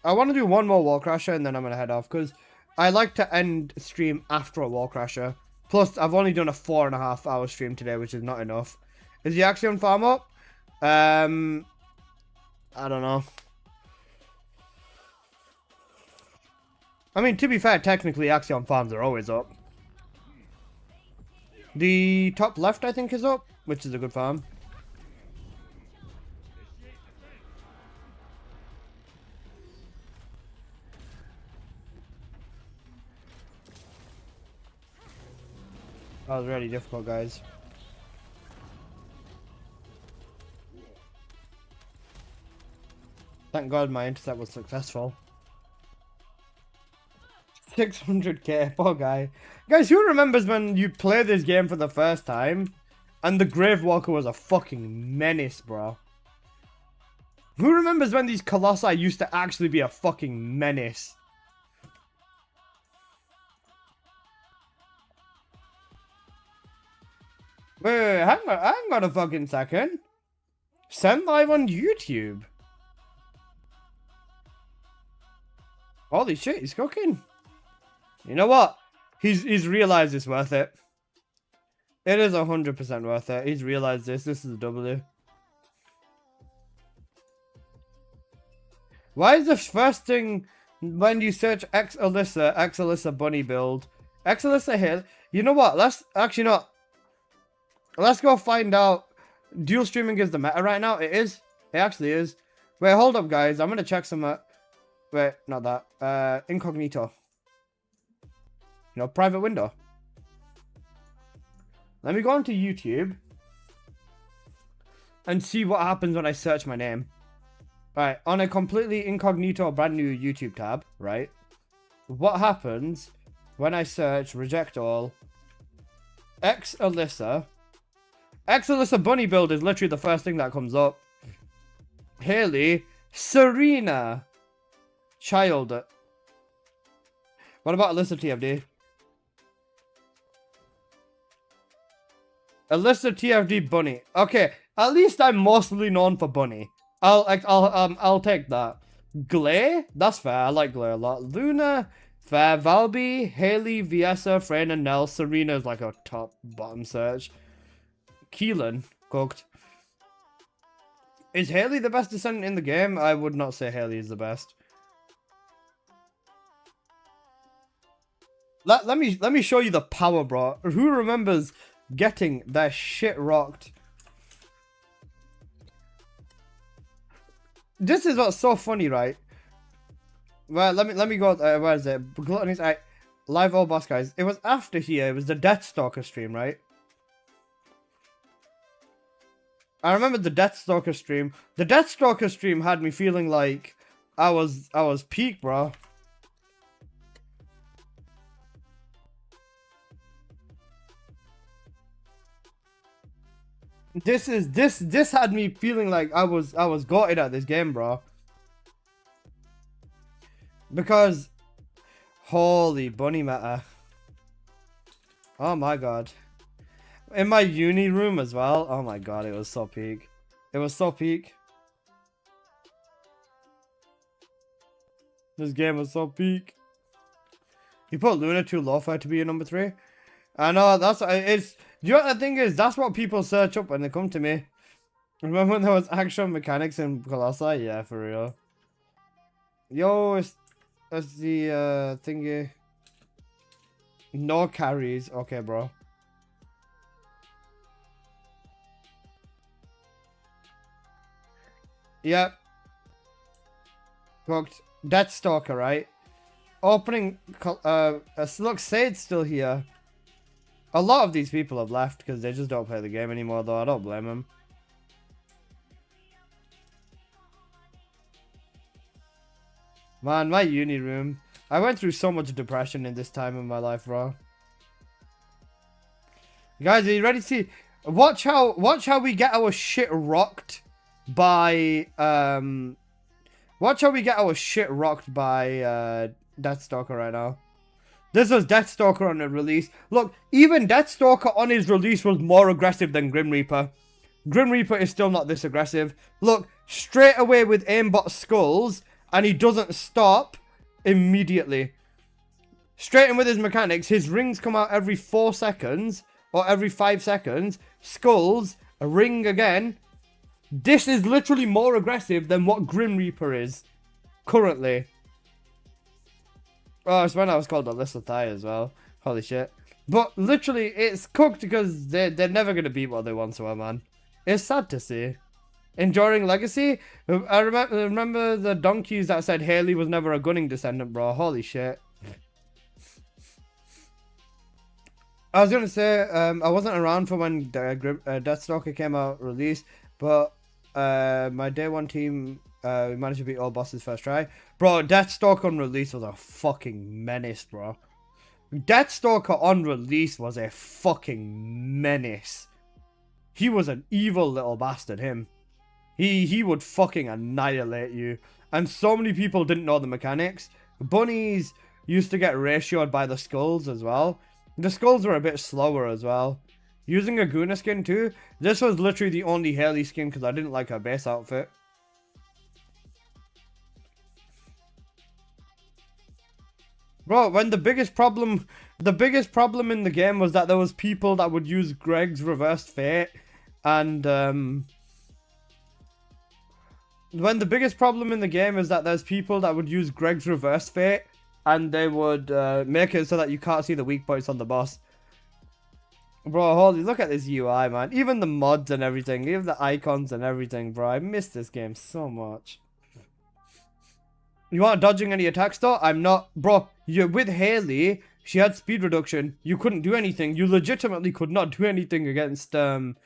I want to do one more Wall Crasher and then I'm gonna head off because I like to end stream after a Wall Crasher. Plus, I've only done a 4.5 hour stream today, which is not enough. Is he actually on farm up? I don't know. I mean, to be fair, technically, Axion farms are always up. The top left, I think, is up, which is a good farm. That was really difficult, guys. Thank God my intercept was successful. 600k, poor guy. Guys, who remembers when you play this game for the first time and the Gravewalker was a fucking menace, bro? Who remembers when these Colossi used to actually be a fucking menace? Wait, hang on a fucking second. Send live on YouTube. Holy shit, he's cooking. You know what? He's realized it's worth it. It is 100% worth it. He's realized this. This is a W. Why is the first thing when you search X Alyssa bunny build? X Alyssa Hill. You know what? Let's actually not. Let's go find out. Dual streaming is the meta right now. It is. It actually is. Wait, hold up, guys. I'm gonna check some. Wait, not that. Incognito. You know, private window. Let me go onto YouTube and see what happens when I search my name. Right, on a completely incognito brand new YouTube tab, right? What happens when I search reject all X Alyssa bunny build is literally the first thing that comes up. Haley Serena Child. What about Alyssa TFD? Alyssa TFD bunny. Okay, at least I'm mostly known for bunny. I'll take that. Glay? That's fair. I like Glay a lot. Luna, fair. Valby, Haley, Viessa, Freyna, Nell, Serena is like a top bottom search. Keelan, cooked. Is Haley the best Descendant in the game? I would not say Haley is the best. Let me show you the power, bro. Who remembers getting their shit rocked? This is what's so funny, right? Well, let me go. Where is it? Gluttony's live all boss guys. It was after here. It was the Deathstalker stream, right? I remember the Deathstalker stream. The Deathstalker stream had me feeling like I was peak, bro. This had me feeling like I was gutted at this game, bro. Because holy bunny meta. Oh my god. In my uni room as well. Oh my god, it was so peak. It was so peak. This game was so peak. You put Luna too low for it to be a number 3. I know, that's, it's, you know what the thing is, that's what people search up when they come to me. Remember when there was actual mechanics in Colossi? Yeah, for real. Yo, it's the, thingy. No carries. Okay, bro. Yep. Cooked. Deathstalker, right? Opening, look, Sade's still here. A lot of these people have left because they just don't play the game anymore, though. I don't blame them. Man, my uni room. I went through so much depression in this time in my life, bro. Guys, are you ready to see? Watch how we get our shit rocked by watch how we get our shit rocked by Deathstalker right now. This was Deathstalker on the release. Look, even Deathstalker on his release was more aggressive than Grim Reaper. Grim Reaper is still not this aggressive. Look, straight away with aimbot skulls, and he doesn't stop immediately. Straight in with his mechanics, his rings come out every 4 seconds, or every 5 seconds. Skulls, a ring again. This is literally more aggressive than what Grim Reaper is currently. Oh, it's when I was called Alyssa Thai as well. Holy shit. But literally, it's cooked because they're never going to beat what they once were, man. It's sad to see. Enduring Legacy? I remember the donkeys that said Haley was never a gunning descendant, bro. Holy shit. I was going to say, I wasn't around for when Deathstalker came out released, but my day 1 team, we managed to beat all bosses first try. Bro, Deathstalker on release was a fucking menace, bro. Deathstalker on release was a fucking menace. He was an evil little bastard, him. He would fucking annihilate you. And so many people didn't know the mechanics. Bunnies used to get ratioed by the skulls as well. The skulls were a bit slower as well. Using a Guna skin too. This was literally the only Haley skin because I didn't like her base outfit. Bro, when the biggest problem in the game was that there was people that would use Greg's reversed fate, and when the biggest problem in the game is that there's people that would use Greg's reverse fate, and they would make it so that you can't see the weak points on the boss. Bro, holy, look at this UI, man. Even the mods and everything, even the icons and everything, bro. I miss this game so much. You aren't dodging any attacks though? I'm not. Bro, you're with Haley. She had speed reduction. You couldn't do anything. You legitimately could not do anything against Deathstalker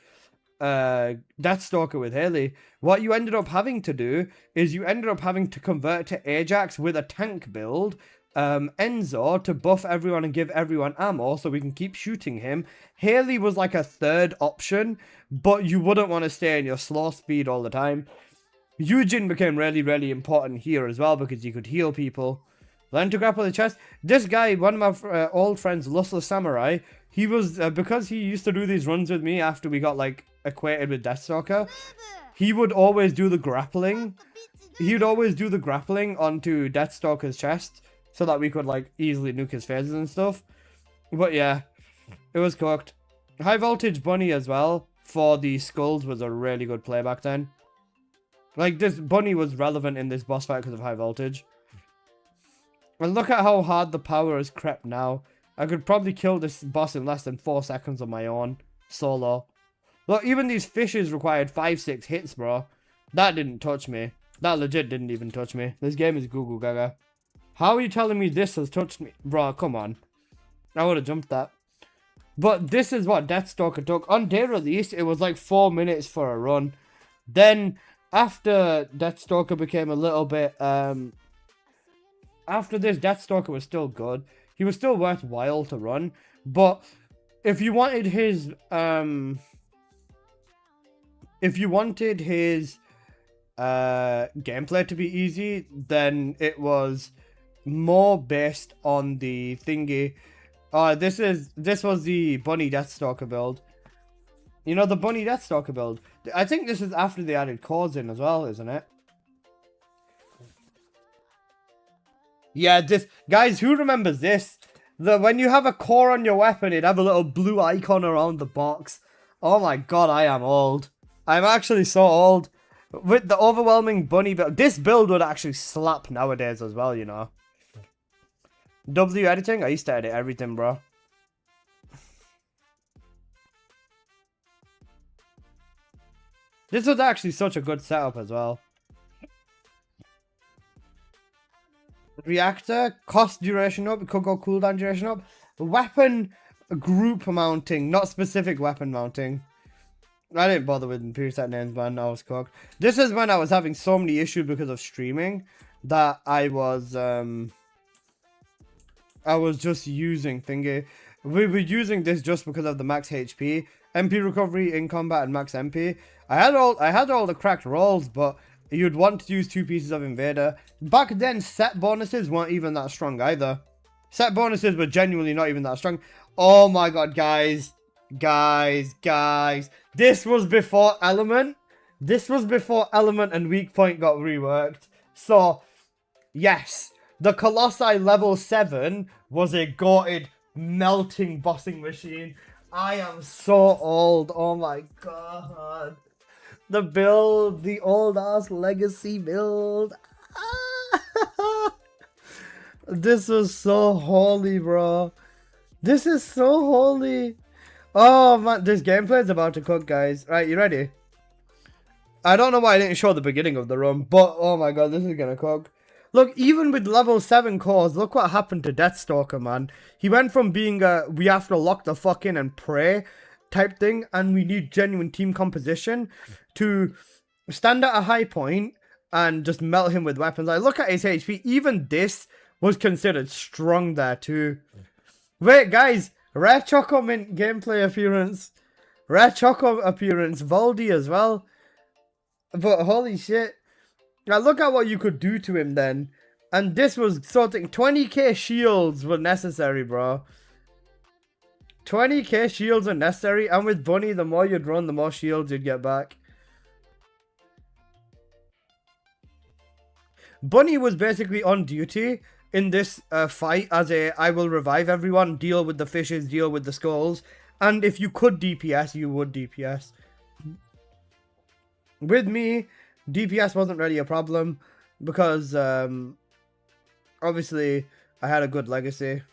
with Haley. What you ended up having to do is you ended up having to convert to Ajax with a tank build. Enzo to buff everyone and give everyone ammo so we can keep shooting him. Haley was like a third option, but you wouldn't want to stay in your slow speed all the time. Eugen became really, really important here as well because you could heal people. Learn to grapple the chest. This guy, one of my old friends, Lustless Samurai, he was, because he used to do these runs with me after we got like acquainted with Deathstalker, he would always do the grappling. He would always do the grappling onto Deathstalker's chest so that we could like easily nuke his phases and stuff. But yeah, it was cooked. High Voltage Bunny as well for the skulls was a really good play back then. Like, this Bunny was relevant in this boss fight because of High Voltage. And look at how hard the power has crept now. I could probably kill this boss in less than 4 seconds on my own. Solo. Look, even these fishes required 5-6 hits, bro. That didn't touch me. That legit didn't even touch me. This game is Google Gaga. How are you telling me this has touched me? Bro, come on. I would have jumped that. But this is what Deathstalker took. On day release, it was like 4 minutes for a run. Then, after Deathstalker became a little bit, after this, Deathstalker was still good. He was still worthwhile to run. But, if you wanted his, gameplay to be easy, then it was more based on the thingy, Oh, this was the Bunny Deathstalker build. You know, the Bunny Deathstalker build. I think this is after they added cores in as well, isn't it? Yeah, this... Guys, who remembers this? When you have a core on your weapon, it'd have a little blue icon around the box. Oh my god, I am old. I'm actually so old. With the overwhelming Bunny build... This build would actually slap nowadays as well, you know. W editing? I used to edit everything, bro. This was actually such a good setup as well. Reactor, cost duration up, it could go cooldown duration up. Weapon group mounting, not specific weapon mounting. I didn't bother with preset names, man. I was cooked. This is when I was having so many issues because of streaming that I was just using thingy. We were using this just because of the max HP, MP recovery in combat, and max MP. I had all the cracked rolls, but you'd want to use 2 pieces of invader. Back then, set bonuses weren't even that strong either. Set bonuses were genuinely not even that strong. Oh my god, guys. This was before Element. This was before Element and Weak Point got reworked. So, yes. The Colossi level 7 was a goated, melting bossing machine. I am so old. Oh my god. The build, the old ass legacy build. This was so holy, bro. This is so holy. Oh man, this gameplay is about to cook, guys. Right, you ready? I don't know why I didn't show the beginning of the run, but oh my god, this is gonna cook. Look, even with level 7 cores, look what happened to Deathstalker, man. He went from being a we have to lock the fuck in and pray type thing, and we need genuine team composition, to stand at a high point and just melt him with weapons. Like, look at his HP. Even this was considered strong there too. Wait, guys. Rare Choco Mint gameplay appearance. Rare Choco appearance. Voldy as well. But holy shit. Now look at what you could do to him then. And this was sorting. 20k shields were necessary, bro. 20k shields are necessary. And with Bunny, the more you'd run, the more shields you'd get back. Bunny was basically on duty in this fight as a I will revive everyone, deal with the fishes, deal with the skulls. And if you could DPS, you would DPS. With me, DPS wasn't really a problem because obviously I had a good legacy.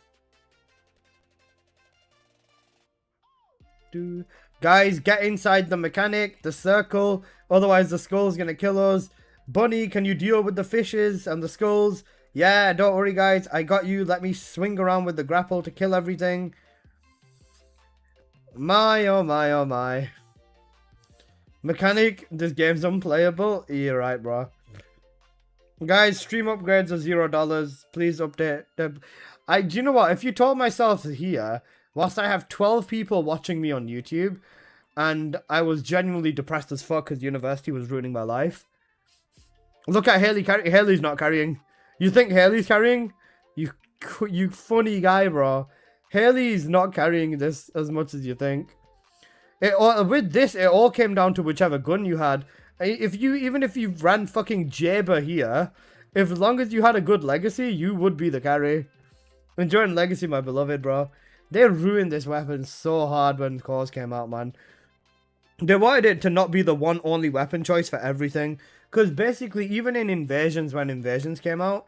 Guys, get inside the mechanic, the circle, otherwise the skull's gonna kill us. Bunny, can you deal with the fishes and the skulls? Yeah, don't worry guys, I got you. Let me swing around with the grapple to kill everything. My, oh my, oh my. Mechanic, this game's unplayable. You're right, bro. Guys, stream upgrades are $0. Please update them. Do you know what? If you told myself here, whilst I have 12 people watching me on YouTube, and I was genuinely depressed as fuck because university was ruining my life. Look at Haley. Haley's not carrying. You think Haley's carrying? You funny guy, bro. Haley's not carrying this as much as you think. With this, it all came down to whichever gun you had. Even if you ran fucking Jaber here, as long as you had a good legacy, you would be the carry. Enjoying legacy, my beloved, bro. They ruined this weapon so hard when cores came out, man. They wanted it to not be the one only weapon choice for everything. Because basically, even in Invasions, when Invasions came out,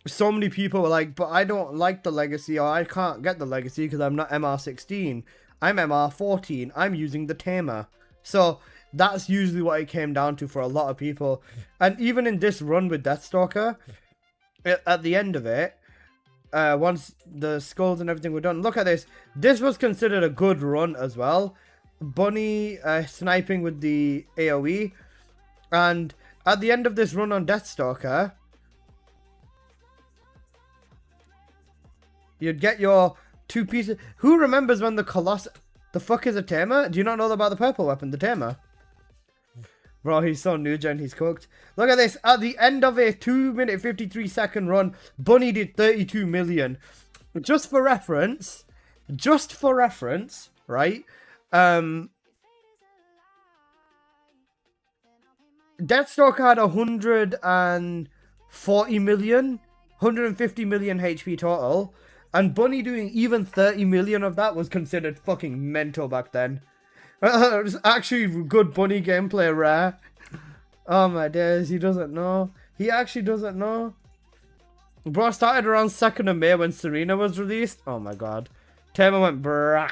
so many people were like, but I don't like the legacy, or I can't get the legacy because I'm not MR16. I'm MR14. I'm using the Tamer. So that's usually what it came down to for a lot of people. And even in this run with Deathstalker, at the end of it, once the skulls and everything were done, look at this. This was considered a good run as well. Bunny sniping with the AoE. And at the end of this run on Deathstalker, you'd get your 2 pieces. Who remembers when the Colossus... The fuck is a Tamer? Do you not know about the purple weapon, the Tamer? Bro, he's so new gen, he's cooked. Look at this. At the end of a 2-minute 53-second run, Bunny did 32 million. Just for reference, just for reference, right? Deathstalker had 140 million, 150 million HP total, and Bunny doing even 30 million of that was considered fucking mental back then. It was actually good Bunny gameplay, rare. Oh my days, he doesn't know. He actually doesn't know. Bro, started around 2nd of May when Serena was released. Oh my god. Tamer went brah.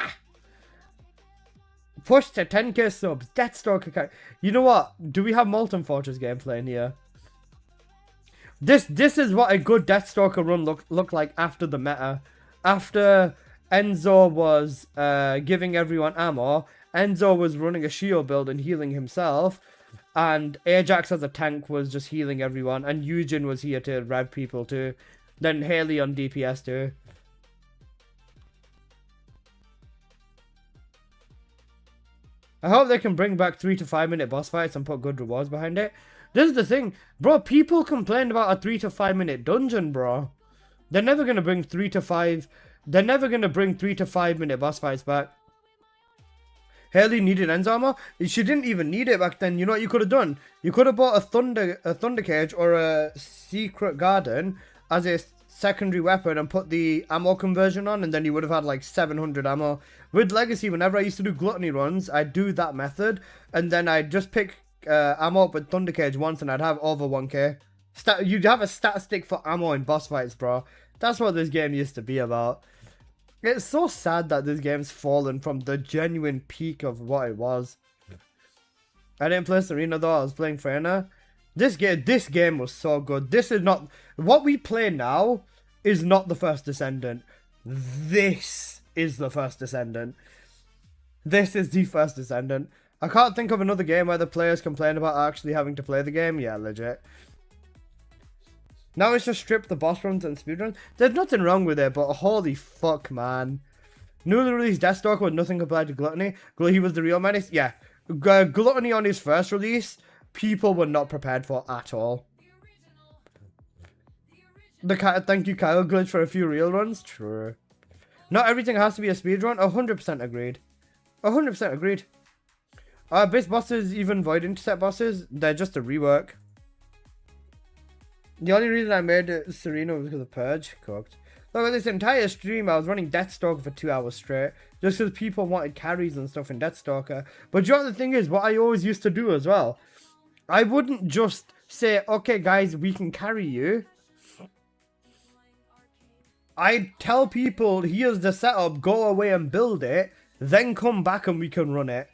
Push to 10k subs. Deathstalker. You know what? Do we have Molten Fortress gameplay in here? This is what a good Deathstalker run looked like after the meta. After Enzo was giving everyone ammo, Enzo was running a shield build and healing himself, and Ajax as a tank was just healing everyone, and Eugen was here to rev people too. Then Haley on DPS too. I hope they can bring back 3 to 5 minute boss fights and put good rewards behind it. This is the thing, bro. People complained about a 3 to 5 minute dungeon, bro. They're never gonna bring 3 to 5. They're never gonna bring 3 to 5 minute boss fights back. Haley needed Enzo armor. She didn't even need it back then. You know what you could have done? You could have bought a thunder cage or a secret garden as a secondary weapon and put the ammo conversion on, and then you would have had like 700 ammo. With Legacy, whenever I used to do gluttony runs, I'd do that method, and then I'd just pick ammo up with thunder cage once, and I'd have over 1k. You'd have a stat stick for ammo in boss fights, bro. That's what this game used to be about. It's so sad that this game's fallen from the genuine peak of what it was. I didn't play Serena though, I was playing Freyna. This game was so good. This is not... What we play now is not the first Descendant. This is the first Descendant. This is the first Descendant. I can't think of another game where the players complain about actually having to play the game. Yeah, legit. Now it's just strip the boss runs and speedruns. There's nothing wrong with it, but holy fuck, man. Newly released Deathstalker with nothing compared to Gluttony. He was the real menace. Yeah. Gluttony on his first release, people were not prepared for at all. Thank you, Kyle Glitch, for a few real runs. True. Not everything has to be a speedrun. 100% agreed. 100% agreed. Base bosses, even Void Intercept bosses, they're just a rework. The only reason I made it Serena was because of Purge. Cooked. Look, at this entire stream, I was running Deathstalker for 2 hours straight. Just because people wanted carries and stuff in Deathstalker. But you know what the thing is? What I always used to do as well. I wouldn't just say, okay guys, we can carry you. I'd tell people, here's the setup, go away and build it. Then come back and we can run it.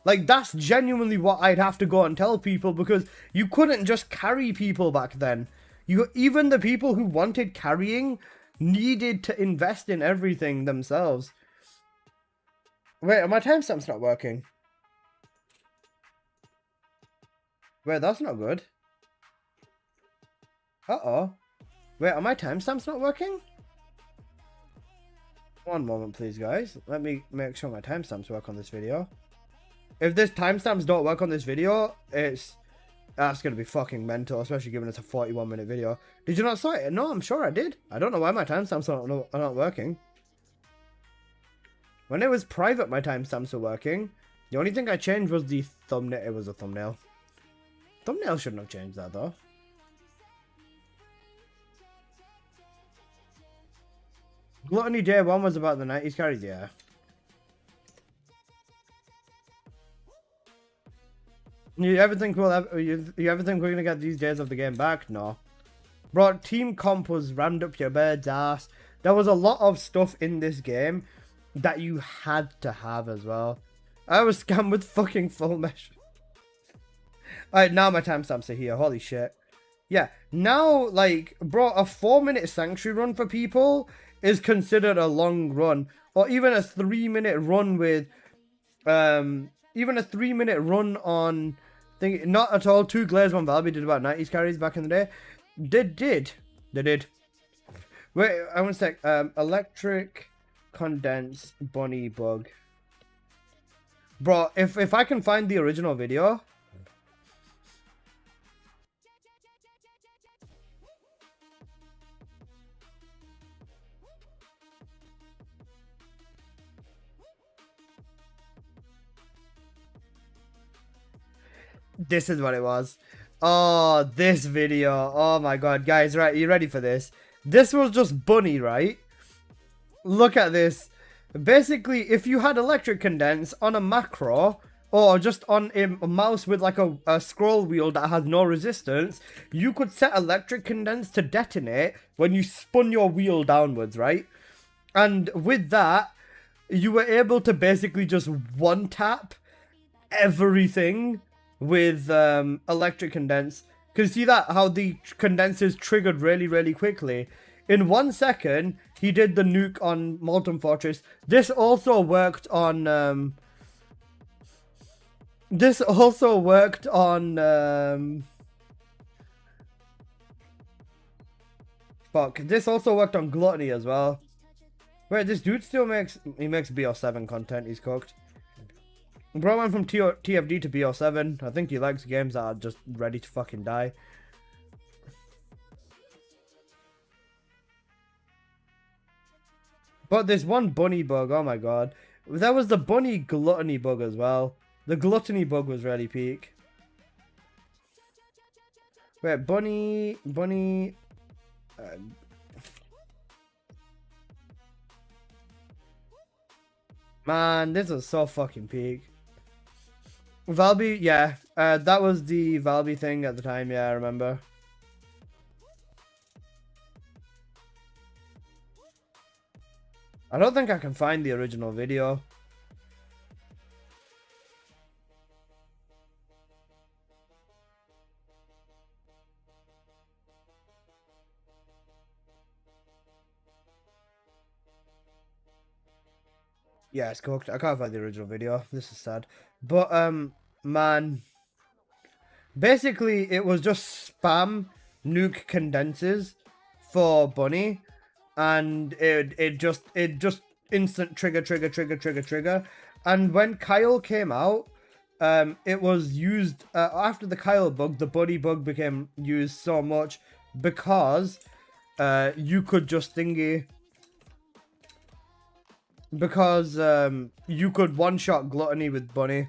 Like, that's genuinely what I'd have to go and tell people. Because you couldn't just carry people back then. Even the people who wanted carrying needed to invest in everything themselves. Wait, are my timestamps not working? Wait, that's not good. Uh-oh. Wait, are my timestamps not working? One moment, please, guys. Let me make sure my timestamps work on this video. If this timestamps don't work on this video, that's going to be fucking mental, especially given it's a 41-minute video. Did you not saw it? No, I'm sure I did. I don't know why my timestamps are not working. When it was private, my timestamps were working. The only thing I changed was the thumbnail. It was a thumbnail. Thumbnail shouldn't have changed that, though. Gluttony Day 1 was about the 90s carries, yeah. You ever think we're gonna get these days of the game back? No. Bro, Team Comp was rammed up your bird's ass. There was a lot of stuff in this game that you had to have as well. I was scammed with fucking full mesh. Alright, now my timestamps are here. Holy shit. Yeah, now, like, bro, a 4-minute Sanctuary run for people is considered a long run. Or even a 3-minute run with, even a 3-minute run on, not at all. 2 Glaze, 1 Valby did about 90s carries back in the day. They did. Wait, I want to sec. Electric Condense Bunny Bug. Bro, if I can find the original video. This is what it was. Oh, this video. Oh my god, guys, right? You ready for this? This was just Bunny, right? Look at this. Basically, if you had electric condense on a macro, or just on a mouse with like a scroll wheel that has no resistance, you could set electric condense to detonate when you spun your wheel downwards, right? And with that, you were able to basically just one tap everything with electric condense. Can you see that? How the condensers triggered really, really quickly. In 1 second, he did the nuke on Molten Fortress. This also worked on... This also worked on... Fuck. This also worked on Gluttony as well. Wait, this dude still makes... He makes BO7 content. He's cooked. Bro went from TFD to BO7. I think he likes games that are just ready to fucking die. But there's one bunny bug, oh my god. There was the bunny gluttony bug as well. The gluttony bug was really peak. Wait, bunny... Man, this was so fucking peak. Valby, yeah. That was the Valby thing at the time, yeah, I remember. I don't think I can find the original video. Yeah, it's cooked. I can't find the original video. This is sad. But, man. Basically, it was just spam nuke condensers for Bunny. And it just instant trigger. And when Kyle came out, it was used, after the Kyle bug, the Bunny bug became used so much because, you could just thingy... Because you could one-shot Gluttony with Bunny.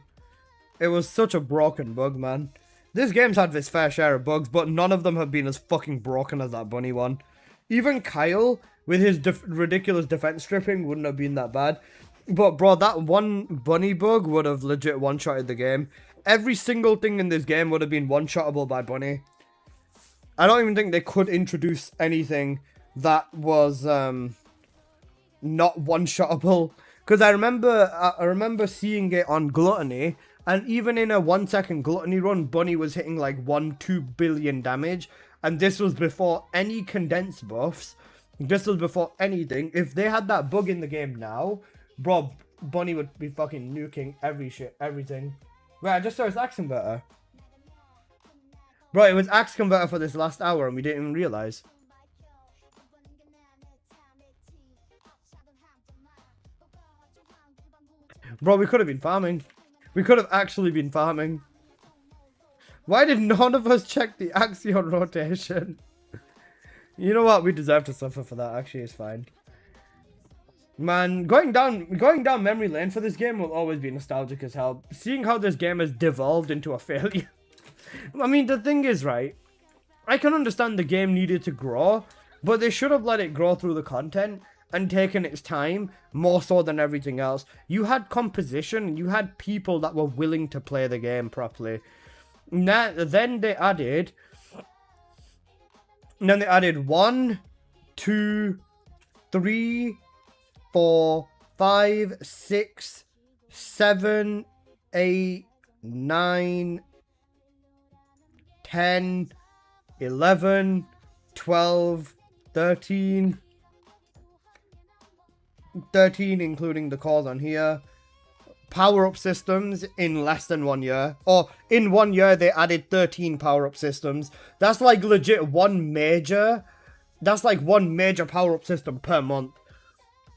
It was such a broken bug, man. This game's had its fair share of bugs, but none of them have been as fucking broken as that Bunny one. Even Kyle, with his ridiculous defense stripping, wouldn't have been that bad. But bro, that one Bunny bug would have legit one-shotted the game. Every single thing in this game would have been one-shottable by Bunny. I don't even think they could introduce anything that was... not one-shottable, because I remember seeing it on Gluttony, and even in a 1 second Gluttony run, Bunny was hitting like 1-2 billion damage, and this was before any condense buffs. This was before anything. If they had that bug in the game now, bro, Bunny would be fucking nuking everything. Right, I just saw his axe converter. Bro, it was axe converter for this last hour, and we didn't even realize. Bro, we could have been farming. We could have actually been farming. Why did none of us check the Axion rotation? You know what? We deserve to suffer for that. Actually, it's fine. Man, going down memory lane for this game will always be nostalgic as hell. Seeing how this game has devolved into a failure. I mean, the thing is, right? I can understand the game needed to grow, but they should have let it grow through the content and taken its time more so than everything else. You had composition, you had people that were willing to play the game properly. Now, then they added 1, 2, 3, 4, 5, 6, 7, 8, 9, 10, 11, 12, 13, including the cores on here. Power-up systems in less than 1 year. Or in 1 year, they added 13 power-up systems. That's like legit one major power-up system per month.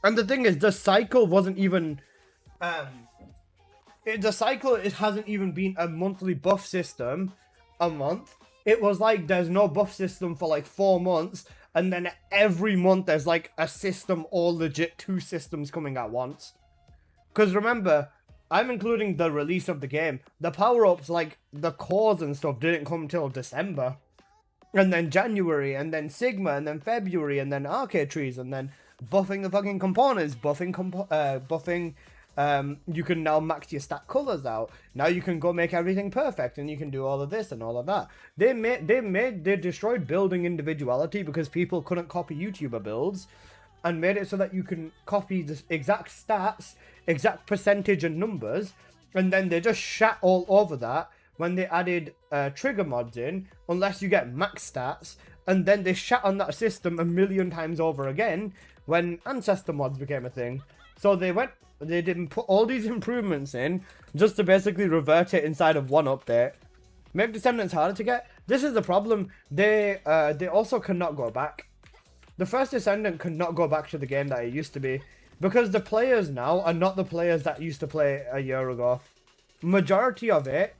And the thing is, the cycle wasn't even... it hasn't even been a monthly buff system a month. It was like there's no buff system for like 4 months. And then every month there's like a system or legit 2 systems coming at once. Because remember, I'm including the release of the game. The power-ups, like the cores and stuff, didn't come till December. And then January, and then Sigma, and then February, and then arcade trees, and then buffing the fucking components, buffing, you can now max your stat colors out. Now you can go make everything perfect, and you can do all of this and all of that. They destroyed building individuality because people couldn't copy YouTuber builds, and made it so that you can copy the exact stats, exact percentage and numbers, and then they just shat all over that when they added trigger mods in, unless you get max stats, and then they shat on that system a million times over again when ancestor mods became a thing. So they didn't put all these improvements in just to basically revert it inside of one update. Make Descendants harder to get. This is the problem. They also cannot go back. The first Descendant could not go back to the game that it used to be, because the players now are not the players that used to play a year ago. Majority of this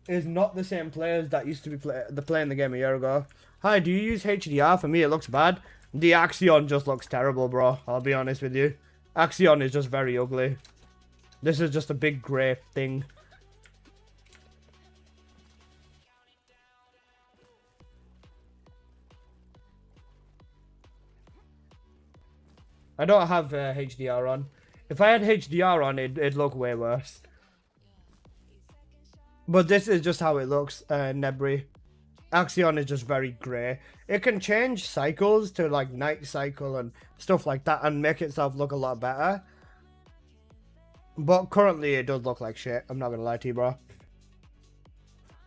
is not the same players that used to be playing the game a year ago. Hi, do you use HDR? For me, it looks bad. The Axion just looks terrible, bro. I'll be honest with you. Axion is just very ugly. This is just a big grey thing. I don't have HDR on. If I had HDR on, it'd look way worse. But this is just how it looks, Nebri. Axion is just very grey. It can change cycles to like night cycle and stuff like that and make itself look a lot better. But currently it does look like shit. I'm not gonna lie to you, bro.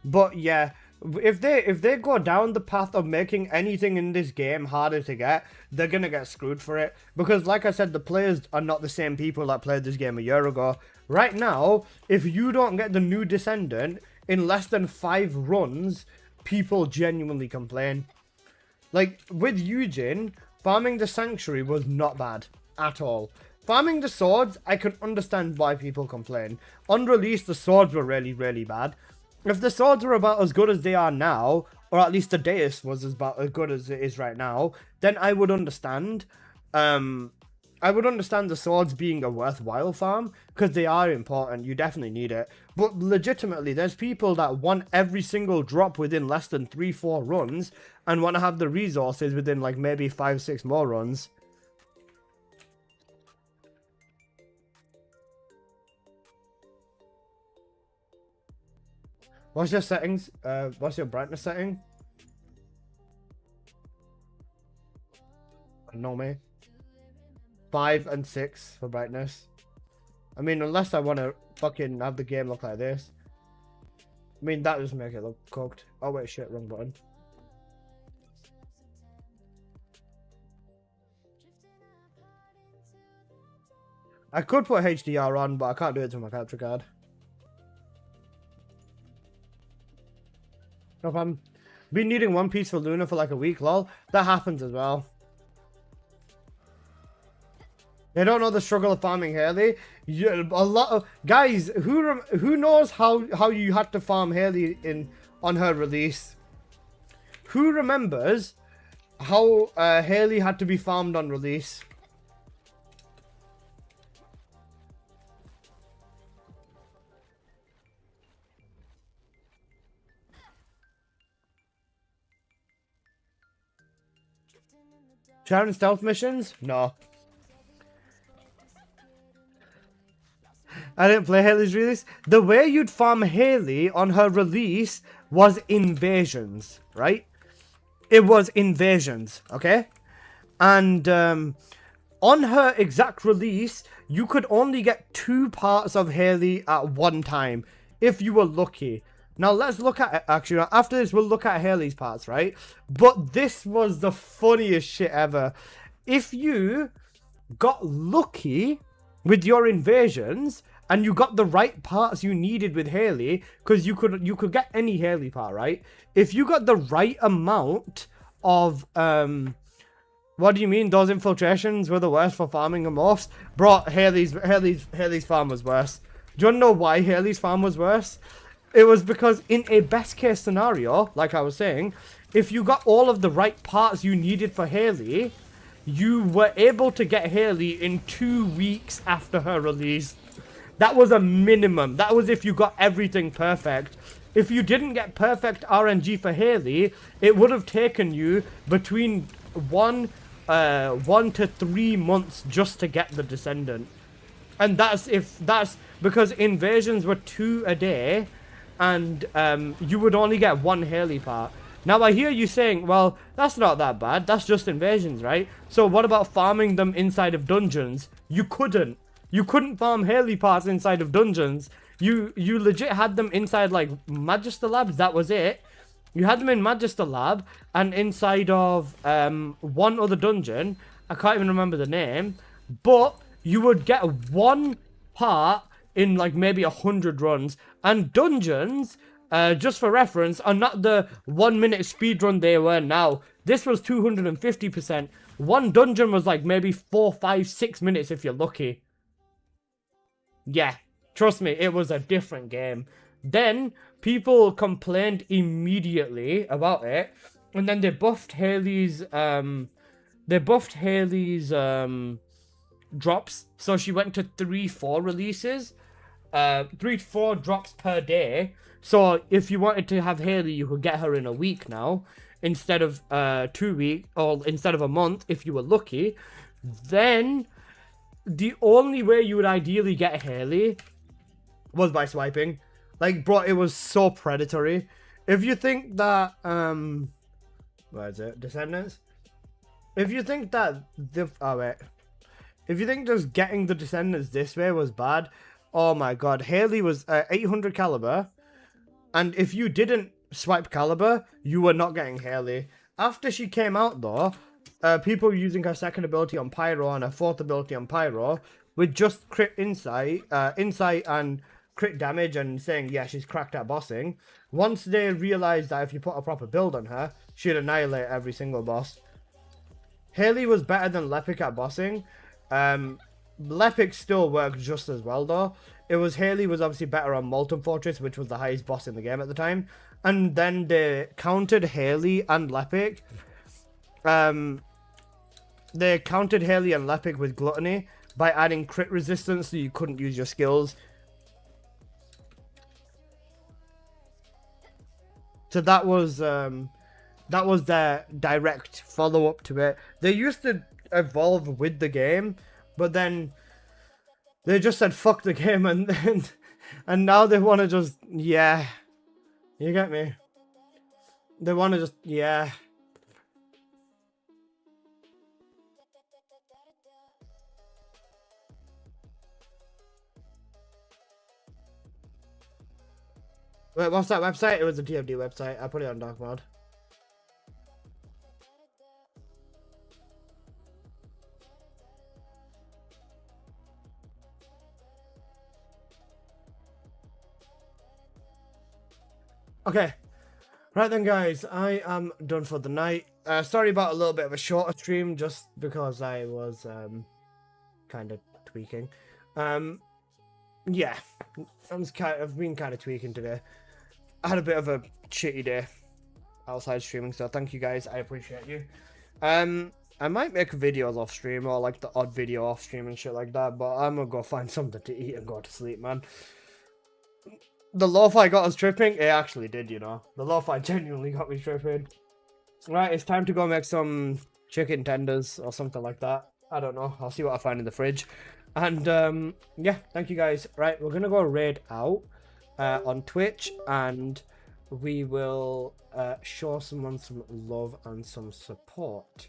But yeah, if they go down the path of making anything in this game harder to get, they're gonna get screwed for it. Because like I said, the players are not the same people that played this game a year ago. Right now, if you don't get the new Descendant in less than 5 runs, people genuinely complain. Like, with Eugen, farming the Sanctuary was not bad at all. Farming the swords, I can understand why people complain. On release, the swords were really, really bad. If the swords were about as good as they are now, or at least the Deus was about as good as it is right now, then I would understand. I would understand the swords being a worthwhile farm, because they are important, you definitely need it. But legitimately, there's people that want every single drop within less than 3-4 runs, and want to have the resources within like maybe 5-6 more runs. What's your settings? What's your brightness setting? No, me. 5 and 6 for brightness. I mean, unless I want to fucking have the game look like this. I mean, that doesn't make it look cooked. Oh wait, shit, wrong button. I could put HDR on, but I can't do it to my capture card. No problem. Been needing One Piece for Luna for like a week, lol. That happens as well. They don't know the struggle of farming Haley. A lot of guys who knows how you had to farm Haley on her release. Who remembers how Haley had to be farmed on release? Sharon stealth missions? No. I didn't play Haley's release. The way you'd farm Haley on her release was invasions, right? It was invasions, okay? And on her exact release, you could only get 2 parts of Haley at one time, if you were lucky. Now let's look at, actually, after this we'll look at Haley's parts, right? But this was the funniest shit ever. If you got lucky with your invasions, and you got the right parts you needed with Haley, because you could get any Haley part, right? If you got the right amount of what do you mean? Those infiltrations were the worst for farming the morphs? Bro, Haley's farm was worse. Do you want to know why Haley's farm was worse? It was because in a best case scenario, like I was saying, if you got all of the right parts you needed for Haley, you were able to get Haley in 2 weeks after her release. That was a minimum. That was if you got everything perfect. If you didn't get perfect RNG for Haley, it would have taken you between 1 to 3 months just to get the Descendant. And that's because invasions were 2 a day, and you would only get 1 Haley part. Now I hear you saying, well, that's not that bad. That's just invasions, right? So what about farming them inside of dungeons? You couldn't. You couldn't farm Haley parts inside of dungeons. You legit had them inside like Magister Labs. That was it. You had them in Magister Lab and inside of one other dungeon. I can't even remember the name, but you would get 1 part in like maybe 100 runs. And dungeons, just for reference, are not the 1 minute speedrun they were now. This was 250%. One dungeon was like maybe 4, 5, 6 minutes if you're lucky. Yeah, trust me, it was a different game. Then people complained immediately about it, and then they buffed Haley's drops, so she went to 3-4 releases, 3-4 drops per day. So if you wanted to have Haley, you could get her in a week now instead of 2 weeks, or instead of a month if you were lucky. Then the only way you would ideally get Haley was by swiping. Like, bro, it was so predatory. If you think that where is it? Descendants? If you think that if you think just getting the Descendants this way was bad, oh my god, Haley was 800 caliber, and if you didn't swipe caliber, you were not getting Haley. After she came out though, people using her second ability on Pyro and her fourth ability on Pyro with just crit insight and crit damage and saying, yeah, she's cracked at bossing. Once they realized that if you put a proper build on her, she'd annihilate every single boss. Haley was better than Lepic at bossing. Lepic still worked just as well though. Haley was obviously better on Molten Fortress, which was the highest boss in the game at the time. And then they countered Haley and Lepic. They countered Haley and Lepic with Gluttony by adding crit resistance so you couldn't use your skills. So that was their direct follow-up to it. They used to evolve with the game, but then they just said fuck the game, and now they want to just, yeah, you get me? They want to just, yeah. Wait, what's that website? It was a TFD website. I put it on dark mode. Okay. Right then, guys. I am done for the night. Sorry about a little bit of a shorter stream, just because I was kind of tweaking. Yeah. I've been kind of tweaking today. I had a bit of a shitty day outside streaming, so thank you guys. I appreciate you. I might make videos off stream, or like the odd video off stream and shit like that, but I'm gonna go find something to eat and go to sleep, man. The lo-fi got us tripping. It actually did, you know. The lo-fi genuinely got me tripping. Right, it's time to go make some chicken tenders or something like that. I don't know. I'll see what I find in the fridge. And yeah, thank you guys. Right, we're gonna go raid out on Twitch, and we will show someone some love and some support.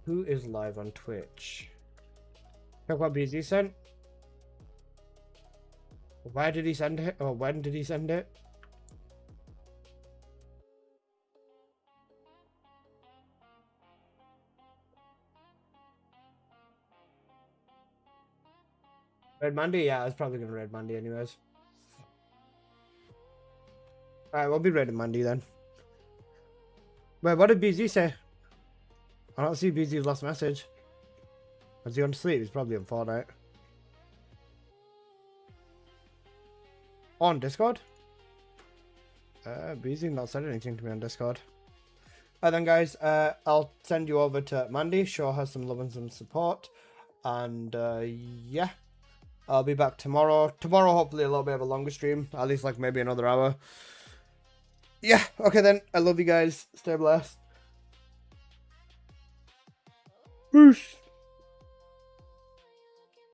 Who is live on Twitch? Check what BZ sent. Why did he send it? Or when did he send it? Red Monday? Yeah, I was probably gonna raid Monday anyways. Alright, we'll be raiding Monday then. Wait, what did BZ say? I don't see BZ's last message. Was he on sleep? He's probably on Fortnite. On Discord? BZ not said anything to me on Discord. Alright then, guys. I'll send you over to Mandy. Show her some love and some support. And yeah, I'll be back tomorrow. Tomorrow, hopefully, a little bit of a longer stream. At least like maybe another hour. Yeah. Okay then. I love you guys. Stay blessed. Peace.